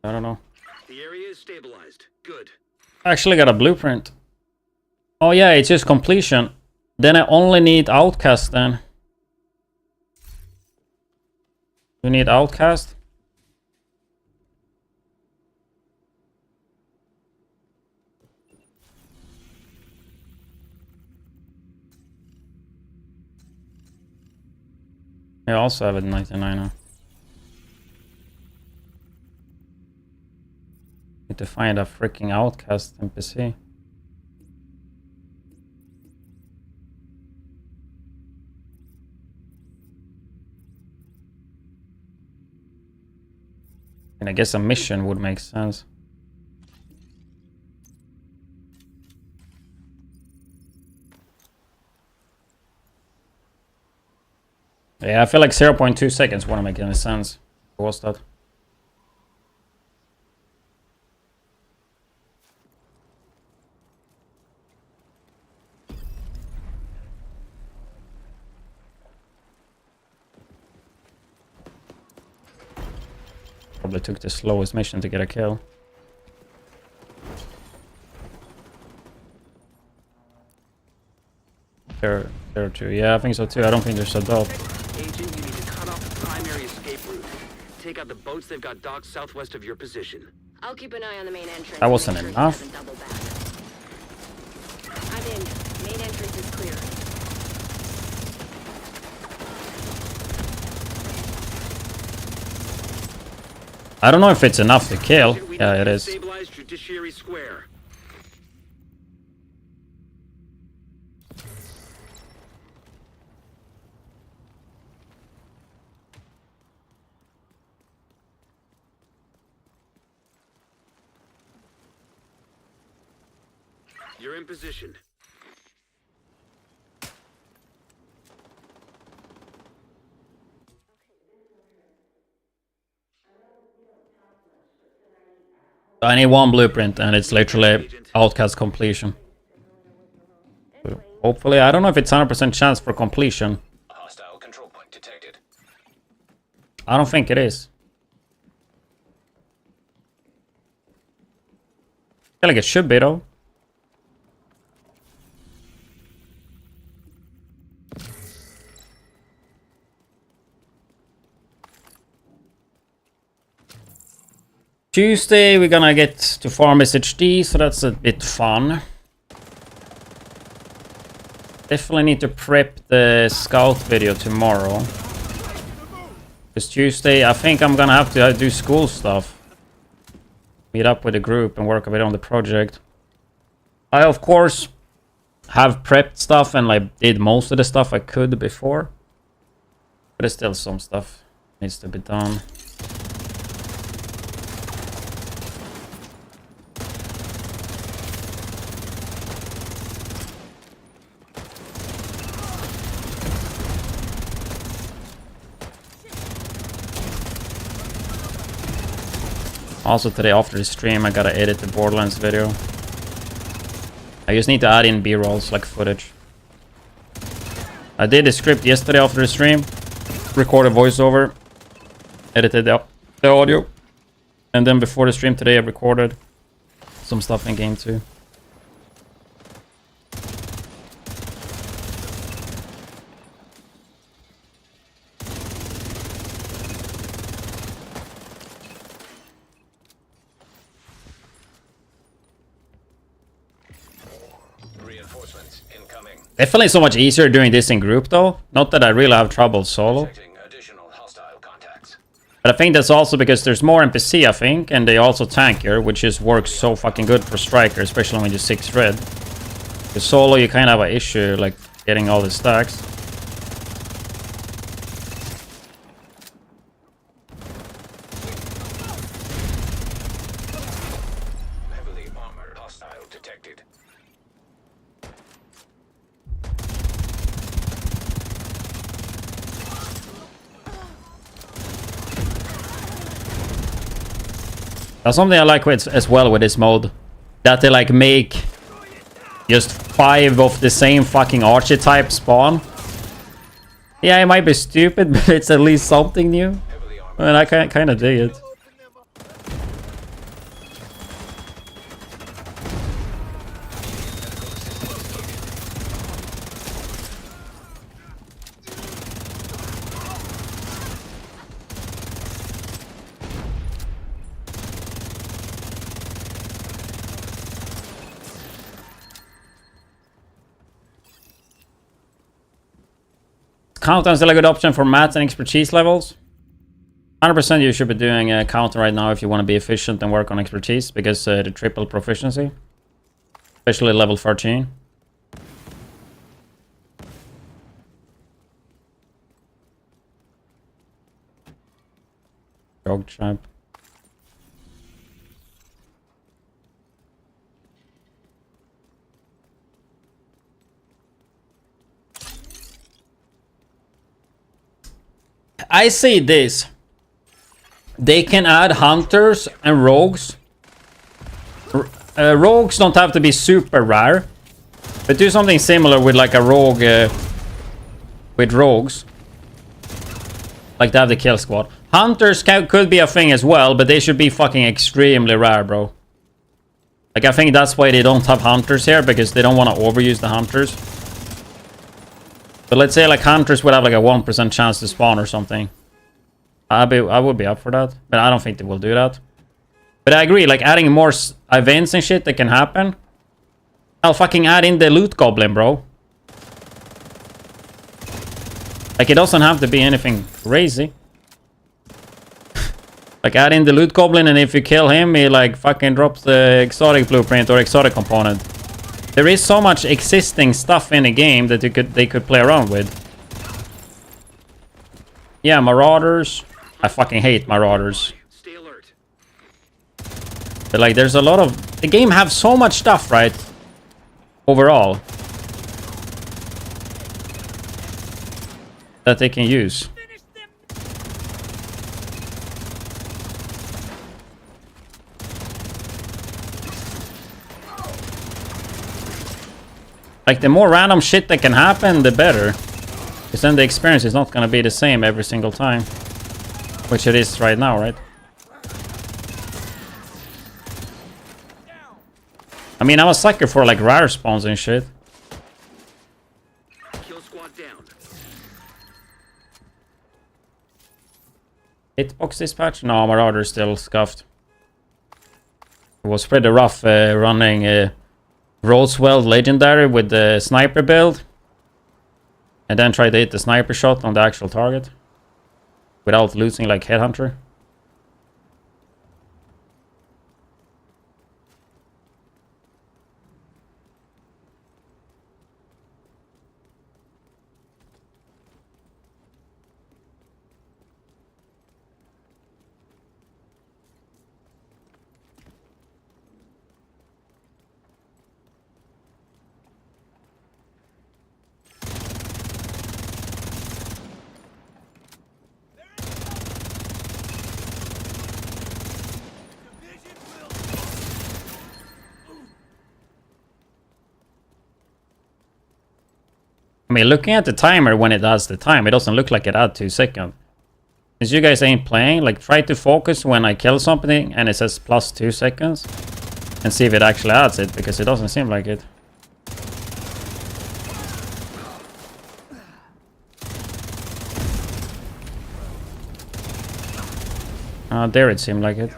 I don't know. The area is stabilized. Good. I actually got a blueprint. Oh yeah, it's just completion. Then I only need outcast then. You need outcast? I also have it 99 now. Need to find a freaking outcast NPC. And I guess a mission would make sense. Yeah, I feel like 0.2 seconds wouldn't make any sense. What was that? Probably took the slowest mission to get a kill. There too. Yeah, I think so too. I don't think there's a dot. Agent, you need to cut off the primary escape route. Take out the boats they've got docked southwest of your position. I'll keep an eye on the main entrance. That wasn't and make enough. Sure he doesn't double back. I'm in. Main entrance is clear. I don't know if it's enough to kill. We Yeah, need it to is. Stabilize Judiciary Square. You're in position. I need one blueprint and it's literally outcast completion. So hopefully, I don't know if it's 100% chance for completion. Hostile control point detected. I don't think it is. I feel like it should be though. Tuesday we're gonna get to farm SHD, so that's a bit fun. Definitely need to prep the scout video tomorrow. Because Tuesday I think I'm gonna have to do school stuff. Meet up with the group and work a bit on the project. I of course have prepped stuff and like did most of the stuff I could before. But there's still some stuff needs to be done. Also today after the stream I gotta edit the Borderlands video. I just need to add in B-rolls like footage. I did the script yesterday after the stream. Recorded voiceover. Edited the audio. And then before the stream today I recorded some stuff in game too. Reinforcements incoming. Definitely so much easier doing this in group though. Not that I really have trouble solo. Detecting additional hostile contacts. But I think that's also because there's more NPC, I think, and they also tankier, which just works so fucking good for Striker, especially when you're 6 red. Because solo, you kind of have an issue, like, getting all the stacks. Heavily armored hostile detected. That's something I like with, as well with this mode. That they, like, make just 5 of the same fucking archetype spawn. Yeah, it might be stupid, but it's at least something new. And I kind of dig it. Countdown is still a good option for maths and expertise levels. 100% you should be doing a counter right now if you want to be efficient and work on expertise, because the triple proficiency, especially level 13. Dog trap. I say this. They can add hunters and rogues. Rogues don't have to be super rare. But do something similar with like a rogue with rogues. Like they have the kill squad. Hunters could be a thing as well, but they should be fucking extremely rare, bro. Like I think that's why they don't have hunters here, because they don't want to overuse the hunters. But let's say like hunters would have like a 1% chance to spawn or something. I would be up for that, but I don't think they will do that. But I agree, like adding more events and shit that can happen. I'll fucking add in the loot goblin, bro. Like it doesn't have to be anything crazy. Like add in the loot goblin, and if you kill him, he like fucking drops the exotic blueprint or exotic component. There is so much existing stuff in the game that they could play around with. Yeah, marauders. I fucking hate marauders. Stay alert. But like there's a lot of... The game have so much stuff, right? Overall. That they can use. Like the more random shit that can happen, the better. Because then the experience is not gonna be the same every single time. Which it is right now, right? I mean, I'm a sucker for like rare spawns and shit. Kill squad down. Hitbox dispatch? No, Marauder's still scuffed. It was pretty rough running Roswell Legendary with the sniper build. And then try to hit the sniper shot on the actual target. Without losing like Headhunter. I mean, looking at the timer when it does the time, it doesn't look like it had 2 seconds. Since you guys ain't playing, like try to focus when I kill something and it says plus 2 seconds. And see if it actually adds it, because it doesn't seem like it. There it seemed like it.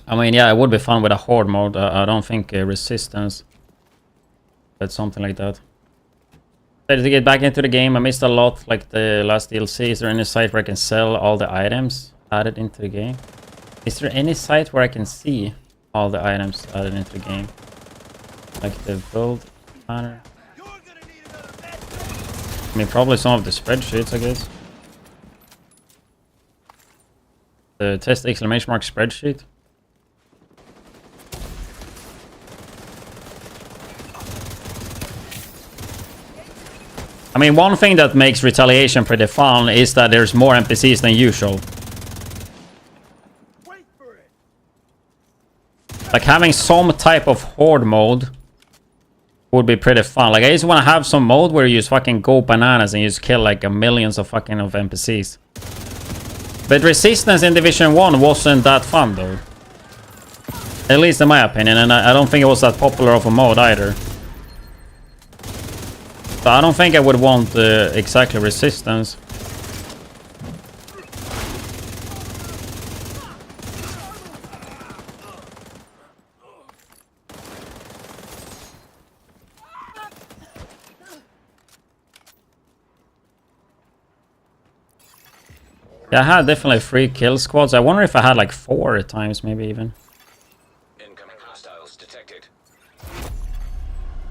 I mean, yeah, it would be fun with a horde mode. I don't think resistance. But something like that. Ready to get back into the game. I missed a lot, like the last DLC. Is there any site where I can sell all the items added into the game? Is there any site where I can see all the items added into the game? Like the build banner? I mean, probably some of the spreadsheets, I guess. The test exclamation mark spreadsheet. I mean, one thing that makes Retaliation pretty fun is that there's more NPCs than usual. Like having some type of horde mode would be pretty fun. Like I just want to have some mode where you just fucking go bananas and you just kill like millions of fucking NPCs. But Resistance in Division 1 wasn't that fun though. At least in my opinion, and I don't think it was that popular of a mode either. So I don't think I would want exactly Resistance. Yeah, I had definitely 3 kill squads. I wonder if I had like 4 at times, maybe even. Incoming hostiles detected.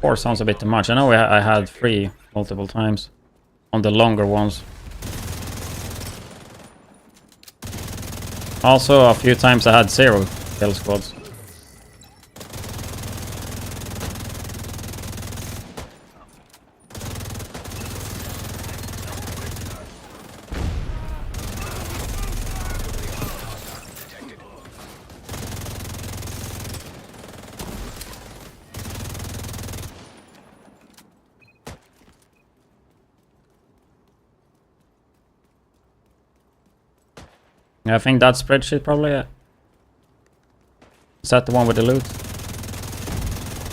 4 sounds a bit too much. I know I had 3 multiple times on the longer ones. Also, a few times I had 0 kill squads. I think that spreadsheet probably, yeah. Is that the one with the loot?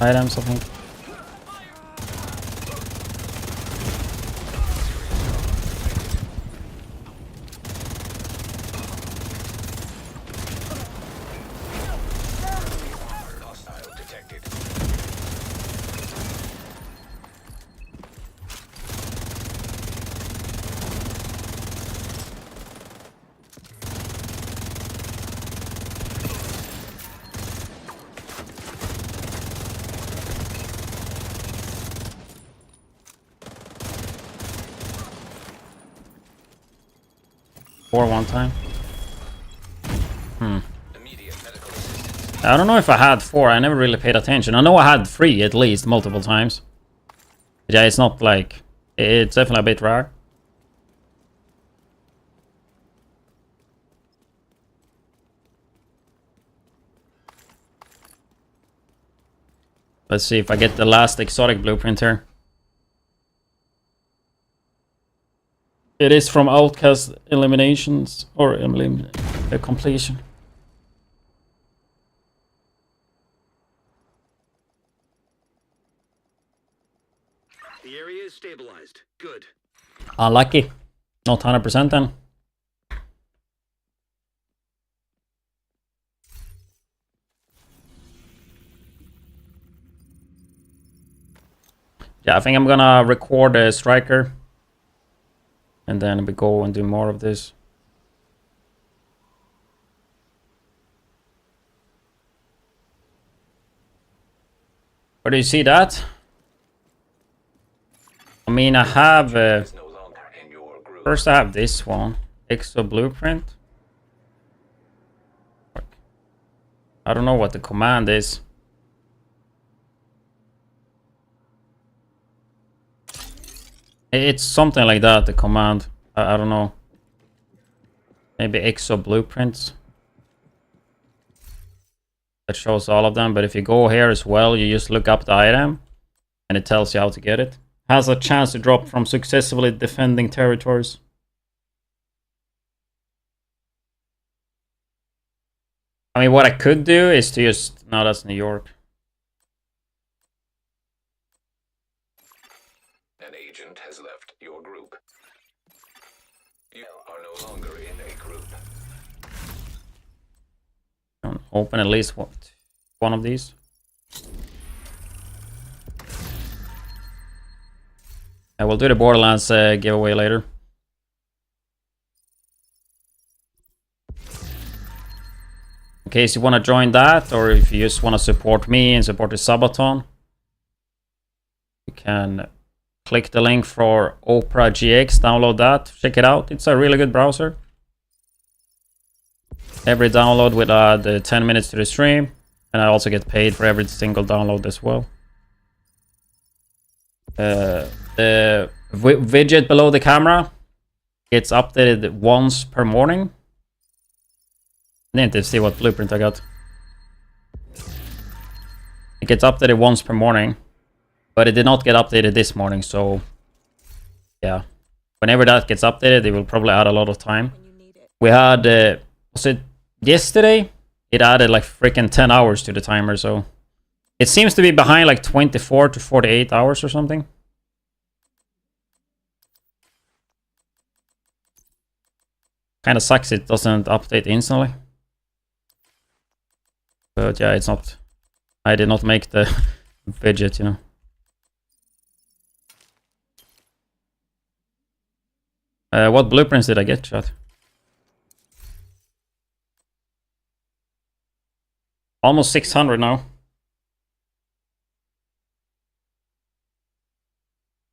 Items, I think. Hostile detected. Or one time. Immediate medical assistance. I don't know if I had 4. I never really paid attention. I know I had 3 at least multiple times. But yeah, it's not like... It's definitely a bit rare. Let's see if I get the last exotic blueprint here. It is from Outcast Eliminations, or completion. The area is stabilized. Good. Unlucky. Not 100% then. Yeah, I think I'm gonna record a striker. And then we go and do more of this. Where do you see that? I mean, I have... Is no longer in your group. First I have this one. Exo blueprint. I don't know what the command is. It's something like that, the command. I don't know. Maybe exo blueprints. That shows all of them, but if you go here as well, you just look up the item and it tells you how to get it. Has a chance to drop from successfully defending territories. I mean, what I could do is to just... No, that's New York. An agent has left your group. You are no longer in a group. Open at least one of these. I will do the Borderlands giveaway later. In case you want to join that, or if you just want to support me and support the Subathon, you can click the link for Opera GX, download that, check it out. It's a really good browser. Every download will add 10 minutes to the stream, and I also get paid for every single download as well. The widget below the camera gets updated once per morning. I need to see what blueprint I got. It gets updated once per morning, but it did not get updated this morning, so yeah. Whenever that gets updated, it will probably add a lot of time. We had, was it yesterday? It added like freaking 10 hours to the timer, so it seems to be behind like 24 to 48 hours or something. Kind of sucks it doesn't update instantly. But yeah, it's not... I did not make the widget, you know. What blueprints did I get, chat? Almost 600 now.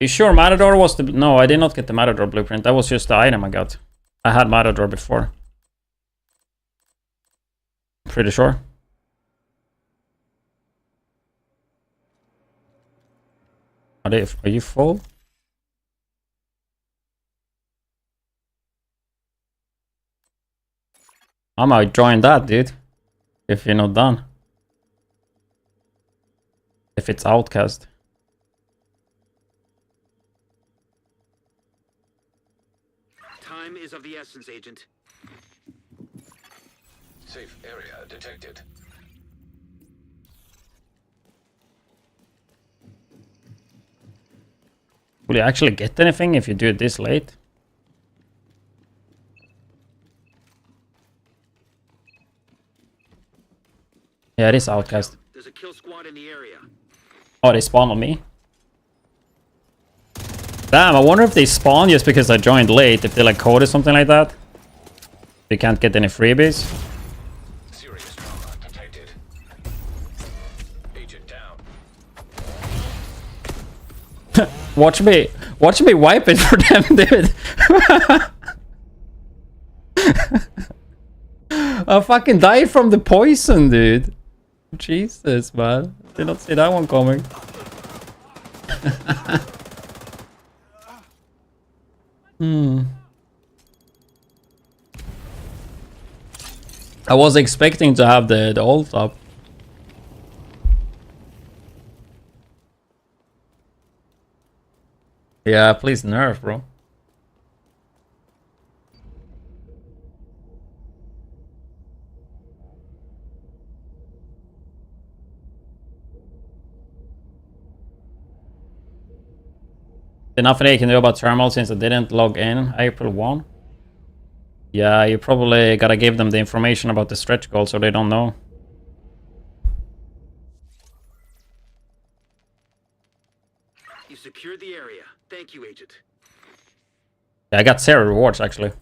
You sure Matador was the... No, I did not get the Matador blueprint. That was just the item I got. I had Matador before. Pretty sure. Are you full? I might join that, dude. If you're not done. If it's Outcast. Time is of the essence, Agent. Safe area detected. Will you actually get anything if you do it this late? Yeah, it is Outcast. There's a kill squad in the area. Oh, they spawn on me? Damn, I wonder if they spawn just because I joined late. If they like code or something like that. They can't get any freebies. Serious trauma detected. Agent down. Watch me wipe it for them, dude. I fucking died from the poison, dude. Jesus, man. Did not see that one coming. I was expecting to have the ult up. Yeah, please nerf, bro. Nothing they can do about thermal since I didn't log in April 1. Yeah, you probably gotta give them the information about the stretch goal so they don't know. You secured the area. Thank you, Agent. Yeah, I got 0 rewards actually.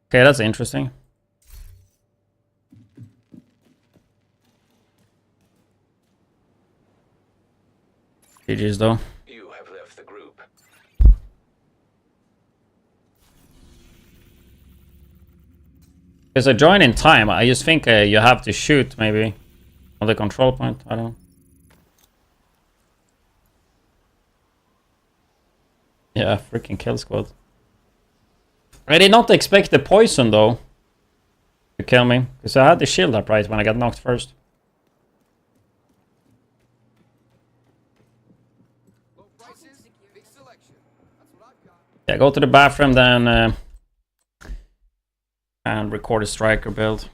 Okay, that's interesting. GG's though. You have left the group. Because I joined in time, I just think you have to shoot maybe on the control point. I don't know. Yeah, freaking kill squad. I did not expect the poison though to kill me, because I had the shield up right when I got knocked first. Yeah, go to the bathroom then and record a striker build.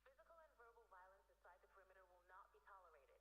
Physical and verbal violence inside the perimeter will not be tolerated.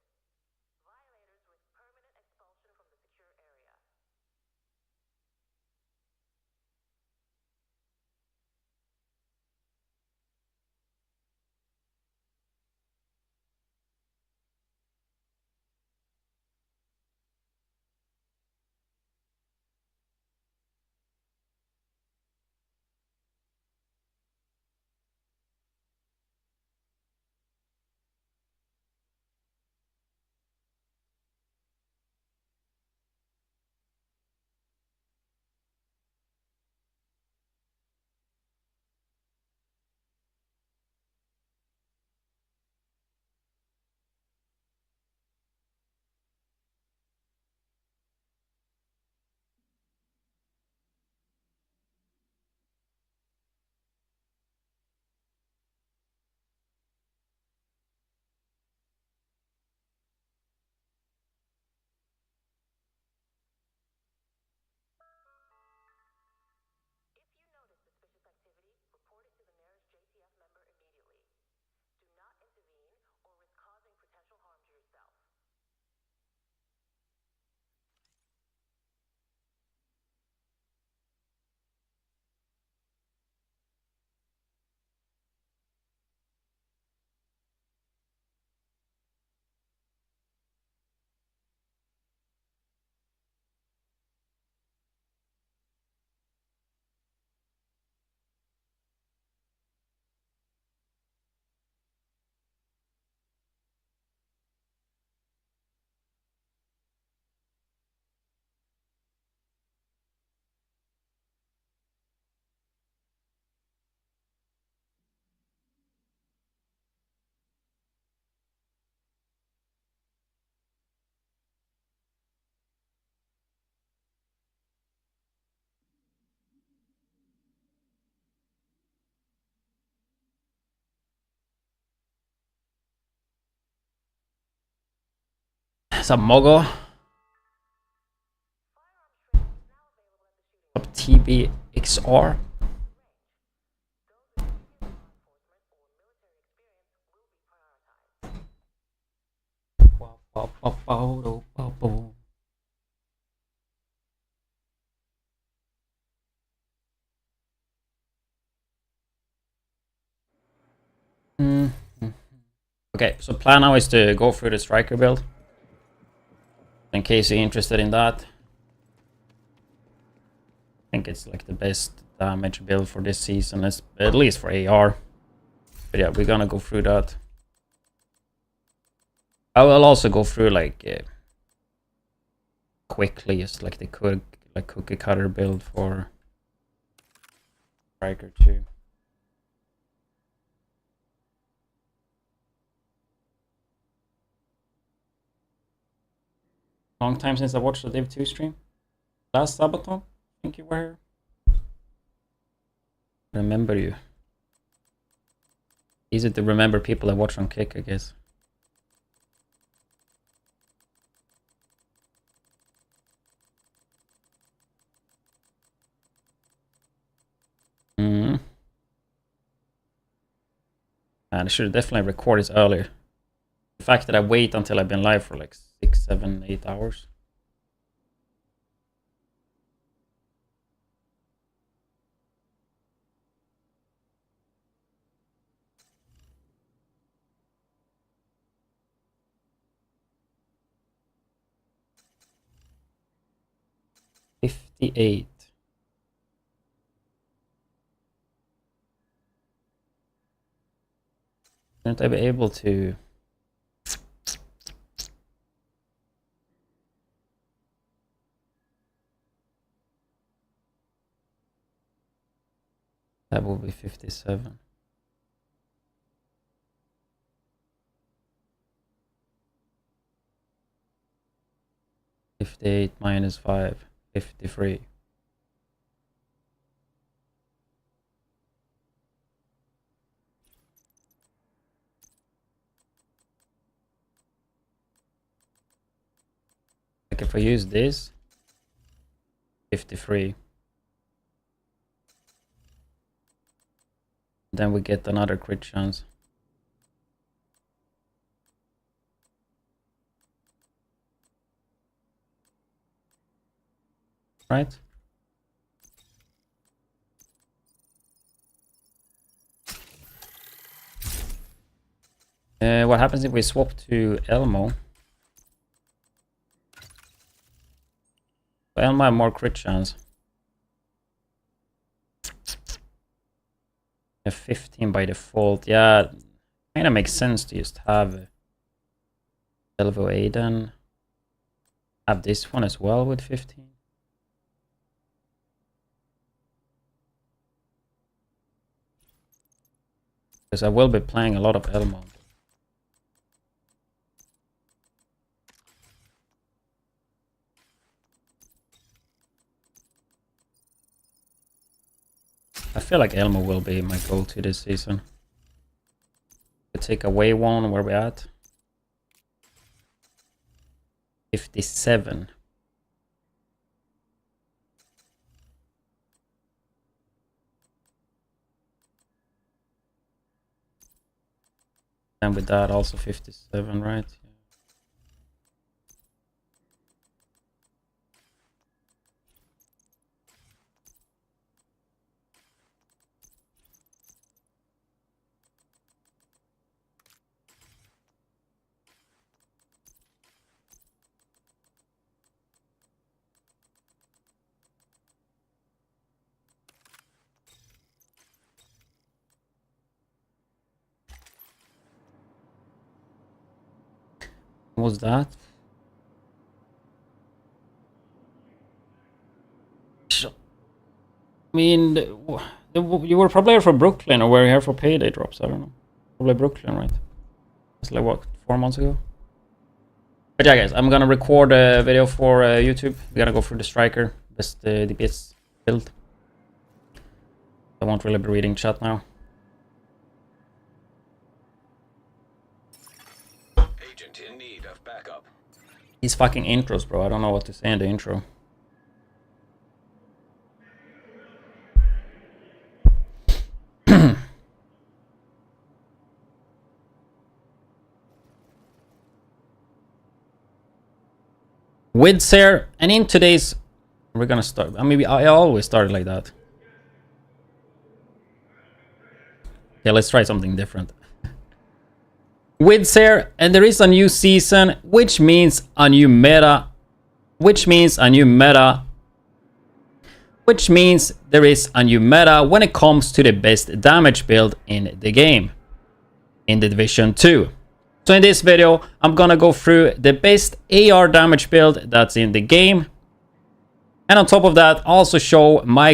Some Mogo. Up TBXR. Okay, so plan now is to go through the striker build. In case you're interested in that. I think it's like the best damage build for this season, at least for AR. But yeah, we're gonna go through that. I will also go through like quickly, just like the cookie cutter build for striker 2. Long time since I watched the Div 2 stream. Last Subathon, I think you were here. Remember you. Easy to remember people I watch on Kick, I guess. And I should have definitely recorded this earlier. The fact that I wait until I've been live for like 6, 7, 8 hours. $58. Shouldn't I be able to? That will be 57. $58 minus 5, 53. Like if I use this, 53. Then we get another crit chance. Right? What happens if we swap to Elmo? Elmo have more crit chance. 15 by default. Yeah, kind of makes sense to just have Elvo Aiden. Have this one as well with 15. Because I will be playing a lot of Elmo. I feel like Elmo will be my go-to this season. To take away one, where we at? 57. And with that also 57, right? What was that? I mean, you were probably here for Brooklyn, or were you here for Payday drops? I don't know. Probably Brooklyn, right? It's like what, 4 months ago? But yeah, guys, I'm gonna record a video for YouTube. We're gonna go through the striker, best DPS build. I won't really be reading chat now. Agent in need of backup. These fucking intros, bro. I don't know what to say in the intro. Widdz here, and in today's... We're gonna start... I mean, I always started like that. Okay, let's try something different. Widdz here, and there is a new season, which means a new meta. Which means there is a new meta when it comes to the best damage build in the game. In the Division 2. So in this video, I'm gonna go through the best AR damage build that's in the game. And on top of that, also show my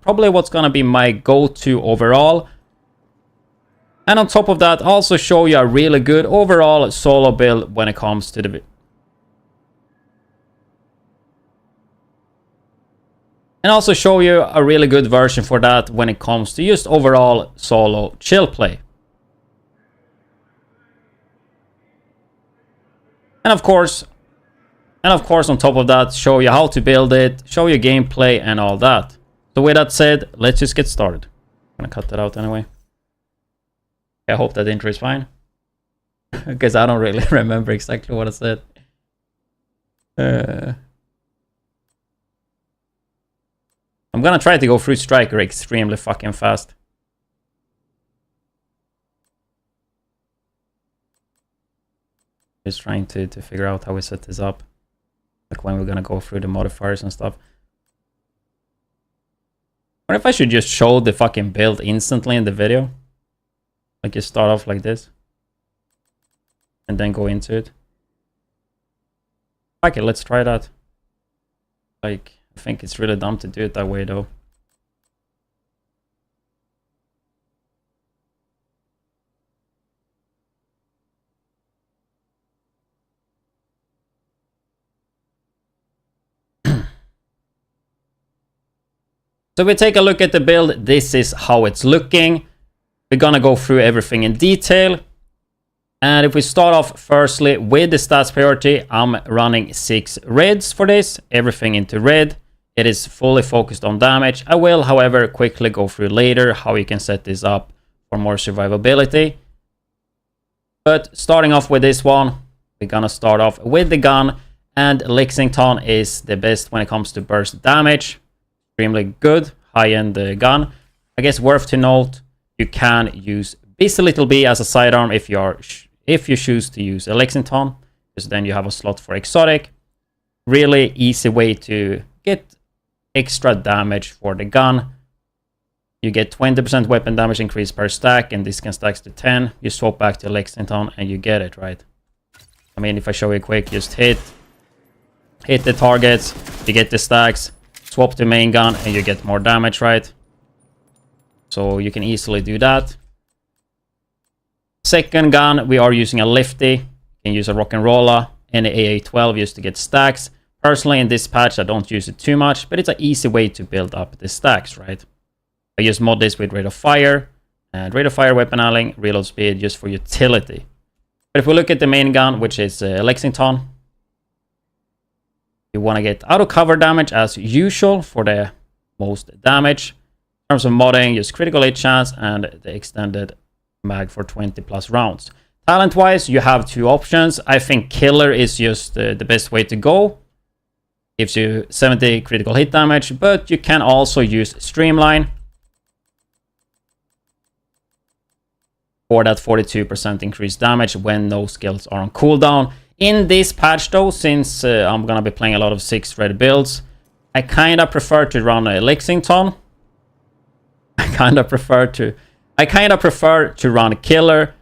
probably what's gonna be my go-to overall. And on top of that, also show you a really good overall solo build when it comes to the... And also show you a really good version for that when it comes to just overall solo chill play. And of course, on top of that, show you how to build it, show you gameplay and all that. So with that said, let's just get started. I'm gonna cut that out anyway. I hope that intro is fine. Because I don't really remember exactly what I said. I'm gonna try to go through Striker extremely fucking fast. Just trying to figure out how we set this up. Like when we're gonna go through the modifiers and stuff. What if I should just show the fucking build instantly in the video? Like you start off like this. And then go into it. Okay, let's try that. Like, I think it's really dumb to do it that way though. So we take a look at the build. This is how it's looking. We're gonna go through everything in detail. And if we start off firstly with the stats priority, I'm running 6 reds for this. Everything into red. It is fully focused on damage. I will, however, quickly go through later how you can set this up for more survivability. But starting off with this one, we're gonna start off with the gun. And Lexington is the best when it comes to burst damage. Extremely good high-end gun. I guess worth to note, you can use Busy Little B as a sidearm if you choose to use a Lexington, because then you have a slot for exotic. Really easy way to get extra damage for the gun. You get 20% weapon damage increase per stack, and this can stack to 10. You swap back to Lexington and you get it, right? I mean, if I show you quick, just hit the targets, you get the stacks. Swap to main gun and you get more damage, right? So you can easily do that. Second gun, we are using a lifty. You can use a rock and roller and an AA12 just to get stacks. Personally, in this patch, I don't use it too much, but it's an easy way to build up the stacks, right? I just mod this with rate of fire and rate of fire weapon handling, reload speed just for utility. But if we look at the main gun, which is Lexington, you want to get auto cover damage as usual for the most damage. In terms of modding, just critical hit chance and the extended mag for 20 plus rounds. Talent wise, you have 2 options. I think killer is just the best way to go. Gives you 70 critical hit damage, but you can also use streamline for that 42% increased damage when no skills are on cooldown. In this patch though, since I'm gonna be playing a lot of 6 red builds, I kinda prefer to run a Lexington. I kinda prefer to run a killer,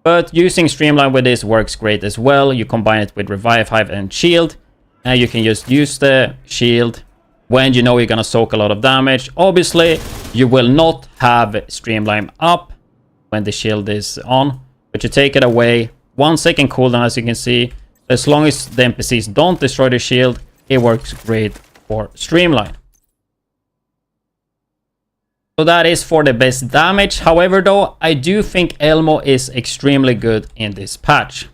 but using streamline with this works great as well. You combine it with revive, hive and shield, and you can just use the shield when you know you're gonna soak a lot of damage. Obviously, you will not have streamline up when the shield is on, but you take it away. 1 second cooldown, as you can see. As long as the NPCs don't destroy the shield, it works great for streamline. So that is for the best damage. However though, I do think Elmo is extremely good in this patch.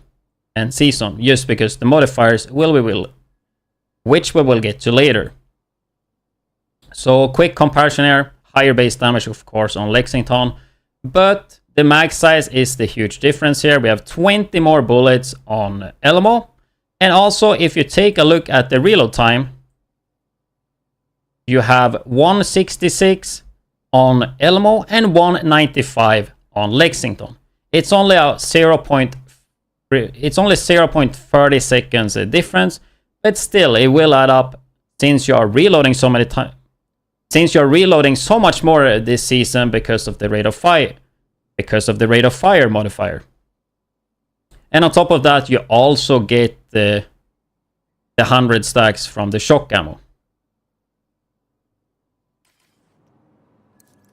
and season, just because the modifiers which we will get to later. So quick comparison here, higher base damage of course on Lexington, but the mag size is the huge difference here. We have 20 more bullets on Elmo, and also if you take a look at the reload time, you have 166 on Elmo and 195 on Lexington. It's only a 0.30 seconds difference, but still it will add up since you are reloading so many times. Since you're reloading so much more this season because of the rate of fire, modifier. And on top of that, you also get the 100 stacks from the shock ammo.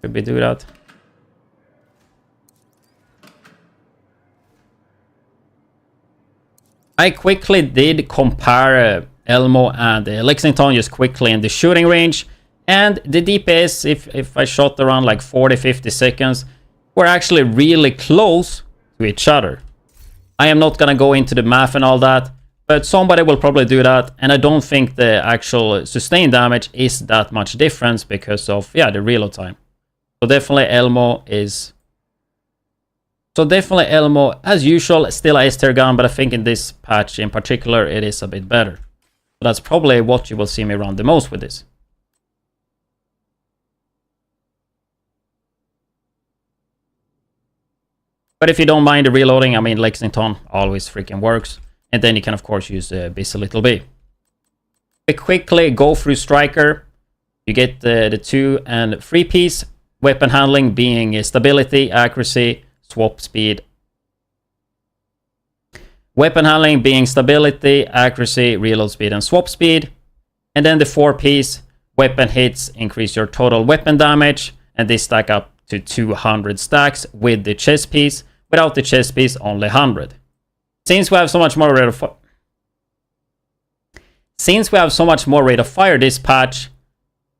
Could we do that? I quickly did compare Elmo and Lexington just quickly in the shooting range. And the DPS, if I shot around like 40-50 seconds, were actually really close to each other. I am not gonna go into the math and all that, but somebody will probably do that, and I don't think the actual sustained damage is that much difference because of, yeah, the reload time. So definitely Elmo, as usual, still a S-tier gun, but I think in this patch in particular, it is a bit better. So that's probably what you will see me run the most with this. But if you don't mind the reloading, I mean, Lexington always freaking works. And then you can, of course, use Busy Little B. We quickly go through Striker. You get the 2 and 3 piece. Weapon handling being stability, accuracy, swap speed. Weapon handling being stability, accuracy, reload speed, and swap speed. And then the 4 piece. Weapon hits increase your total weapon damage. And they stack up to 200 stacks with the chest piece. Without the chest piece, only 100. Since we have so much more rate of fire this patch,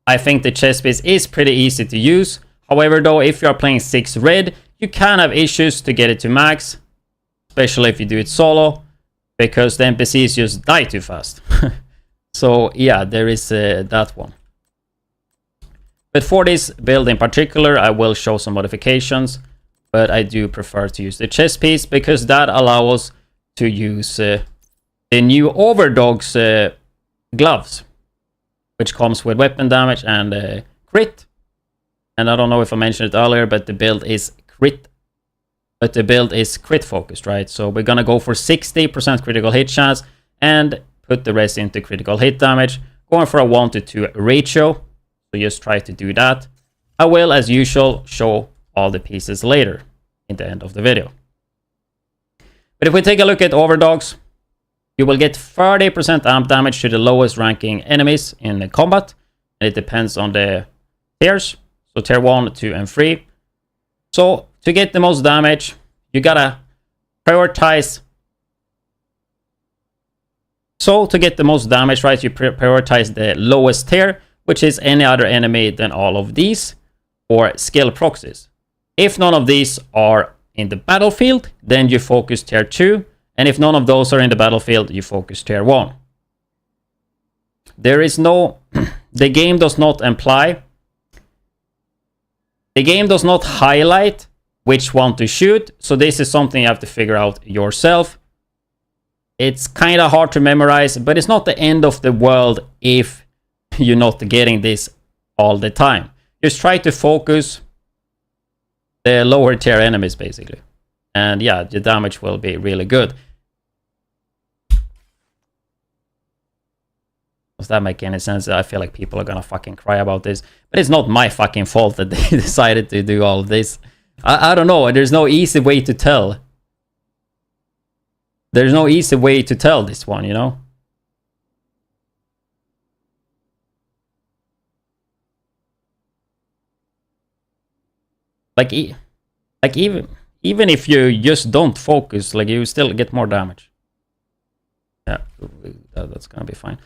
I think the chest piece is pretty easy to use. However, though, if you are playing 6 red, you can have issues to get it to max, especially if you do it solo, because the NPCs just die too fast. So yeah, there is that one. But for this build in particular, I will show some modifications. But I do prefer to use the chest piece because that allows us to use the new Overdog's gloves, which comes with weapon damage and crit. And I don't know if I mentioned it earlier, but the build is crit. But the build is crit focused, right? So we're gonna go for 60% critical hit chance and put the rest into critical hit damage, going for a 1-to-2 ratio. So just try to do that. I will, as usual, show all the pieces later in the end of the video. But if we take a look at Overdogs, you will get 30% amp damage to the lowest ranking enemies in the combat. And it depends on the tiers. So tier 1, 2, and 3. So to get the most damage, you gotta prioritize. So to get the most damage, right, you prioritize the lowest tier, which is any other enemy than all of these, or skill proxies. If none of these are in the battlefield, then you focus tier 2. And if none of those are in the battlefield, you focus tier 1. There is no... the game does not imply... The game does not highlight which one to shoot. So this is something you have to figure out yourself. It's kind of hard to memorize, but it's not the end of the world if you're not getting this all the time. Just try to focus the lower tier enemies, basically. And yeah, the damage will be really good. Does that make any sense? I feel like people are gonna fucking cry about this. But it's not my fucking fault that they decided to do all of this. I don't know. There's no easy way to tell. There's no easy way to tell this one, you know? Like even if you just don't focus, like you still get more damage. Yeah, that's gonna be fine.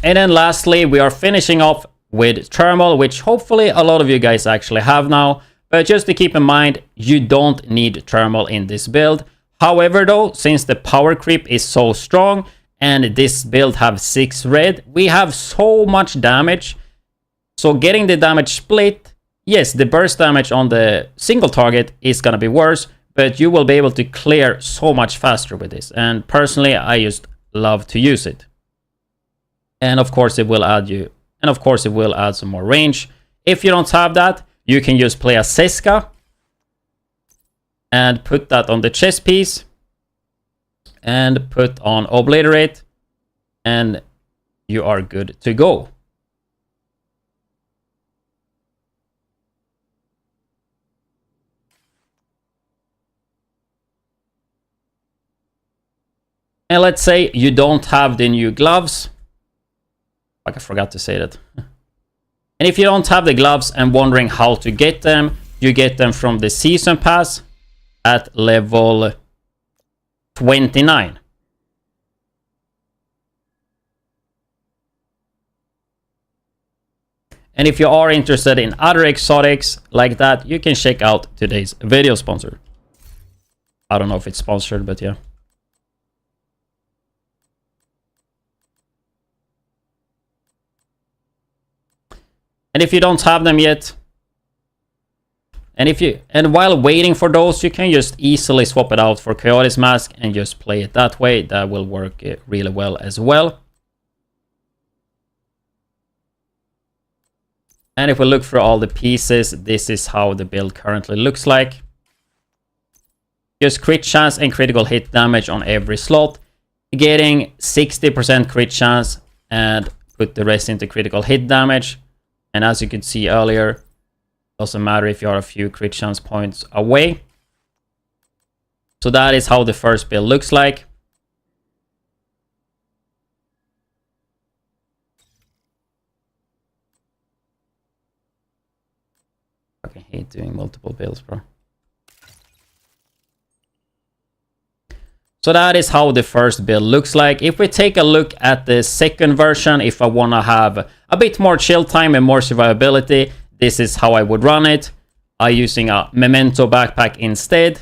And then lastly, we are finishing off with thermal, which hopefully a lot of you guys actually have now. But just to keep in mind, you don't need thermal in this build. However though, since the power creep is so strong and this build have 6 red, we have so much damage. So getting the damage split, yes, the burst damage on the single target is gonna be worse, but you will be able to clear so much faster with this. And personally, I just love to use it. And of course it will add you, and of course it will add some more range. If you don't have that, you can just play a Seska and put that on the chest piece and put on Obliterate, and you are good to go. And let's say you don't have the new gloves. Like I forgot to say that. And if you don't have the gloves and wondering how to get them, you get them from the season pass at level 29. And if you are interested in other exotics like that, you can check out today's video sponsor. I don't know if it's sponsored, but yeah. And if you don't have them yet, and while waiting for those, you can just easily swap it out for Coyote's Mask and just play it that way. That will work really well as well. And if we look through all the pieces, this is how the build currently looks like. Just crit chance and critical hit damage on every slot. Getting 60% crit chance and put the rest into critical hit damage. And as you could see earlier, doesn't matter if you are a few crit chance points away. So that is how the first build looks like. I fucking hate doing multiple builds, bro. So that is how the first build looks like. If we take a look at the second version, if I want to have a bit more chill time and more survivability, this is how I would run it. I'm using a Memento backpack instead.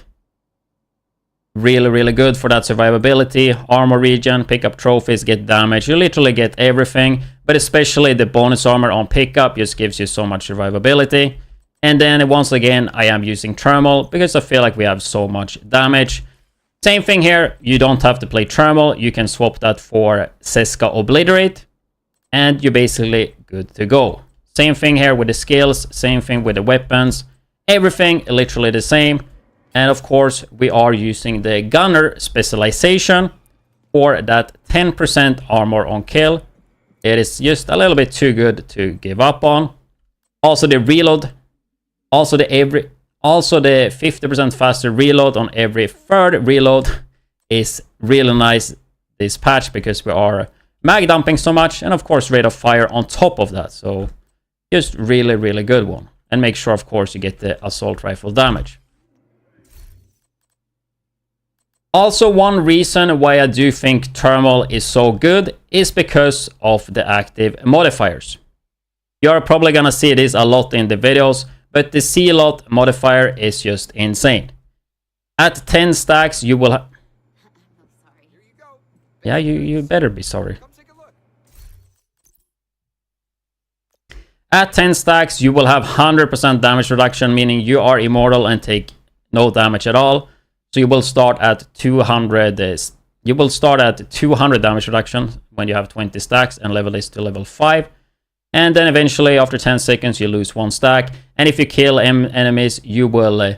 Really, really good for that survivability. Armor regen, pick up trophies, get damage. You literally get everything, but especially the bonus armor on pickup just gives you so much survivability. And then once again, I am using thermal because I feel like we have so much damage. Same thing here, you don't have to play thermal, you can swap that for Seska Obliterate, and you're basically good to go. Same thing here with the skills, same thing with the weapons, everything literally the same. And of course, we are using the Gunner specialization for that 10% armor on kill. It is just a little bit too good to give up on. Also the reload, also the 50% faster reload on every third reload is really nice this patch because we are mag dumping so much, and of course rate of fire on top of that. So just really, really good one. And make sure of course you get the assault rifle damage. Also, one reason why I do think thermal is so good is because of the active modifiers. You're probably gonna see this a lot in the videos, but the C-lot modifier is just insane. At 10 stacks, you will yeah, you better be sorry. At 10 stacks, you will have 100% damage reduction, meaning you are immortal and take no damage at all. So you will start at 200. You will start at 200 damage reduction when you have 20 stacks and level this to level 5. And then eventually, after 10 seconds, you lose 1 stack. And if you kill enemies, you will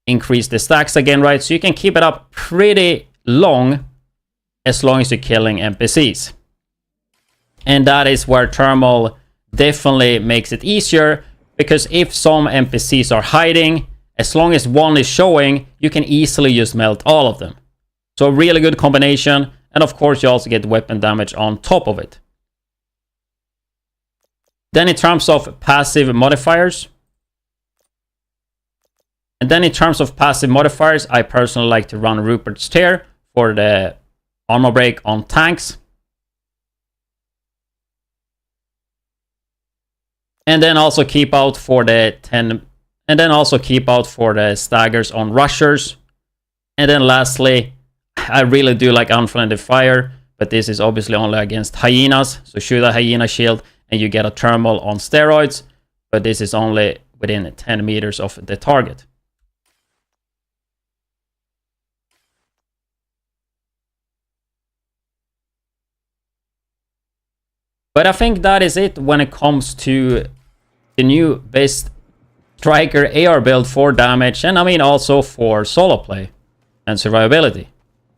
increase the stacks again, right? So you can keep it up pretty long as long as you're killing NPCs. And that is where thermal definitely makes it easier, because if some NPCs are hiding, as long as one is showing, you can easily just melt all of them. So a really good combination. And of course, you also get weapon damage on top of it. Then in terms of passive modifiers, I personally like to run Rupert's Tear for the armor break on tanks. And then also keep out for the staggers on rushers. And then lastly, I really do like unfriendly fire, but this is obviously only against hyenas. So shoot a hyena shield and you get a thermal on steroids, but this is only within 10 meters of the target. But I think that is it when it comes to the new best striker AR build for damage, and I mean also for solo play and survivability.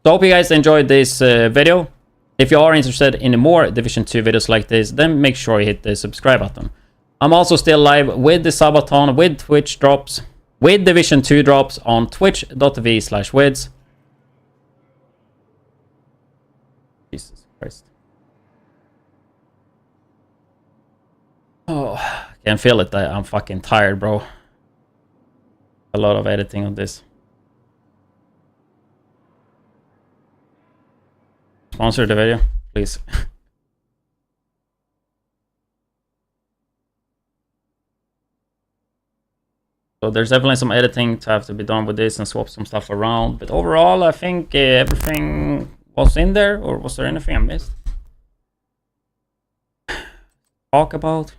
So I hope you guys enjoyed this video. If you are interested in more Division 2 videos like this, then make sure you hit the subscribe button. I'm also still live with the Subathon, with Twitch drops, with Division 2 drops on twitch.tv/widdz. Jesus Christ. Oh, I can feel it. I'm fucking tired, bro. A lot of editing on this. Sponsor the video, please. So there's definitely some editing to have to be done with this and swap some stuff around. But overall, I think everything was in there. Or was there anything I missed? Talk about?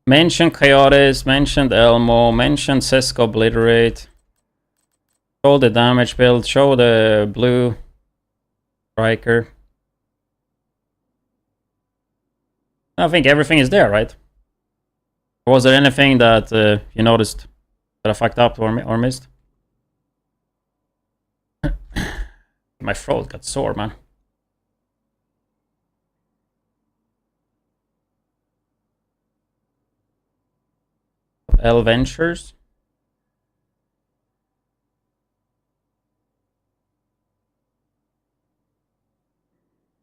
Mentioned Coyotes, mentioned Elmo, mentioned Cisco Obliterate. Show the damage build, show the blue striker. I think everything is there, right? Was there anything that you noticed that I fucked up or missed? My throat got sore, man. L Ventures.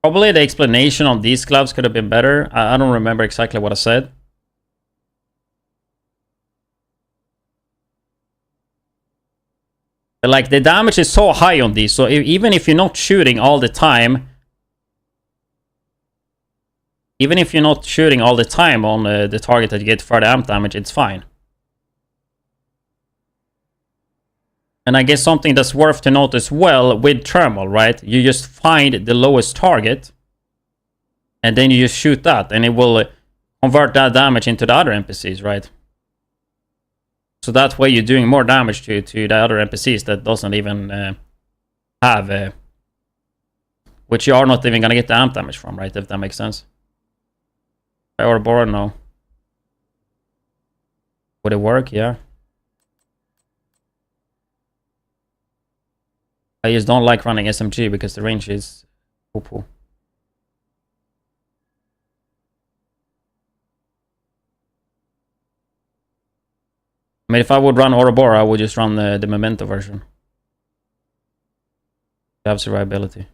Probably the explanation on these gloves could have been better. I don't remember exactly what I said. But like the damage is so high on these, so even if you're not shooting all the time, on the target that you get further amp damage, it's fine. And I guess something that's worth to note as well with thermal, right? You just find the lowest target and then you just shoot that and it will convert that damage into the other NPCs, right? So that way you're doing more damage to the other NPCs that doesn't even have... which you are not even going to get the amp damage from, right? If that makes sense. Or borrow, no. Would it work? Yeah. I just don't like running SMG because the range is poo-poo. I mean, if I would run Ouroboros, I would just run the Memento version. You have survivability.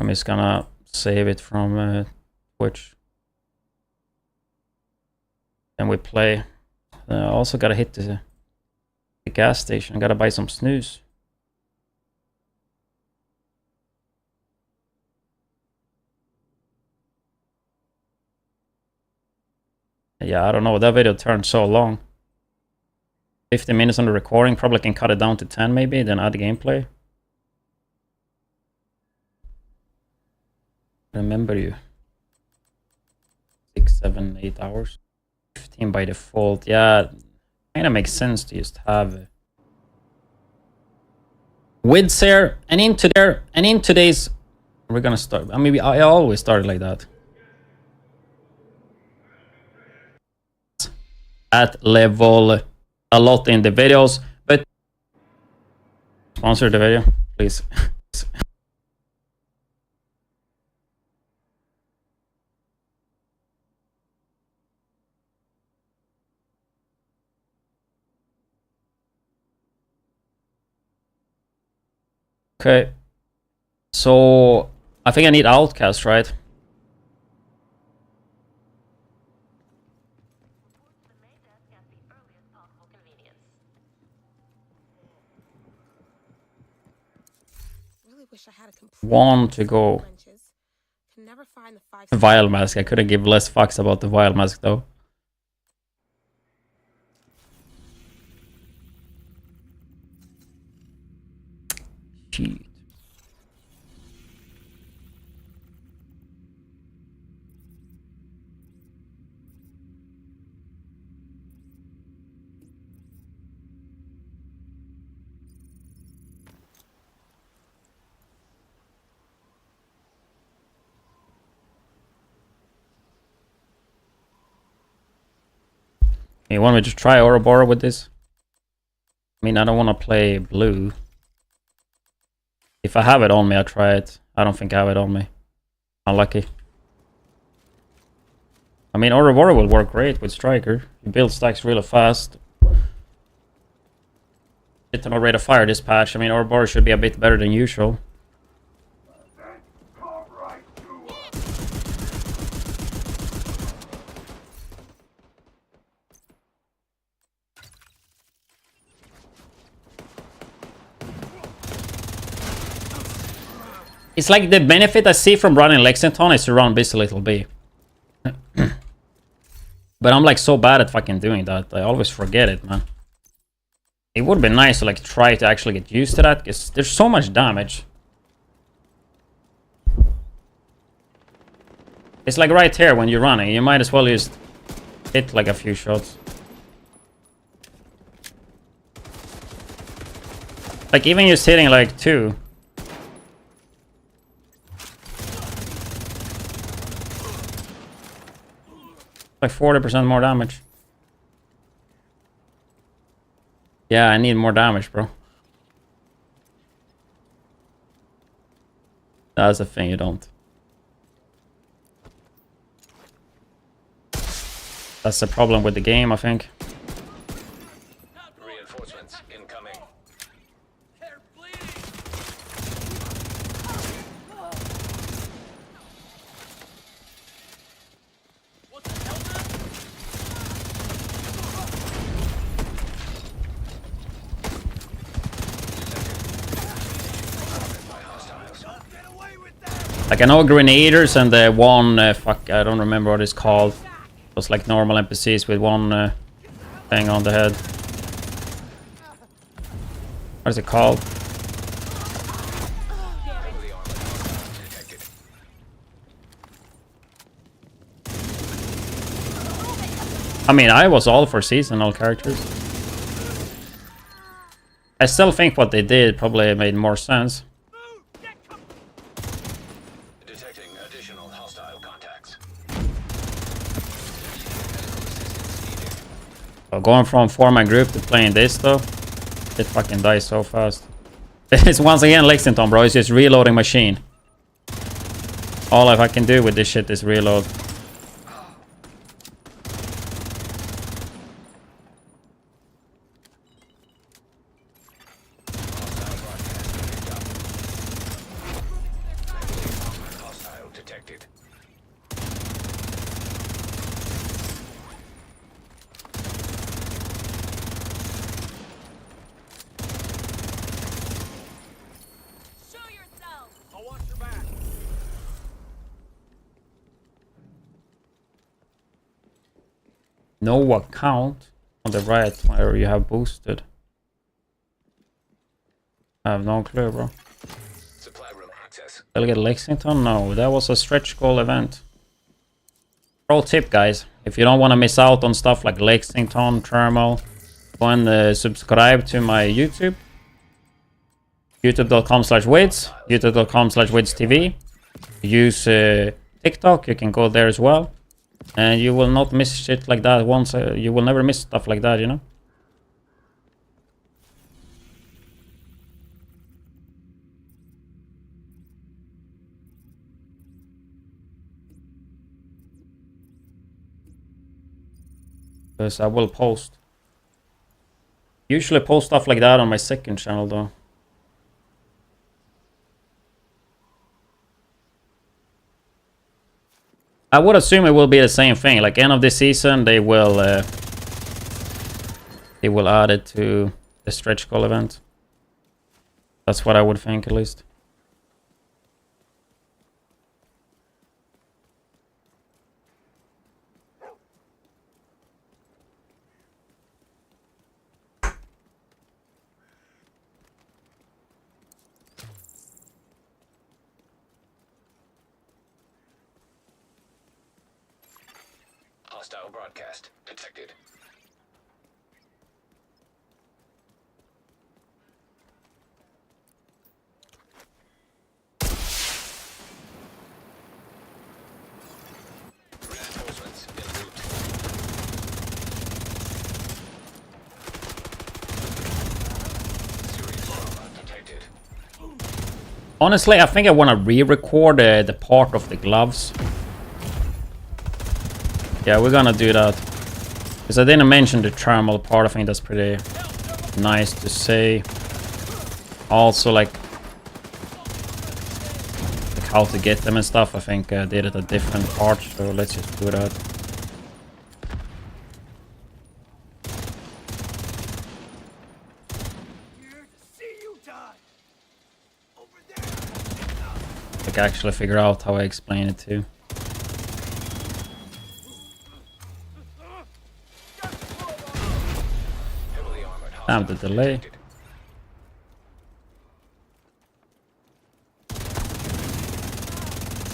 I'm just gonna save it from Twitch. And we play. Also gotta hit the gas station. Gotta buy some snooze. Yeah, I don't know. That video turned so long. 15 minutes on the recording. Probably can cut it down to 10 maybe. Then add gameplay. Remember you. 6, 7, 8 hours. 15 by default. Yeah, kind of makes sense to just have widdz here and into there and in today's. We're gonna start. I mean, I always started like that. At level a lot in the videos, but sponsor the video, please. Okay. So I think I need Outcast, right? Really wish I had a complete One to go. wrenches. Can never find the 5 Vial Mask. I couldn't give less fucks about the Vial Mask though. Shit. You want me to try Ouroboros with this? I mean, I don't want to play blue. If I have it on me, I'll try it. I don't think I have it on me. Unlucky. I mean, Ouroboros will work great with Striker. You build stacks really fast. Get no rate of fire this patch. I mean, Ouroboros should be a bit better than usual. It's like the benefit I see from running Lexington is to run Busy Little B. But I'm like so bad at fucking doing that. I always forget it, man. It would be nice to like try to actually get used to that, because there's so much damage. It's like right here when you're running, you might as well just hit like a few shots. Like even just hitting like 2. Like 40% more damage. Yeah, I need more damage, bro. That's the thing, you don't. That's the problem with the game, I think. Reinforcements incoming. They're bleeding. What the hell, man? Like I know Grenadiers and the one, fuck, I don't remember what it's called. It was like normal NPCs with one thing on the head. What is it called? I mean, I was all for seasonal characters. I still think what they did probably made more sense. Detecting additional hostile contacts. So going from format group to playing this though, it fucking dies so fast. It's once again Lexington, bro. It's just reloading machine. All I can do with this shit is reload. Hostile detected. Show yourself. I'll watch your back. No account on the right where you have boosted. I have no clue, bro. Supply room access. I'll get Lexington? No, that was a stretch goal event. Pro tip, guys. If you don't want to miss out on stuff like Lexington, Thermal, go and subscribe to my YouTube. YouTube.com/widdz, YouTube.com/widdz.tv. Use TikTok, you can go there as well. And you will not miss shit like that once. You will never miss stuff like that, you know? Because I will post. Usually post stuff like that on my second channel though. I would assume it will be the same thing. Like end of this season, they will add it to the stretch goal event. That's what I would think, at least. Hostile broadcast detected. Reinforcements en route. Serious trauma detected. Honestly, I think I want to re-record the part of the gloves. Yeah, we're gonna do that. Because I didn't mention the thermal part. I think that's pretty nice to say. Also, like how to get them and stuff. I think I did it a different part, so let's just do that. I can actually figure out how I explain it too. Damn the delay.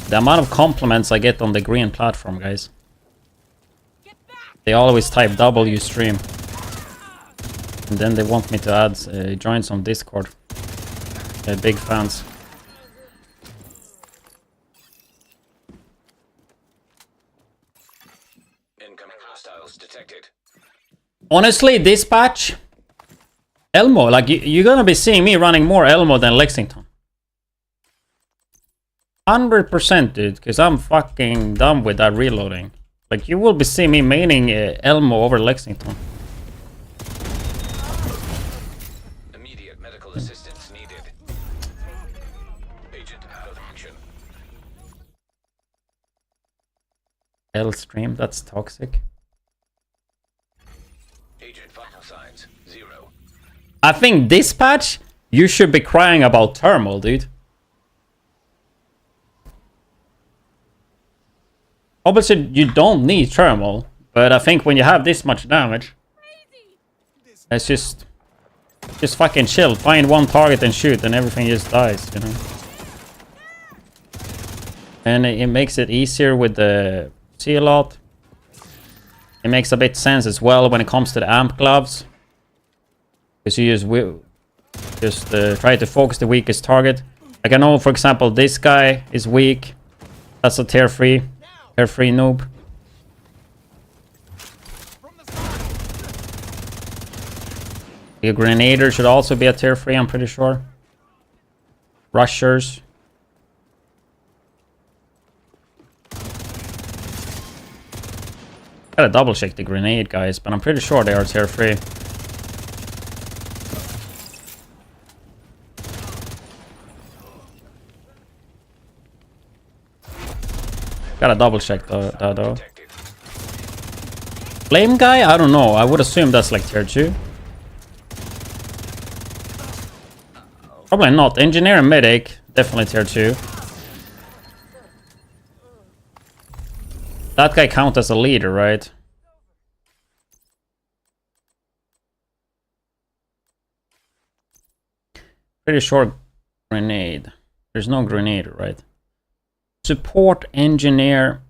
The amount of compliments I get on the green platform, guys. They always type W stream. And then they want me to add join some Discord. They're big fans. Incoming hostiles detected. Honestly, this patch, Elmo, like you're gonna be seeing me running more Elmo than Lexington. 100%, dude, because I'm fucking done with that reloading. Like you will be seeing me maining Elmo over Lexington. Immediate medical assistance needed. Agent out of action. L stream, that's toxic. Agent vital signs 0. I think this patch, you should be crying about thermal, dude. Obviously, you don't need thermal, but I think when you have this much damage, it's just fucking chill. Find one target and shoot, and everything just dies, you know. And it makes it easier with the C-lot. It makes a bit sense as well when it comes to the amp gloves, because you just try to focus the weakest target. Like I know, for example, this guy is weak. That's a tier 3 noob. A grenader should also be a tier 3, I'm pretty sure. Rushers. Gotta double check the grenade guys, but I'm pretty sure they are tier 3. Gotta double check that though. Flame guy? I don't know. I would assume that's like tier 2. Probably not. Engineer and medic, definitely tier 2. That guy counts as a leader, right? Pretty sure grenade. There's no grenade, right? Support, engineer,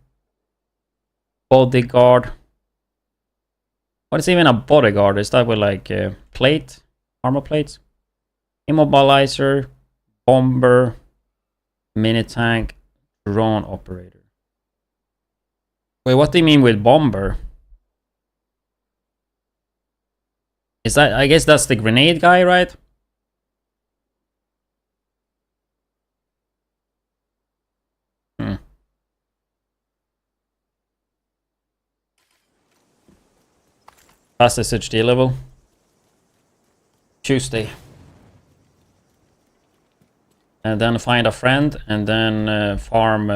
bodyguard. What is even a bodyguard? Is that with like plate, armor plates? Immobilizer, bomber, mini tank, drone operator. Wait, what do you mean with bomber? Is that, I guess that's the grenade guy, right? Fastest HD level. Tuesday. And then find a friend and then farm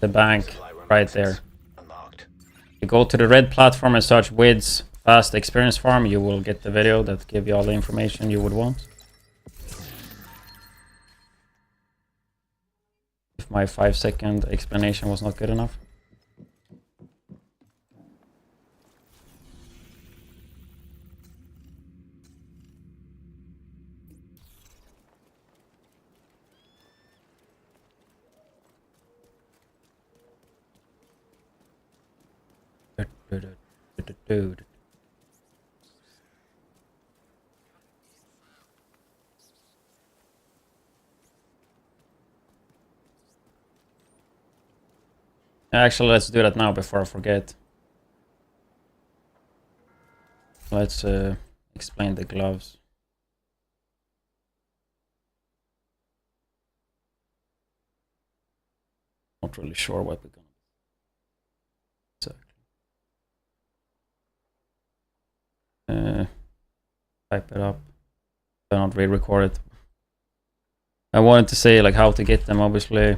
the the bank right there. Unlocked. You go to the red platform and search widdz fast experience farm. You will get the video that give you all the information you would want. If my 5-second explanation was not good enough. Actually, let's do that now before I forget. Let's explain the gloves. Not really sure what we're gonna. Type it up. I don't re-record it. I wanted to say like how to get them, obviously.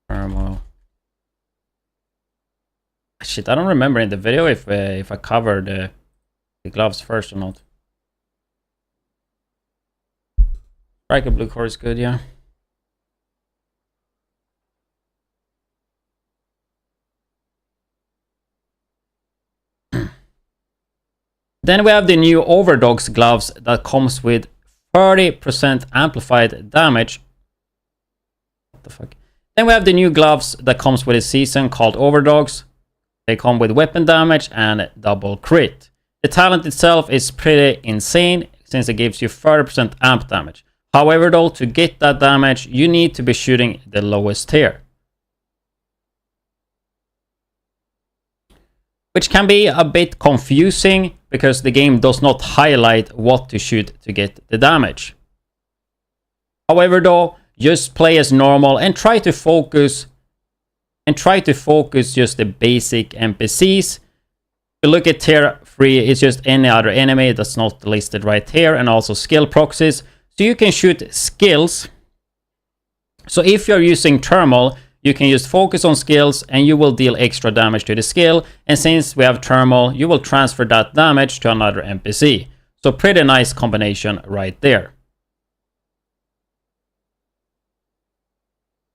Thermal. Shit, I don't remember in the video if I covered the gloves first or not. Striker blue core is good, yeah. Then we have the new Overdogs gloves that comes with 30% amplified damage. What the fuck? Then we have the new gloves that comes with a season called Overdogs. They come with weapon damage and double crit. The talent itself is pretty insane since it gives you 30% amp damage. However though, to get that damage, you need to be shooting the lowest tier. Which can be a bit confusing because the game does not highlight what to shoot to get the damage. However though, just play as normal and try to focus just the basic NPCs. If you look at tier 3, it's just any other enemy that's not listed right here, and also skill proxies. So you can shoot skills. So if you're using thermal, you can just focus on skills and you will deal extra damage to the skill. And since we have thermal, you will transfer that damage to another NPC. So pretty nice combination right there.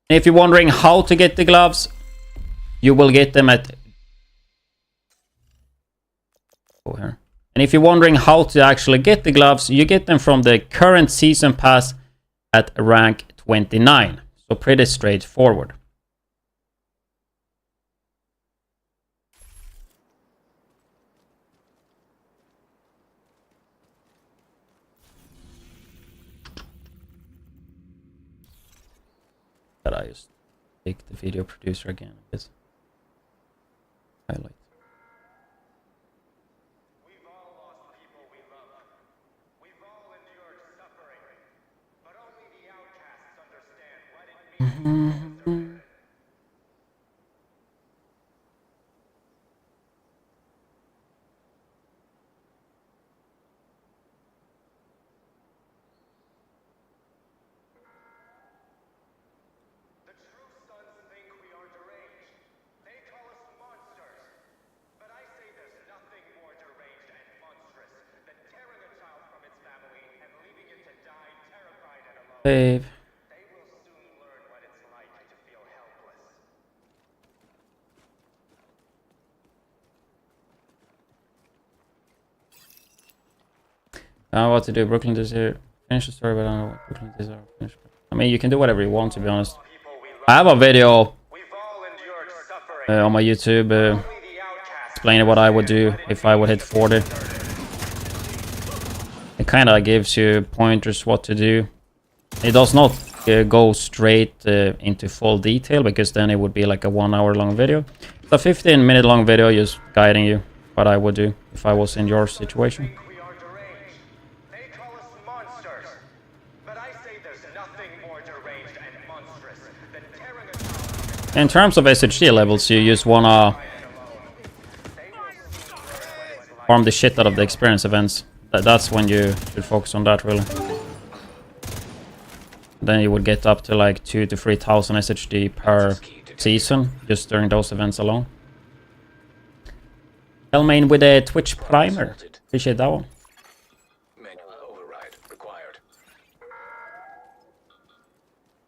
And if you're wondering how to get the gloves, you will get them at... Oh, here. And if you're wondering how to actually get the gloves, you get them from the current season pass at rank 29. So pretty straightforward. I just take the video producer again. It's highlight. We've all lost people we love. We've all endured suffering. But only the outcasts understand what it means to surrender. Babe. They will soon learn what it's like to feel helpless. I don't know what to do. Brooklyn this year. Finish the story, but I don't know what Brooklyn this year. Finish. I mean, you can do whatever you want, to be honest. I have a video on my YouTube explaining what I would do if I would hit 40. It kind of gives you pointers what to do. It does not go straight into full detail, because then it would be like a 1 hour long video. It's a 15-minute long video just guiding you what I would do if I was in your situation. In terms of SHD levels, you just wanna farm the shit out of the experience events. That's when you should focus on that, really. Then you would get up to like 2,000 to 3,000 SHD per season, just during those events alone. Elmain with a Twitch primer. Appreciate that one. Manual override required.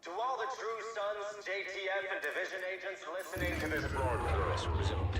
To all the true sons, JTF, and division agents listening to this broadcast. Resumed.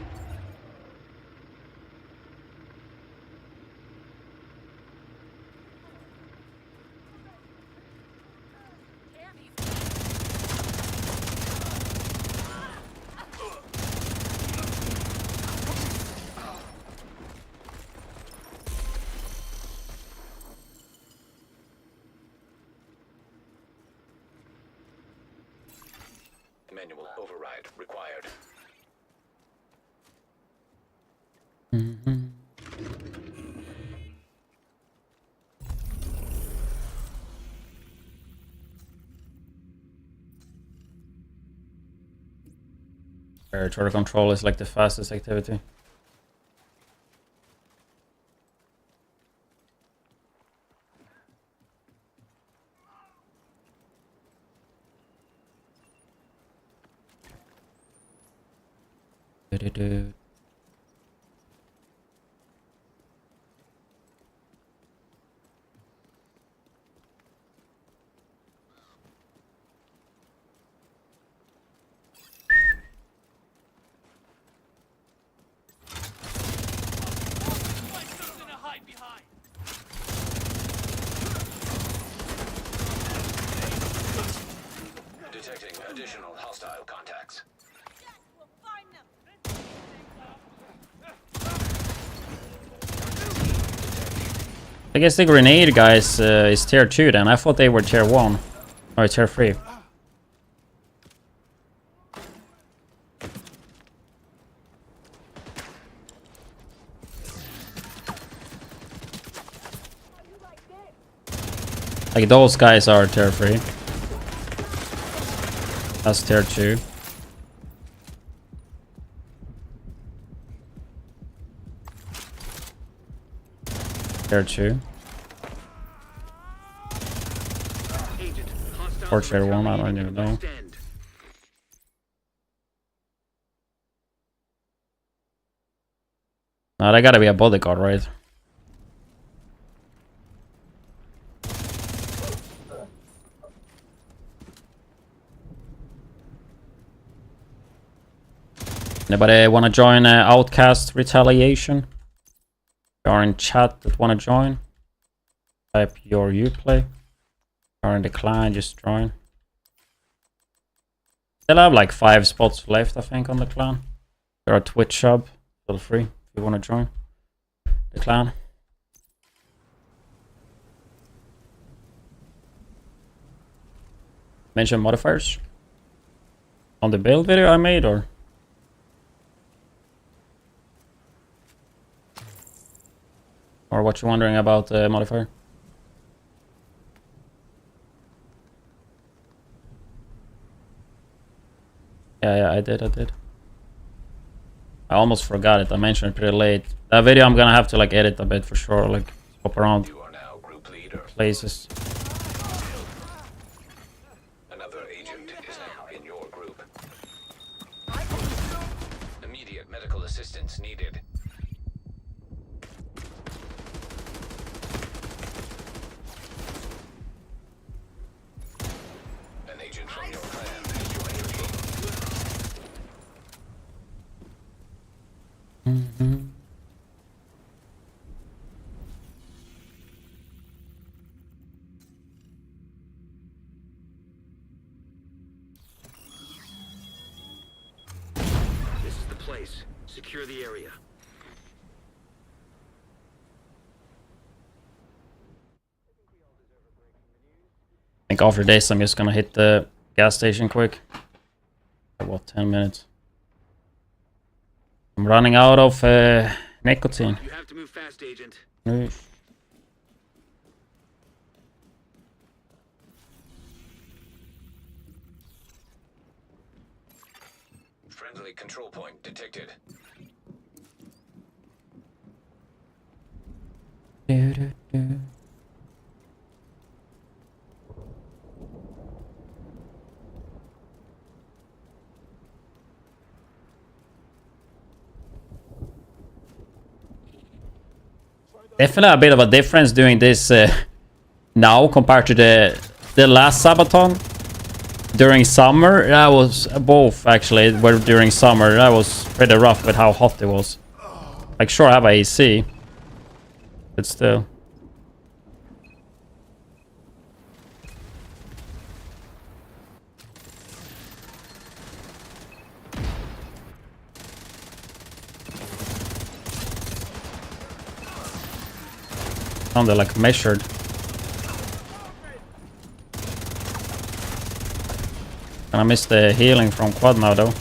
Manual override required. Territory control is like the fastest activity. Do-do-do. Detecting additional hostile contacts. We'll find them. I guess the grenade guys is tier 2 then. I thought they were tier 1. Or tier 3. Like those guys are tier 3. That's tier 2. Tier 2. Agent, hostile Or tier 1, I don't even know. West End. Nah, that gotta be a bodyguard, right? Anybody wanna join Outcast Retaliation? If you are in chat that wanna join, type your Uplay. If you are in the clan, just join. Still have like 5 spots left, I think, on the clan. There are Twitch sub, feel free if you wanna join the clan. Mention modifiers on the build video I made, or? Or what you're wondering about the modifier? Yeah, I did. I almost forgot it. I mentioned it pretty late. That video I'm gonna have to like edit a bit for sure, like hop around You are now group leader. places. Another agent is now in your group. Immediate medical assistance needed. An agent from your clan has joined your team. This is the place. Secure the area. I think after this I'm just gonna hit the gas station quick. What, 10 minutes? I'm running out of nicotine. You have to move fast, Agent. Friendly control point detected. Definitely a bit of a difference doing this now compared to the last Subathon. During summer, that was both actually were during summer. That was pretty rough with how hot it was. Like, sure, I have a AC, but still. Sounded like measured. And I missed the healing from quad now though.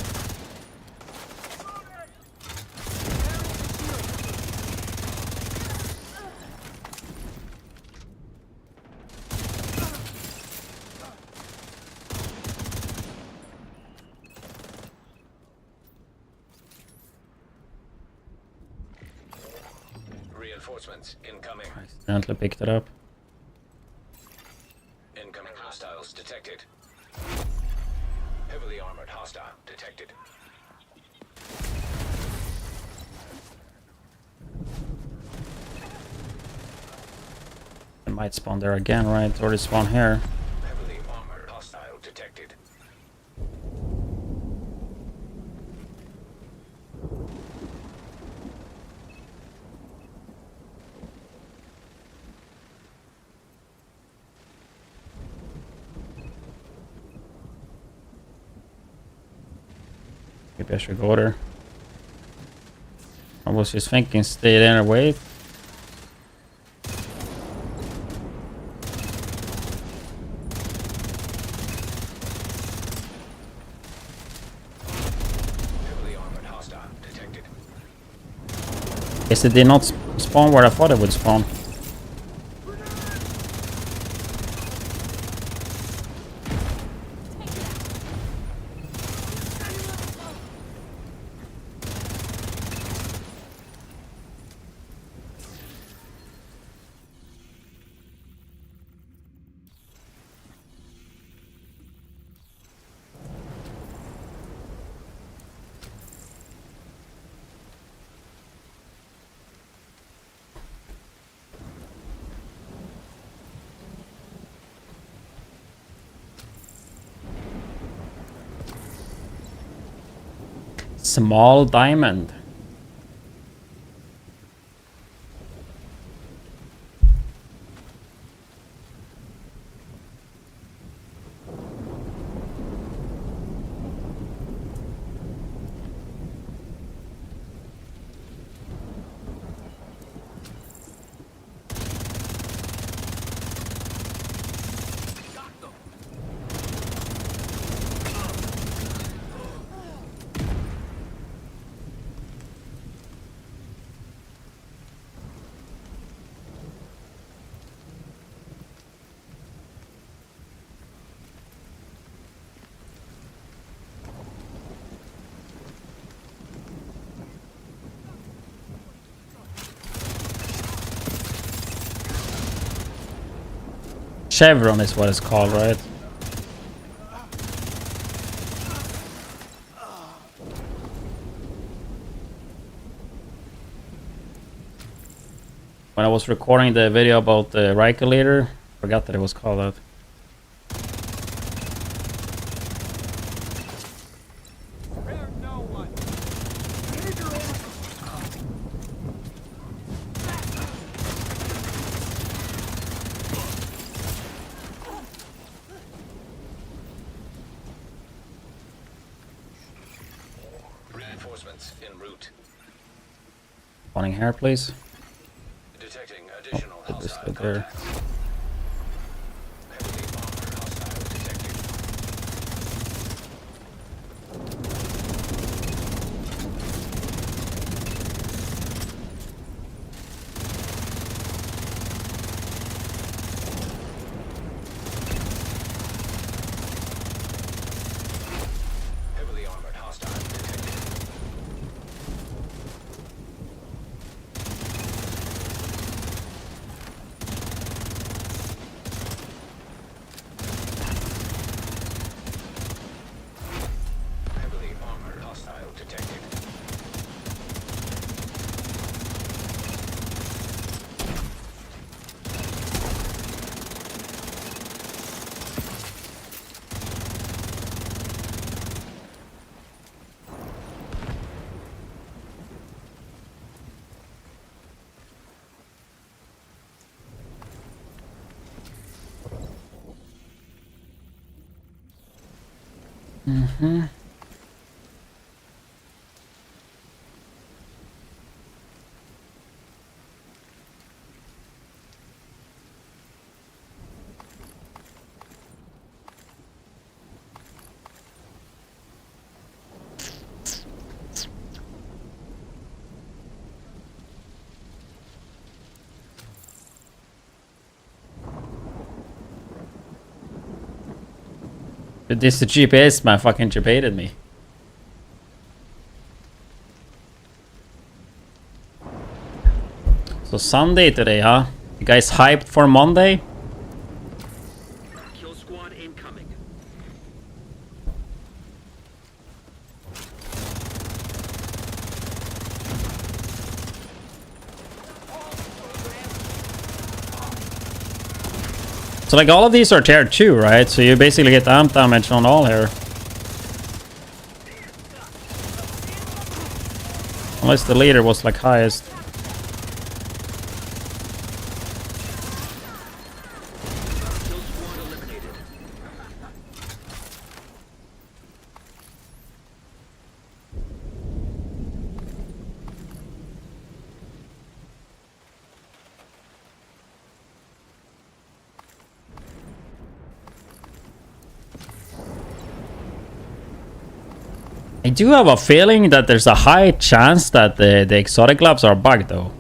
Reinforcements incoming. Accidentally picked it up. Incoming hostiles detected. Heavily armored hostile detected. It might spawn there again, right? Or it spawn here. Heavily armored hostile detected. Maybe I should go there. I was just thinking stay there and wait. Heavily armored hostile detected. Guess it did not spawn where I thought it would spawn. Small diamond. Chevron is what it's called, right? When I was recording the video about the Riker leader, I forgot that it was called that. Reinforcements en route. Spawning here, please. Detecting additional Just hostile go there. contacts. Heavily armored hostile detected. Heavily armored hostile detected. This the GPS man fucking debated me. So Sunday today, huh? You guys hyped for Monday? Kill squad incoming. So like all of these are tier 2, right? So you basically get amp damage on all here. Unless the leader was like highest. Kill squad eliminated. I do have a feeling that there's a high chance that the exotic labs are bugged though.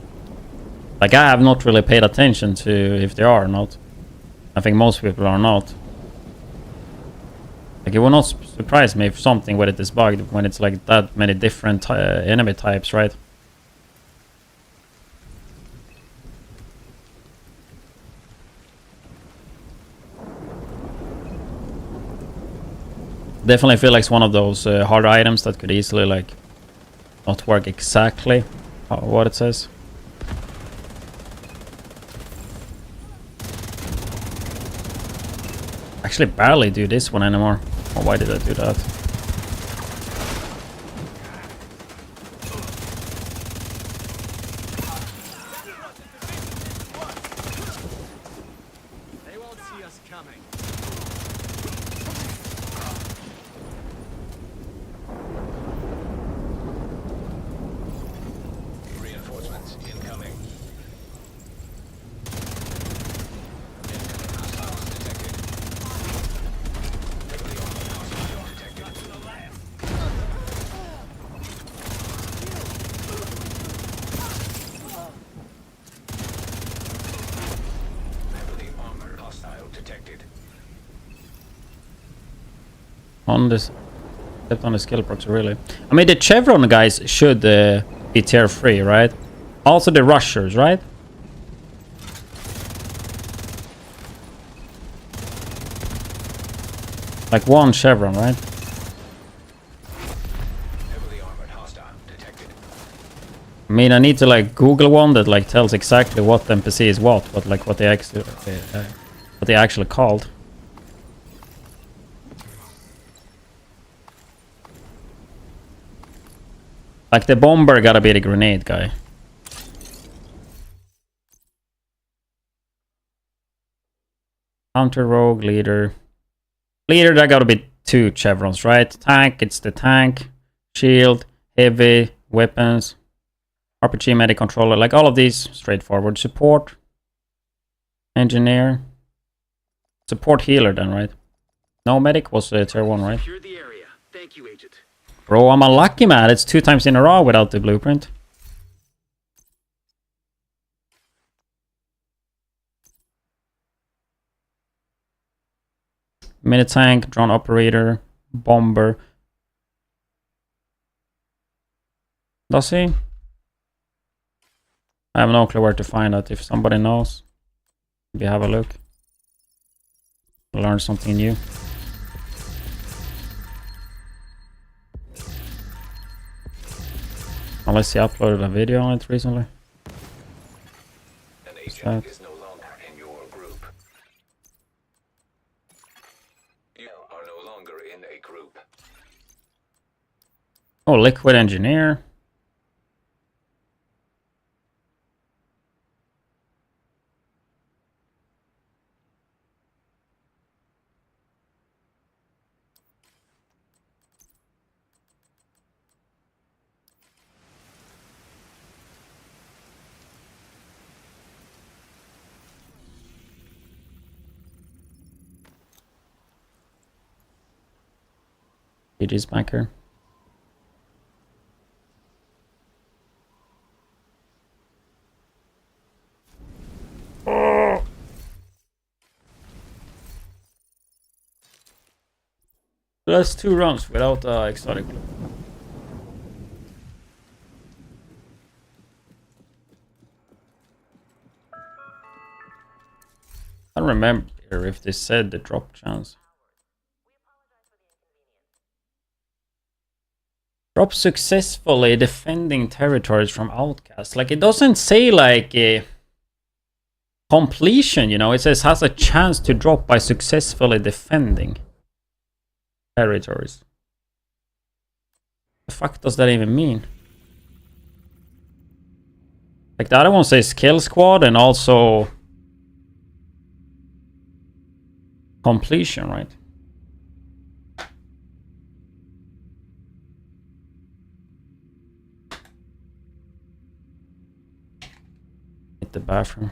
Like I have not really paid attention to if they are or not. I think most people are not. Like it will not surprise me if something with it is bugged when it's like that many different enemy types, right? Definitely feel like it's one of those hard items that could easily like not work exactly what it says. Actually barely do this one anymore. Oh, why did I do that? They won't see us coming. Reinforcements incoming. Heavily armored hostile detected. On this, except on the skill procs, really. I mean, the Chevron guys should be tier 3, right? Also the rushers, right? Like one Chevron, right? Heavily armored hostile detected. I mean, I need to like Google one that like tells exactly what NPC is what, but like what they actually called. Like the bomber gotta be the grenade guy. Counter rogue leader. Leader, that gotta be 2 chevrons, right? Tank, it's the tank. Shield, heavy, weapons. RPG, medic, controller, like all of these straightforward. Support. Engineer. Support healer then, right? No, medic was tier 1, right? Secure the area. Thank you, Agent. Bro, I'm a lucky man. It's 2 times in a row without the blueprint. Mini tank, drone operator, bomber. Does he? I have no clue where to find that. If somebody knows, maybe have a look. Learn something new. Unless he uploaded a video on it recently. An What's agent that? is no longer in your group. You are no longer in a group. Oh, liquid engineer. GG's back here. So that's 2 rounds without exotic. I don't remember if they said the drop chance. Drop successfully defending territories from outcasts. Like, it doesn't say like a completion, you know. It says has a chance to drop by successfully defending territories. The fuck does that even mean? Like, the other one says kill squad and also completion, right? Hit the bathroom.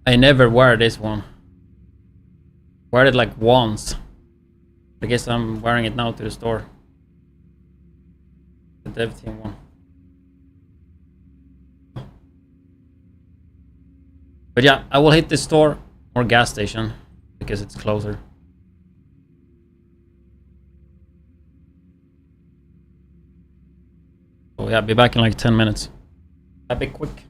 I never wear this one. Wear it like once. I guess I'm wearing it now to the store. The dev team one. But yeah, I will hit this store or gas station because it's closer. Oh yeah, be back in like 10 minutes. That'd be quick.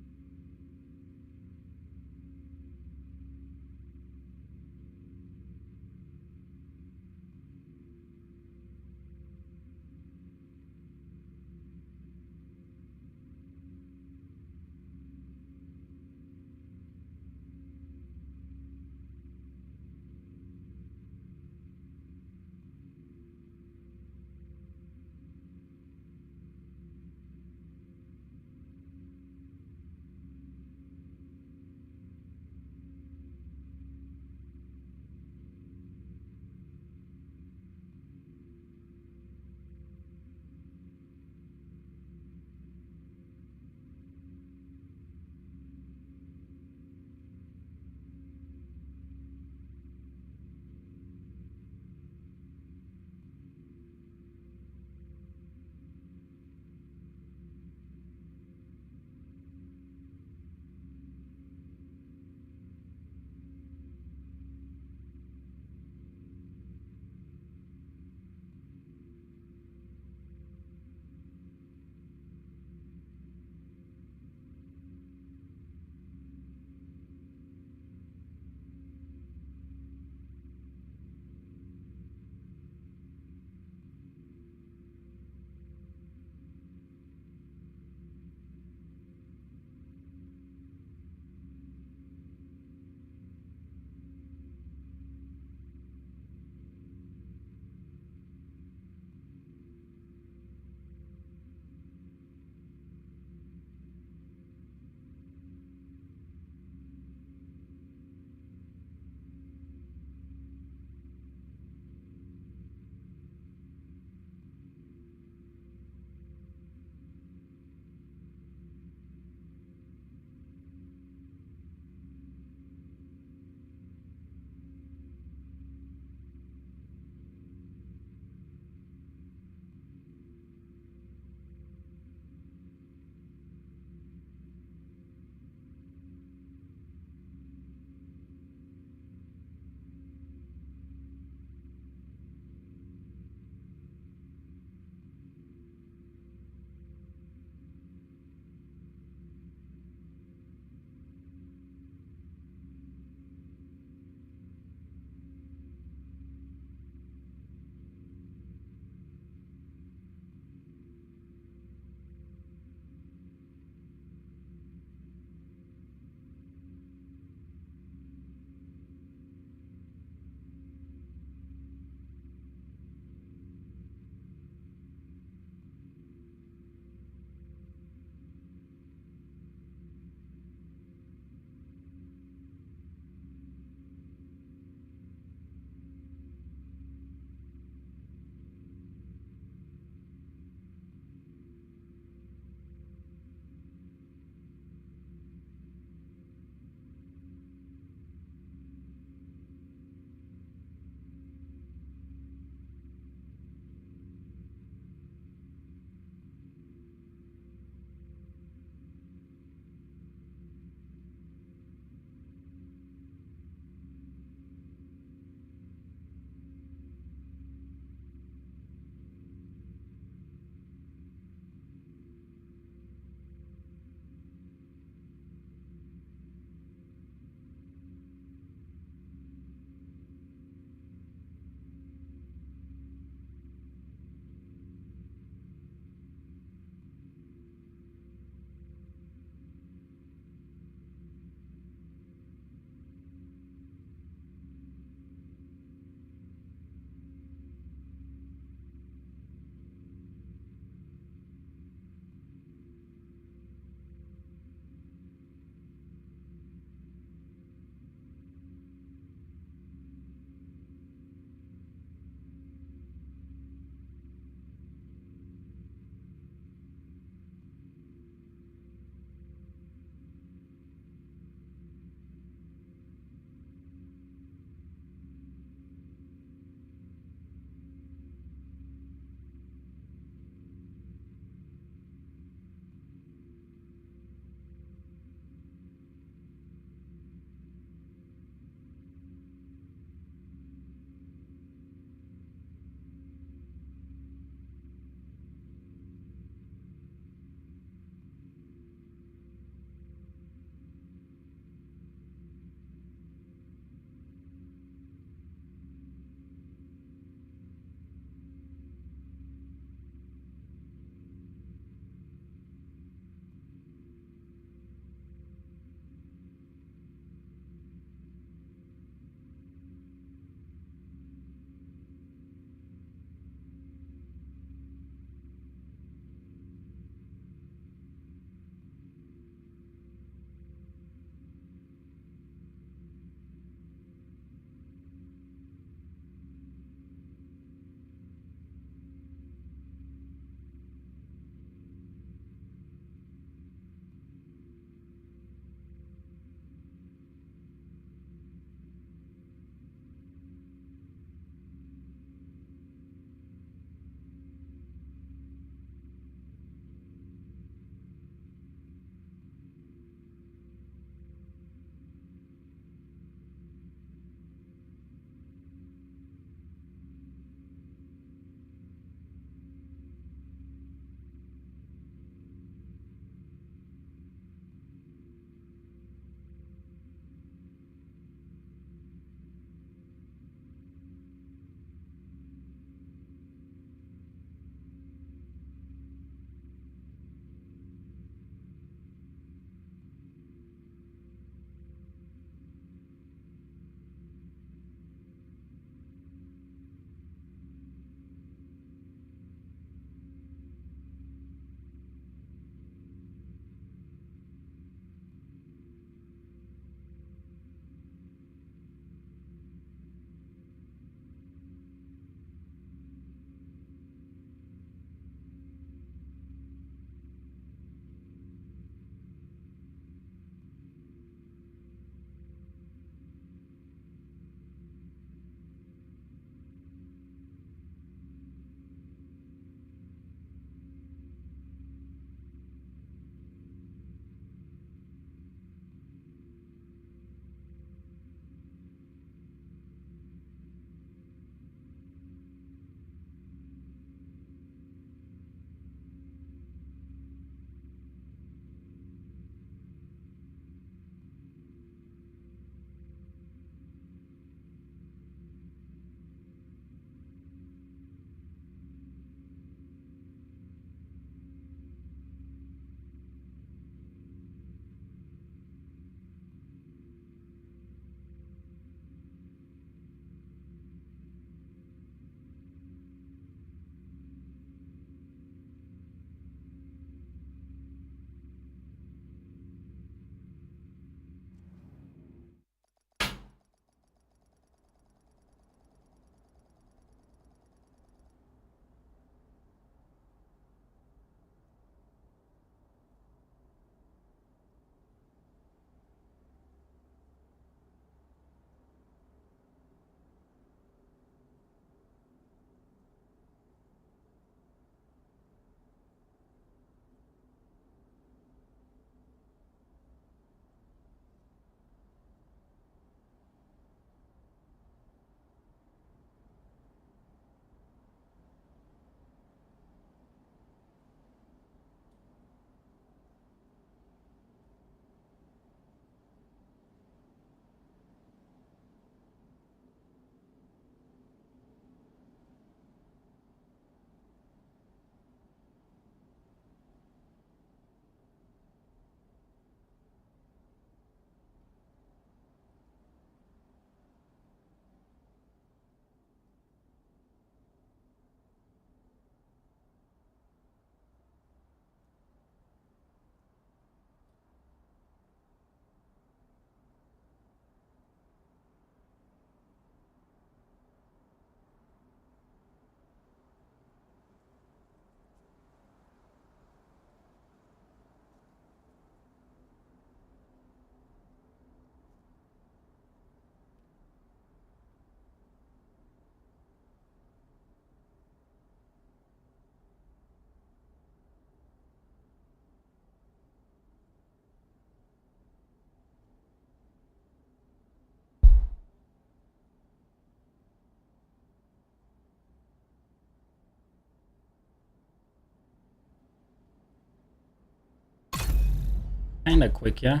Kinda quick, yeah.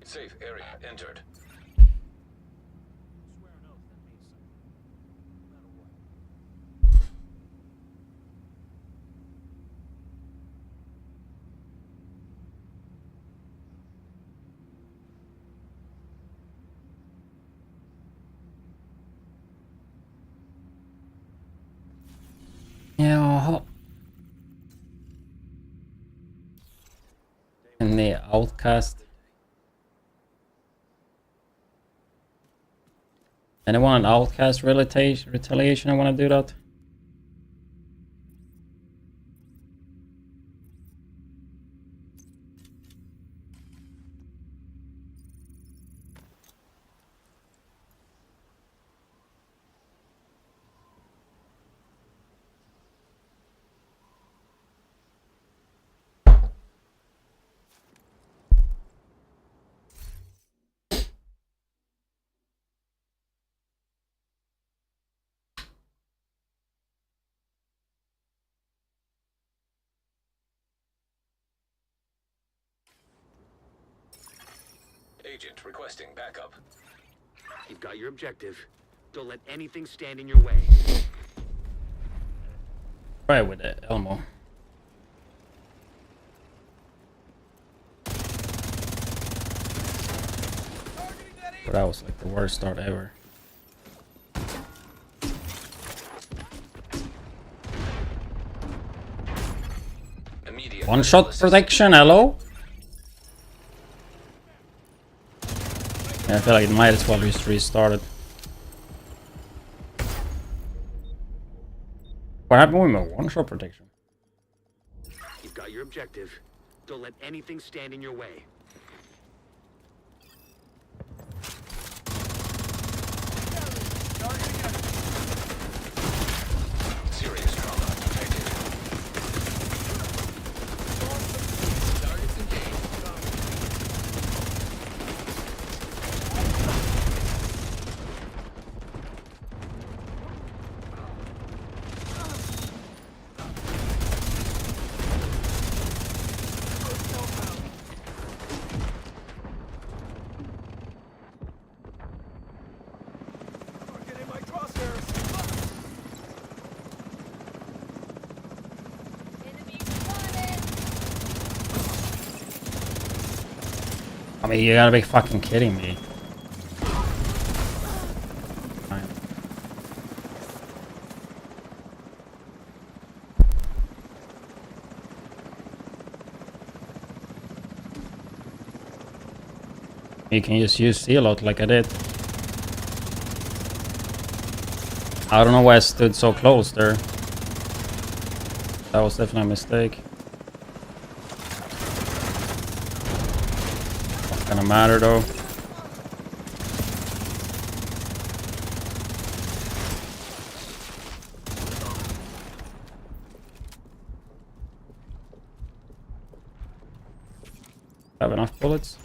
Safe area entered. Jaha. Any outcast? Anyone an outcast retaliation? I want to do that. Agent requesting backup. You've got your objective. Don't let anything stand in your way. Try with it, Elmo. But that was like the worst start ever. Immediate One shot protection, hello? Yeah, I feel like it might as well just restart it. What happened with my one shot protection? You've got your objective. Don't let anything stand in your way. serious trauma detected. Targets engaged. I mean, you gotta be fucking kidding me. Fine. You can just use seal out like I did. I don't know why I stood so close there. That was definitely a mistake. Not gonna matter though. Have enough bullets?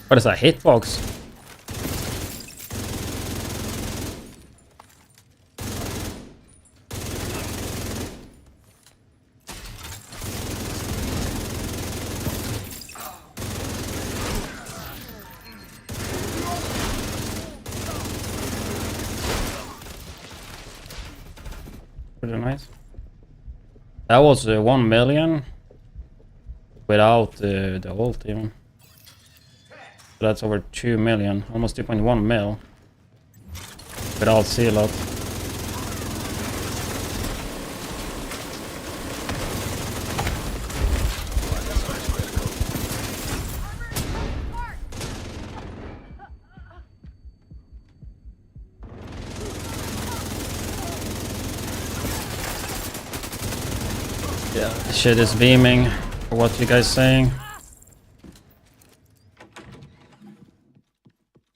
What is that hitbox? Pretty nice. That was 1 million without the ult even. So that's over 2 million, almost 2.1 mil without seal out. Yeah, this shit is beaming for what you guys saying.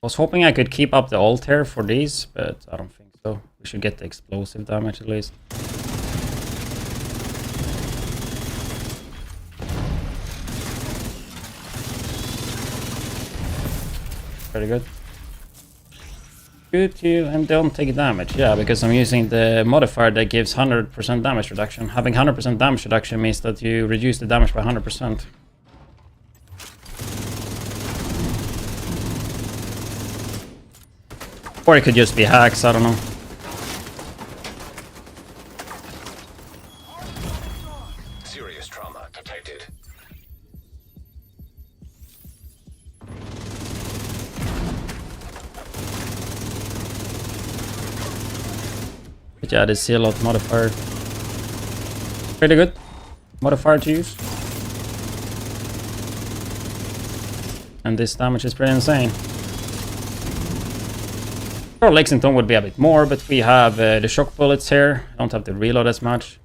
I was hoping I could keep up the ult here for these, but I don't think so. We should get the explosive damage at least. Very good. Good you and don't take damage. Yeah, because I'm using the modifier that gives 100% damage reduction. Having 100% damage reduction means that you reduce the damage by 100%. Or it could just be hacks, I don't know. Serious trauma detected. But yeah, this seal out modifier. Pretty good modifier to use. And this damage is pretty insane. Sure, Lexington would be a bit more, but we have the shock bullets here. Don't have to reload as much.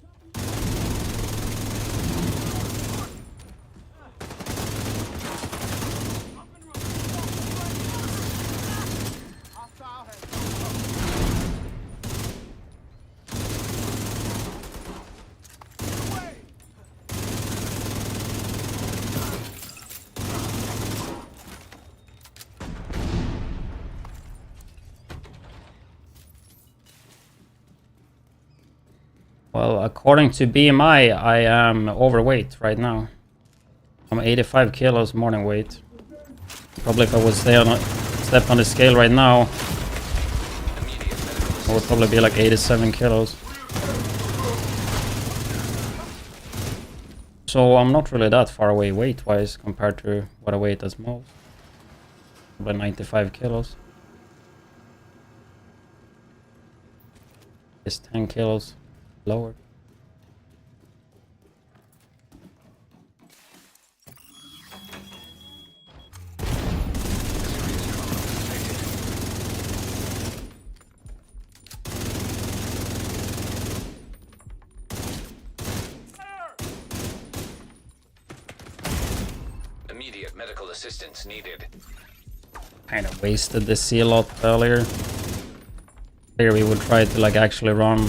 Well, according to BMI, I am overweight right now. I'm 85 kilos morning weight. Probably if I would step on the scale right now, I would probably be like 87 kilos. So I'm not really that far away weight-wise compared to what I weigh as most. About 95 kilos. It's 10 kilos lower. Immediate medical assistance needed. Kind of wasted the seal lot earlier. Here we would try to like actually run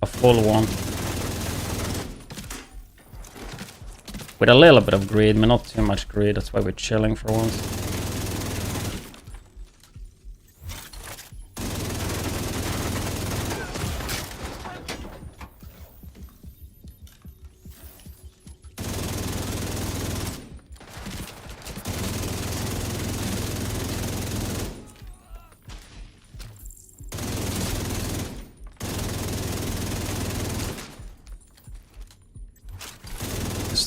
a full one. With a little bit of greed, but not too much greed, that's why we're chilling for once.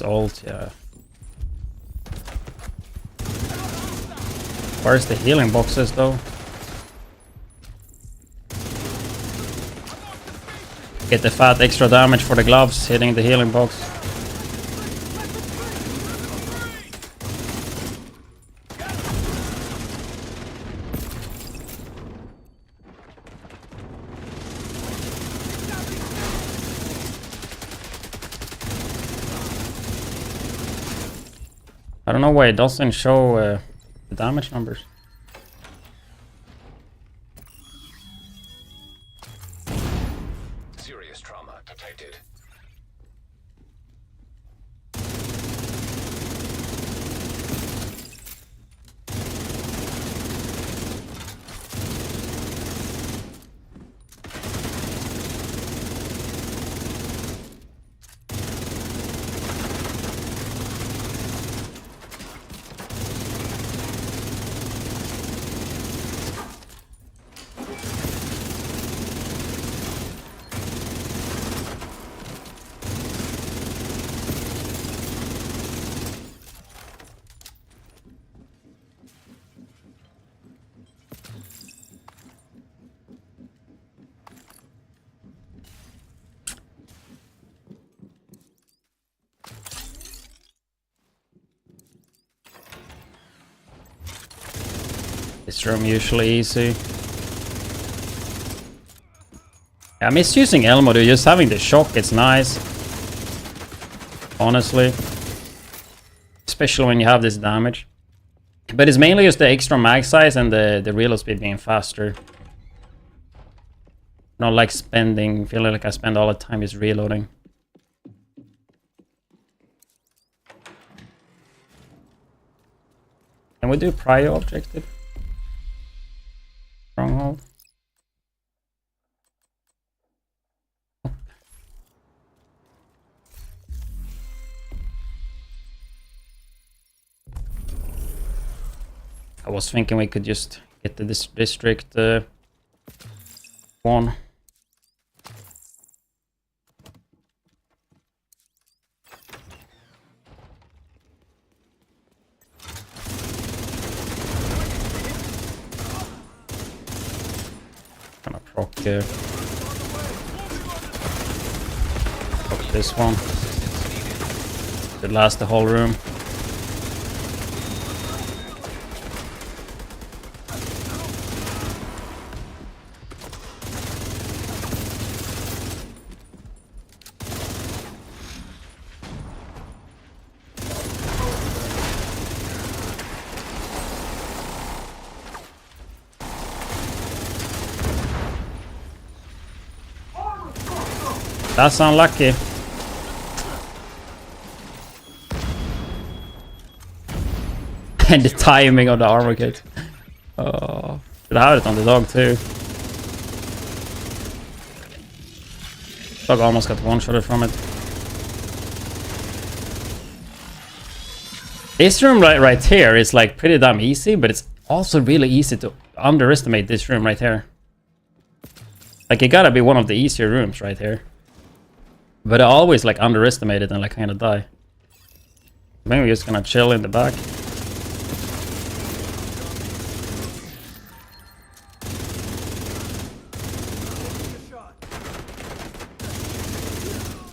Ult, yeah. Where's the healing boxes though? Get the fat extra damage for the gloves hitting the healing box. I don't know why it doesn't show the damage numbers. Serious trauma detected. This room usually easy. Yeah, I miss using Elmo, dude. Just having the shock, it's nice. Honestly. Especially when you have this damage. But it's mainly just the extra mag size and the reload speed being faster. Not like spending, feeling like I spend all the time just reloading. Can we do prior objective? Stronghold. I was thinking we could just get the district one. Gonna proc this one. Should last the whole room. That's unlucky. And the timing of the armor kit. Oh, should have it on the dog too. Dog almost got one-shotted from it. This room right here is like pretty damn easy, but it's also really easy to underestimate this room right here. Like it gotta be one of the easier rooms right here. But I always like underestimate it and like kind of die. Maybe we're just gonna chill in the back.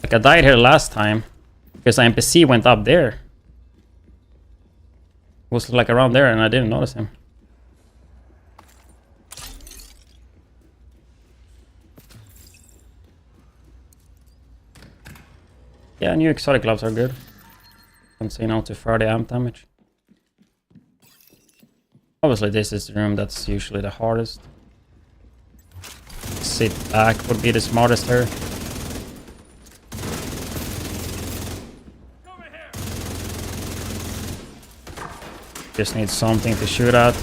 Like I died here last time because the NPC went up there. It was like around there and I didn't notice him. Yeah, new exotic gloves are good. Can say no to 30 amp damage. Obviously this is the room that's usually the hardest. Sit back would be the smartest here. Just need something to shoot at.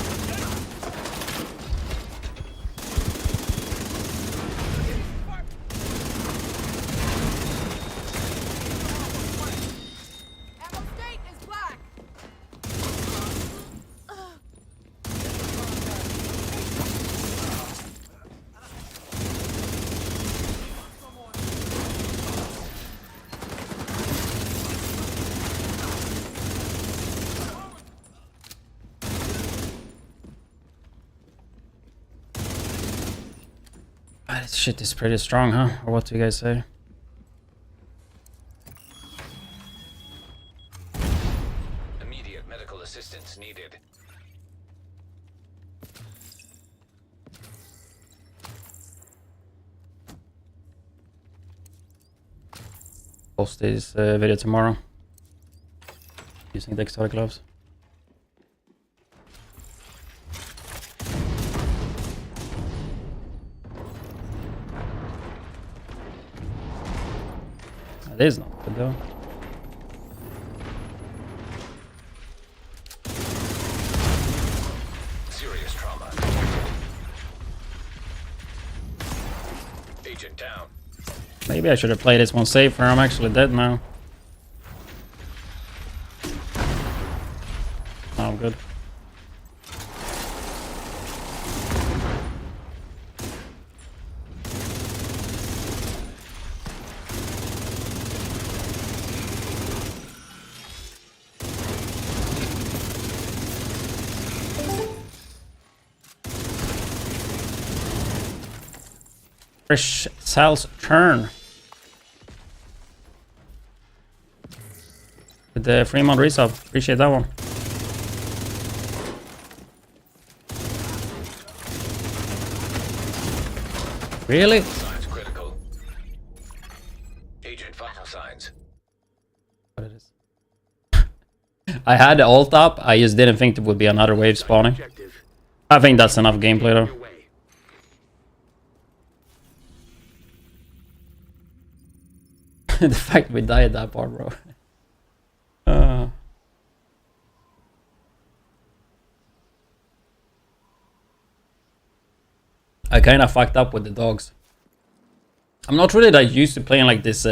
This shit is pretty strong, huh? Or what do you guys say? Immediate medical assistance needed. Post this video tomorrow. Using the exotic gloves. It is not good though. Serious trauma. Agent down. Maybe I should have played this one safer. I'm actually dead now. Oh, good. Fresh Sal's turn. With the Fremont resub. Appreciate that one. Really? Signs critical. Agent vital signs. What it is. I had the ult up. I just didn't think there would be another wave spawning. Objective. I think that's enough gameplay though. Your way. The fact we died that part, bro. I kind of fucked up with the dogs. I'm not really that used to playing like this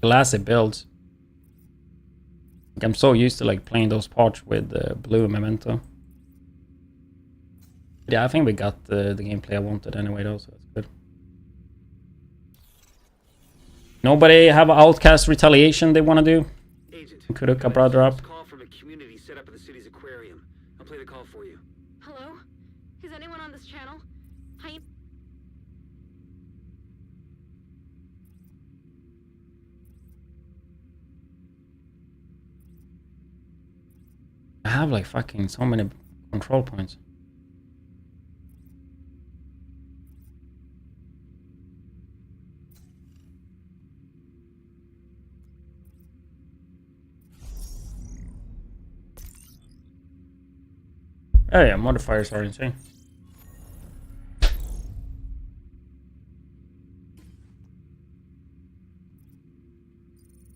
glassy builds. Like, I'm so used to like playing those parts with blue memento. But yeah, I think we got the gameplay I wanted anyway, though, so that's good. Nobody have Outcast Retaliation they want to do? Agent, Could hook a brother up. call from a community set up at the city's aquarium. I'll play the call for you. Hello? Is anyone on this channel? Hi. I have like fucking so many control points. Oh yeah, modifiers are insane.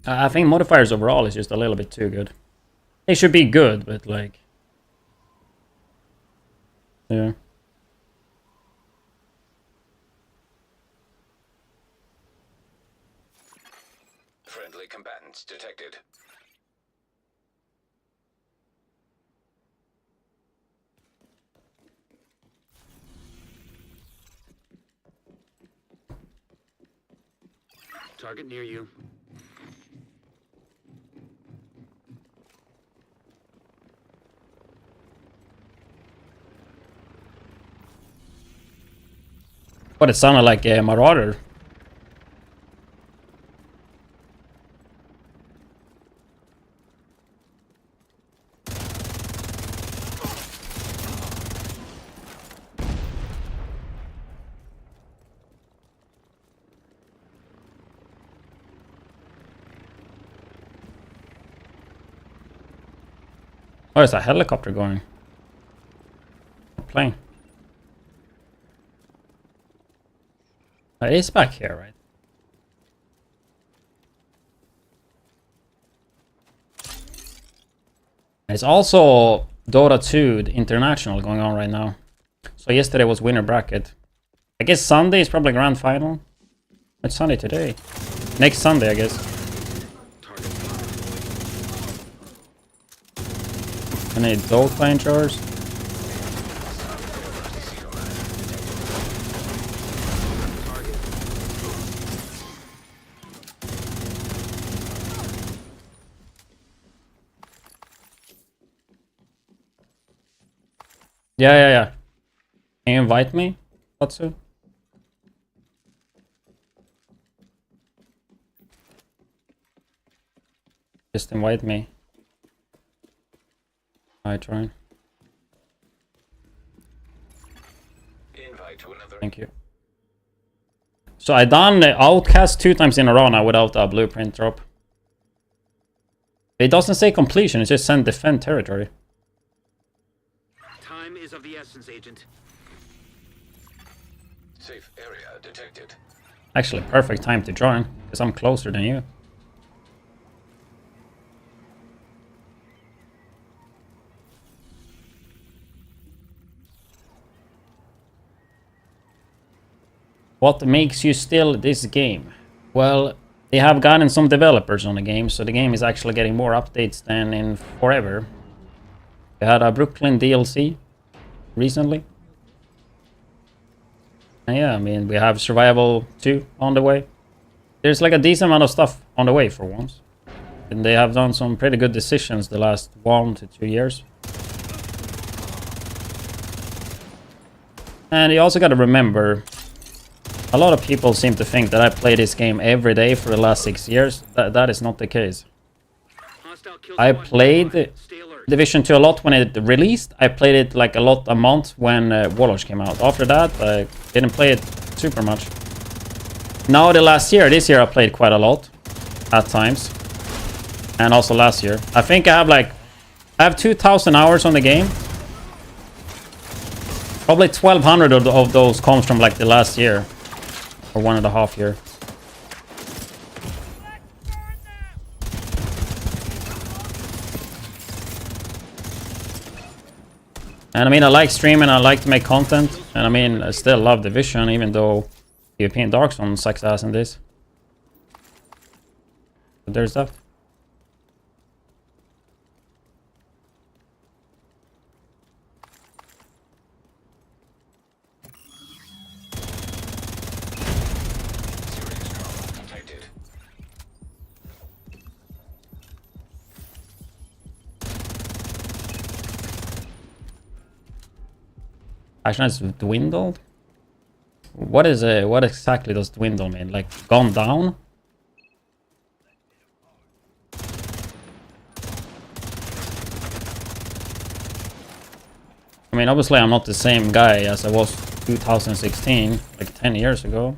I think modifiers overall is just a little bit too good. They should be good, but like... Yeah. Friendly combatants detected. Target near you. But it sounded like a Marauder. Oh, there's a helicopter going. A plane. It is back here, right? It's also Dota 2 the International going on right now. So yesterday was winner bracket. I guess Sunday is probably grand final. It's Sunday today. Next Sunday, I guess. Any Dota in charge? Yeah. Can you invite me, Tatsu? Just invite me. I try. Invite to another. Thank you. So I done the Outcast 2 times in a row now without a blueprint drop. It doesn't say completion, it just send defend territory. Time is of the essence, Agent. Safe area detected. Actually, perfect time to join, because I'm closer than you. What makes you still this game? Well, they have gotten some developers on the game, so the game is actually getting more updates than in forever. They had a Brooklyn DLC recently. And yeah, I mean, we have Survival 2 on the way. There's like a decent amount of stuff on the way for once. And they have done some pretty good decisions the last 1 to 2 years. And you also got to remember, a lot of people seem to think that I play this game every day for the last 6 years. That is not the case. I played Division 2 a lot when it released. I played it like a lot a month when Warlords came out. After that, I didn't play it super much. Now this year I played quite a lot at times. And also last year. I think I have 2,000 hours on the game. Probably 1,200 of those comes from like the last year. Or 1.5 years. And I mean, I like streaming, I like to make content. And I mean, I still love Division, even though European Dark Zone sucks ass in this. But there's that. Actually, it's dwindled. What is it? What exactly does dwindle mean? Like gone down? I mean, obviously, I'm not the same guy as I was 2016, like 10 years ago.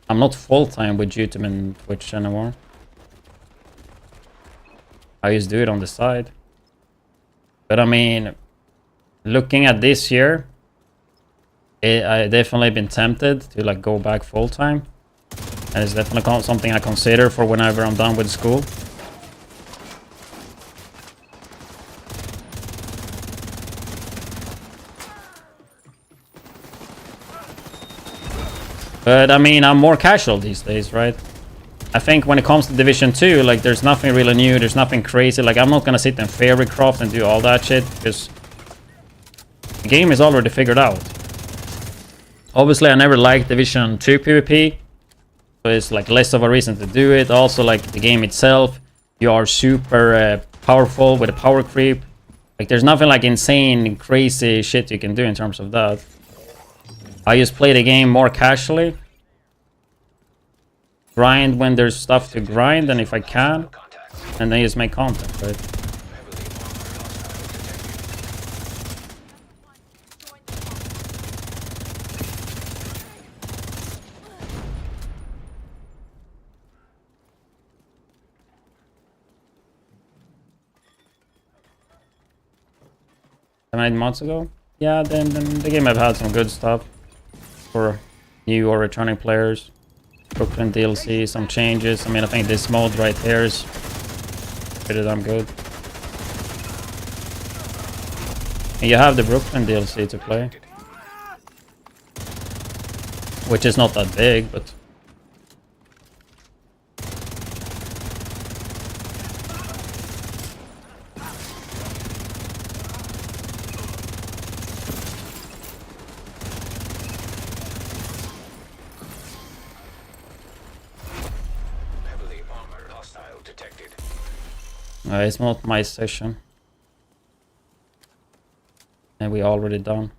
I'm not full-time with YouTube and Twitch anymore. I just do it on the side. But I mean, looking at this year, I definitely been tempted to like go back full-time. And it's definitely something I consider for whenever I'm done with school. But I mean, I'm more casual these days, right? I think when it comes to Division 2, like there's nothing really new, there's nothing crazy. Like I'm not gonna sit and fairy craft and do all that shit because the game is already figured out. Obviously, I never liked Division 2 PvP, so it's like less of a reason to do it. Also, like the game itself, you are super powerful with a power creep. Like there's nothing like insane, crazy shit you can do in terms of that. I just play the game more casually. Grind when there's stuff to grind, and if I can, and then just make content, right? Nine months ago? Yeah, then the game have had some good stuff for new or returning players. Brooklyn DLC, some changes. I mean, I think this mode right here is pretty damn good. And you have the Brooklyn DLC to play, which is not that big, but it's not my session. And we already done.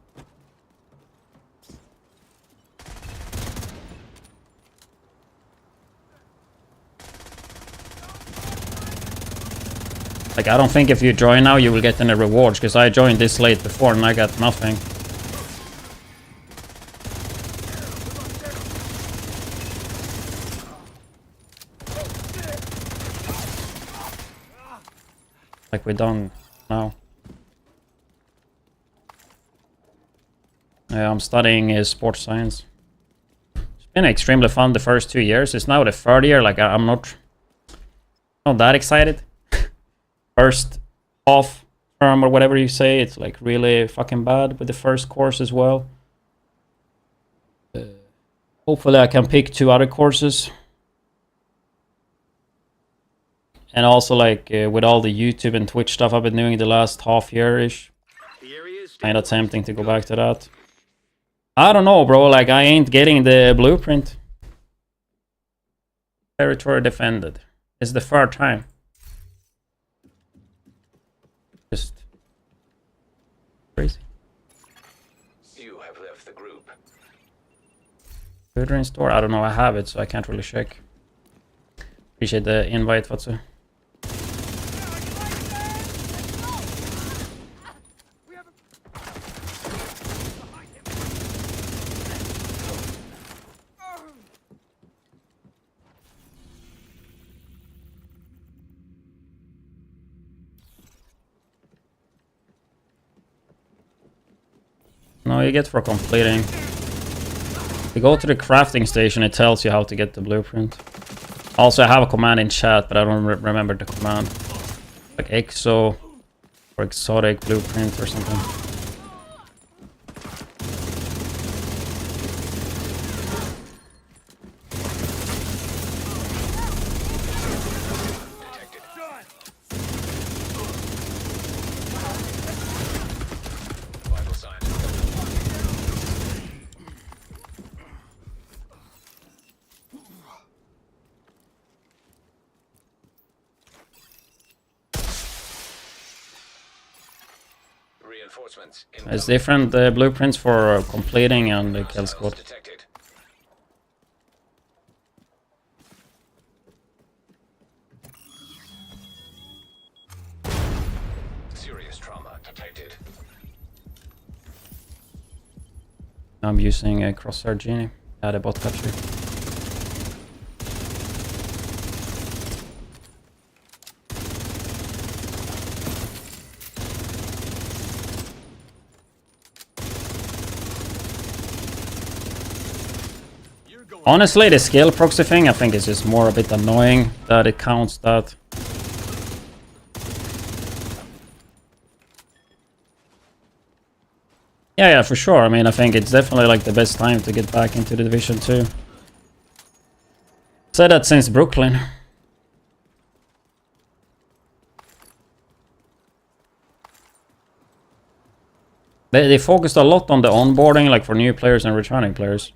Like, I don't think if you join now you will get any rewards, because I joined this late before and I got nothing. Like we're done now. I'm studying sports science. It's been extremely fun the first 2 years. It's now the third year. Like I'm not that excited. First half term or whatever you say, it's like really fucking bad with the first course as well. Hopefully I can pick 2 other courses. And also, like, with all the YouTube and Twitch stuff I've been doing the last half year-ish. Kind of tempting to go back to that. I don't know, bro. Like, I ain't getting the blueprint. Territory defended. It's the 3rd time. Just crazy. You have left the group. Food in store? I don't know. I have it, so I can't really check. Appreciate the invite, Fatsu. No, you get for completing. You go to the crafting station, it tells you how to get the blueprint. Also, I have a command in chat, but I don't remember the command. Like exo or exotic blueprint or something. Vital signs. Reinforcements. There's different blueprints for completing and the kill squad. Detected. Serious trauma detected. I'm using a crosshair genie. Yeah, the bot capture. Honestly, the skill proxy thing, I think is just more a bit annoying that it counts that. Yeah, for sure. I mean, I think it's definitely like the best time to get back into the Division 2. Said that since Brooklyn. They focused a lot on the onboarding, like for new players and returning players.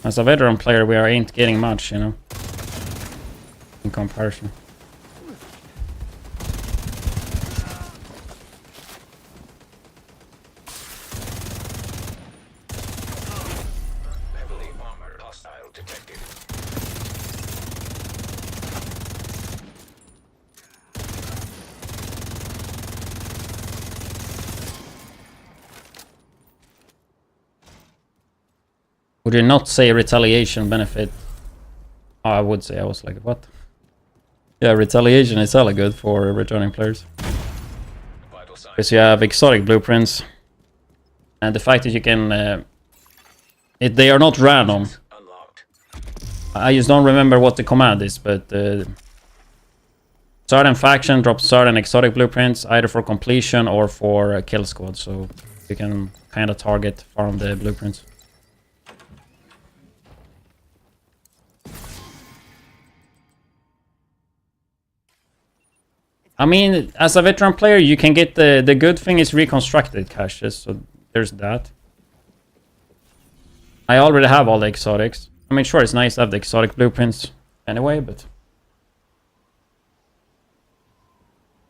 As a veteran player, we ain't getting much, you know, in comparison. Heavily armored hostile detected. Would you not say retaliation benefit? Oh, I would say. I was like, what? Yeah, retaliation is hella good for returning players. Vital signs. Because you have exotic blueprints. And the fact that you can... they are not random. Unlocked. I just don't remember what the command is, but... certain faction drops certain exotic blueprints, either for completion or for kill squad. So you can kind of target farm the blueprints. I mean, as a veteran player, you can get the good thing is reconstructed caches, so there's that. I already have all the exotics. I mean, sure, it's nice to have the exotic blueprints anyway, but...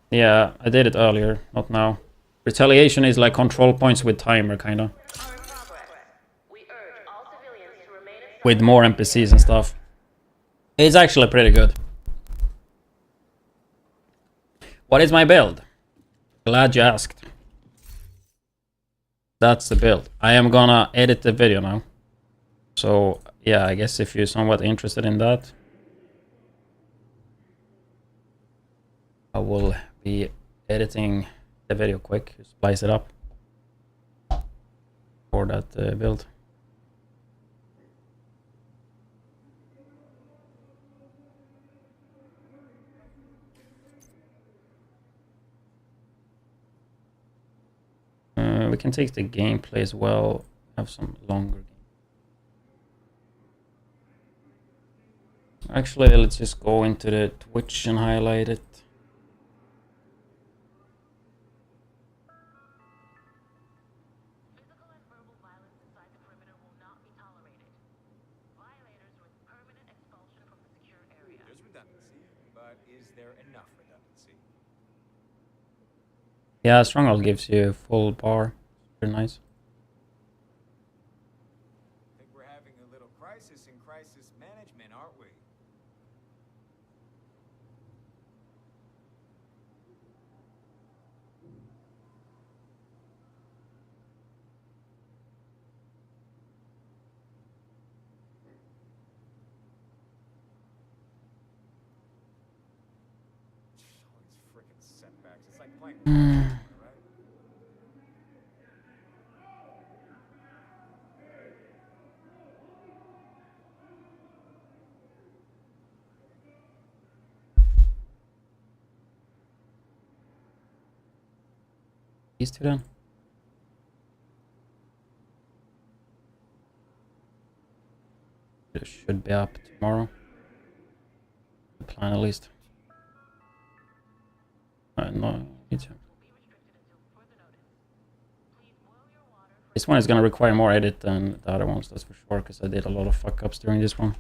yeah, I did it earlier, not now. Retaliation is like control points with timer, kinda. With more NPCs and stuff. It's actually pretty good. What is my build? Glad you asked. That's the build. I am gonna edit the video now. So, yeah, I guess if you're somewhat interested in that, I will be editing the video quick. Splice it up for that build. We can take the gameplay as well. Have some longer. Actually, let's just go into the Twitch and highlight it. Physical and verbal violence inside the perimeter will not be tolerated. Violators with permanent expulsion from the secure area. There's redundancy, but is there enough redundancy? Yeah, Stronghold gives you full bar. Very nice. I think we're having a little crisis in crisis management, aren't we? All these freaking setbacks. It's like playing. Right? these two then. It should be up tomorrow. The plan at least. No, need to. This one is gonna require more edit than the other ones, that's for sure, because I did a lot of fuck ups during this one.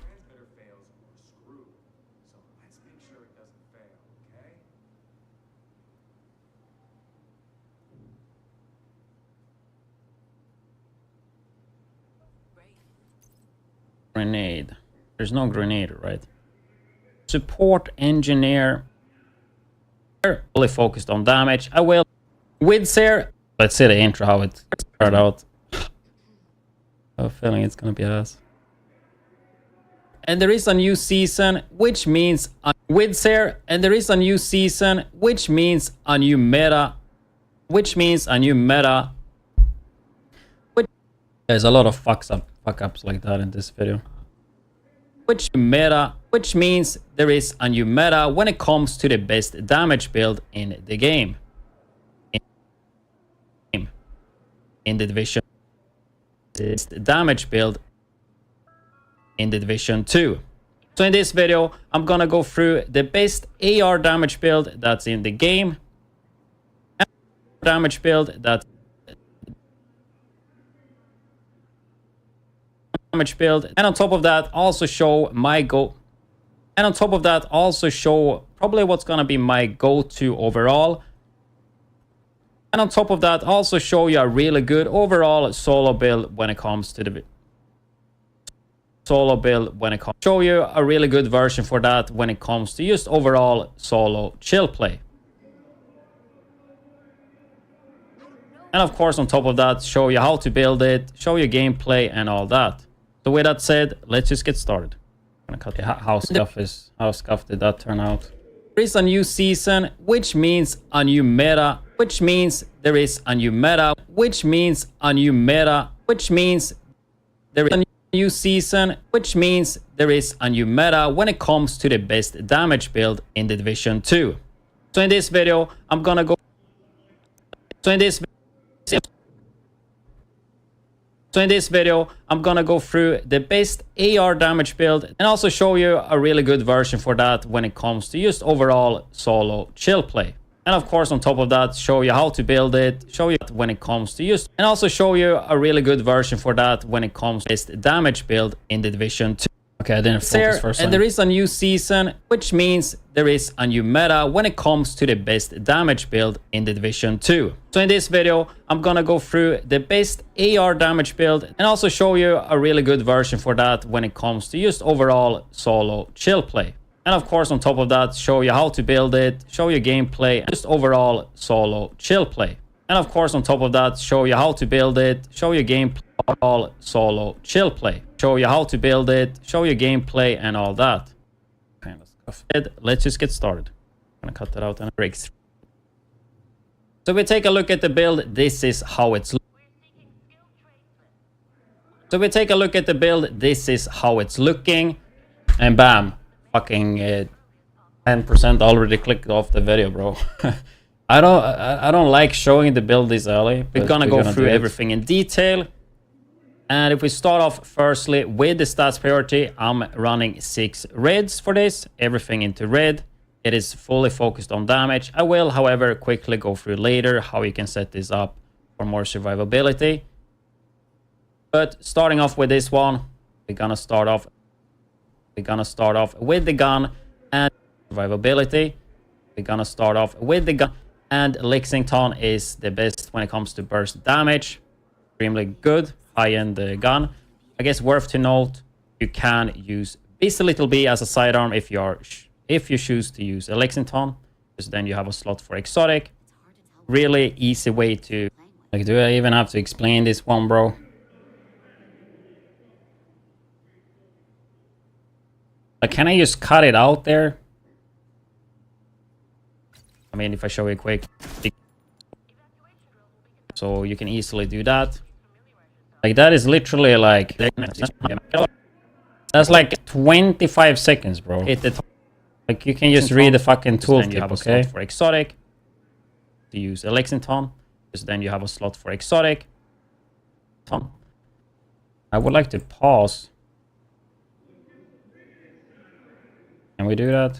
Grenade. There's no grenade, right? Support engineer. Fully focused on damage. I will. Widdz here. Let's see the intro, how it started out. I have a feeling it's gonna be ass. And there is a new season, which means Widdz here. And there is a new season, which means a new meta. Which means a new meta. There's a lot of fuck ups like that in this video. Which means there is a new meta when it comes to the best damage build in the game. In the division. This damage build in the division 2. So in this video, I'm gonna go through the best AR damage build that's in the game. Damage build that's build, and on top of that also show my probably what's gonna be my go-to overall, and on top of that also show you a really good overall solo build when it comes to the show you a really good version for that when it comes to just overall solo chill play. And of course on top of that show you how to build it, show you gameplay and all that. So with that said, let's just get started. I'm gonna cut how scuffed did that turn out? There is a new season, which means a new meta, which means there is a new meta, which means a new meta, which means there is a new season, which means there is a new meta when it comes to the best damage build in the division 2. So in this video, I'm gonna go through the best AR damage build and also show you a really good version for that when it comes to just overall solo chill play. And of course on top of that show you how to build it, show you when it comes to just, and also show you a really good version for that when it comes to best damage build in the division 2. Okay, I didn't focus first time. And there is a new season, which means there is a new meta when it comes to the best damage build in the division 2. So in this video, I'm gonna go through the best AR damage build and also show you a really good version for that when it comes to just overall solo chill play. And of course on top of that show you how to build it, show you gameplay, and just overall solo chill play. And of course on top of that show you how to build it, show you gameplay, all solo chill play. Show you how to build it, show you gameplay and all that. Kind of stuff. Let's just get started. I'm gonna cut that out and it breaks. So we take a look at the build. This is how it's looking. And bam, fucking 10% already clicked off the video, bro. I don't like showing the build this early. We're gonna go through everything in detail. And if we start off firstly with the stats priority, I'm running 6 reds for this, everything into red. It is fully focused on damage. I will, however, quickly go through later how you can set this up for more survivability. But starting off with this one, we're gonna start off with the gun and survivability. We're gonna start off with the gun, and Lexington is the best when it comes to burst damage. Extremely good. High-end gun. I guess worth to note, you can use this little B as a sidearm if you choose to use a Lexington, because then you have a slot for exotic. Really easy way to, like, do I even have to explain this one, bro? Like, can I just cut it out there? I mean, if I show you quick, so you can easily do that. Like, that is literally like, that's like 25 seconds, bro. Hit the top. Like, you can just read the fucking tooltip, okay? For exotic, to use a Lexington. because then you have a slot for exotic. I would like to pause. Can we do that?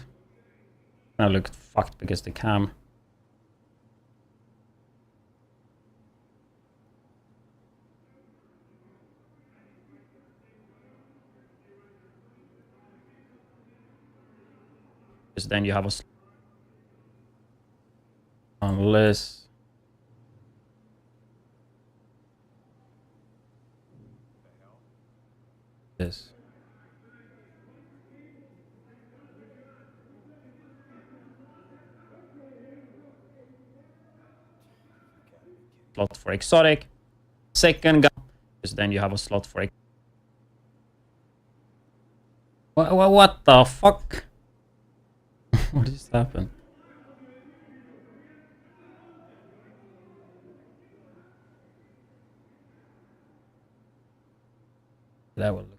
I looked fucked because the cam. Because then you have a unless this. Slot for exotic. Second gun. Because then you have a slot for what the fuck? What just happened? That will look.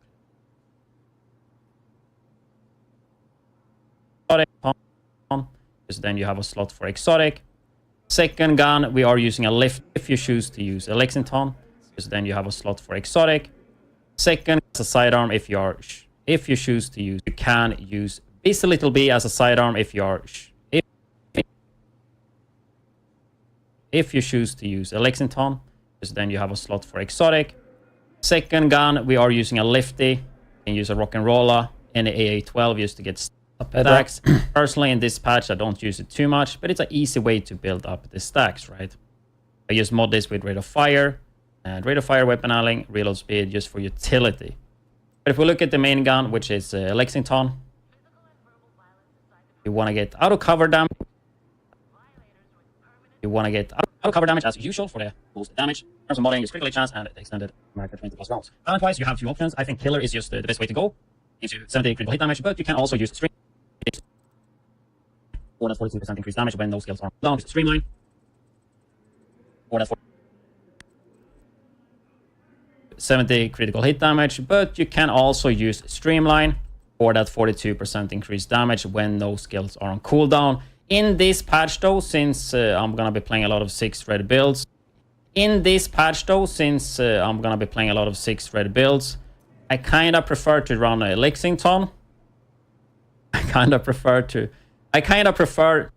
Because then you have a slot for exotic. Second gun, we are using a lift if you choose to use a Lexington. Because then you have a slot for exotic. Second, as a sidearm if you choose to use. You can use this a little B as a sidearm if you choose to use a Lexington. Because then you have a slot for exotic. Second gun, we are using a lifty. You can use a rock and roller and an AA-12 just to get stacks. Personally, in this patch, I don't use it too much, but it's an easy way to build up the stacks, right? I just mod this with rate of fire and rate of fire weapon handling, reload speed, just for utility. But if we look at the main gun, which is Lexington, you want to get out of cover damage. You want to get out of cover damage as usual for the boost damage. In terms of modding, use critical hit chance and the extended mag for 20 plus rounds. Talent-wise, you have two options. I think killer is just the best way to go. Gives you 70 critical hit damage, but you can also use stream. Or that 42% increased damage when those skills are down. Streamline. Or that 70 critical hit damage, but you can also use streamline. Or that 42% increased damage when those skills are on cooldown. In this patch though, since I'm gonna be playing a lot of 6 red builds. I kinda prefer to run a Lexington.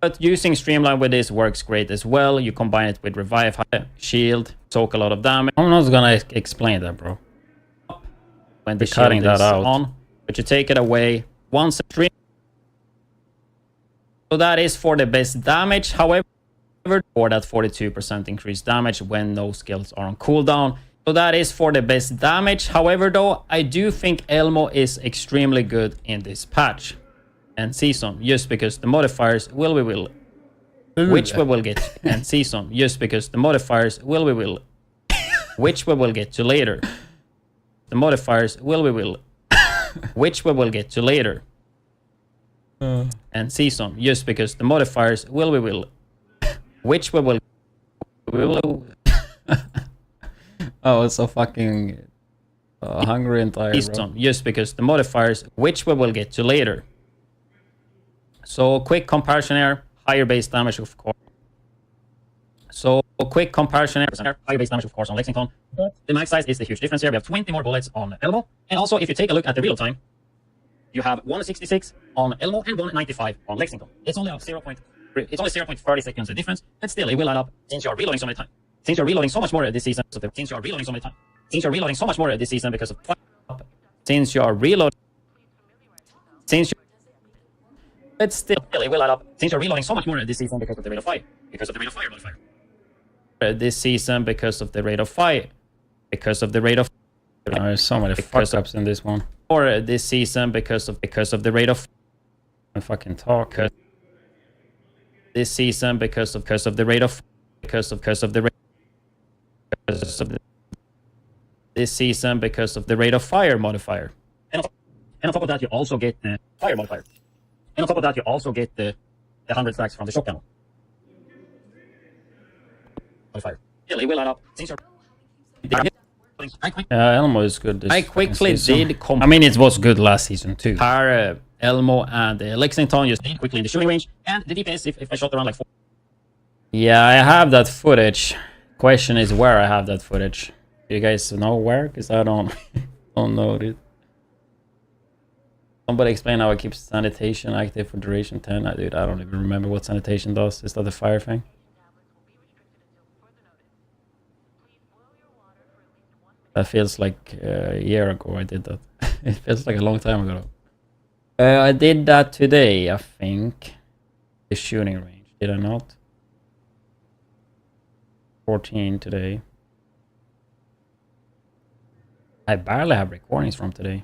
But using streamline with this works great as well. You combine it with revive, shield, soak a lot of damage. I'm not gonna explain that, bro. When the cutting that out on, but you take it away once a stream. So that is for the best damage. However, for that 42% increased damage when those skills are on cooldown. So that is for the best damage. However, though, I do think Elmo is extremely good in this patch and season, just because the modifiers will we will which we will get and season, just because the modifiers will we will which we will get to later. The modifiers will we will which we will get to later. And season, just because the modifiers will we will which we will oh, it's so fucking hungry and tired, bro. Just because the modifiers which we will get to later. So quick comparison here, higher base damage of course. Higher base damage of course on Lexington. But the mag size is the huge difference here. We have 20 more bullets on Elmo. And also if you take a look at the reload time, you have 166 on Elmo and 195 on Lexington. It's only 0.30 seconds the difference, but still it will add up since you're reloading so many times. Since you're reloading so much more this season because but still it will add up since you're reloading so much more this season because of the rate of fire. This season because of the rate of fire. There's so many fuck-ups in this one. Or this season because of the rate of I fucking talk. This season because of the rate of this season because of the rate of fire modifier. And on top of that you also get the fire modifier. And on top of that you also get the 100 stacks from the shotgun modifier. It will add up since you're Elmo is good. I quickly did. I mean, it was good last season too. Elmo and Lexington just did quickly in the shooting range, and the DPS if I shot around like 4. Yeah, I have that footage. Question is where I have that footage. Do you guys know where? Because I don't don't know it. Somebody explain how I keep sanitation active for duration 10. Dude, I don't even remember what sanitation does. Is that the fire thing? That feels like a year ago I did that. It feels like a long time ago. I did that today, I think. The shooting range, did I not? 14 today. I barely have recordings from today.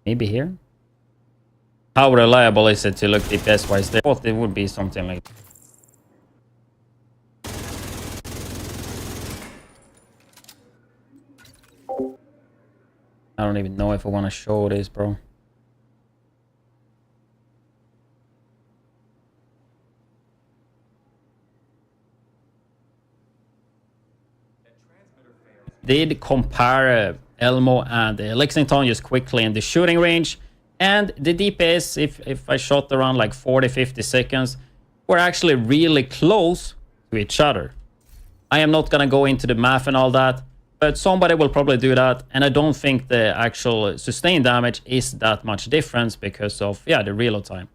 Maybe here? How reliable is it to look DPS wise? They thought it would be something like... I don't even know if I want to show this, bro. Did compare Elmo and Lexington just quickly in the shooting range, and the DPS, if I shot around like 40-50 seconds, were actually really close to each other. I am not gonna go into the math and all that, but somebody will probably do that, and I don't think the actual sustained damage is that much difference because of, yeah, the reload time.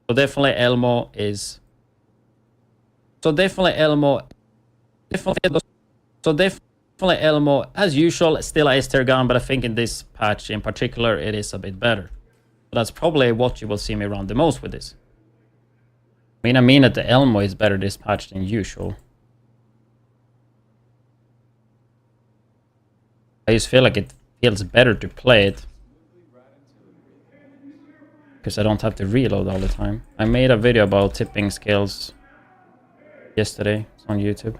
So definitely Elmo is... Definitely Elmo, as usual, still a S-tier gun, but I think in this patch in particular, it is a bit better. So that's probably what you will see me run the most with this. I mean that the Elmo is better this patch than usual. I just feel like it feels better to play it. Because I don't have to reload all the time. I made a video about tipping skills yesterday. It's on YouTube.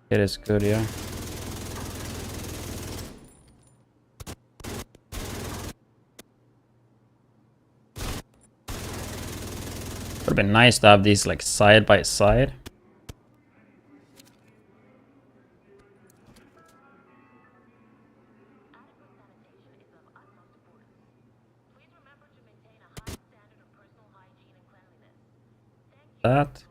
It is good, yeah. Would have been nice to have these like side by side. That.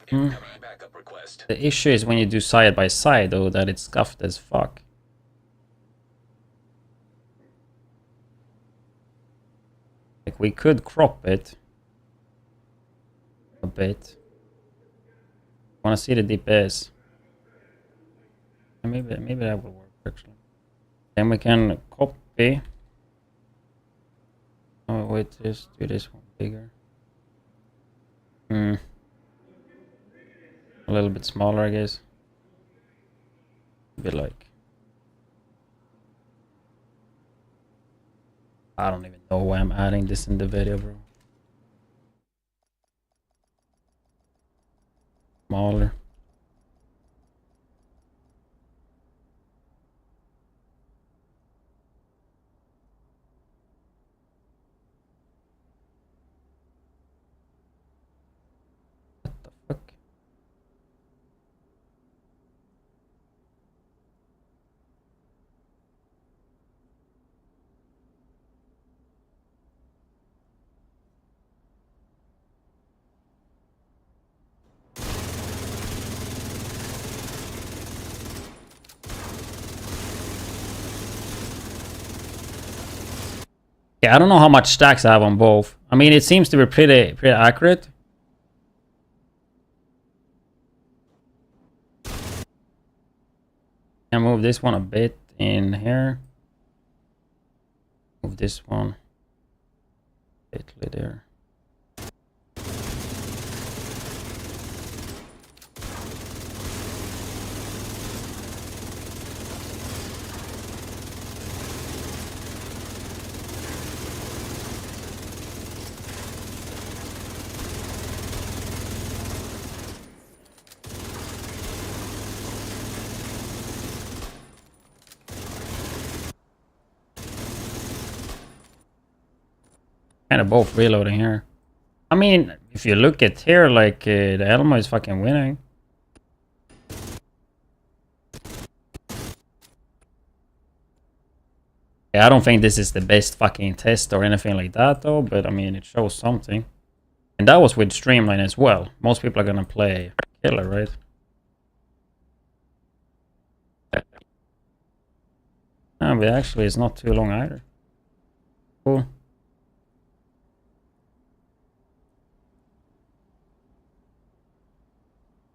Backup request. The issue is when you do side by side, though, that it's scuffed as fuck. Like, we could crop it a bit. I want to see the DPS. Maybe that will work actually. Then we can copy. Oh wait, just do this one bigger. A little bit smaller, I guess. Be like, I don't even know why I'm adding this in the video, bro. Smaller. What the fuck? Yeah, I don't know how much stacks I have on both. I mean, it seems to be pretty accurate. And move this one a bit in here. Move this one a bit there. Kind of both reloading here. I mean, if you look at here, like the Elmo is fucking winning. I don't think this is the best fucking test or anything like that though, but I mean it shows something. And that was with Streamline as well. Most people are gonna play Killer, right? No, but actually it's not too long either. Cool.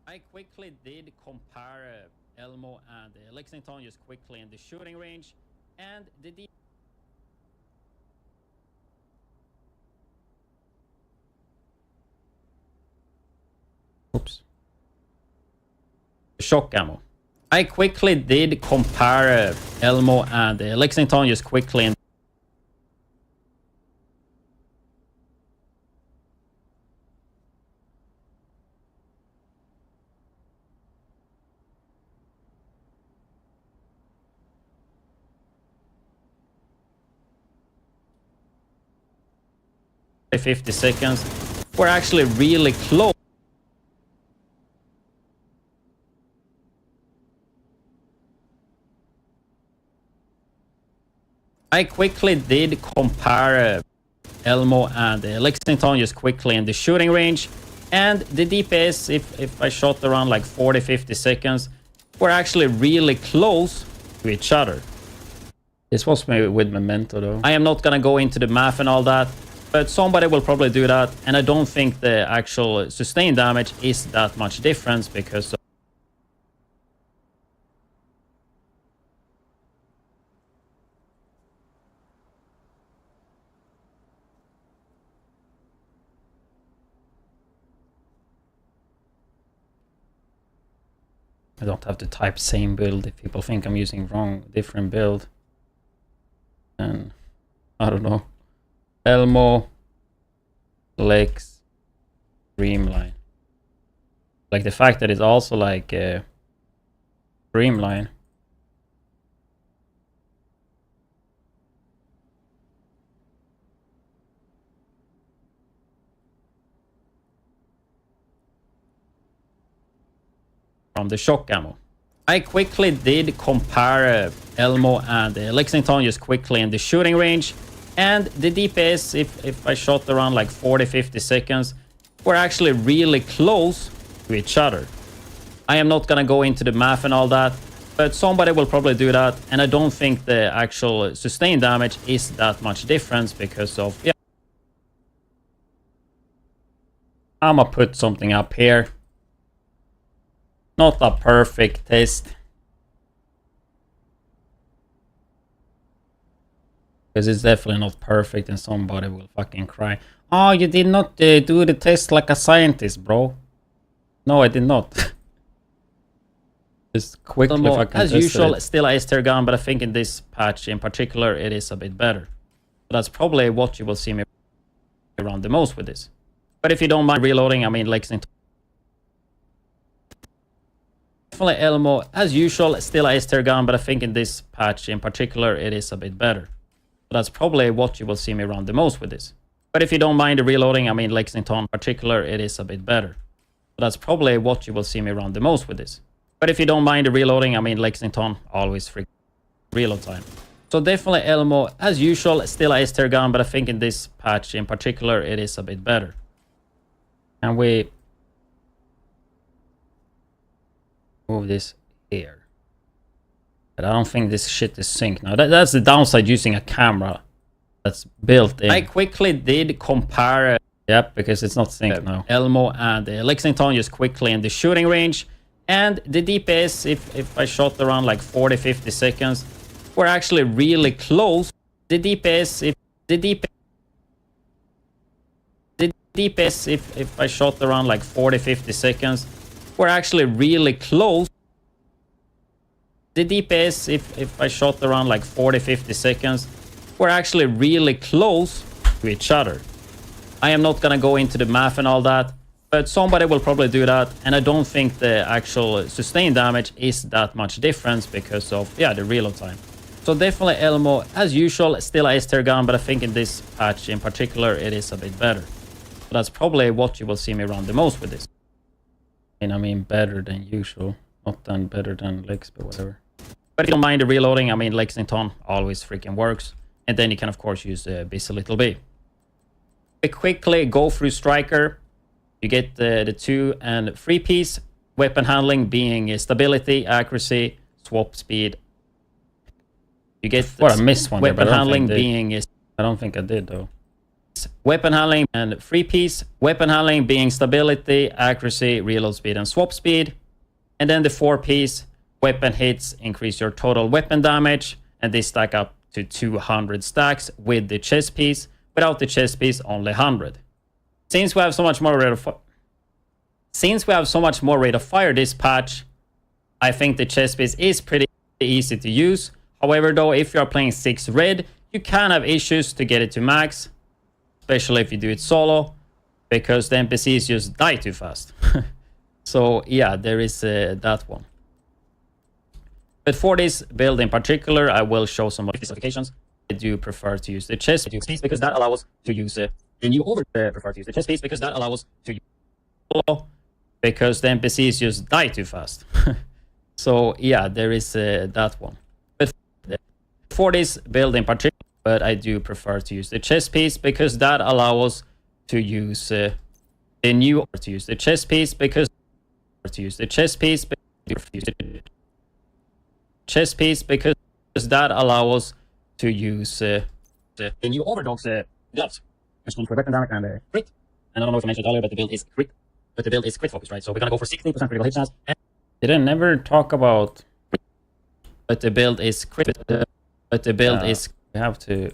I quickly did compare Elmo and Lexington just quickly in the shooting range, and the oops. Shock ammo. I quickly did compare Elmo and Lexington just quickly in $50 seconds. We're actually really close. I quickly did compare Elmo and Lexington just quickly in the shooting range, and the DPS, if I shot around like 40-50 seconds, we're actually really close to each other. This was maybe with Memento though. I am not gonna go into the math and all that, but somebody will probably do that, and I don't think the actual sustained damage is that much difference because I don't have to type same build if people think I'm using different build. And I don't know. Elmo, Lex, Streamline. Like the fact that it's also like Streamline. From the shock ammo. I quickly did compare Elmo and Lexington just quickly in the shooting range, and the DPS, if I shot around like 40-50 seconds, we're actually really close to each other. I am not gonna go into the math and all that, but somebody will probably do that, and I don't think the actual sustained damage is that much difference because of, yeah. I'm gonna put something up here. Not a perfect test. Because it's definitely not perfect and somebody will fucking cry. Oh, you did not do the test like a scientist, bro. No, I did not. Just quickly fucking as usual, still a S-tier gun, but I think in this patch in particular, it is a bit better. So that's probably what you will see me around the most with this. But if you don't mind reloading, I mean, Lexington. Definitely Elmo, as usual, still a S-tier gun, but I think in this patch in particular, it is a bit better. So that's probably what you will see me around the most with this. But if you don't mind the reloading, I mean, Lexington in particular, it is a bit better. So that's probably what you will see me around the most with this. But if you don't mind the reloading, I mean, Lexington, always free reload time. So definitely Elmo, as usual, still a S-tier gun, but I think in this patch in particular, it is a bit better. And we move this here. But I don't think this shit is synced now. That's the downside using a camera that's built in. I quickly did compare. Yep, because it's not synced now. Elmo and Lexington just quickly in the shooting range. And the DPS, if I shot around like 40-50 seconds, we're actually really close. The DPS, if I shot around like 40-50 seconds, we're actually really close. The DPS, if I shot around like 40-50 seconds, we're actually really close to each other. I am not gonna go into the math and all that, but somebody will probably do that, and I don't think the actual sustained damage is that much difference because of, yeah, the reload time. So definitely Elmo, as usual, still a S-tier gun, but I think in this patch in particular, it is a bit better. So that's probably what you will see me around the most with this. And I mean better than usual, not than better than Lex, but whatever. But if you don't mind the reloading, I mean, Lexington always freaking works. And then you can, of course, use viability. Quickly go through Striker. You get the 2 and 3 piece. Weapon handling being stability, accuracy, swap speed. You get What, I missed one there, weapon but I don't handling think I did. being I don't think I did, though. weapon handling and 3 piece. Weapon handling being stability, accuracy, reload speed, and swap speed. And then the 4 piece. Weapon hits increase your total weapon damage, and they stack up to 200 stacks with the chest piece. Without the chest piece, only 100. Since we have so much more rate of fire this patch, I think the chest piece is pretty easy to use. However, though, if you are playing 6 red, you can have issues to get it to max, especially if you do it solo, because the NPCs just die too fast. So yeah, there is that one. But for this build in particular, I will show some of the specifications. I do prefer to use the chest piece because that allows us to use the new prefer to use the chest piece because that allows us to use because the NPCs just die too fast. So yeah, there is that one. But for this build in particular, but I do prefer to use the chest piece because that allows us to use the new to use the chest piece because to use the chest piece because that allows us to use the new overdog's gloves. Response for weapon damage and crit. And I don't know if I mentioned earlier, but the build is crit. But the build is crit focused, right? So we're gonna go for 16% critical hit chance. Did I never talk about... But the build is crit. But the build is You have to...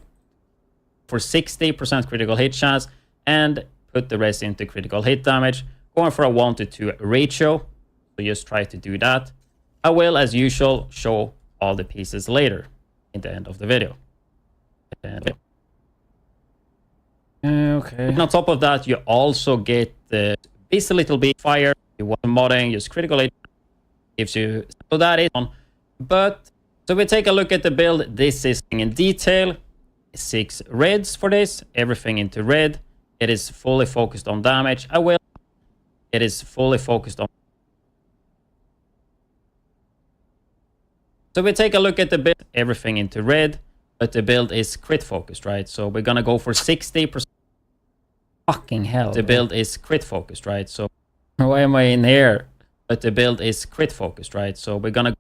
for 60% critical hit chance and put the rest into critical hit damage. Going for a 1-to-2 ratio. So just try to do that. I will, as usual, show all the pieces later in the end of the video. Okay. And on top of that, you also get this little bit fire. You want modding, use critical hit. Gives you, so that is on. But so we take a look at the build. This is in detail. 6 reds for this. Everything into red. It is fully focused on damage. It is fully focused on. So we take a look at the build. Everything into red. But the build is crit focused, right? So we're gonna go for 60%. Fucking hell. The build is crit focused, right? So Why am I in here? but the build is crit focused, right? So we're gonna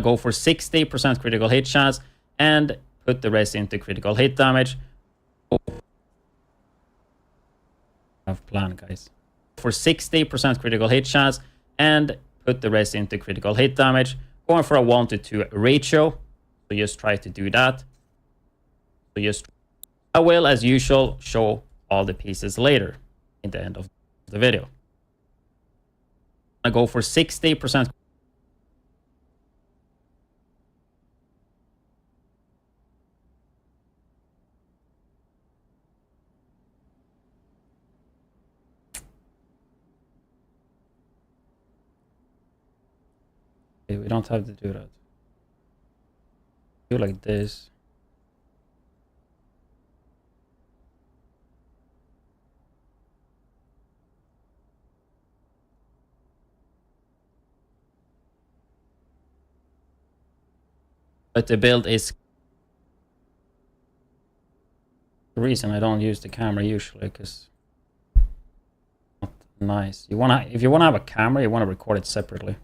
go for 60% critical hit chance and put the rest into critical hit damage. I have plan, guys. For 60% critical hit chance and put the rest into critical hit damage. Going for a 1-to-2 ratio. So just try to do that. I will, as usual, show all the pieces later in the end of the video. I go for 60%. Okay, we don't have to do that. Do like this. But the build is The reason I don't use the camera usually, because not nice. If you wanna have a camera, you wanna record it separately.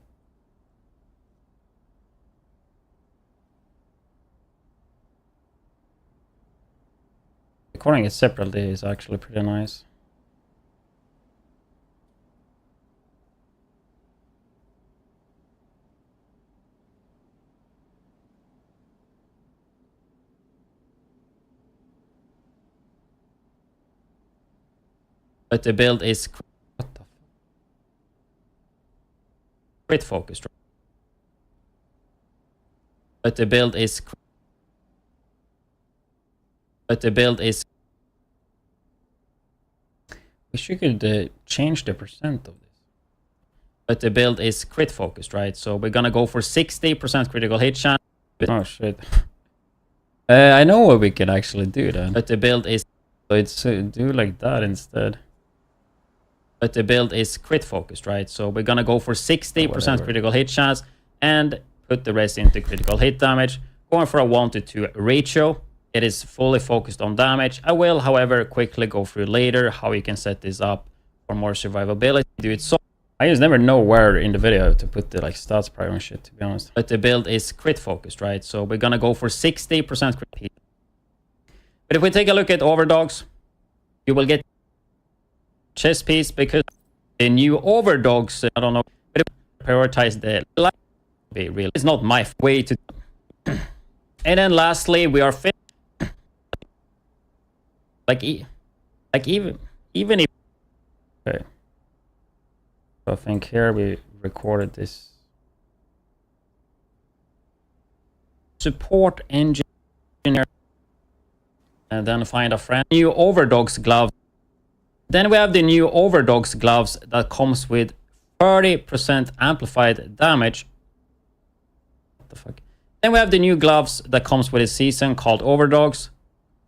Recording it separately is actually pretty nice. but the build is What the crit focused. But the build is Wish you could change the percent of this. But the build is crit focused, right? So we're gonna go for 60% critical hit chance. Oh shit. I know what we can actually do then. But the build is So it's do like that instead. But the build is crit focused, right? So we're gonna go for 60% critical hit chance and put the rest into critical hit damage. Going for a 1-to-2 ratio. It is fully focused on damage. I will, however, quickly go through later how you can set this up for more survivability. Do it so. I just never know where in the video to put the like stats prior and shit, to be honest. But the build is crit focused, right? So we're gonna go for 60% crit hit. But if we take a look at overdogs, you will get chest piece because the new overdogs, I don't know, but prioritize the life. Be real. It's not my way to. And then lastly, we are even if. Okay. So I think here we recorded this. Support engineer. And then find a friend. New overdogs gloves. Then we have the new overdogs gloves that comes with 30% amplified damage. What the fuck? Then we have the new gloves that comes with a season called overdogs.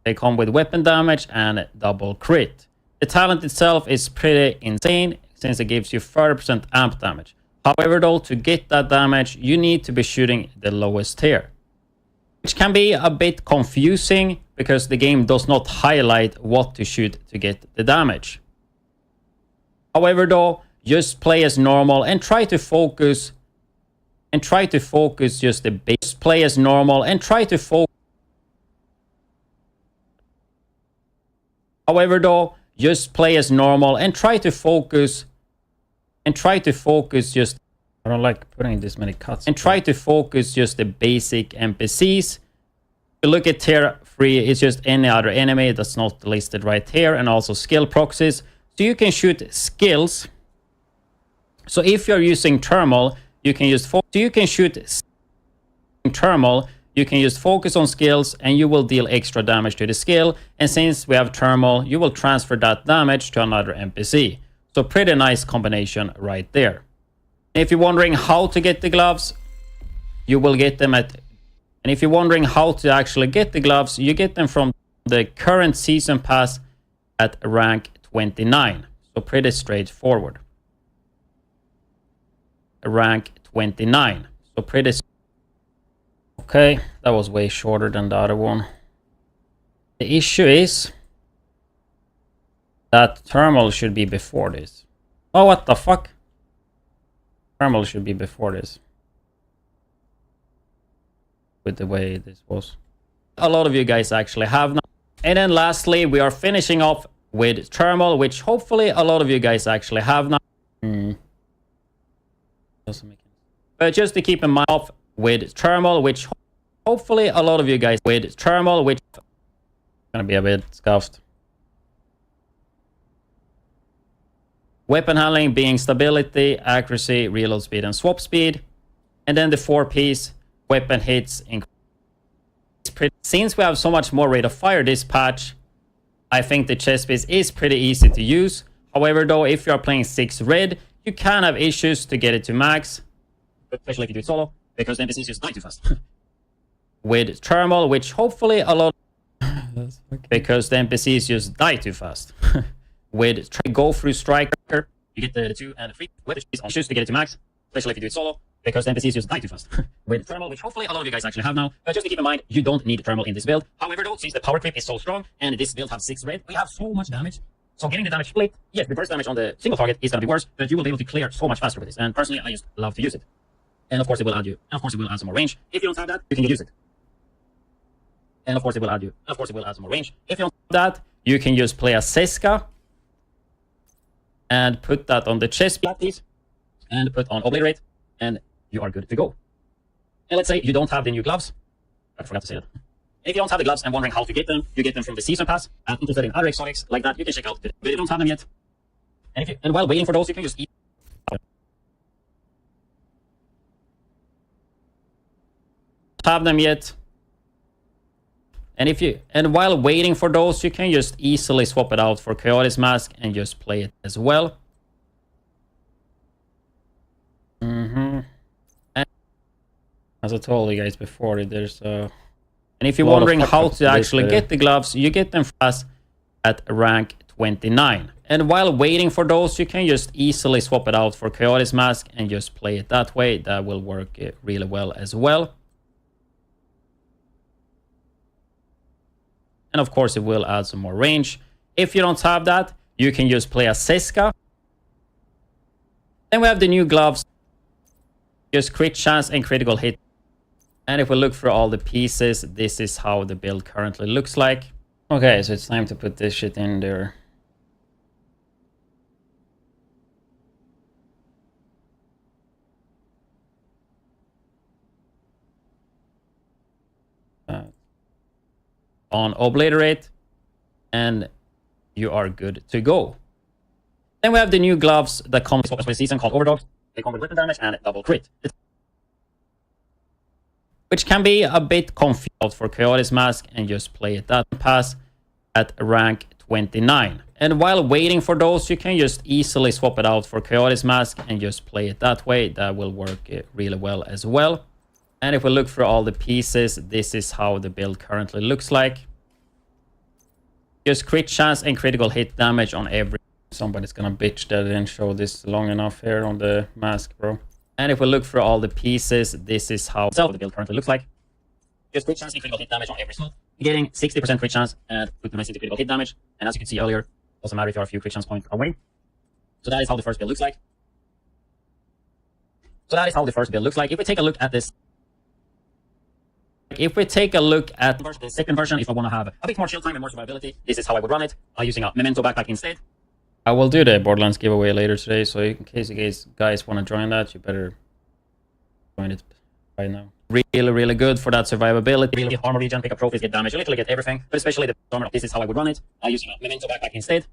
They come with weapon damage and double crit. The talent itself is pretty insane since it gives you 30% amp damage. However though, to get that damage, you need to be shooting the lowest tier, which can be a bit confusing because the game does not highlight what to shoot to get the damage. However though, just play as normal and try to focus just the base. Play as normal and try to focus. However though, just play as normal and try to focus just. I don't like putting this many cuts. And try to focus just the basic NPCs. You look at tier 3, it's just any other enemy that's not listed right here, and also skill proxies. So you can shoot skills. So if you're using thermal, you can use focus on skills and you will deal extra damage to the skill. And since we have thermal, you will transfer that damage to another NPC. So pretty nice combination right there. If you're wondering how to get the gloves, you will get them at. And if you're wondering how to actually get the gloves, you get them from the current season pass at rank 29. So pretty straightforward. Rank 29. So pretty. Okay, that was way shorter than the other one. The issue is that thermal should be before this. Oh, what the fuck? Thermal should be before this. With the way this was. A lot of you guys actually have now. And then lastly, we are finishing off with thermal, which hopefully a lot of you guys actually have now. Doesn't make sense. But just to keep in mind off with thermal, which hopefully a lot of you guys with thermal, which gonna be a bit scuffed. Weapon handling being stability, accuracy, reload speed, and swap speed. And then the 4-piece weapon hits increase. Since we have so much more rate of fire this patch, I think the chest piece is pretty easy to use. However though, if you are playing 6 red, you can have issues to get it to max. Especially if you do it solo, because the NPCs just die too fast. With thermal, which hopefully a lot. Because the NPCs just die too fast. With go through striker, you get the 2 and the 3 weapon issues to get it to max. Especially if you do it solo, because the NPCs just die too fast. With thermal, which hopefully a lot of you guys actually have now. But just to keep in mind, you don't need thermal in this build. However though, since the power creep is so strong, and this build has 6 red, we have so much damage. So getting the damage split, yes, the burst damage on the single target is going to be worse, but you will be able to clear so much faster with this. And personally, I just love to use it. And of course, it will add some more range. If you don't have that, you can use it. And of course, it will add some more range. If you don't have that, you can just play a Seska and put that on the chest piece and put on obliterate, and you are good to go. And let's say you don't have the new gloves. I forgot to say that. If you don't have the gloves and wondering how to get them, you get them from the season pass. And interested in other exotics like that, you can check out. But if you don't have them yet, and while waiting for those, you can just eat. Have them yet? And while waiting for those, you can just easily swap it out for Coyote's Mask and just play it as well. And as I told you guys before, there's and if you're wondering how to actually get the gloves, you get them fast at rank 29. And while waiting for those, you can just easily swap it out for Coyote's Mask and just play it that way. That will work really well as well. And of course, it will add some more range. If you don't have that, you can just play a Seska. Then we have the new gloves. Just crit chance and critical hit. And if we look through all the pieces, this is how the build currently looks like. Okay, so it's time to put this shit in there. On obliterate, and you are good to go. Then we have the new gloves that come with the season called Overdose. They come with weapon damage and double crit, which can be a bit confused for Coyote's Mask, and just play it that pass at rank 29. And while waiting for those, you can just easily swap it out for Coyote's Mask and just play it that way. That will work really well as well. And if we look through all the pieces, this is how the build currently looks like. Just crit chance and critical hit damage on every... Somebody's gonna bitch that I didn't show this long enough here on the mask, bro. And if we look through all the pieces, this is how the build currently looks like. Just crit chance and critical hit damage on every slot. Getting 60% crit chance and put the rest into critical hit damage. And as you can see earlier, doesn't matter if you are a few crit chance points away. So that is how the first build looks like. If we take a look at this... If we take a look at the second version, if I want to have a bit more chill time and more survivability, this is how I would run it, using a memento backpack instead. I will do the Borderlands giveaway later today, so in case you guys want to join that, you better join it right now. Really good for that survivability. Really get armor regen, pick up trophies, get damage, you literally get everything, but especially the armor. This is how I would run it, using a memento backpack instead.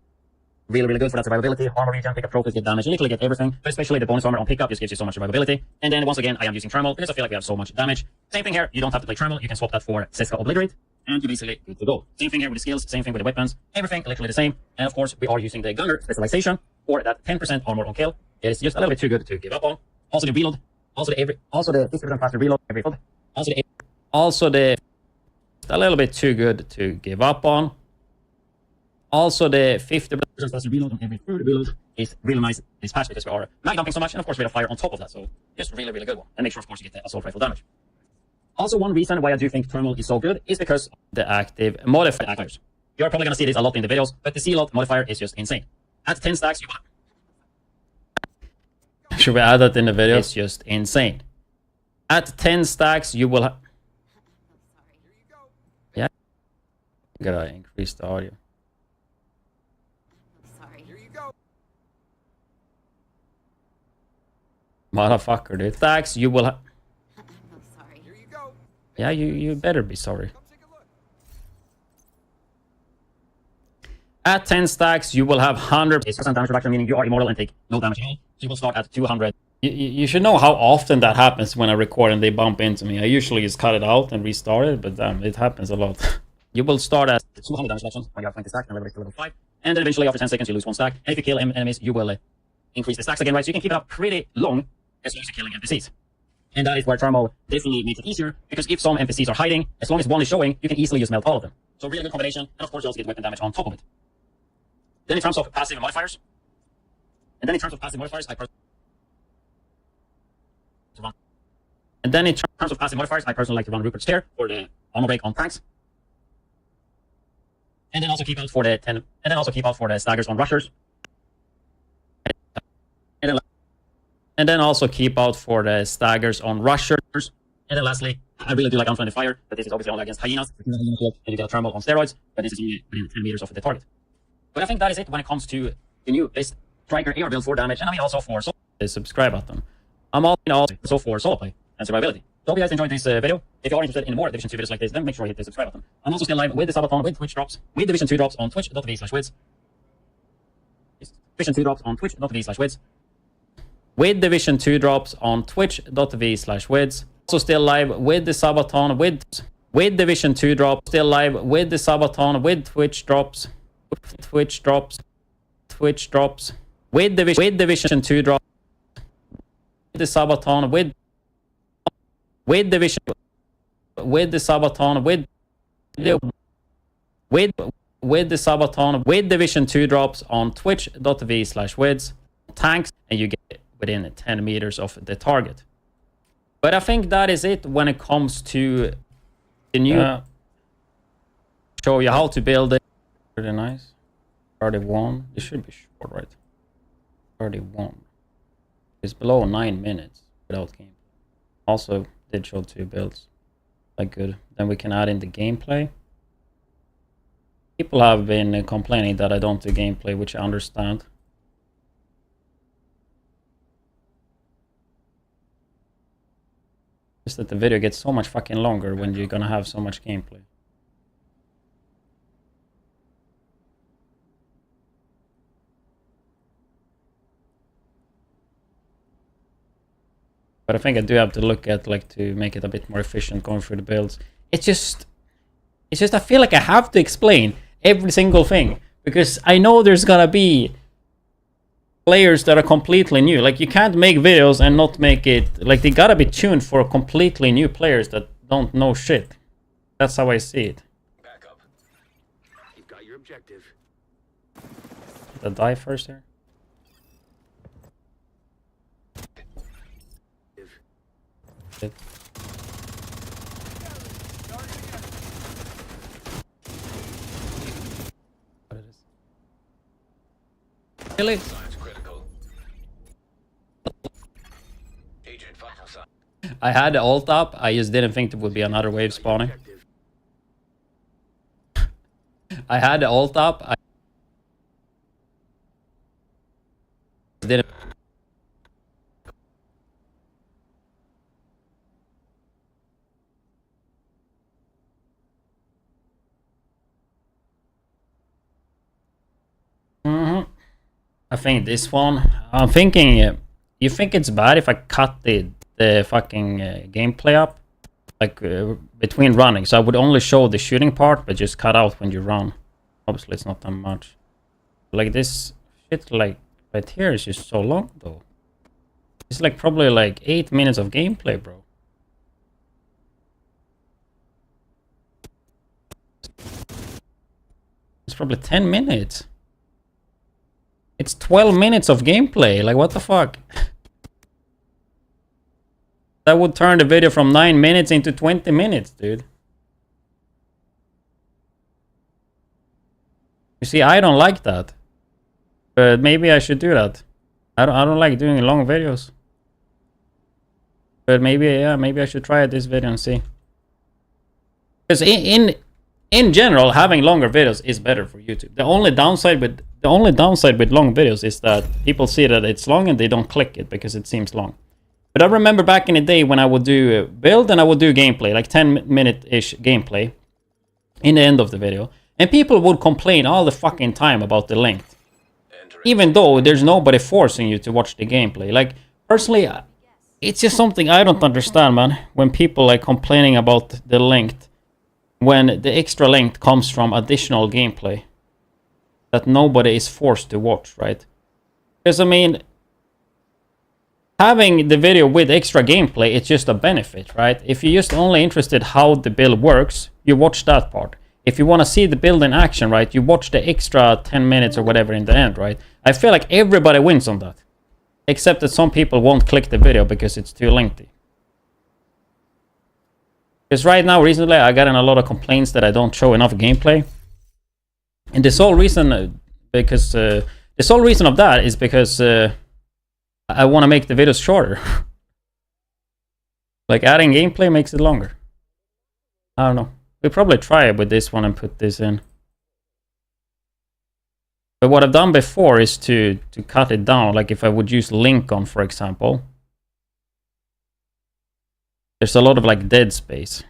Really good for that survivability. Armor regen, pick up trophies, get damage, you literally get everything, but especially the bonus armor on pickup just gives you so much survivability. And then once again, I am using thermal because I feel like we have so much damage. Same thing here, you don't have to play thermal, you can swap that for Seska Obliterate, and you're basically good to go. Same thing here with the skills, same thing with the weapons, everything literally the same. And of course, we are using the gunner specialization for that 10% armor on kill. It is just a little bit too good to give up on. Also the reload, also the 50% faster reload every foot. Also the a little bit too good to give up on. Also, the 50% faster reload on every third reload is really nice this patch because we are mag dumping so much, and of course we have fire on top of that, so just really good one. And make sure, of course, you get the assault rifle damage. Also, one reason why I do think thermal is so good is because the active modifiers. You're probably gonna see this a lot in the videos, but the C-lot modifier is just insane. At 10 stacks, you will... Should we add that in the video? It's just insane. At 10 stacks, you will have... Yeah. Gotta increase the audio. Motherfucker, dude. Stacks, you will have... Yeah, you better be sorry. At 10 stacks, you will have 100% damage reduction, meaning you are immortal and take no damage at all. So you will start at 200. You should know how often that happens when I record and they bump into me. I usually just cut it out and restart it, but damn, it happens a lot. You will start at 200 damage reduction when you have 20 stacks and level to level 5. And then eventually after 10 seconds, you lose 1 stack. And if you kill enemies, you will increase the stacks again, right? So you can keep it up pretty long as long as you're killing NPCs. And that is where thermal definitely makes it easier, because if some NPCs are hiding, as long as one is showing, you can easily just melt all of them. So really good combination, and of course you also get weapon damage on top of it. Then in terms of passive modifiers, I personally like to run Rupert's Tear for the armor break on tanks. And then also keep out for the staggers on rushers. And then also keep out for the staggers on rushers. And then lastly, I really do like unfriendly fire, but this is obviously only against hyenas. And you get a thermal on steroids, but this is only within 10 meters of the target. But I think that is it when it comes to the new base striker AR build for damage, and I mean also for the subscribe button. I'm also for solo play and survivability. So hope you guys enjoyed this video. If you are interested in more Division 2 videos like this, then make sure you hit the subscribe button. I'm also still live with the Subathon, with Twitch drops, with Division 2 drops on twitch.tv/widdz. Division 2 drops on twitch.tv/widdz. With Division 2 drops on twitch.tv/widdz. Also still live with the Subathon, with Division 2 drops, still live with the Subathon, with Twitch drops, with Division 2 drops, with the Subathon, with Division, with the Subathon, with with the Subathon, with Division 2 drops on twitch.tv/widdz, tanks, and you get it within 10 meters of the target. But I think that is it when it comes to the new... show you how to build it. Pretty nice. 31. This should be short, right? 31. It's below 9 minutes without gameplay. Also did show 2 builds. Like good. Then we can add in the gameplay. People have been complaining that I don't do gameplay, which I understand. Just that the video gets so much fucking longer when you're gonna have so much gameplay. But I think I do have to look at like to make it a bit more efficient going through the builds. It's just I feel like I have to explain every single thing because I know there's gonna be players that are completely new. Like you can't make videos and not make it like they gotta be tuned for completely new players that don't know shit. That's how I see it. Back up. You've got your objective. Did I die first here? Shit. What it is? Really? Science critical. Agent final sign. I had the ult up. I just didn't think there would be another wave spawning. Objective. I had the ult up. I didn't. I think this one. I'm thinking. You think it's bad if I cut the fucking gameplay up, like between running? So I would only show the shooting part, but just cut out when you run. Obviously, it's not that much. Like this shit, like right here, is just so long though. It's like probably like 8 minutes of gameplay, bro. It's probably 10 minutes. It's 12 minutes of gameplay. Like, what the fuck? That would turn the video from 9 minutes into 20 minutes, dude. You see, I don't like that. But maybe I should do that. I don't like doing long videos. But maybe, yeah, maybe I should try this video and see. Because in general, having longer videos is better for YouTube. The only downside with long videos is that people see that it's long and they don't click it because it seems long. But I remember back in the day when I would do build and I would do gameplay, like 10-minute-ish gameplay in the end of the video. And people would complain all the fucking time about the length. Even though there's nobody forcing you to watch the gameplay. Like, personally, it's just something I don't understand, man. When people like complaining about the length. When the extra length comes from additional gameplay. That nobody is forced to watch, right? Because, I mean, having the video with extra gameplay, it's just a benefit, right? If you're just only interested how the build works, you watch that part. If you want to see the build in action, right, you watch the extra 10 minutes or whatever in the end, right? I feel like everybody wins on that. Except that some people won't click the video because it's too lengthy. Because right now, recently, I got in a lot of complaints that I don't show enough gameplay. And the sole reason, the sole reason of that is because I want to make the videos shorter. Like adding gameplay makes it longer. I don't know. We'll probably try it with this one and put this in. But what I've done before is to cut it down. Like if I would use Lincoln, for example. There's a lot of like dead space.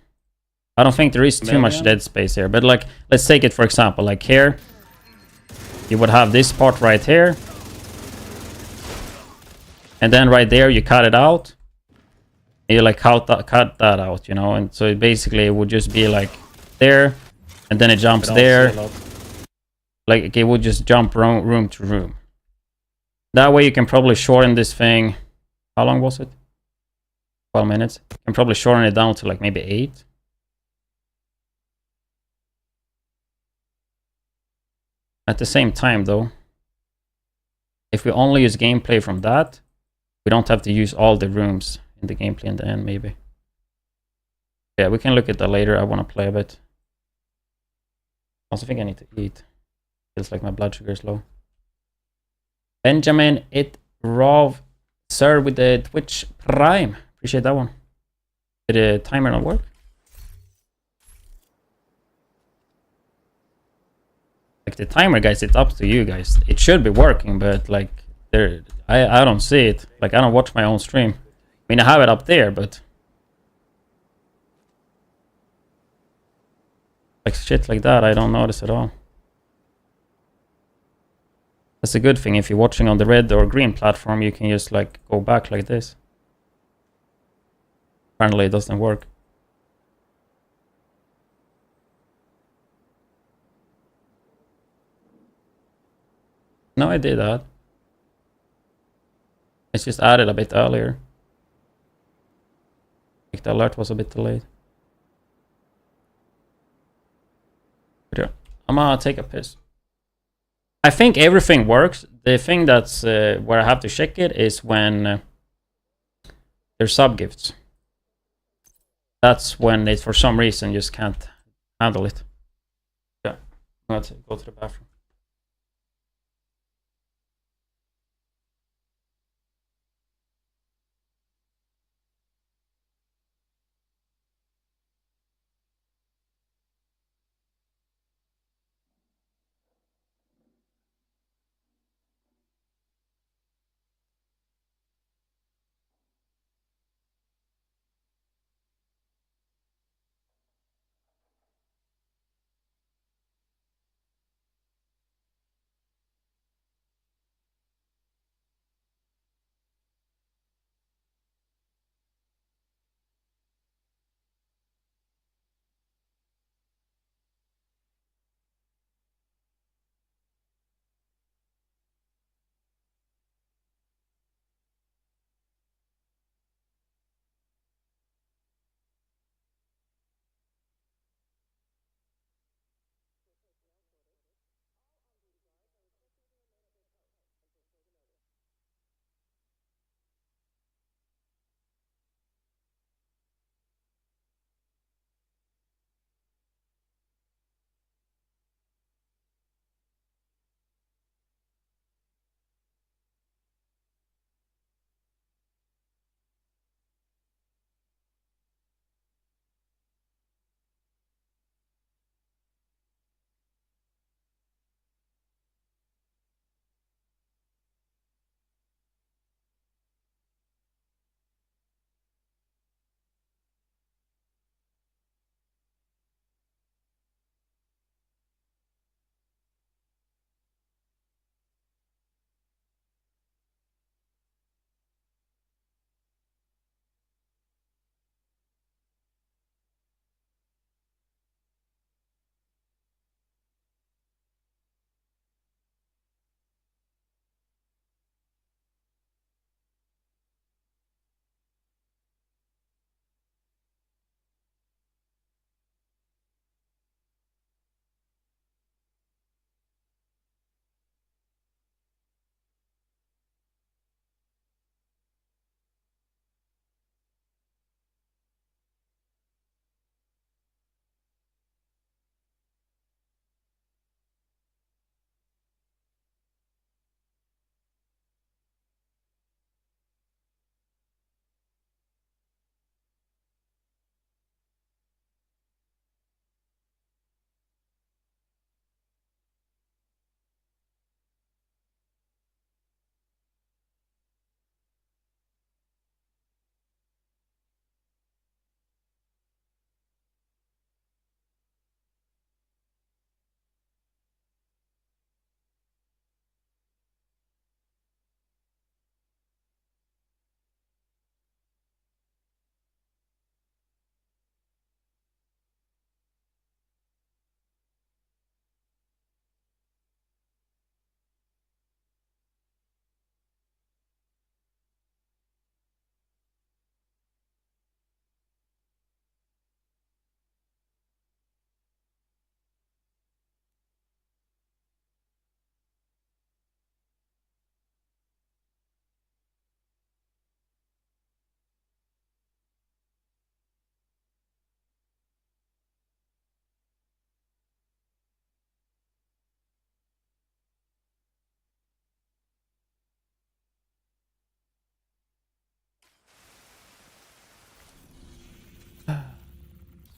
I don't think there is too much dead space here. But like, let's take it for example. Like here. You would have this part right here. And then right there you cut it out. And you like cut that out, you know. And so it basically would just be like there. And then it jumps there. Like it would just jump room to room. That way you can probably shorten this thing. How long was it? 12 minutes. You can probably shorten it down to like maybe 8. At the same time, though, if we only use gameplay from that, we don't have to use all the rooms in the gameplay in the end, maybe. Yeah, we can look at that later. I want to play a bit. Also think I need to eat. Feels like my blood sugar is low. Benjamin it Rov, sir, with the Twitch Prime. Appreciate that one. Did the timer not work? Like the timer, guys, it's up to you guys. It should be working, but like I don't see it. Like I don't watch my own stream. I mean, I have it up there, but like shit like that, I don't notice at all. That's a good thing. If you're watching on the red or green platform, you can just like go back like this. Apparently it doesn't work. No, I did that. It's just added a bit earlier. Like the alert was a bit delayed. But yeah, I'm gonna take a piss. I think everything works. The thing that's where I have to check it is when there's sub gifts. That's when it for some reason just can't handle it. Yeah, I'm gonna go to the bathroom.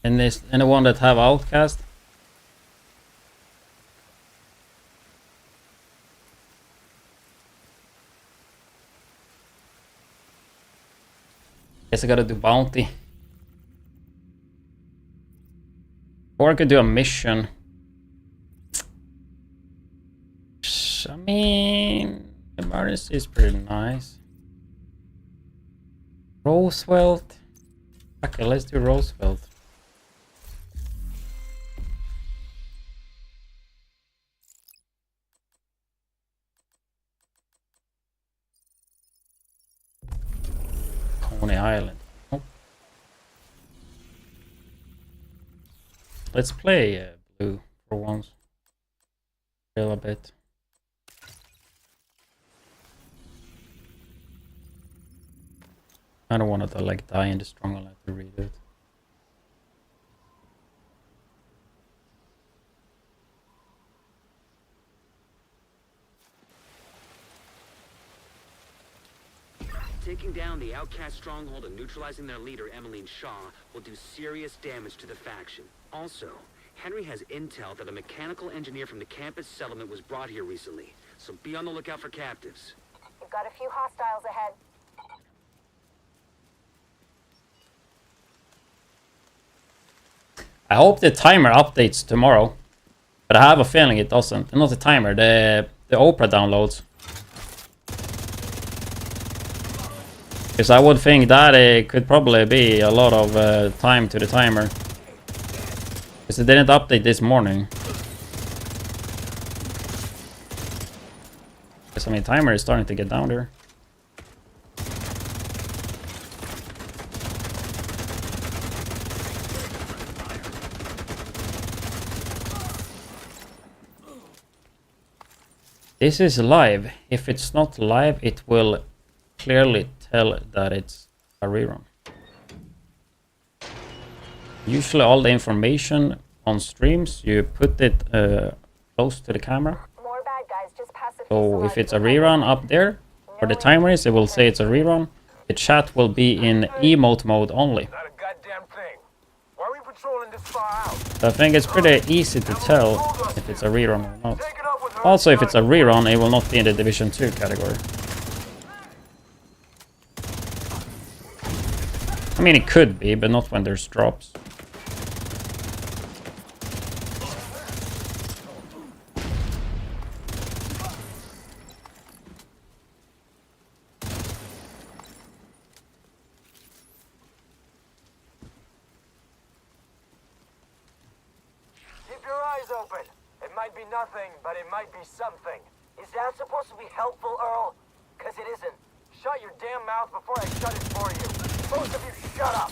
And this anyone that have Outcast? Guess I gotta do bounty. Or I could do a mission. I mean, emergency is pretty nice. Roosevelt. Okay, let's do Roosevelt. Coney Island. Oh. Let's play blue for once. Chill a bit. I don't want to like die in the stronghold to read it. Taking down the outcast stronghold and neutralizing their leader, Emmeline Shaw, will do serious damage to the faction. Also, Henry has intel that a mechanical engineer from the campus settlement was brought here recently, so be on the lookout for captives. You've got a few hostiles ahead. I hope the timer updates tomorrow, but I have a feeling it doesn't. Not the timer, the Opera downloads. Because I would think that it could probably be a lot of time to the timer. Because it didn't update this morning. Because I mean, timer is starting to get down there. This is live. If it's not live, it will clearly tell that it's a rerun. Usually all the information on streams, you put it close to the camera. More bad guys just pass a few So if slides it's a behind rerun us. up there, where the timer is, it will say it's a rerun. The chat will be in emote mode only. Not a goddamn thing. Why are we patrolling this far out? So I think it's pretty easy to tell if it's a rerun or not. Also, if it's a rerun, it will not be in the Division 2 category. I mean, it could be, but not when there's drops. Keep your eyes open. It might be nothing, but it might be something. Is that supposed to be helpful, Earl? Cause it isn't. Shut your damn mouth before I shut it for you. Both of you shut up.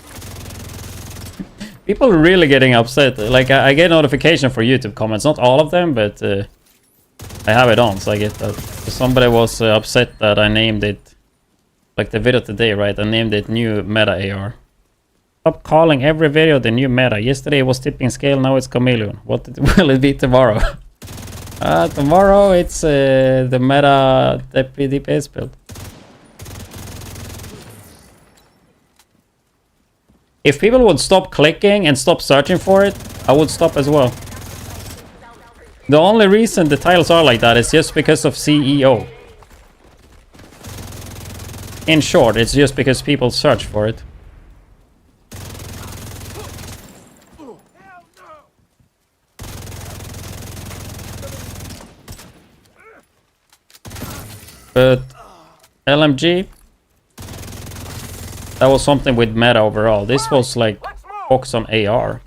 People are really getting upset. Like, I get notification for YouTube comments. Not all of them, but I have it on, so I get that. Somebody was upset that I named it, like the video today, right? I named it New Meta AR. Stop calling every video the new meta. Yesterday it was tipping scale, now it's chameleon. What will it be tomorrow? Tomorrow it's the meta DPS build. If people would stop clicking and stop searching for it, I would stop as well. The only reason the titles are like that is just because of CEO. In short, it's just because people search for it. But LMG, that was something with meta overall. This was like focus on AR.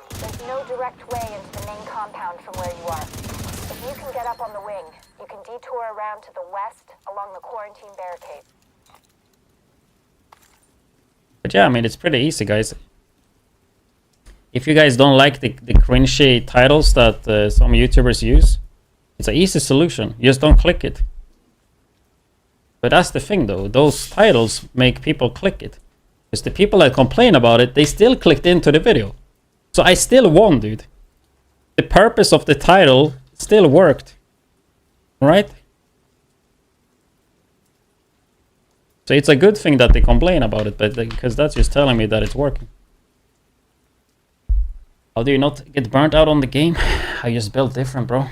There's no direct way into the main compound from where you are. If you can get up on the wing, you can detour around to the west along the quarantine barricade. But yeah, I mean, it's pretty easy, guys. If you guys don't like the cringy titles that some YouTubers use, it's an easy solution. You just don't click it. But that's the thing, though. Those titles make people click it. Because the people that complain about it, they still clicked into the video. So I still won, dude. The purpose of the title still worked. Right? So it's a good thing that they complain about it, but because that's just telling me that it's working. How do you not get burnt out on the game? I just built different, bro.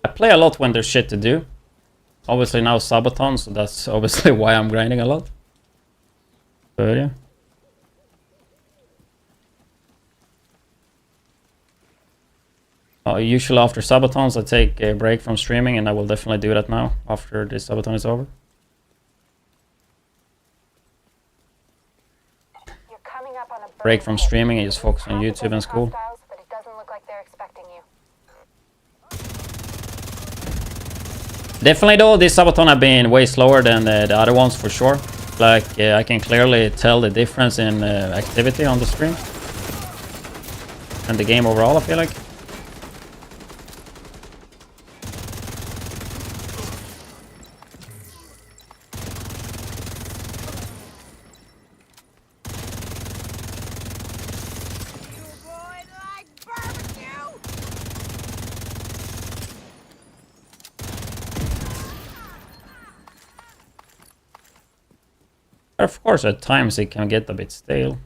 I play a lot when there's shit to do. Obviously now Subathon, so that's obviously why I'm grinding a lot. But yeah. Usually after Subathons I take a break from streaming, and I will definitely do that now after this Subathon is over. You're coming up on a Break from streaming and just focus on YouTube and school. But it doesn't look like they're expecting you. Definitely though, this Subathon have been way slower than the other ones for sure. Like I can clearly tell the difference in activity on the stream. And the game overall, I feel like. Of course, at times it can get a bit stale.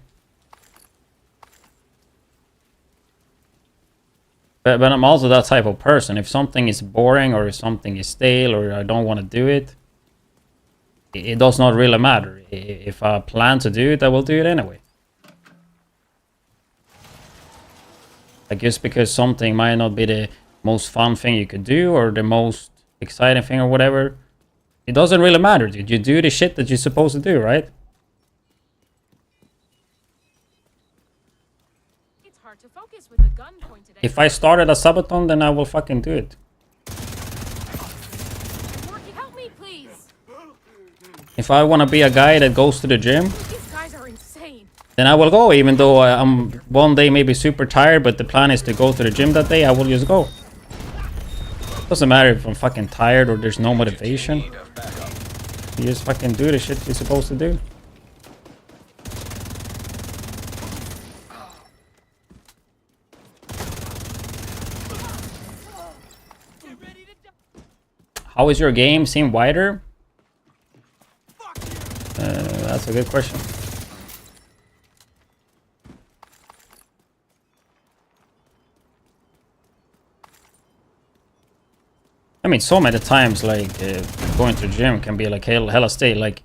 But I'm also that type of person. If something is boring or if something is stale or I don't want to do it, it does not really matter. If I plan to do it, I will do it anyway. Like just because something might not be the most fun thing you could do or the most exciting thing or whatever, it doesn't really matter, dude. You do the shit that you're supposed to do, right? It's hard to focus with a gun pointed at If I started a Subathon, then I will fucking do it. Help me, please. If I want to be a guy that goes to the gym, These guys are insane. then I will go. Even though I'm one day maybe super tired, but the plan is to go to the gym that day, I will just go. Doesn't matter if I'm fucking tired or there's no motivation. You just fucking do the shit you're supposed to do. How is your game? Seem wider? That's a good question. I mean, so many times, like, going to the gym can be like hella state. Like,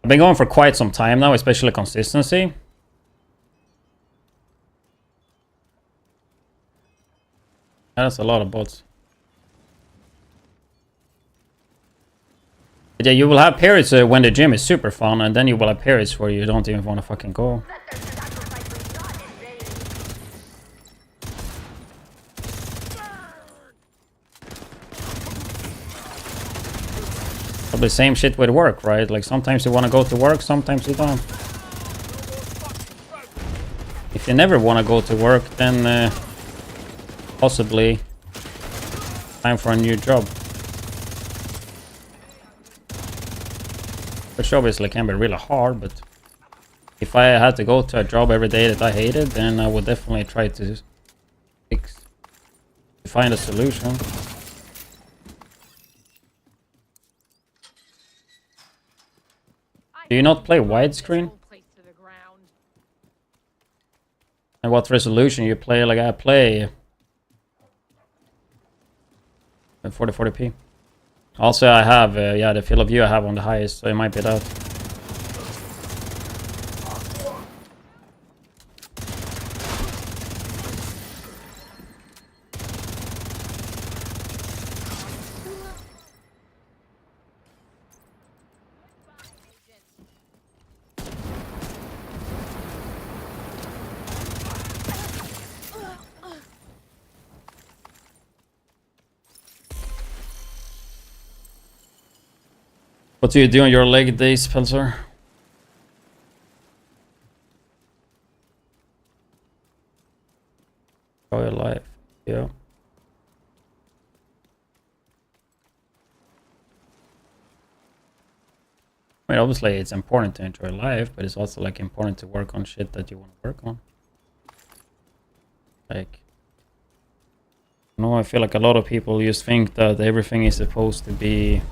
I've been going for quite some time now, especially consistency. That's a lot of bots. But yeah, you will have periods when the gym is super fun, and then you will have periods where you don't even want to fucking go. Probably same shit with work, right? Like sometimes you want to go to work, sometimes you don't. If you never want to go to work, then possibly time for a new job. Which obviously can be really hard, but if I had to go to a job every day that I hated, then I would definitely try to find a solution. Do you not play widescreen? And what resolution you play? Like I play at 4040p. Also, I have yeah, the field of view I have on the highest, so it might be that. What do you do on your leg days, Pelzer? Enjoy your life, yeah. I mean, obviously it's important to enjoy life, but it's also like important to work on shit that you want to work on. Like, you know, I feel like a lot of people just think that everything is supposed to be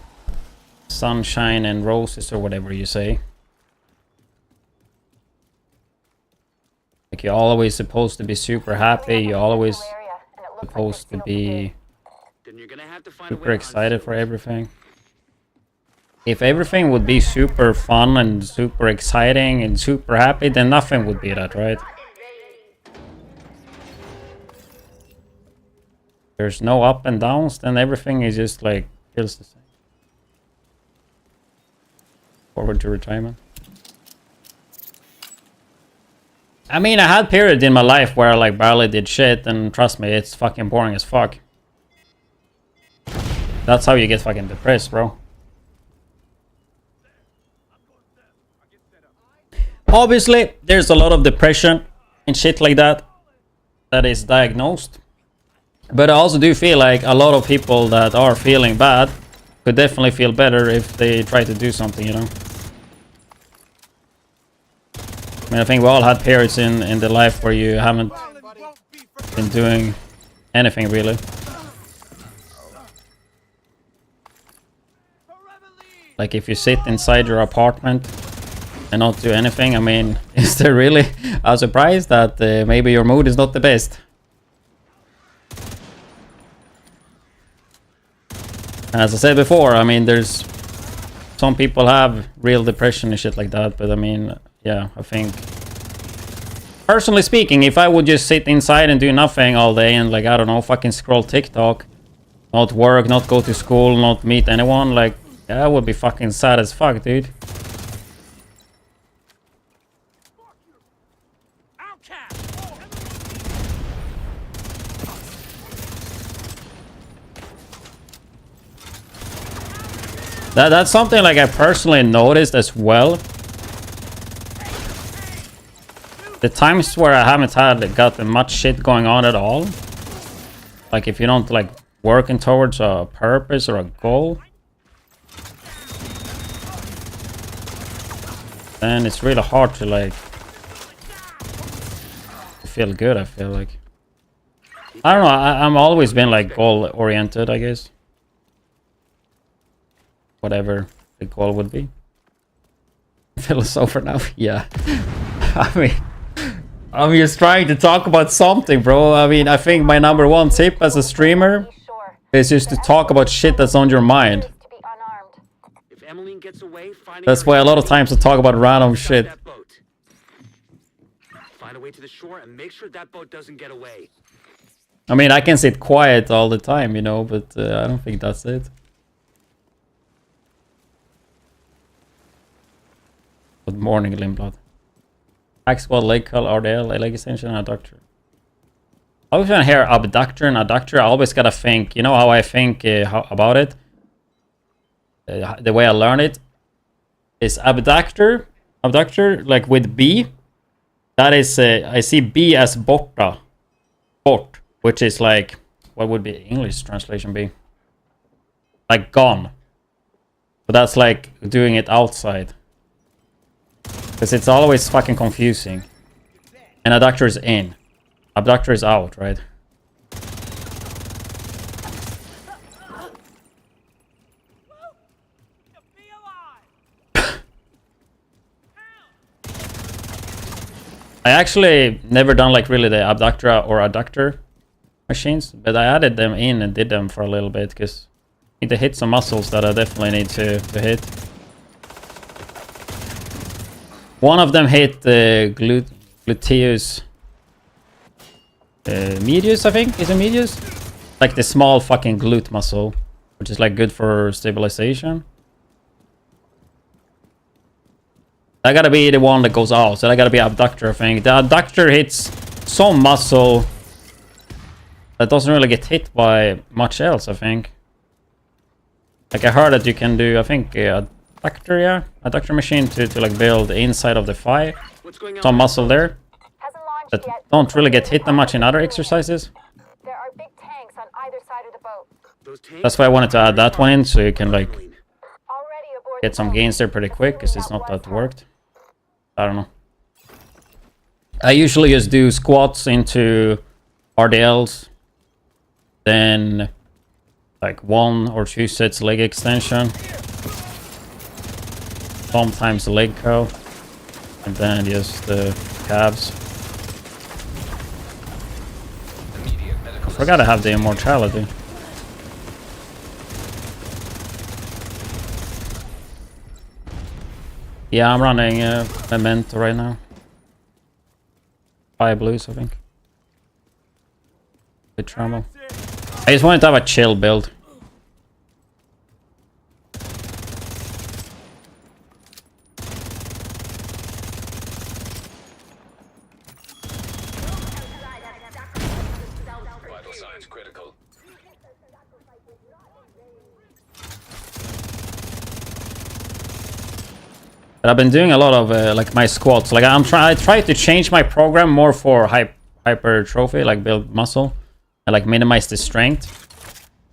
sunshine and roses or whatever you say. Like, you're always supposed to be super happy. You're always supposed to be Then you're gonna have to find a way super to hunt excited for Silver. everything. If everything would be super fun and super exciting and super happy, then nothing would be that, right? There's no up and downs, then everything is just like feels the same. Forward to retirement. I mean, I had periods in my life where I like barely did shit, and trust me, it's fucking boring as fuck. That's how you get fucking depressed, bro. Obviously, there's a lot of depression and shit like that that is diagnosed. But I also do feel like a lot of people that are feeling bad could definitely feel better if they try to do something, you know? I mean, I think we all had periods in the life where you haven't been doing anything really. Like if you sit inside your apartment and not do anything, I mean, is there really a surprise that maybe your mood is not the best? As I said before, I mean, there's some people have real depression and shit like that, but I mean, yeah, I think personally speaking, if I would just sit inside and do nothing all day and like, I don't know, fucking scroll TikTok, not work, not go to school, not meet anyone, like, yeah, I would be fucking sad as fuck, dude. That's something like I personally noticed as well. The times where I haven't had gotten much shit going on at all, like if you don't like working towards a purpose or a goal, then it's really hard to like feel good. I feel like, I don't know, I'm always been like goal oriented, I guess. Whatever the goal would be. Philosopher now, yeah. I mean, I'm just trying to talk about something, bro. I mean, I think my number one tip as a streamer is just to talk about shit that's on your mind. If Emmeline gets away, That's why a lot of times I talk about random shit. Find a way to the shore and make sure that boat doesn't get away. I mean, I can sit quiet all the time, you know, but I don't think that's it. Good morning, Lindblad. Axe squad, leg call, RDL, leg extension, adductor. I always want to hear abductor and adductor. I always gotta think, you know how I think about it? The way I learn it is abductor, like with B. That is, I see B as borta, bort, which is like, what would be English translation be? Like gone. But that's like doing it outside. Because it's always fucking confusing. And adductor is in. Abductor is out, right? I actually never done like really the abductor or adductor machines, but I added them in and did them for a little bit because I need to hit some muscles that I definitely need to hit. One of them hit the gluteus medius, I think. Is it medius? Like the small fucking glute muscle, which is like good for stabilization. That gotta be the one that goes out, so that gotta be abductor, I think. The adductor hits some muscle that doesn't really get hit by much else, I think. Like I heard that you can do, I think, adductor, yeah, adductor machine to like build the inside of the thigh, some muscle there that don't really get hit that much in other exercises. There are big tanks on either side of the boat. That's why I wanted to add that one in, so you can like get some gains there pretty quick, because it's not that worked. I don't know. I usually just do squats into RDLs, then like 1 or 2 sets leg extension, sometimes leg curl, and then just the calves. forgot I have the immortality. Yeah, I'm running Memento right now. 5 blues, I think. With travel. I just wanted to have a chill build. Vital signs critical. But I've been doing a lot of like my squats. Like I try to change my program more for hypertrophy, like build muscle, and like minimize the strength.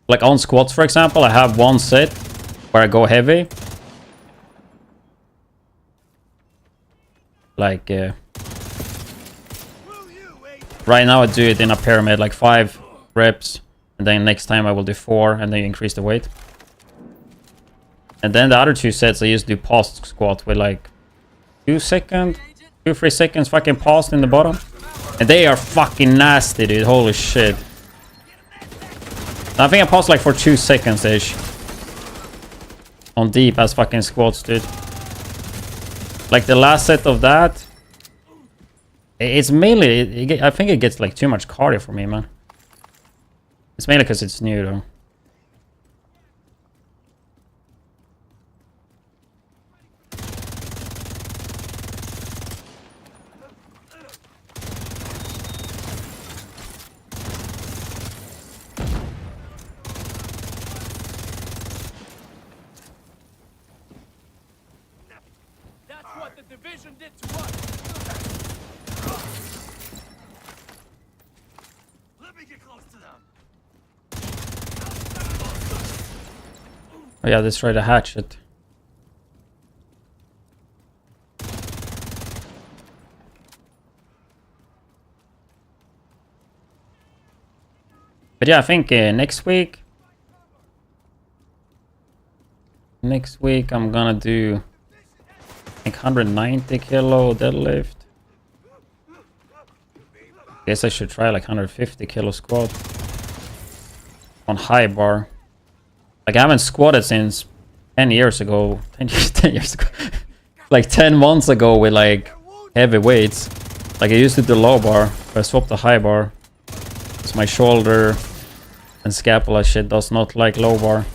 Like on squats, for example, I have one set where I go heavy. Like right now I do it in a pyramid, like 5 reps, and then next time I will do 4, and then you increase the weight. And then the other 2 sets I just do pause squat with like 2 seconds, 2-3 seconds fucking paused in the bottom. And they are fucking nasty, dude. Holy shit. I think I paused like for 2 seconds ish. On deep as fucking squats, dude. Like the last set of that. It's mainly, I think it gets like too much cardio for me, man. It's mainly because it's new though. That's what the division did to us. Let me get close to them. Oh yeah, let's try the hatchet. But yeah, I think next week I'm gonna do like 190 kilo deadlift. Guess I should try like 150 kilo squat on high bar. Like I haven't squatted since 10 years ago. 10 years ago. Like 10 months ago with like heavy weights. Like I used to do low bar, but I swapped to high bar. It's my shoulder and scapula shit does not like low bar.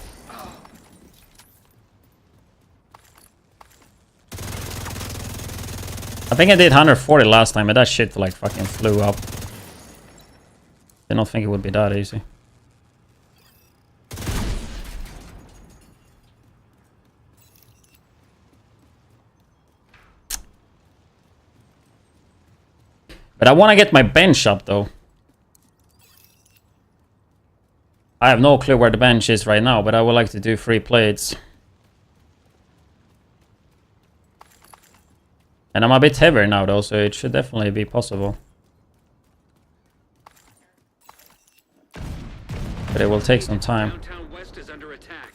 I think I did 140 last time, but that shit like fucking flew up. Did not think it would be that easy. But I want to get my bench up though. I have no clue where the bench is right now, but I would like to do 3 plates. And I'm a bit heavier now though, so it should definitely be possible. But it will take some time. Downtown West is under attack.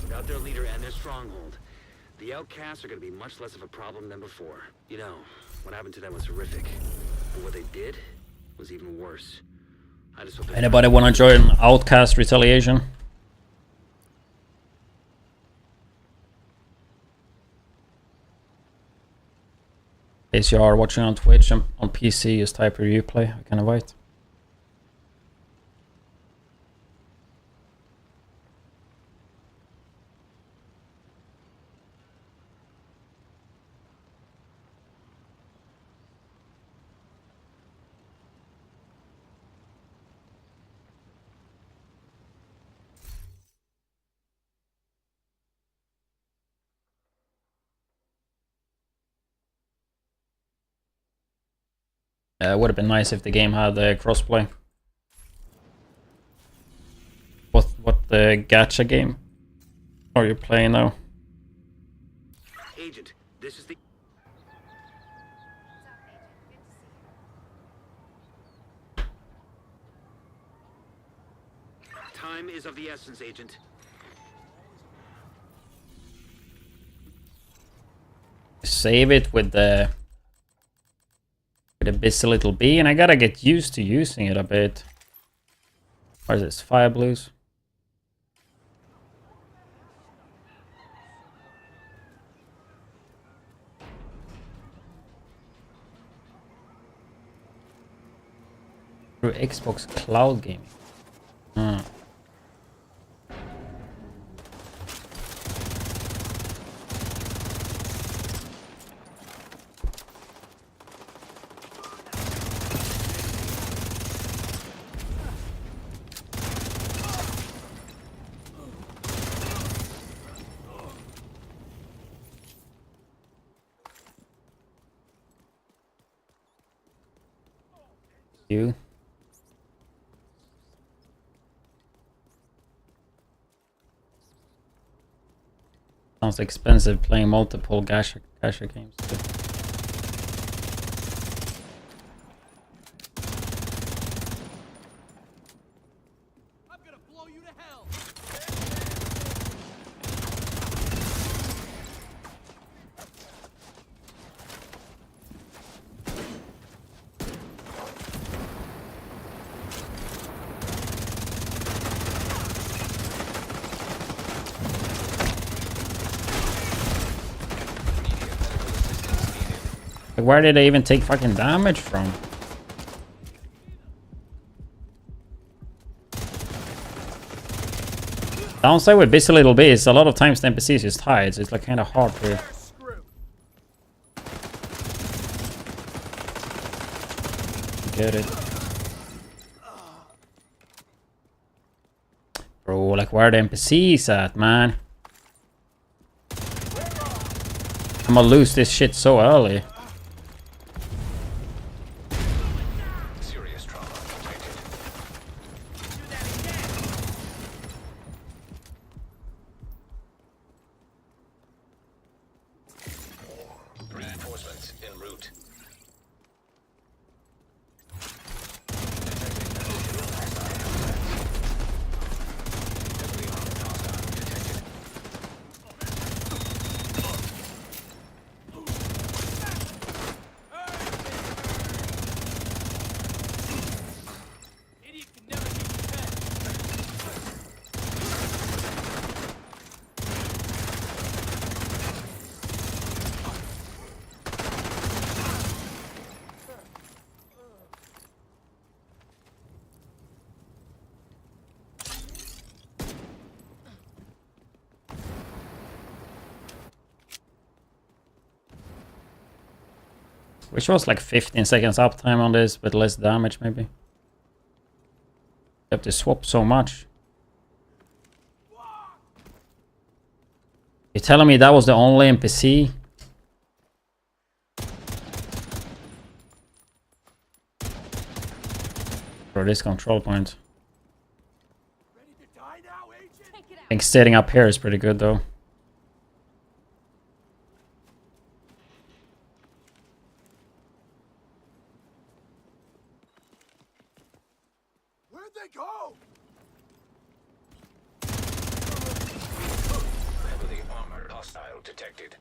Without their leader and their stronghold, the outcasts are going to be much less of a problem than before. You know, what happened to them was horrific. But what they did was even worse. I just hope Anybody want to join Outcast Retaliation? In case you are watching on Twitch and on PC, just type review play. I can invite. Would have been nice if the game had crossplay. What the gacha game are you playing now? Agent, this is the... Time is of the essence, Agent. Save it with the with a busy little bee, and I gotta get used to using it a bit. What is this? Fire blues? Through Xbox Cloud Gaming. Hmm. You. Sounds expensive playing multiple gacha games. I'm gonna blow you to hell. Like, where did I even take fucking damage from? Downside with busy little bee is a lot of times the NPCs just hide, so it's like kind of hard to get it. Bro, like where are the NPCs at, man? I'm gonna lose this shit so early. Serious trauma detected. Reinforcements en route. Idiot can never keep his head. Which was like 15 seconds uptime on this, but less damage maybe. You have to swap so much. You're telling me that was the only NPC? For this control point. Ready to die now, agent? Take it I out. think sitting up here is pretty good though. Where'd they go? Heavily armored hostile detected.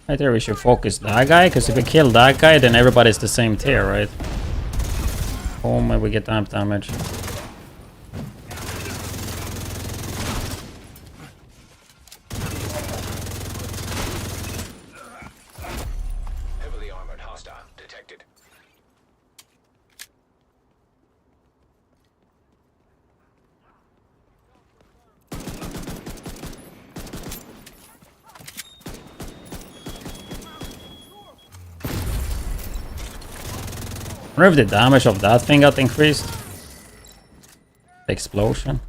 I think we should focus that guy, because if we kill that guy, then everybody's the same tier, right? Oh, maybe we get damp damage. Heavily armored hostile detected. I wonder if the damage of that thing got increased. The explosion.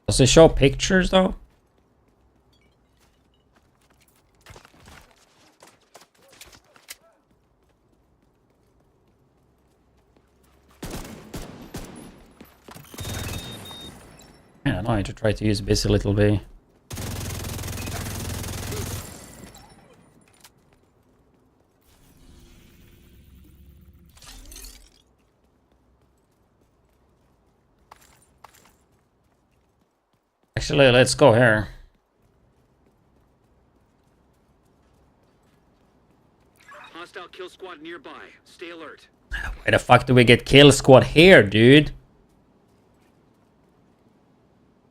Does it show pictures though? Yeah, no, I need to try to use busy little bee. Actually, let's go here. Hostile kill squad nearby. Stay alert. Why the fuck do we get kill squad here, dude?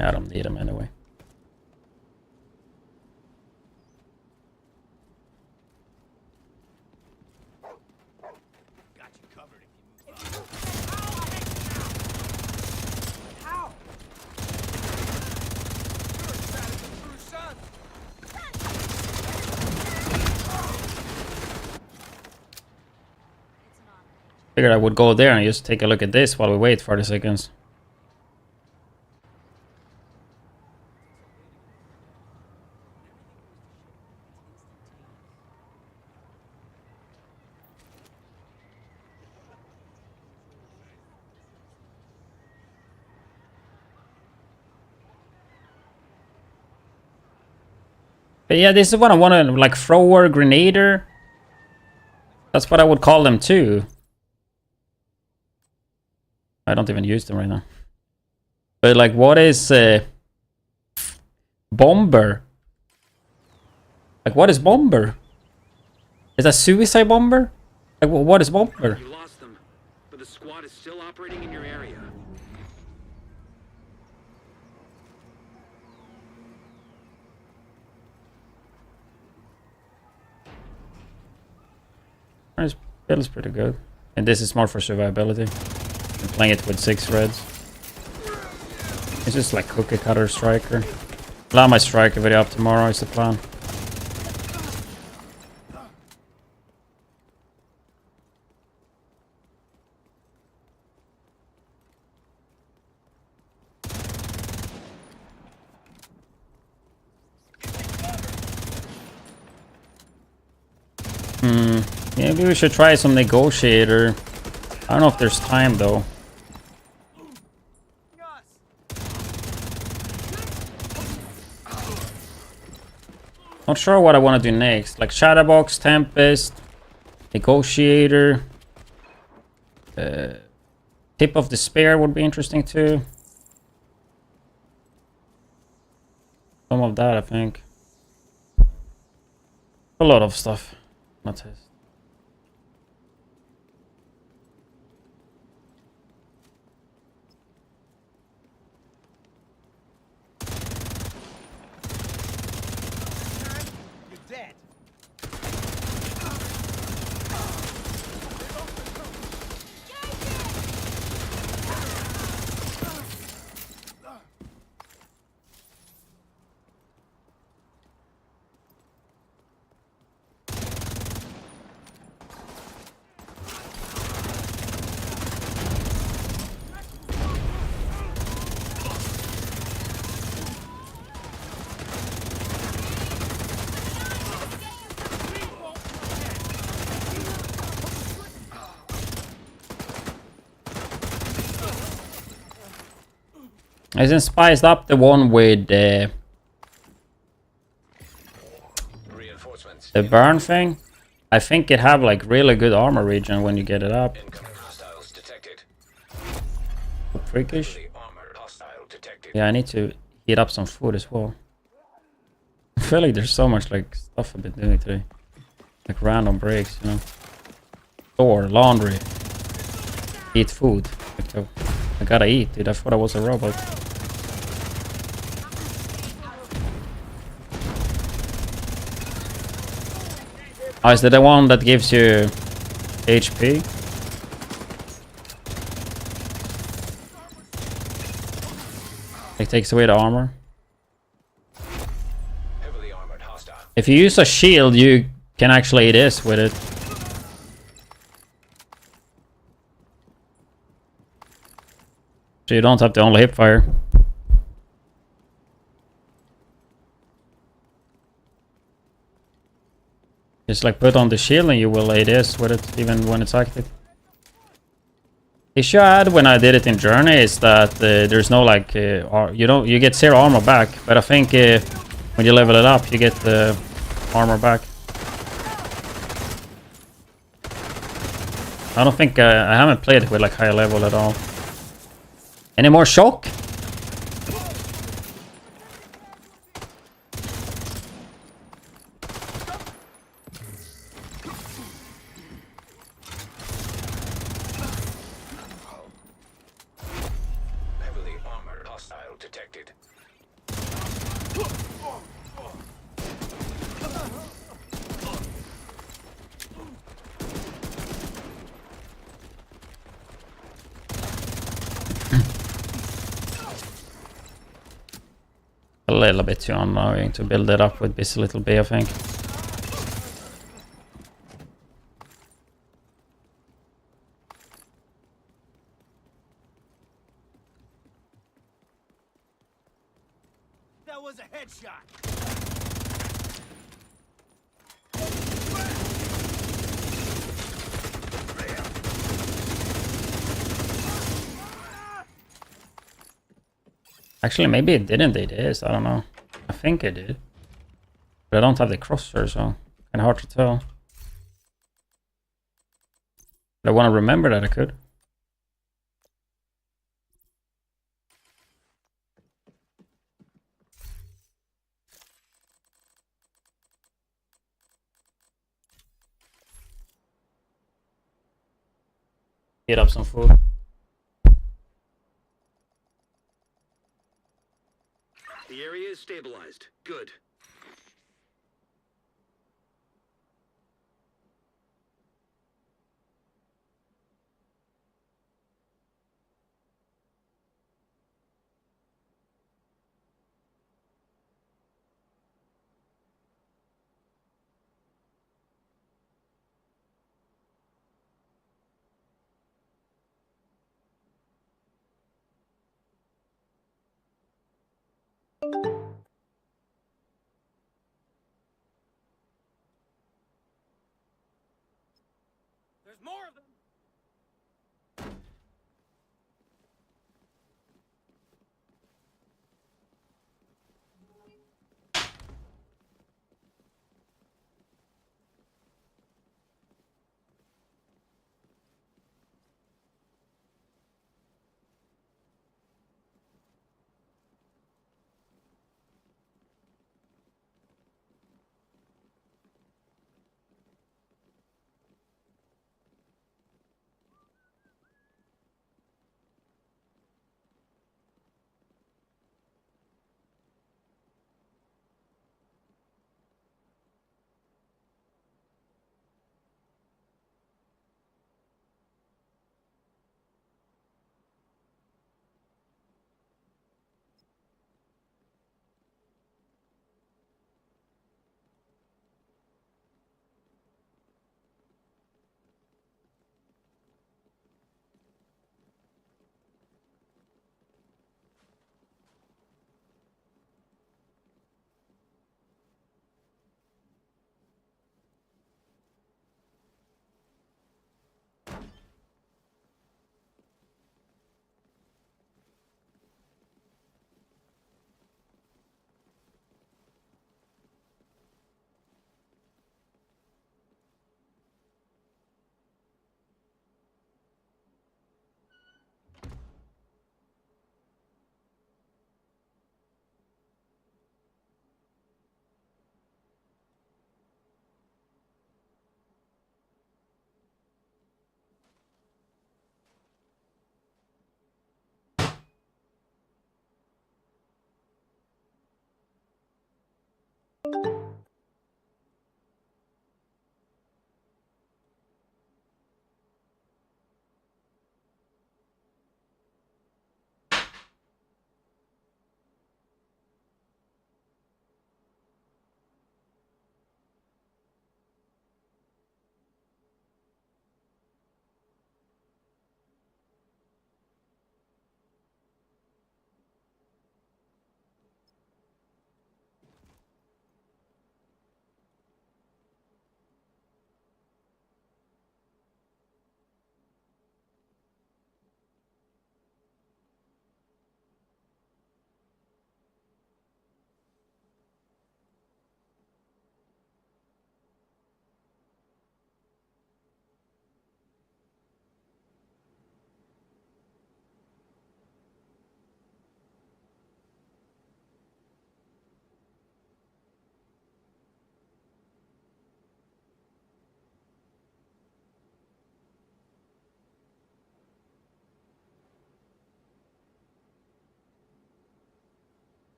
I don't need them anyway. Figured I would go there and just take a look at this while we wait 40 seconds. But yeah, this is what I want to, like, thrower, grenader. That's what I would call them too. I don't even use them right now. But like, what is bomber? Like, what is bomber? Is that suicide bomber? Like, what is bomber? You lost them, but the squad is still operating in your area. This build is pretty good. And this is more for survivability. I'm playing it with 6 reds. It's just like cookie cutter striker. Allow my striker video up tomorrow is the plan. Maybe we should try some negotiator. I don't know if there's time though. Not sure what I want to do next. Like Shadowbox, Tempest, Negotiator. Tip of Despair would be interesting too. Some of that, I think. A lot of stuff. Not his. Isn't spiced up the one with the burn thing? I think it have like really good armor regen when you get it up. Freakish. Yeah, I need to heat up some food as well. I feel like there's so much like stuff I've been doing today. Like random breaks, you know. Store, laundry. Eat food. Like, I gotta eat, dude. I thought I was a robot. Oh, is that the one that gives you HP? It takes away the armor. If you use a shield, you can actually ADS with it. So you don't have to only hip fire. Just like put on the shield and you will ADS with it even when it's active. issue I had when I did it in Journey is that there's no like you get 0 armor back, but I think when you level it up you get the armor back. I don't think I haven't played it with like higher level at all. Any more shock? Heavily armored hostile detected. A little bit too annoying to build it up with this little B, I think. That was a headshot. Actually, maybe it didn't. It is. I don't know. I think it did. But I don't have the crosshair, so kind of hard to tell. But I want to remember that I could. Get up some food. The area is stabilized. Good. There's more of them.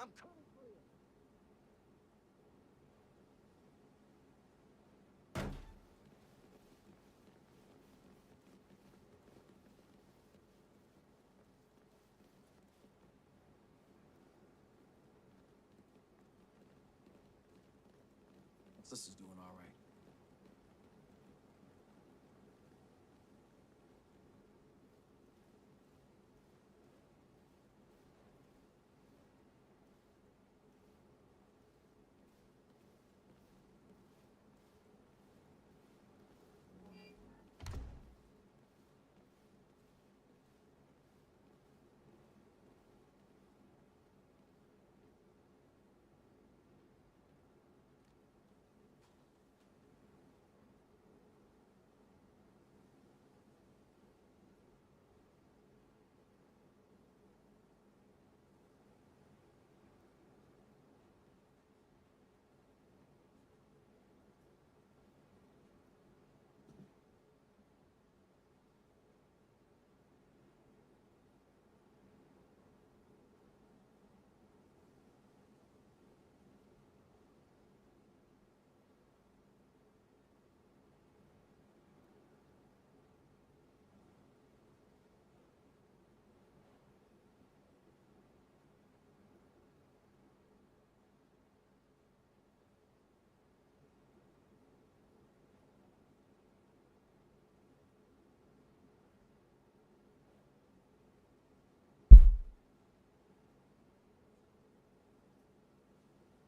I'm coming for you. Sister's doing all right.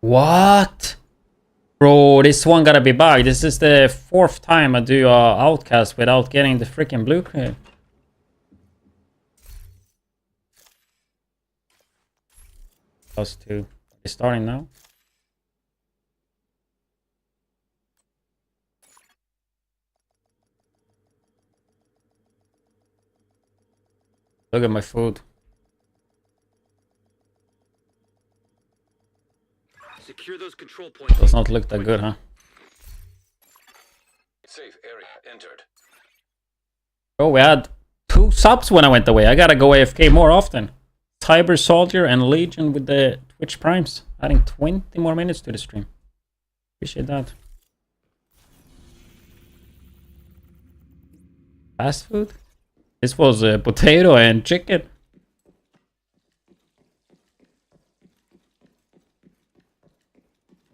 What? Bro, this one gotta be bugged. This is the 4th time I do Outcast without getting the freaking blueprint. +2. It's starting now. Look at my food. Secure those control points. Does not look that good, huh? Safe area entered. Oh, we had 2 subs when I went away. I gotta go AFK more often. Cyber Soldier and Legion with the Twitch Primes. Adding 20 more minutes to the stream. Appreciate that. Fast food? This was potato and chicken.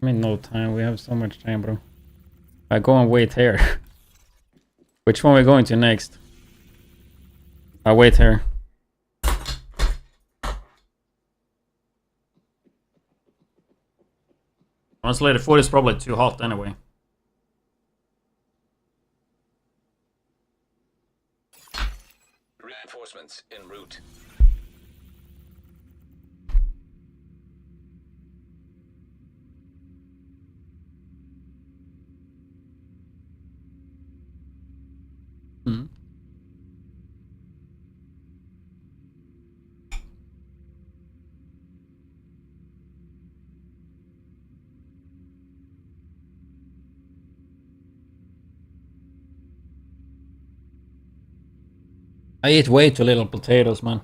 I mean, no time. We have so much time, bro. I go and wait here. Which one are we going to next? I wait here. Honestly, the food is probably too hot anyway. Reinforcements en route. I eat way too little potatoes, man.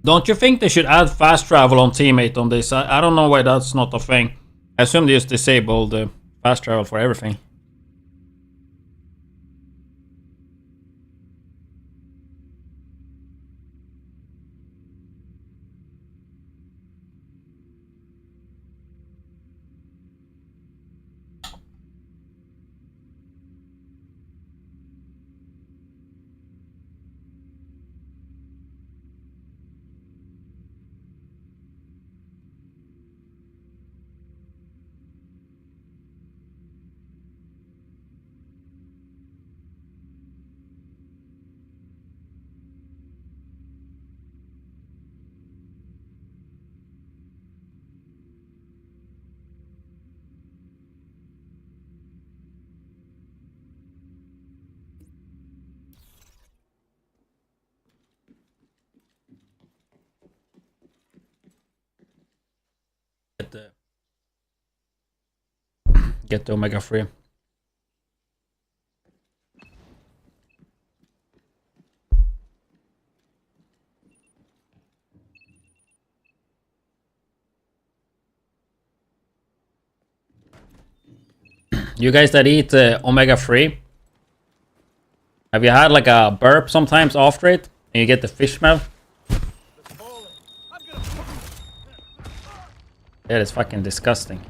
Don't you think they should add fast travel on teammate on this? I don't know why that's not a thing. I assume they just disabled the fast travel for everything. get the omega 3. You guys that eat omega 3, have you had like a burp sometimes after it and you get the fish smell? Yeah, it's fucking disgusting.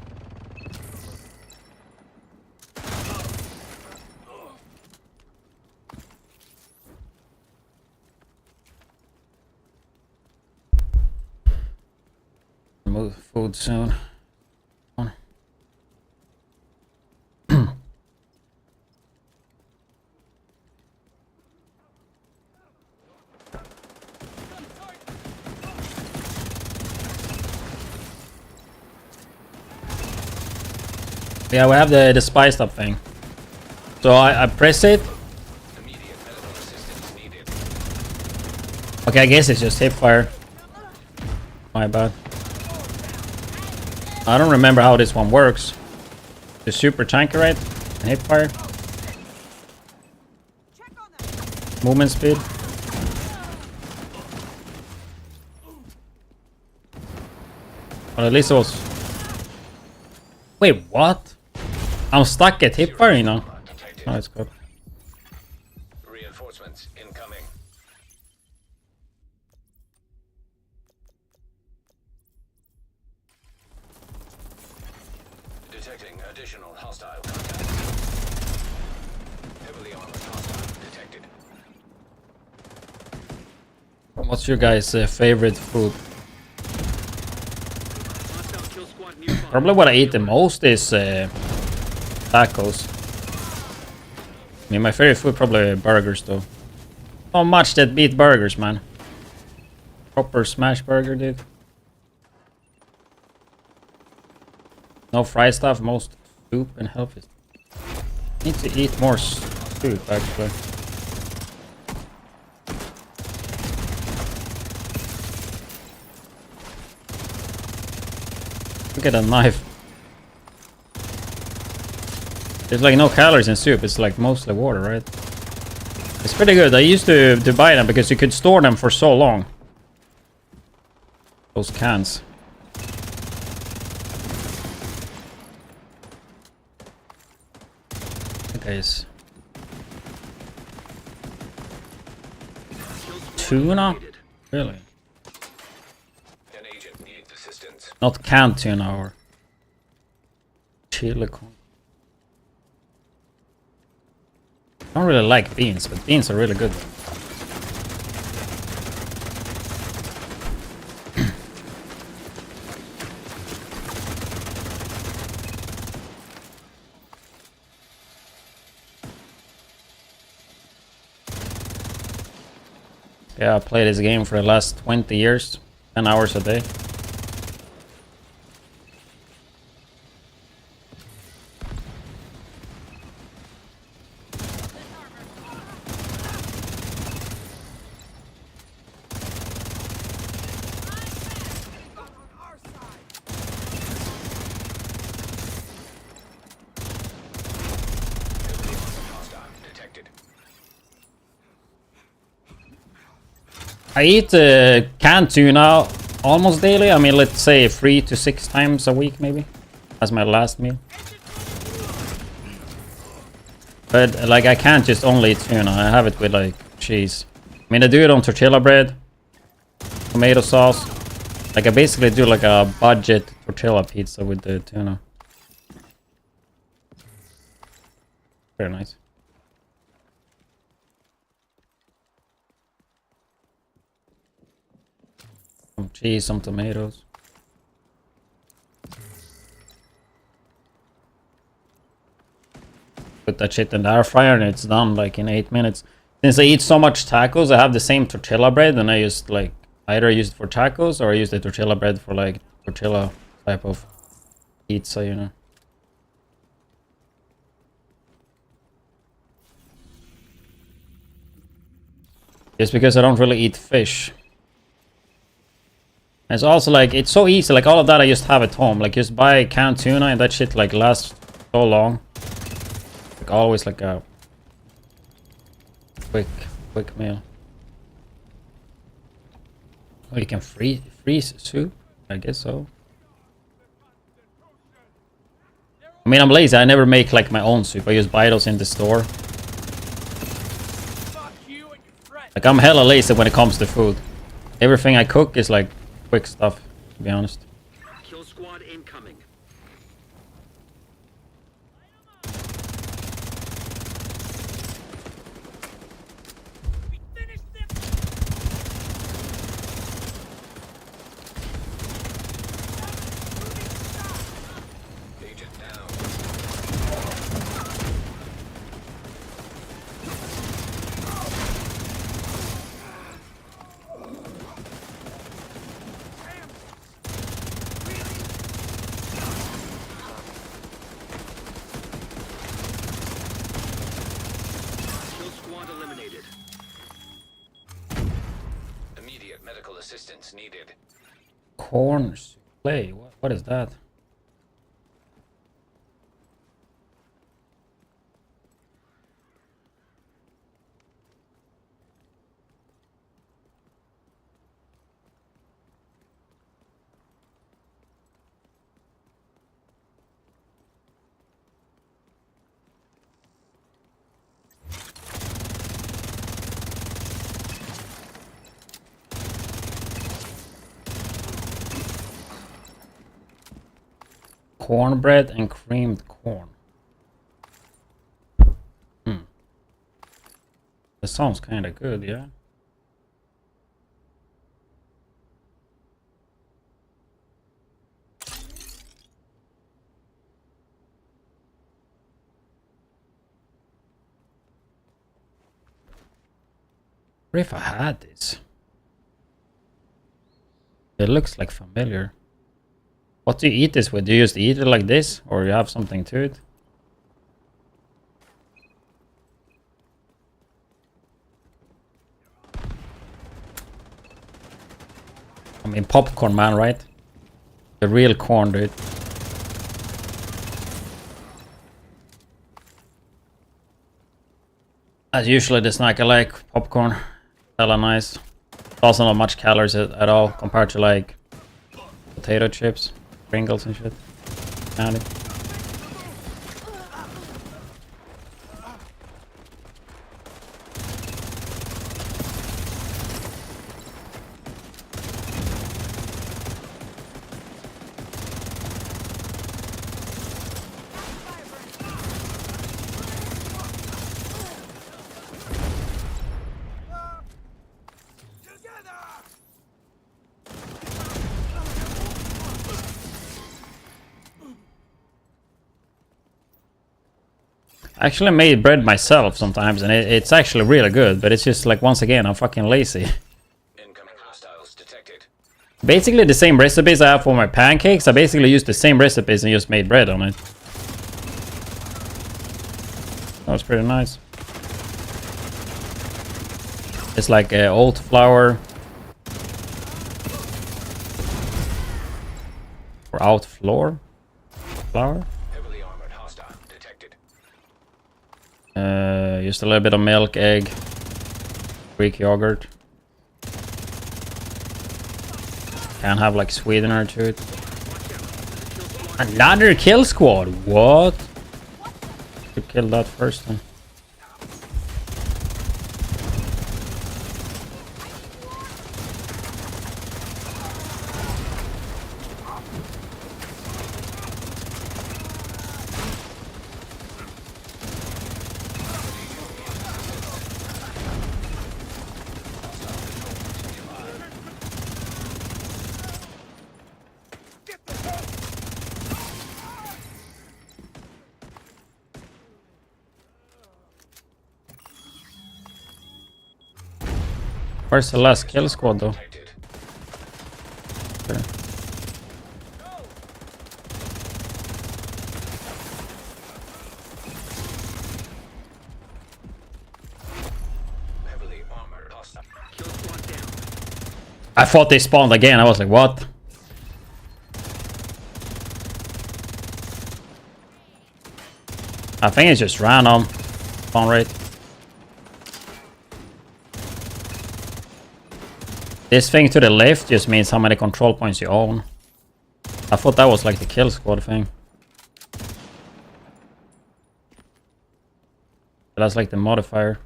Move food soon. Yeah, we have the spiced up thing. So I press it. Immediate medical assistance needed. Okay, I guess it's just hip fire. My bad. I don't remember how this one works. The super tanker, right? And hip fire. Movement speed. Well, at least it was. Wait, what? I'm stuck at hip fire, you know. Oh, it's good. Reinforcements incoming. Detecting additional hostile contact. Heavily armored hostile detected. What's your guys' favorite food? Hostile kill squad nearby. Probably what I eat the most is tacos. I mean, my favorite food probably burgers though. Not much that beat burgers, man. Proper smash burger, dude. No fried stuff, most soup and healthy. Need to eat more soup actually. Look at that knife. There's like no calories in soup, it's like mostly water, right? It's pretty good. I used to buy them because you could store them for so long. Those cans. Guys. Tuna? Really? An agent needs assistance. Not canned tuna or chili con. I don't really like beans, but beans are really good. Yeah, I play this game for the last 20 years, 10 hours a day. I eat canned tuna almost daily. I mean, let's say 3 to 6 times a week, maybe. As my last meal. But, like, I can't just only eat tuna. I have it with, like, cheese. I mean, I do it on tortilla bread. Tomato sauce. Like, I basically do, like, a budget tortilla pizza with the tuna. Very nice. Some cheese, some tomatoes. Put that shit in the air fryer and it's done like in 8 minutes. Since I eat so much tacos, I have the same tortilla bread and I just like either use it for tacos or I use the tortilla bread for like tortilla type of pizza, you know. Just because I don't really eat fish. It's also like, it's so easy, like all of that I just have at home. Like just buy canned tuna and that shit like lasts so long. Like always like a quick meal. Oh, you can freeze soup? I guess so. I mean, I'm lazy. I never make like my own soup. I just buy those in the store. Like, I'm hella lazy when it comes to food. Everything I cook is like quick stuff, to be honest. Kill squad incoming. Agent down. Kill squad eliminated. Immediate medical assistance needed. Corn souffle. What is that? Cornbread and creamed corn. That sounds kind of good, yeah. What if I had this? It looks like familiar. What do you eat this with? Do you just eat it like this? Or you have something to it? I mean, popcorn, man, right? The real corn, dude. That's usually the snack I like. Popcorn. Hella nice. Also not much calories at all compared to like potato chips, Pringles and shit. Candy. I actually made bread myself sometimes, and it's actually really good, but it's just like, once again, I'm fucking lazy. Incoming hostiles detected. Basically the same recipes I have for my pancakes, I basically used the same recipes and just made bread on it. That was pretty nice. It's like oat flour. Or out flour? Flour? Heavily armored hostile detected. Just a little bit of milk, egg, Greek yogurt. Can have like sweetener to it. Another kill squad. What? Should kill that first then. Where's the last kill squad though? Okay. Heavily armored hostile. Kill squad down. I thought they spawned again. I was like, what? I think it's just random spawn rate. This thing to the left just means how many control points you own. I thought that was like the kill squad thing. But that's like the modifier.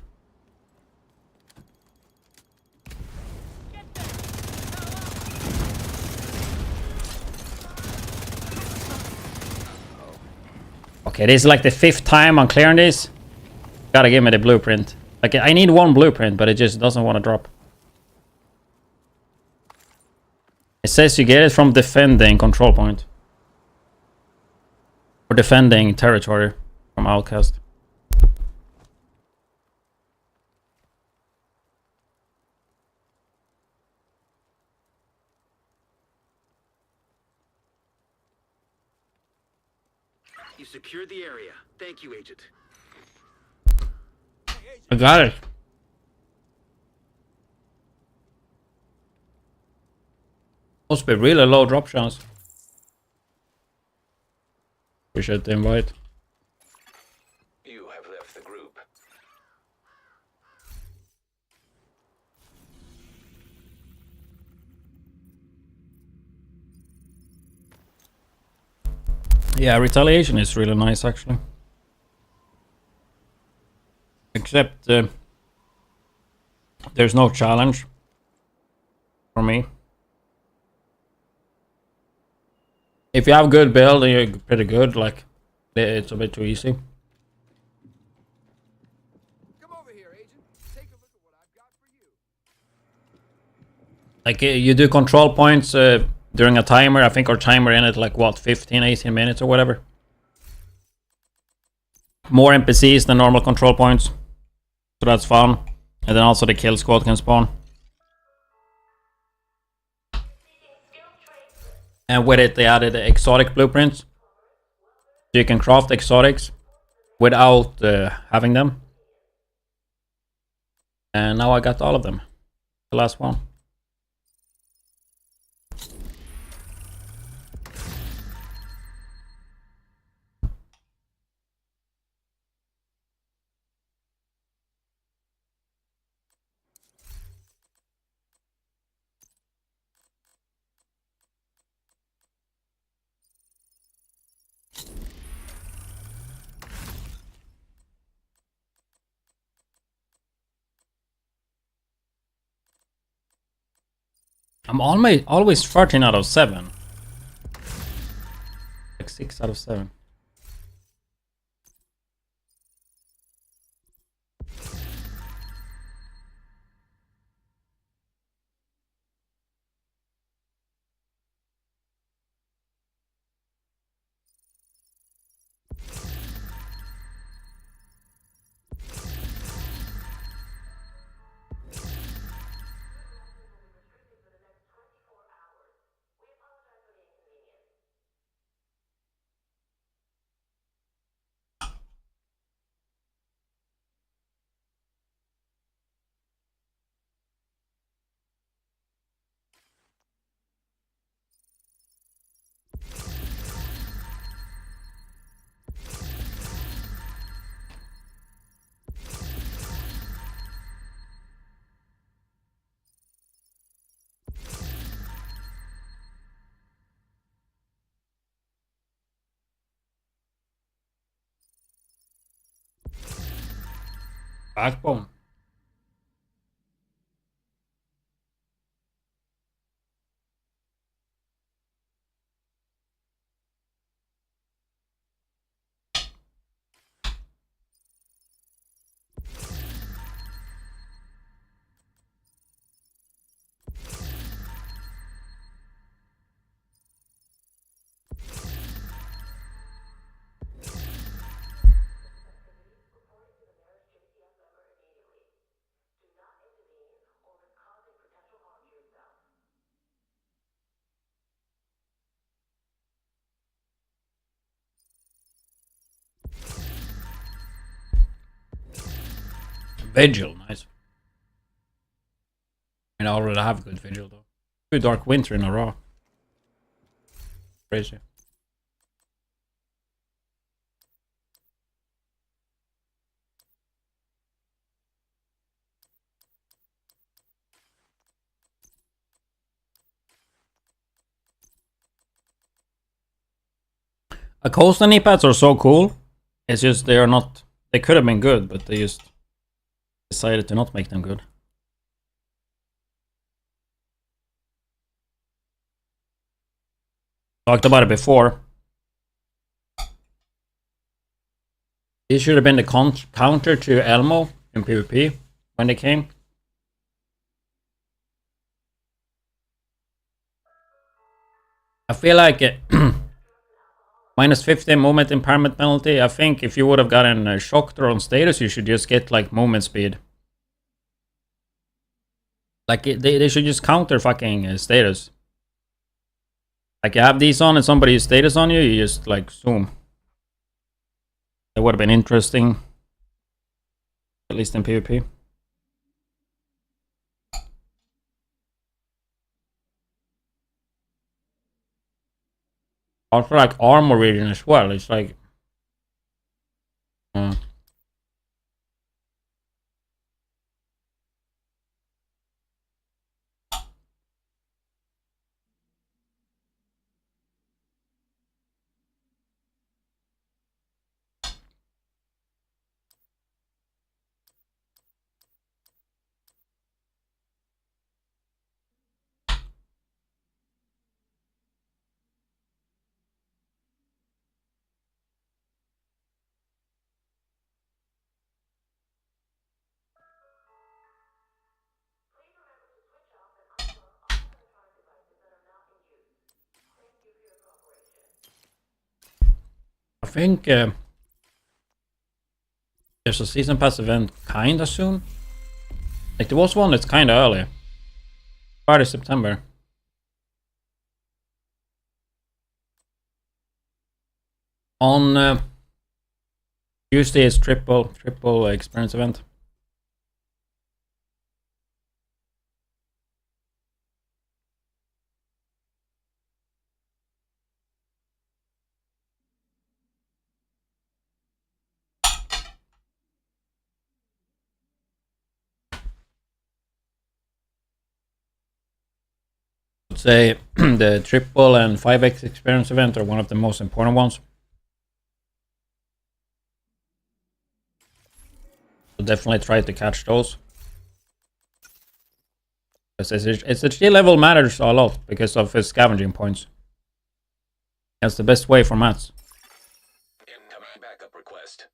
Okay, this is like the 5th time I'm clearing this. Gotta give me the blueprint. Like, I need one blueprint, but it just doesn't want to drop. It says you get it from defending control point. Or defending territory from outcast. You secured the area. Thank you, Agent. I got it. Must be really low drop chance. Appreciate the invite. You have left the group. Yeah, Retaliation is really nice actually. Except there's no challenge for me. If you have good build and you're pretty good, like it's a bit too easy. Come over here, Agent. Take a look at what I've got for you. Like you do control points during a timer. I think our timer in it like what 15-18 minutes or whatever. More NPCs than normal control points, so that's fun. And then also the kill squad can spawn. And with it they added the exotic blueprints, so you can craft exotics without having them. And now I got all of them. The last one. I'm always 13 out of 7. Like 6 out of 7. Backbone. Vigil, nice. And I already have good Vigil though. 2 Dark Winter in a row. Crazy. Like host and knee pads are so cool. It's just they are not. They could have been good, but they just decided to not make them good. Talked about it before. These should have been the counter to Elmo in PvP when they came. I feel like minus 15 movement impairment penalty. I think if you would have gotten shocked or on status, you should just get like movement speed. Like they should just counter fucking status. Like you have these on and somebody uses status on you, you just like zoom. That would have been interesting. At least in PvP. Also like armor region as well. It's like I think there's a season pass event kinda soon. Like there was one that's kinda early. Friday, September. On Tuesday is triple experience event. I'd say the triple and 5x experience event are one of the most important ones. So definitely try to catch those. Because its G level matters a lot because of his scavenging points. That's the best way for mats. Incoming backup request.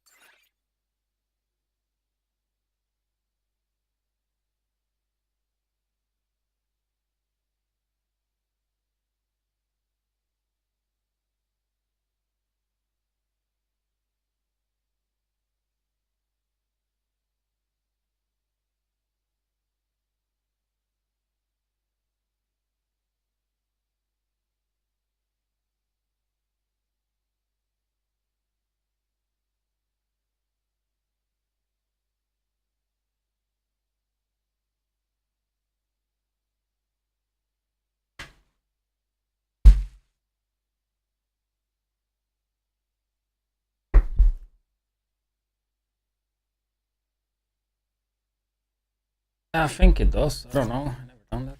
I think it does. I don't know. I've never done that.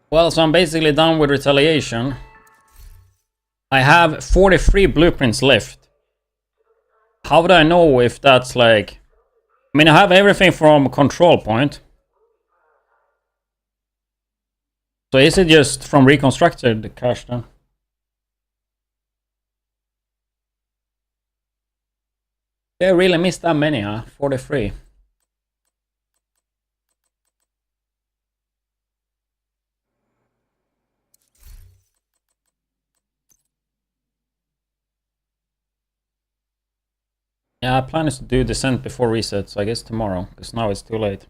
Well, so I'm basically done with Retaliation. I have 43 blueprints left. How would I know if that's like... I mean, I have everything from Control Point. So is it just from Reconstructed, the cache then? I really missed that many, huh? 43. Yeah, plan is to do Descent before reset, so I guess tomorrow, because now it's too late.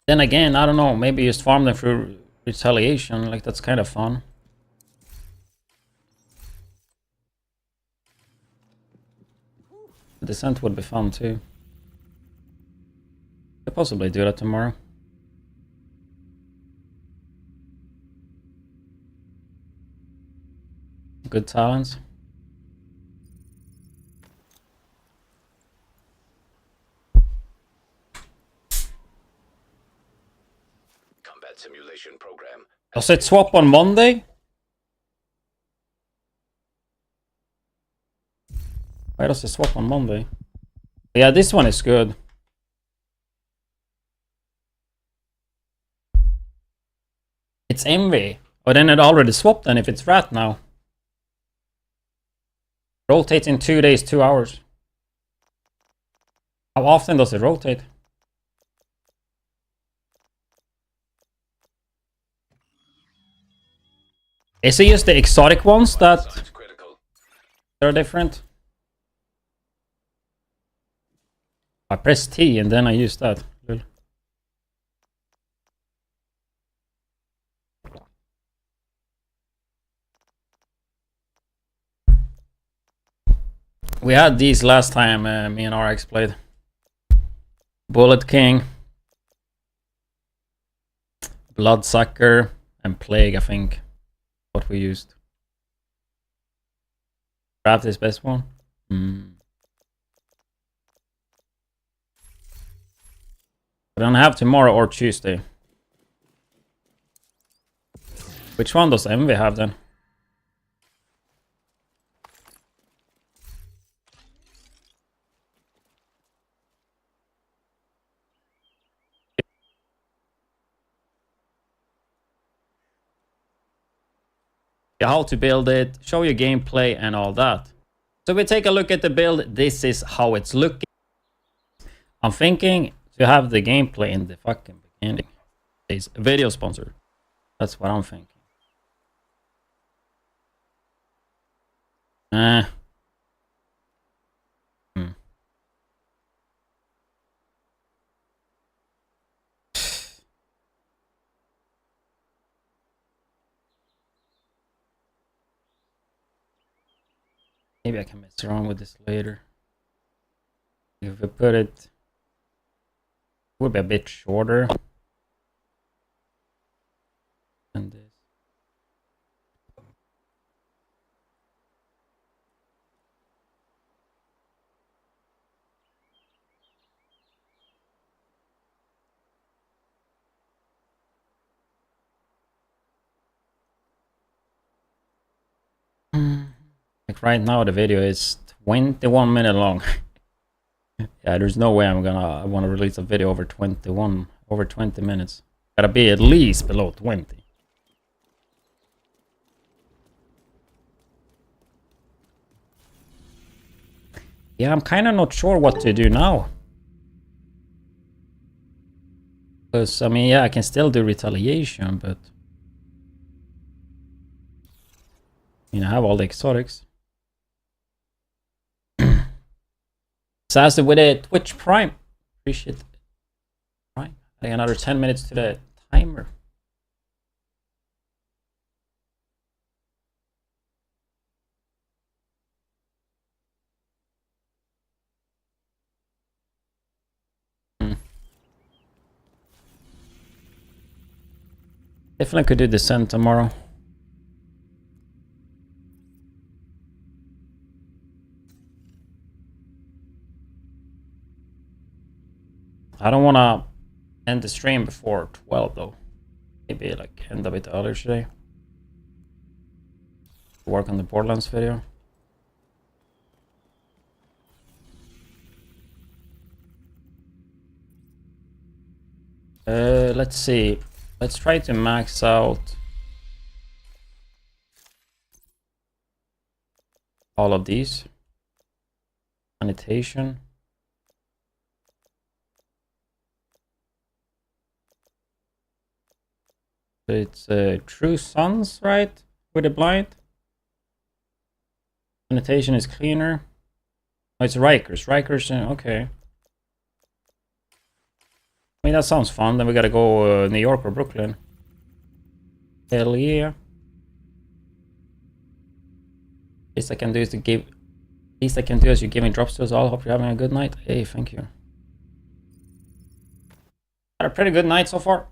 Then again, I don't know, maybe just farm them through Retaliation, like that's kind of fun. The Descent would be fun too. Could possibly do that tomorrow. Good talents. combat simulation program. Does it swap on Monday? Why does it swap on Monday? Yeah, this one is good. It's Envy. Oh, then it already swapped then if it's Rat now. Rotates in 2 days, 2 hours. How often does it rotate? Is it just the exotic ones that are different? I press T and then I use that. We had these last time me and RX played. Bullet King, Bloodsucker, and Plague, I think. What we used. Draft is best one. I don't have tomorrow or Tuesday. Which one does Envy have then? How to build it, show your gameplay and all that. So we take a look at the build. This is how it's looking. I'm thinking to have the gameplay in the fucking beginning. It's a video sponsor. That's what I'm thinking. Maybe I can mess around with this later. If we put it would be a bit shorter than this. Like right now the video is 21 minutes long. Yeah, there's no way I want to release a video over 20 minutes. Gotta be at least below 20. Yeah, I'm kind of not sure what to do now. Because, I mean, yeah, I can still do Retaliation, but... I mean, I have all the exotics. Sassy with a Twitch Prime. Appreciate it. Prime. Adding another 10 minutes to the timer. Definitely could do Descent tomorrow. I don't want to end the stream before 12 though. Maybe like end a bit earlier today. Work on the Borderlands video. Let's see. Let's try to max out all of these. Sanitation. It's True Sons, right? With a blind. Sanitation is cleaner. Oh, it's Rikers. Rikers, okay. I mean, that sounds fun. Then we gotta go New York or Brooklyn. Hell yeah. Least I can do is to give. Least I can do is you're giving drops to us all. Hope you're having a good night. Hey, thank you. Had a pretty good night so far.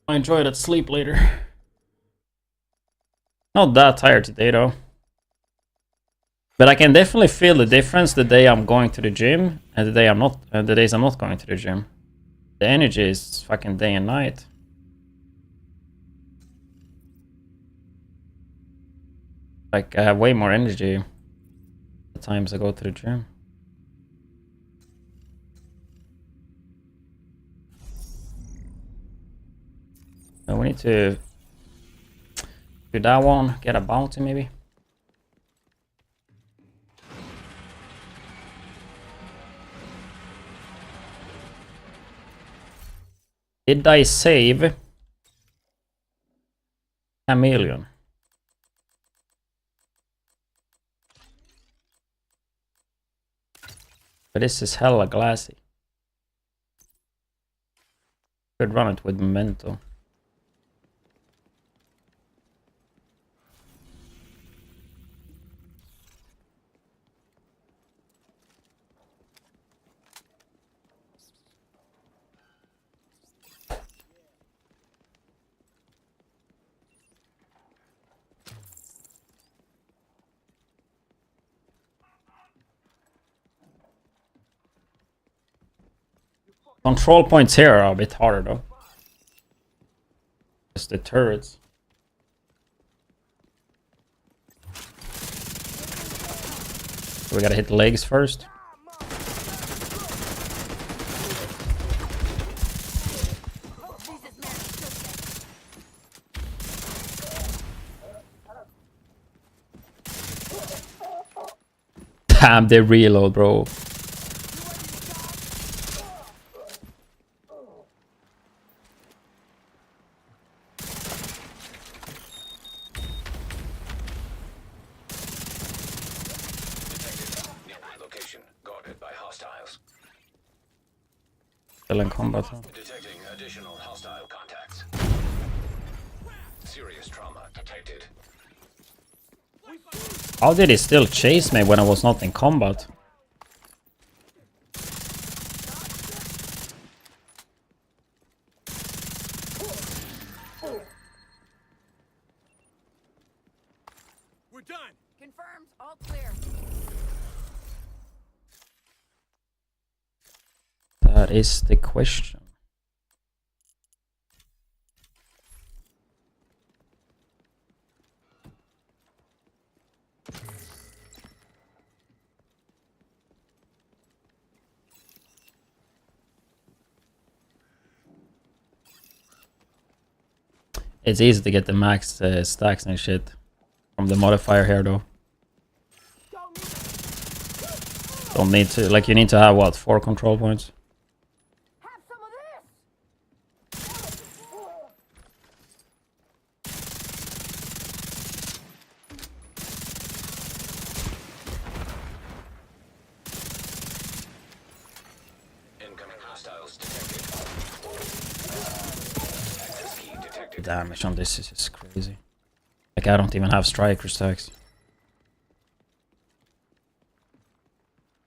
I enjoy that sleep later. Not that tired today though. But I can definitely feel the difference the day I'm going to the gym and the day I'm not, and the days I'm not going to the gym. The energy is fucking day and night. Like I have way more energy the times I go to the gym. So we need to do that one, get a bounty maybe. Did I save Chameleon? But this is hella glassy. Could run it with Memento. Control points here are a bit harder though. Just the turrets. So we gotta hit the legs first. Damn, they reload, bro. Still in combat. Huh? Detecting additional hostile contacts. Serious trauma detected. How did he still chase me when I was not in combat? We're done. Confirmed. All clear. That is the question. It's easy to get the max stacks and shit from the modifier here though. Don't need to, like you need to have what, 4 control points? Incoming hostiles detected. Access key detected. The damage on this is just crazy. Like I don't even have striker stacks.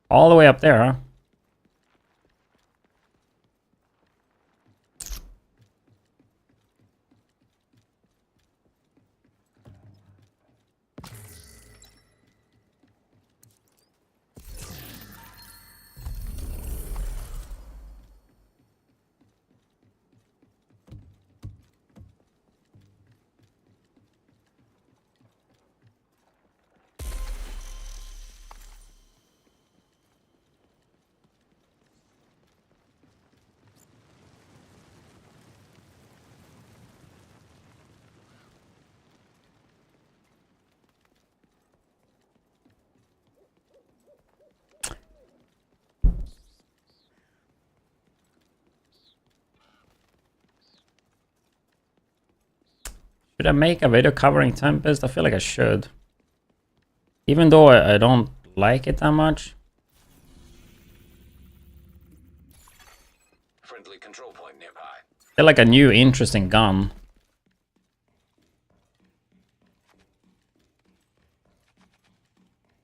All the way up there, huh? Should I make a video covering Tempest? I feel like I should. Even though I don't like it that much. Friendly control point nearby. I feel like a new interesting gun.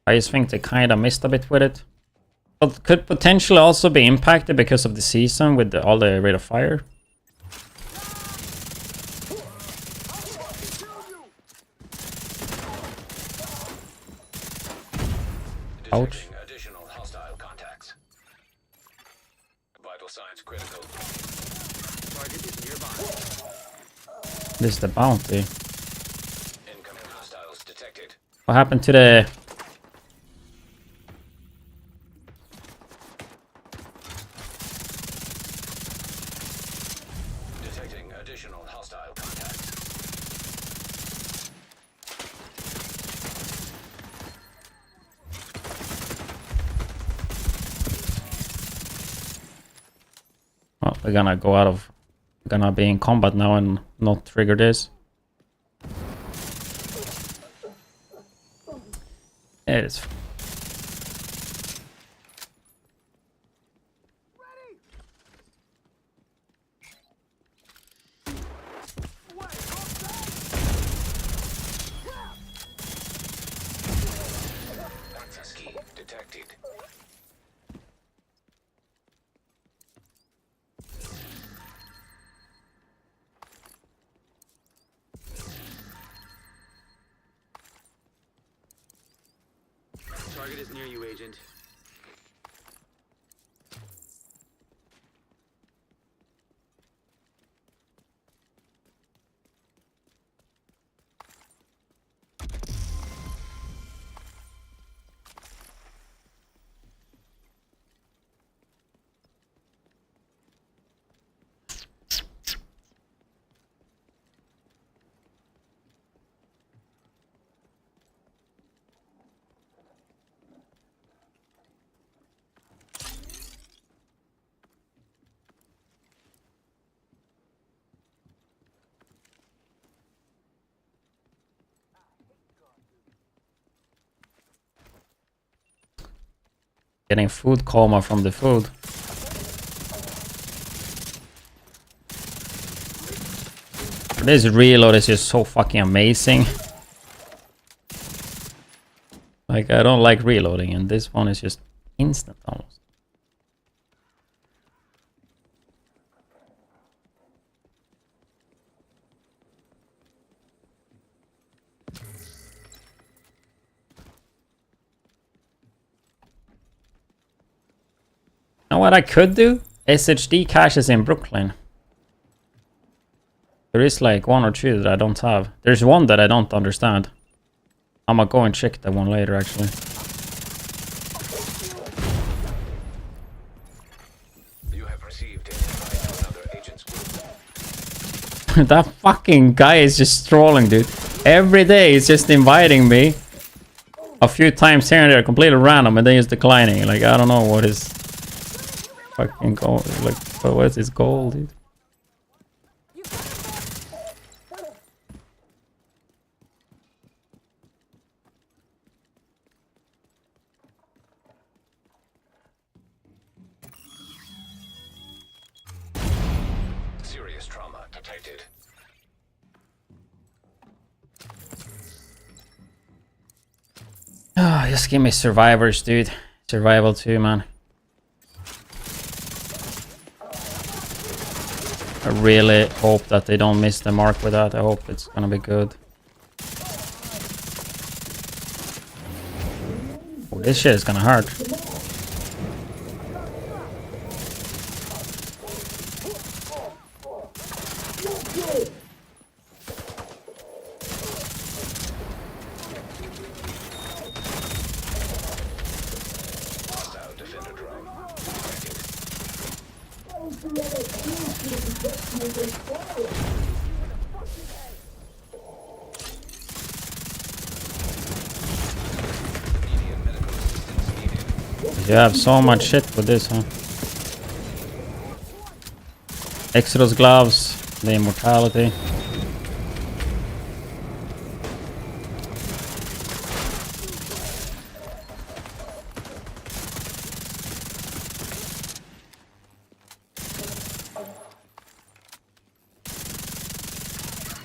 I just think they kind of missed a bit with it. But could potentially also be impacted because of the season with all the rate of fire. Ouch. Detecting additional hostile contacts. Vital signs critical. Target is nearby. This is the bounty. Incoming hostiles detected. What happened to the... Detecting additional hostile contacts. Well, we're gonna go out of... We're gonna be in combat now and not trigger this. It is... Access key detected. Target is near you, Agent. Getting food coma from the food. This reload is just so fucking amazing. Like, I don't like reloading, and this one is just instant almost. You know what I could do? SHD caches in Brooklyn. There is like one or two that I don't have. There's one that I don't understand. I'm gonna go and check that one later, actually. You have received an invite to another agent's group. That fucking guy is just trolling, dude. Every day he's just inviting me. A few times here and there, completely random, and then he's declining. Like, I don't know what his fucking goal. Like, what is his goal, dude? Serious trauma detected. Ah, just give me survivors, dude. Survival too, man. I really hope that they don't miss the mark with that. I hope it's gonna be good. Oh, this shit is gonna hurt. Hostile defender drone detected. Immediate medical assistance needed. You have so much shit with this, huh? Exodus gloves, the immortality.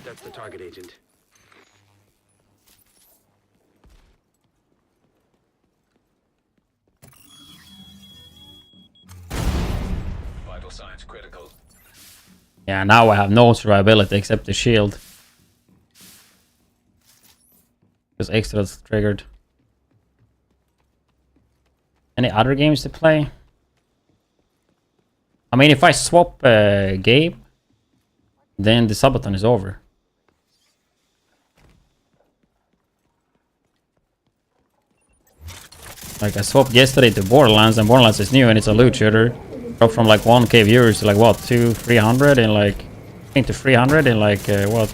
That's the target, Agent. Vital signs critical. Yeah, now I have no survivability except the shield. Because Exodus triggered. Any other games to play? I mean, if I swap game, then the Subathon is over. Like, I swapped yesterday to Borderlands, and Borderlands is new, and it's a loot shooter. Dropped from like 1k viewers to like, what, 300 in like... I think to 300 in like, what?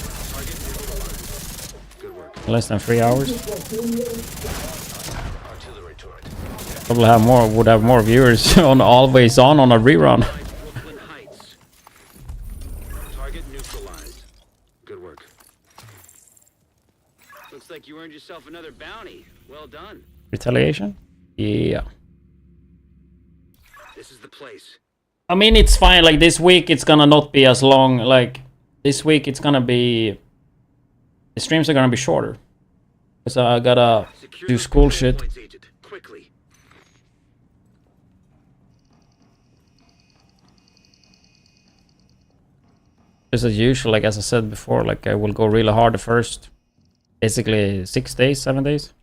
Less than 3 hours. Probably have more, would have more viewers on Always On a rerun. Brooklyn Heights. Target neutralized. Good work. Looks like you earned yourself another bounty. Well done. Retaliation? Yeah. This is the place. I mean, it's fine. Like, this week, it's gonna not be as long. Like, this week, it's gonna be... The streams are gonna be shorter. Because I gotta do school shit. Quickly. Just as usual, like as I said before, like I will go really hard the first... Basically 6 days, 7 days.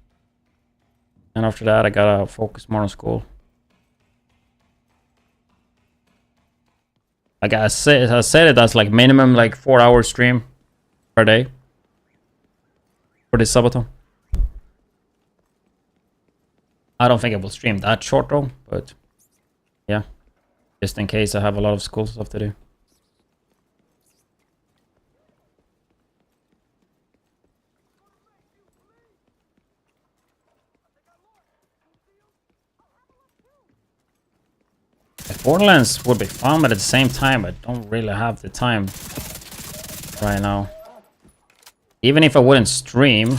And after that, I gotta focus more on school. Like I said it as like minimum like 4-hour stream per day for this Subathon. I don't think I will stream that short though, but yeah, just in case I have a lot of school stuff to do. Borderlands would be fun, but at the same time, I don't really have the time right now. Even if I wouldn't stream,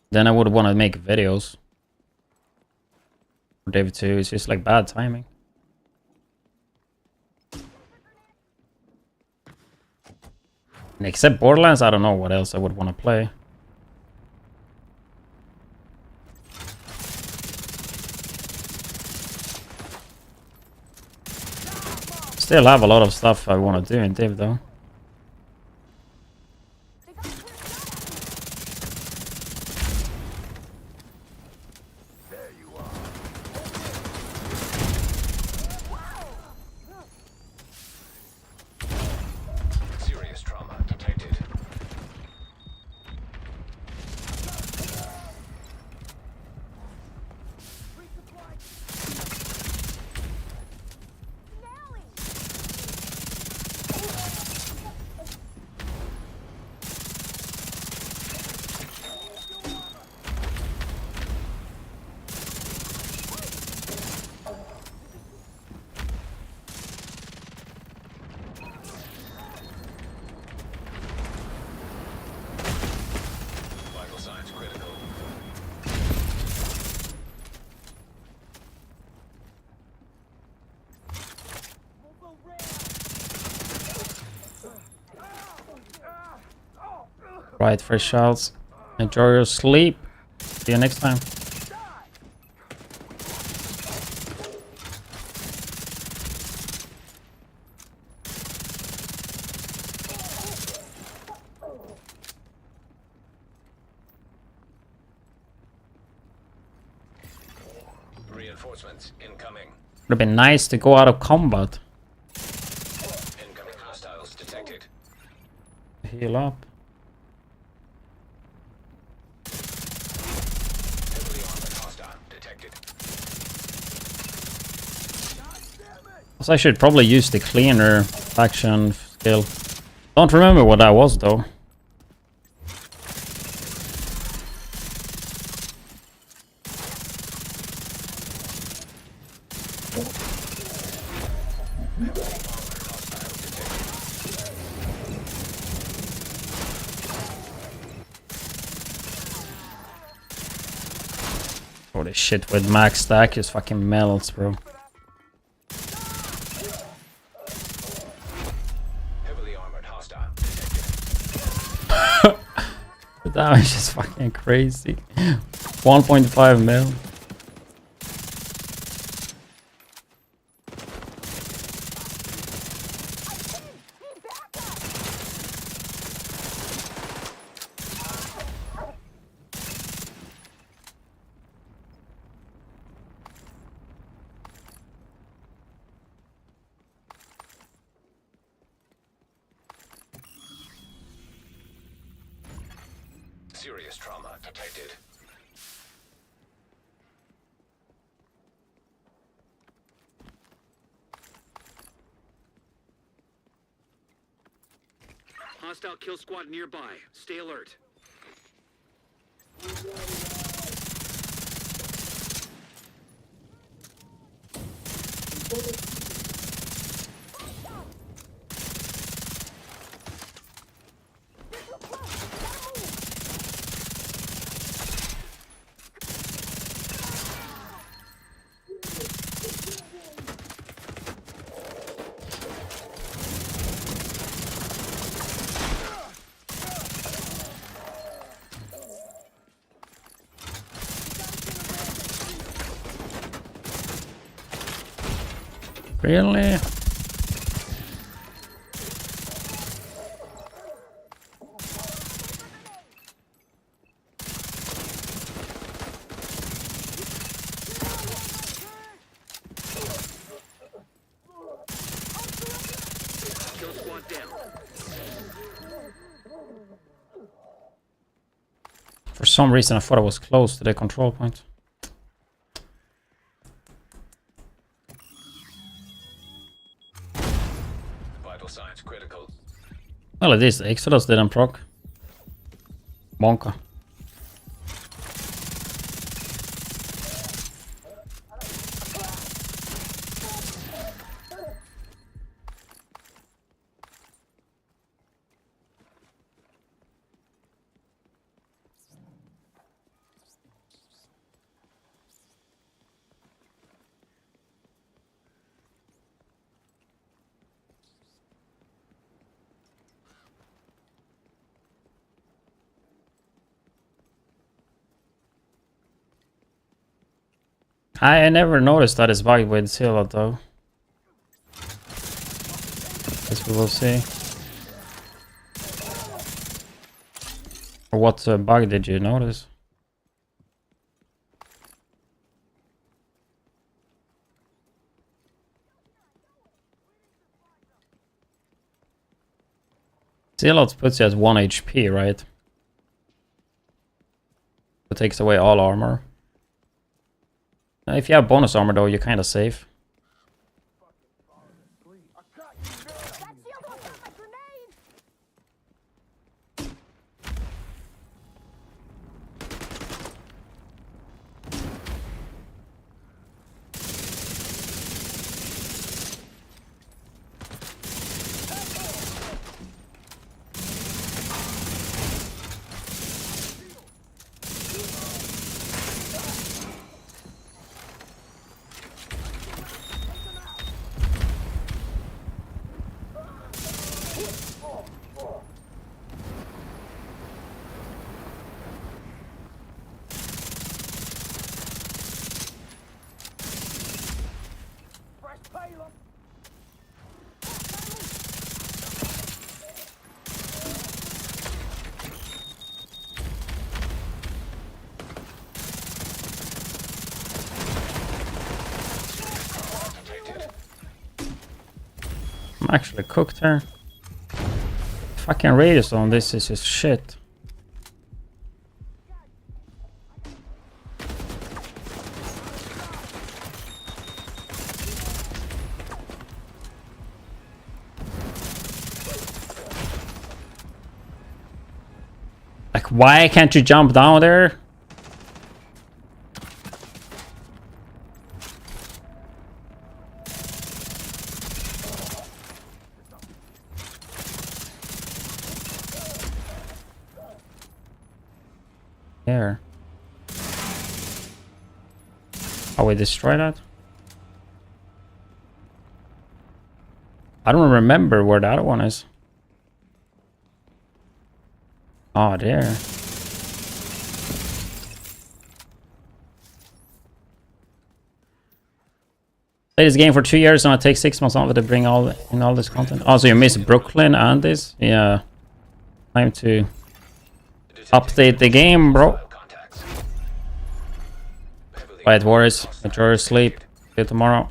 then I would want to make videos. For David 2, it's just like bad timing. And except Borderlands, I don't know what else I would want to play. Still have a lot of stuff I want to do in Div though. Serious trauma detected. Vital signs critical. Right, fresh shots. Enjoy your sleep. See you next time. Reinforcements incoming. Would have been nice to go out of combat. Incoming hostiles detected. Heal up. Heavily armored hostile detected. So I should probably use the cleaner faction skill. Don't remember what that was though. Holy shit, with max stack just fucking melts, bro. Heavily armored hostile detected. The damage is fucking crazy. 1.5 mil. Serious trauma detected. Hostile kill squad nearby. Stay alert. Really? Kill squad down. For some reason I thought I was close to the control point. Vital signs critical. Well, it is. Exodus didn't proc. Bonka. I never noticed that it's bugged with Scylla though. Guess we will see. Or what bug did you notice? Zealot puts you at 1 HP, right? It takes away all armor. If you have bonus armor though, you're kinda safe. I'm actually cooked here. Fucking radius on this is just shit. Like, why can't you jump down there? There. Oh, we destroy that? I don't remember where the other one is. Oh, there. Play this game for 2 years and it takes 6 months on to bring all this content. Also, you miss Brooklyn and this? Yeah. Time to update the game, bro. Quiet warriors, enjoy your sleep. See you tomorrow.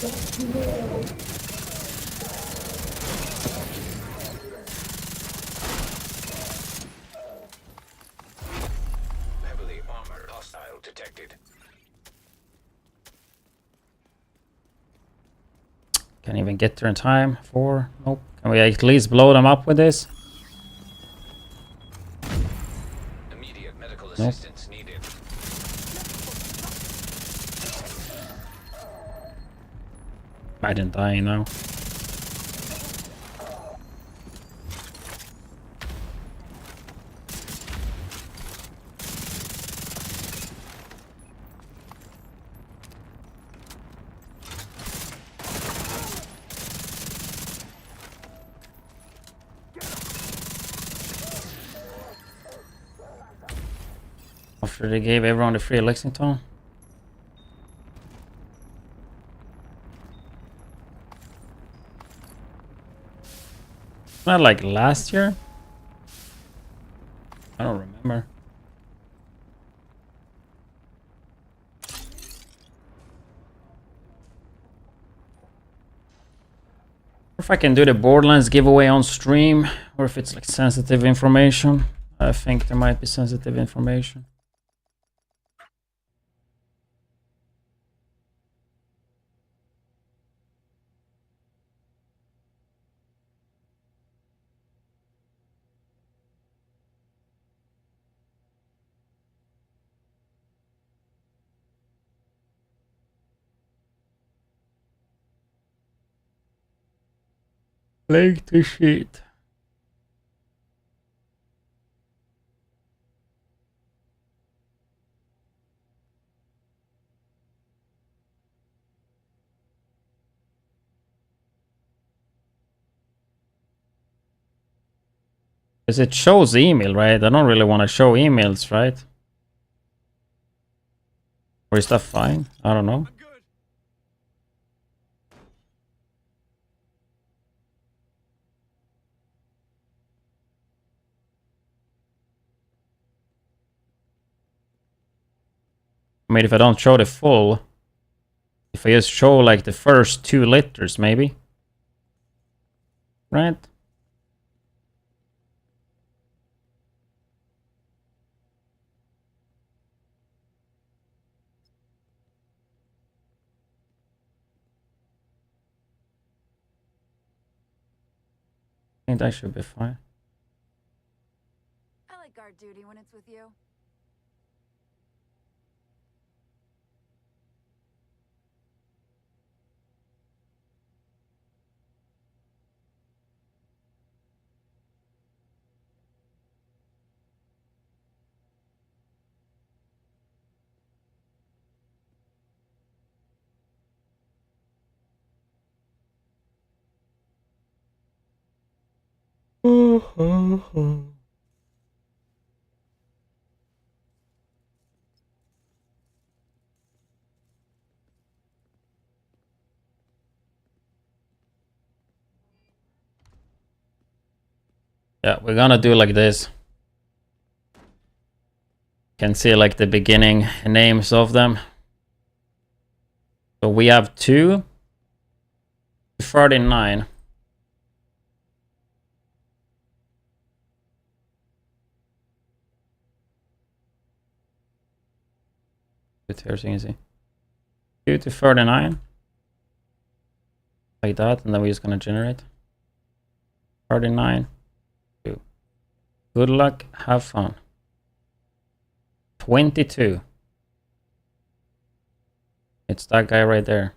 Heavily armored hostile detected. Can't even get there in time. 4. Nope. Can we at least blow them up with this? Immediate medical Nope. assistance needed. Imagine dying now. After they gave everyone the free Lexington. Not like last year? I don't remember. If I can do the Borderlands giveaway on stream, or if it's like sensitive information. I think there might be sensitive information. Like the shit. Because it shows email, right? I don't really want to show emails, right? Or is that fine? I don't know. I'm good. I mean, if I don't show the full, if I just show like the first 2 letters, maybe. Right? I think that should be fine. I like guard duty when it's with you. Yeah, we're gonna do like this. Can see like the beginning names of them. So we have 2 to 39. Here so you can see 2 to 39 like that, and then we're just gonna generate 39. 2. Good luck, have fun. 22. It's that guy right there.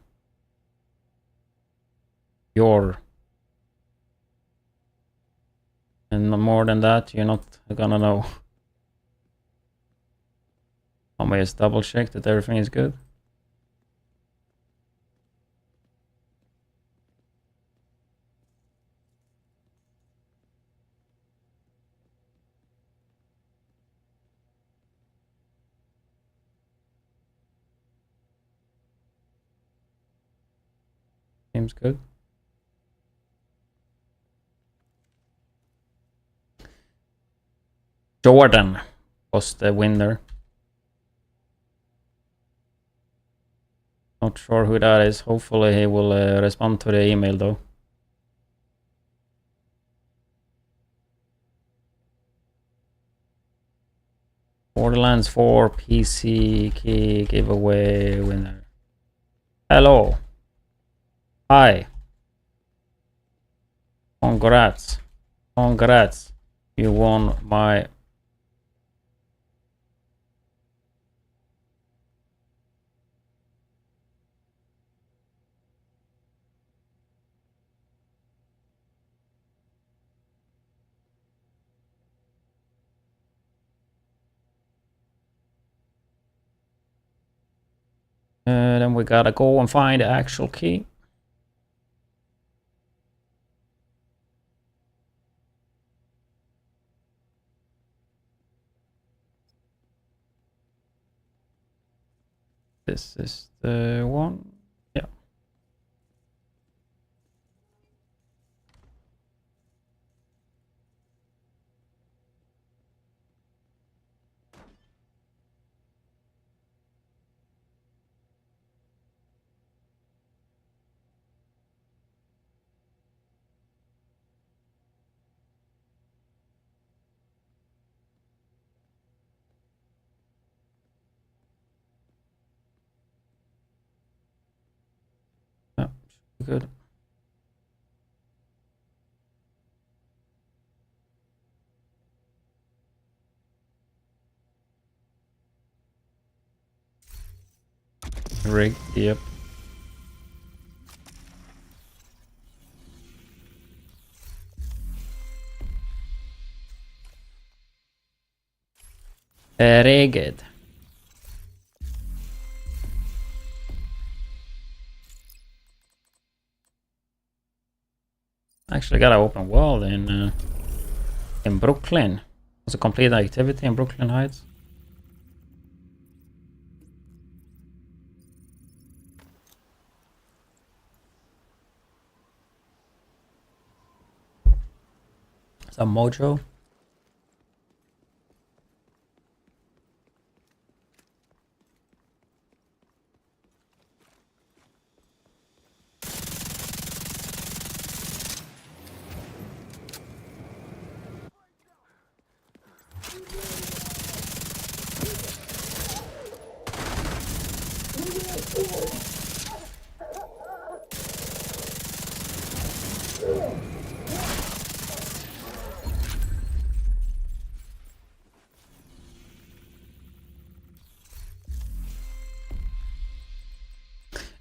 And no more than that, you're not gonna know. Let me just double check that everything is good. Seems good. Jordan was the winner. Not sure who that is. Hopefully he will respond to the email though. Borderlands 4 PC key giveaway winner. Hello. Hi. Congrats. Congrats. You won my... Then we gotta go and find the actual key. This is the one. Yeah. Yeah, should be good. Rigged, yep. Rigged. Actually got an open world in Brooklyn. It's a complete activity in Brooklyn Heights. Some mojo.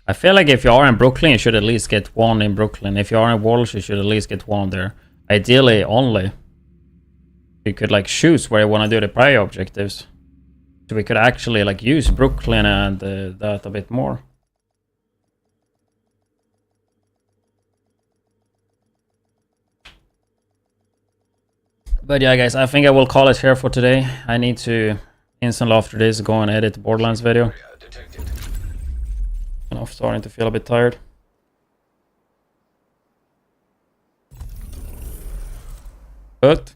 I feel like if you are in Brooklyn, you should at least get one in Brooklyn. If you are in Walsh, you should at least get one there. Ideally, only. You could like choose where you want to do the prior objectives. So we could actually like use Brooklyn and that a bit more. But yeah, guys, I think I will call it here for today. I need to instantly after this go and edit the Borderlands video. And I'm starting to feel a bit tired. But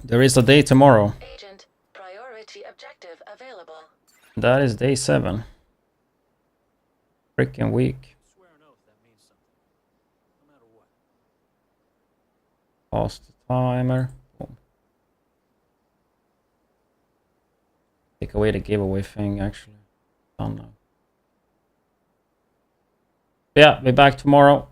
there is a day tomorrow. Agent, priority objective available. That is day 7. Freaking week. Swear an oath that means something. No matter what. Pause the timer. Boom. Take away the giveaway thing, actually. Done now. Yeah, be back tomorrow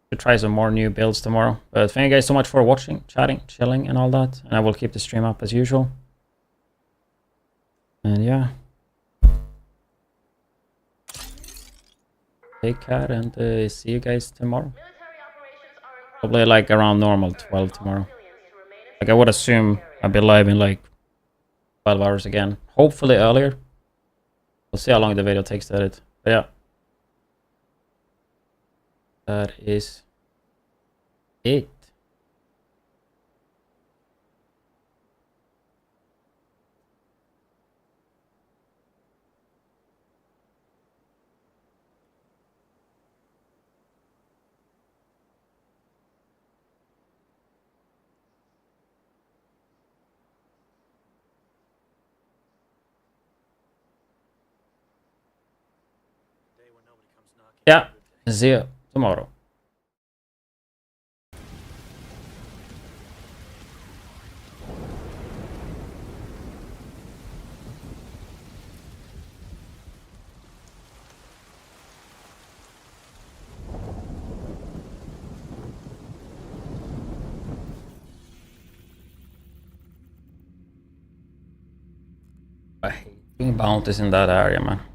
to try some more new builds tomorrow. But thank you guys so much for watching, chatting, chilling, and all that. And I will keep the stream up as usual. And yeah. Take care and see you guys tomorrow. Probably like around normal 12 tomorrow. Like I would assume I'll be live in like 12 hours again. Hopefully earlier. We'll see how long the video takes to edit. But yeah. That is it. Yeah, see you tomorrow. I hate doing bounties in that area, man.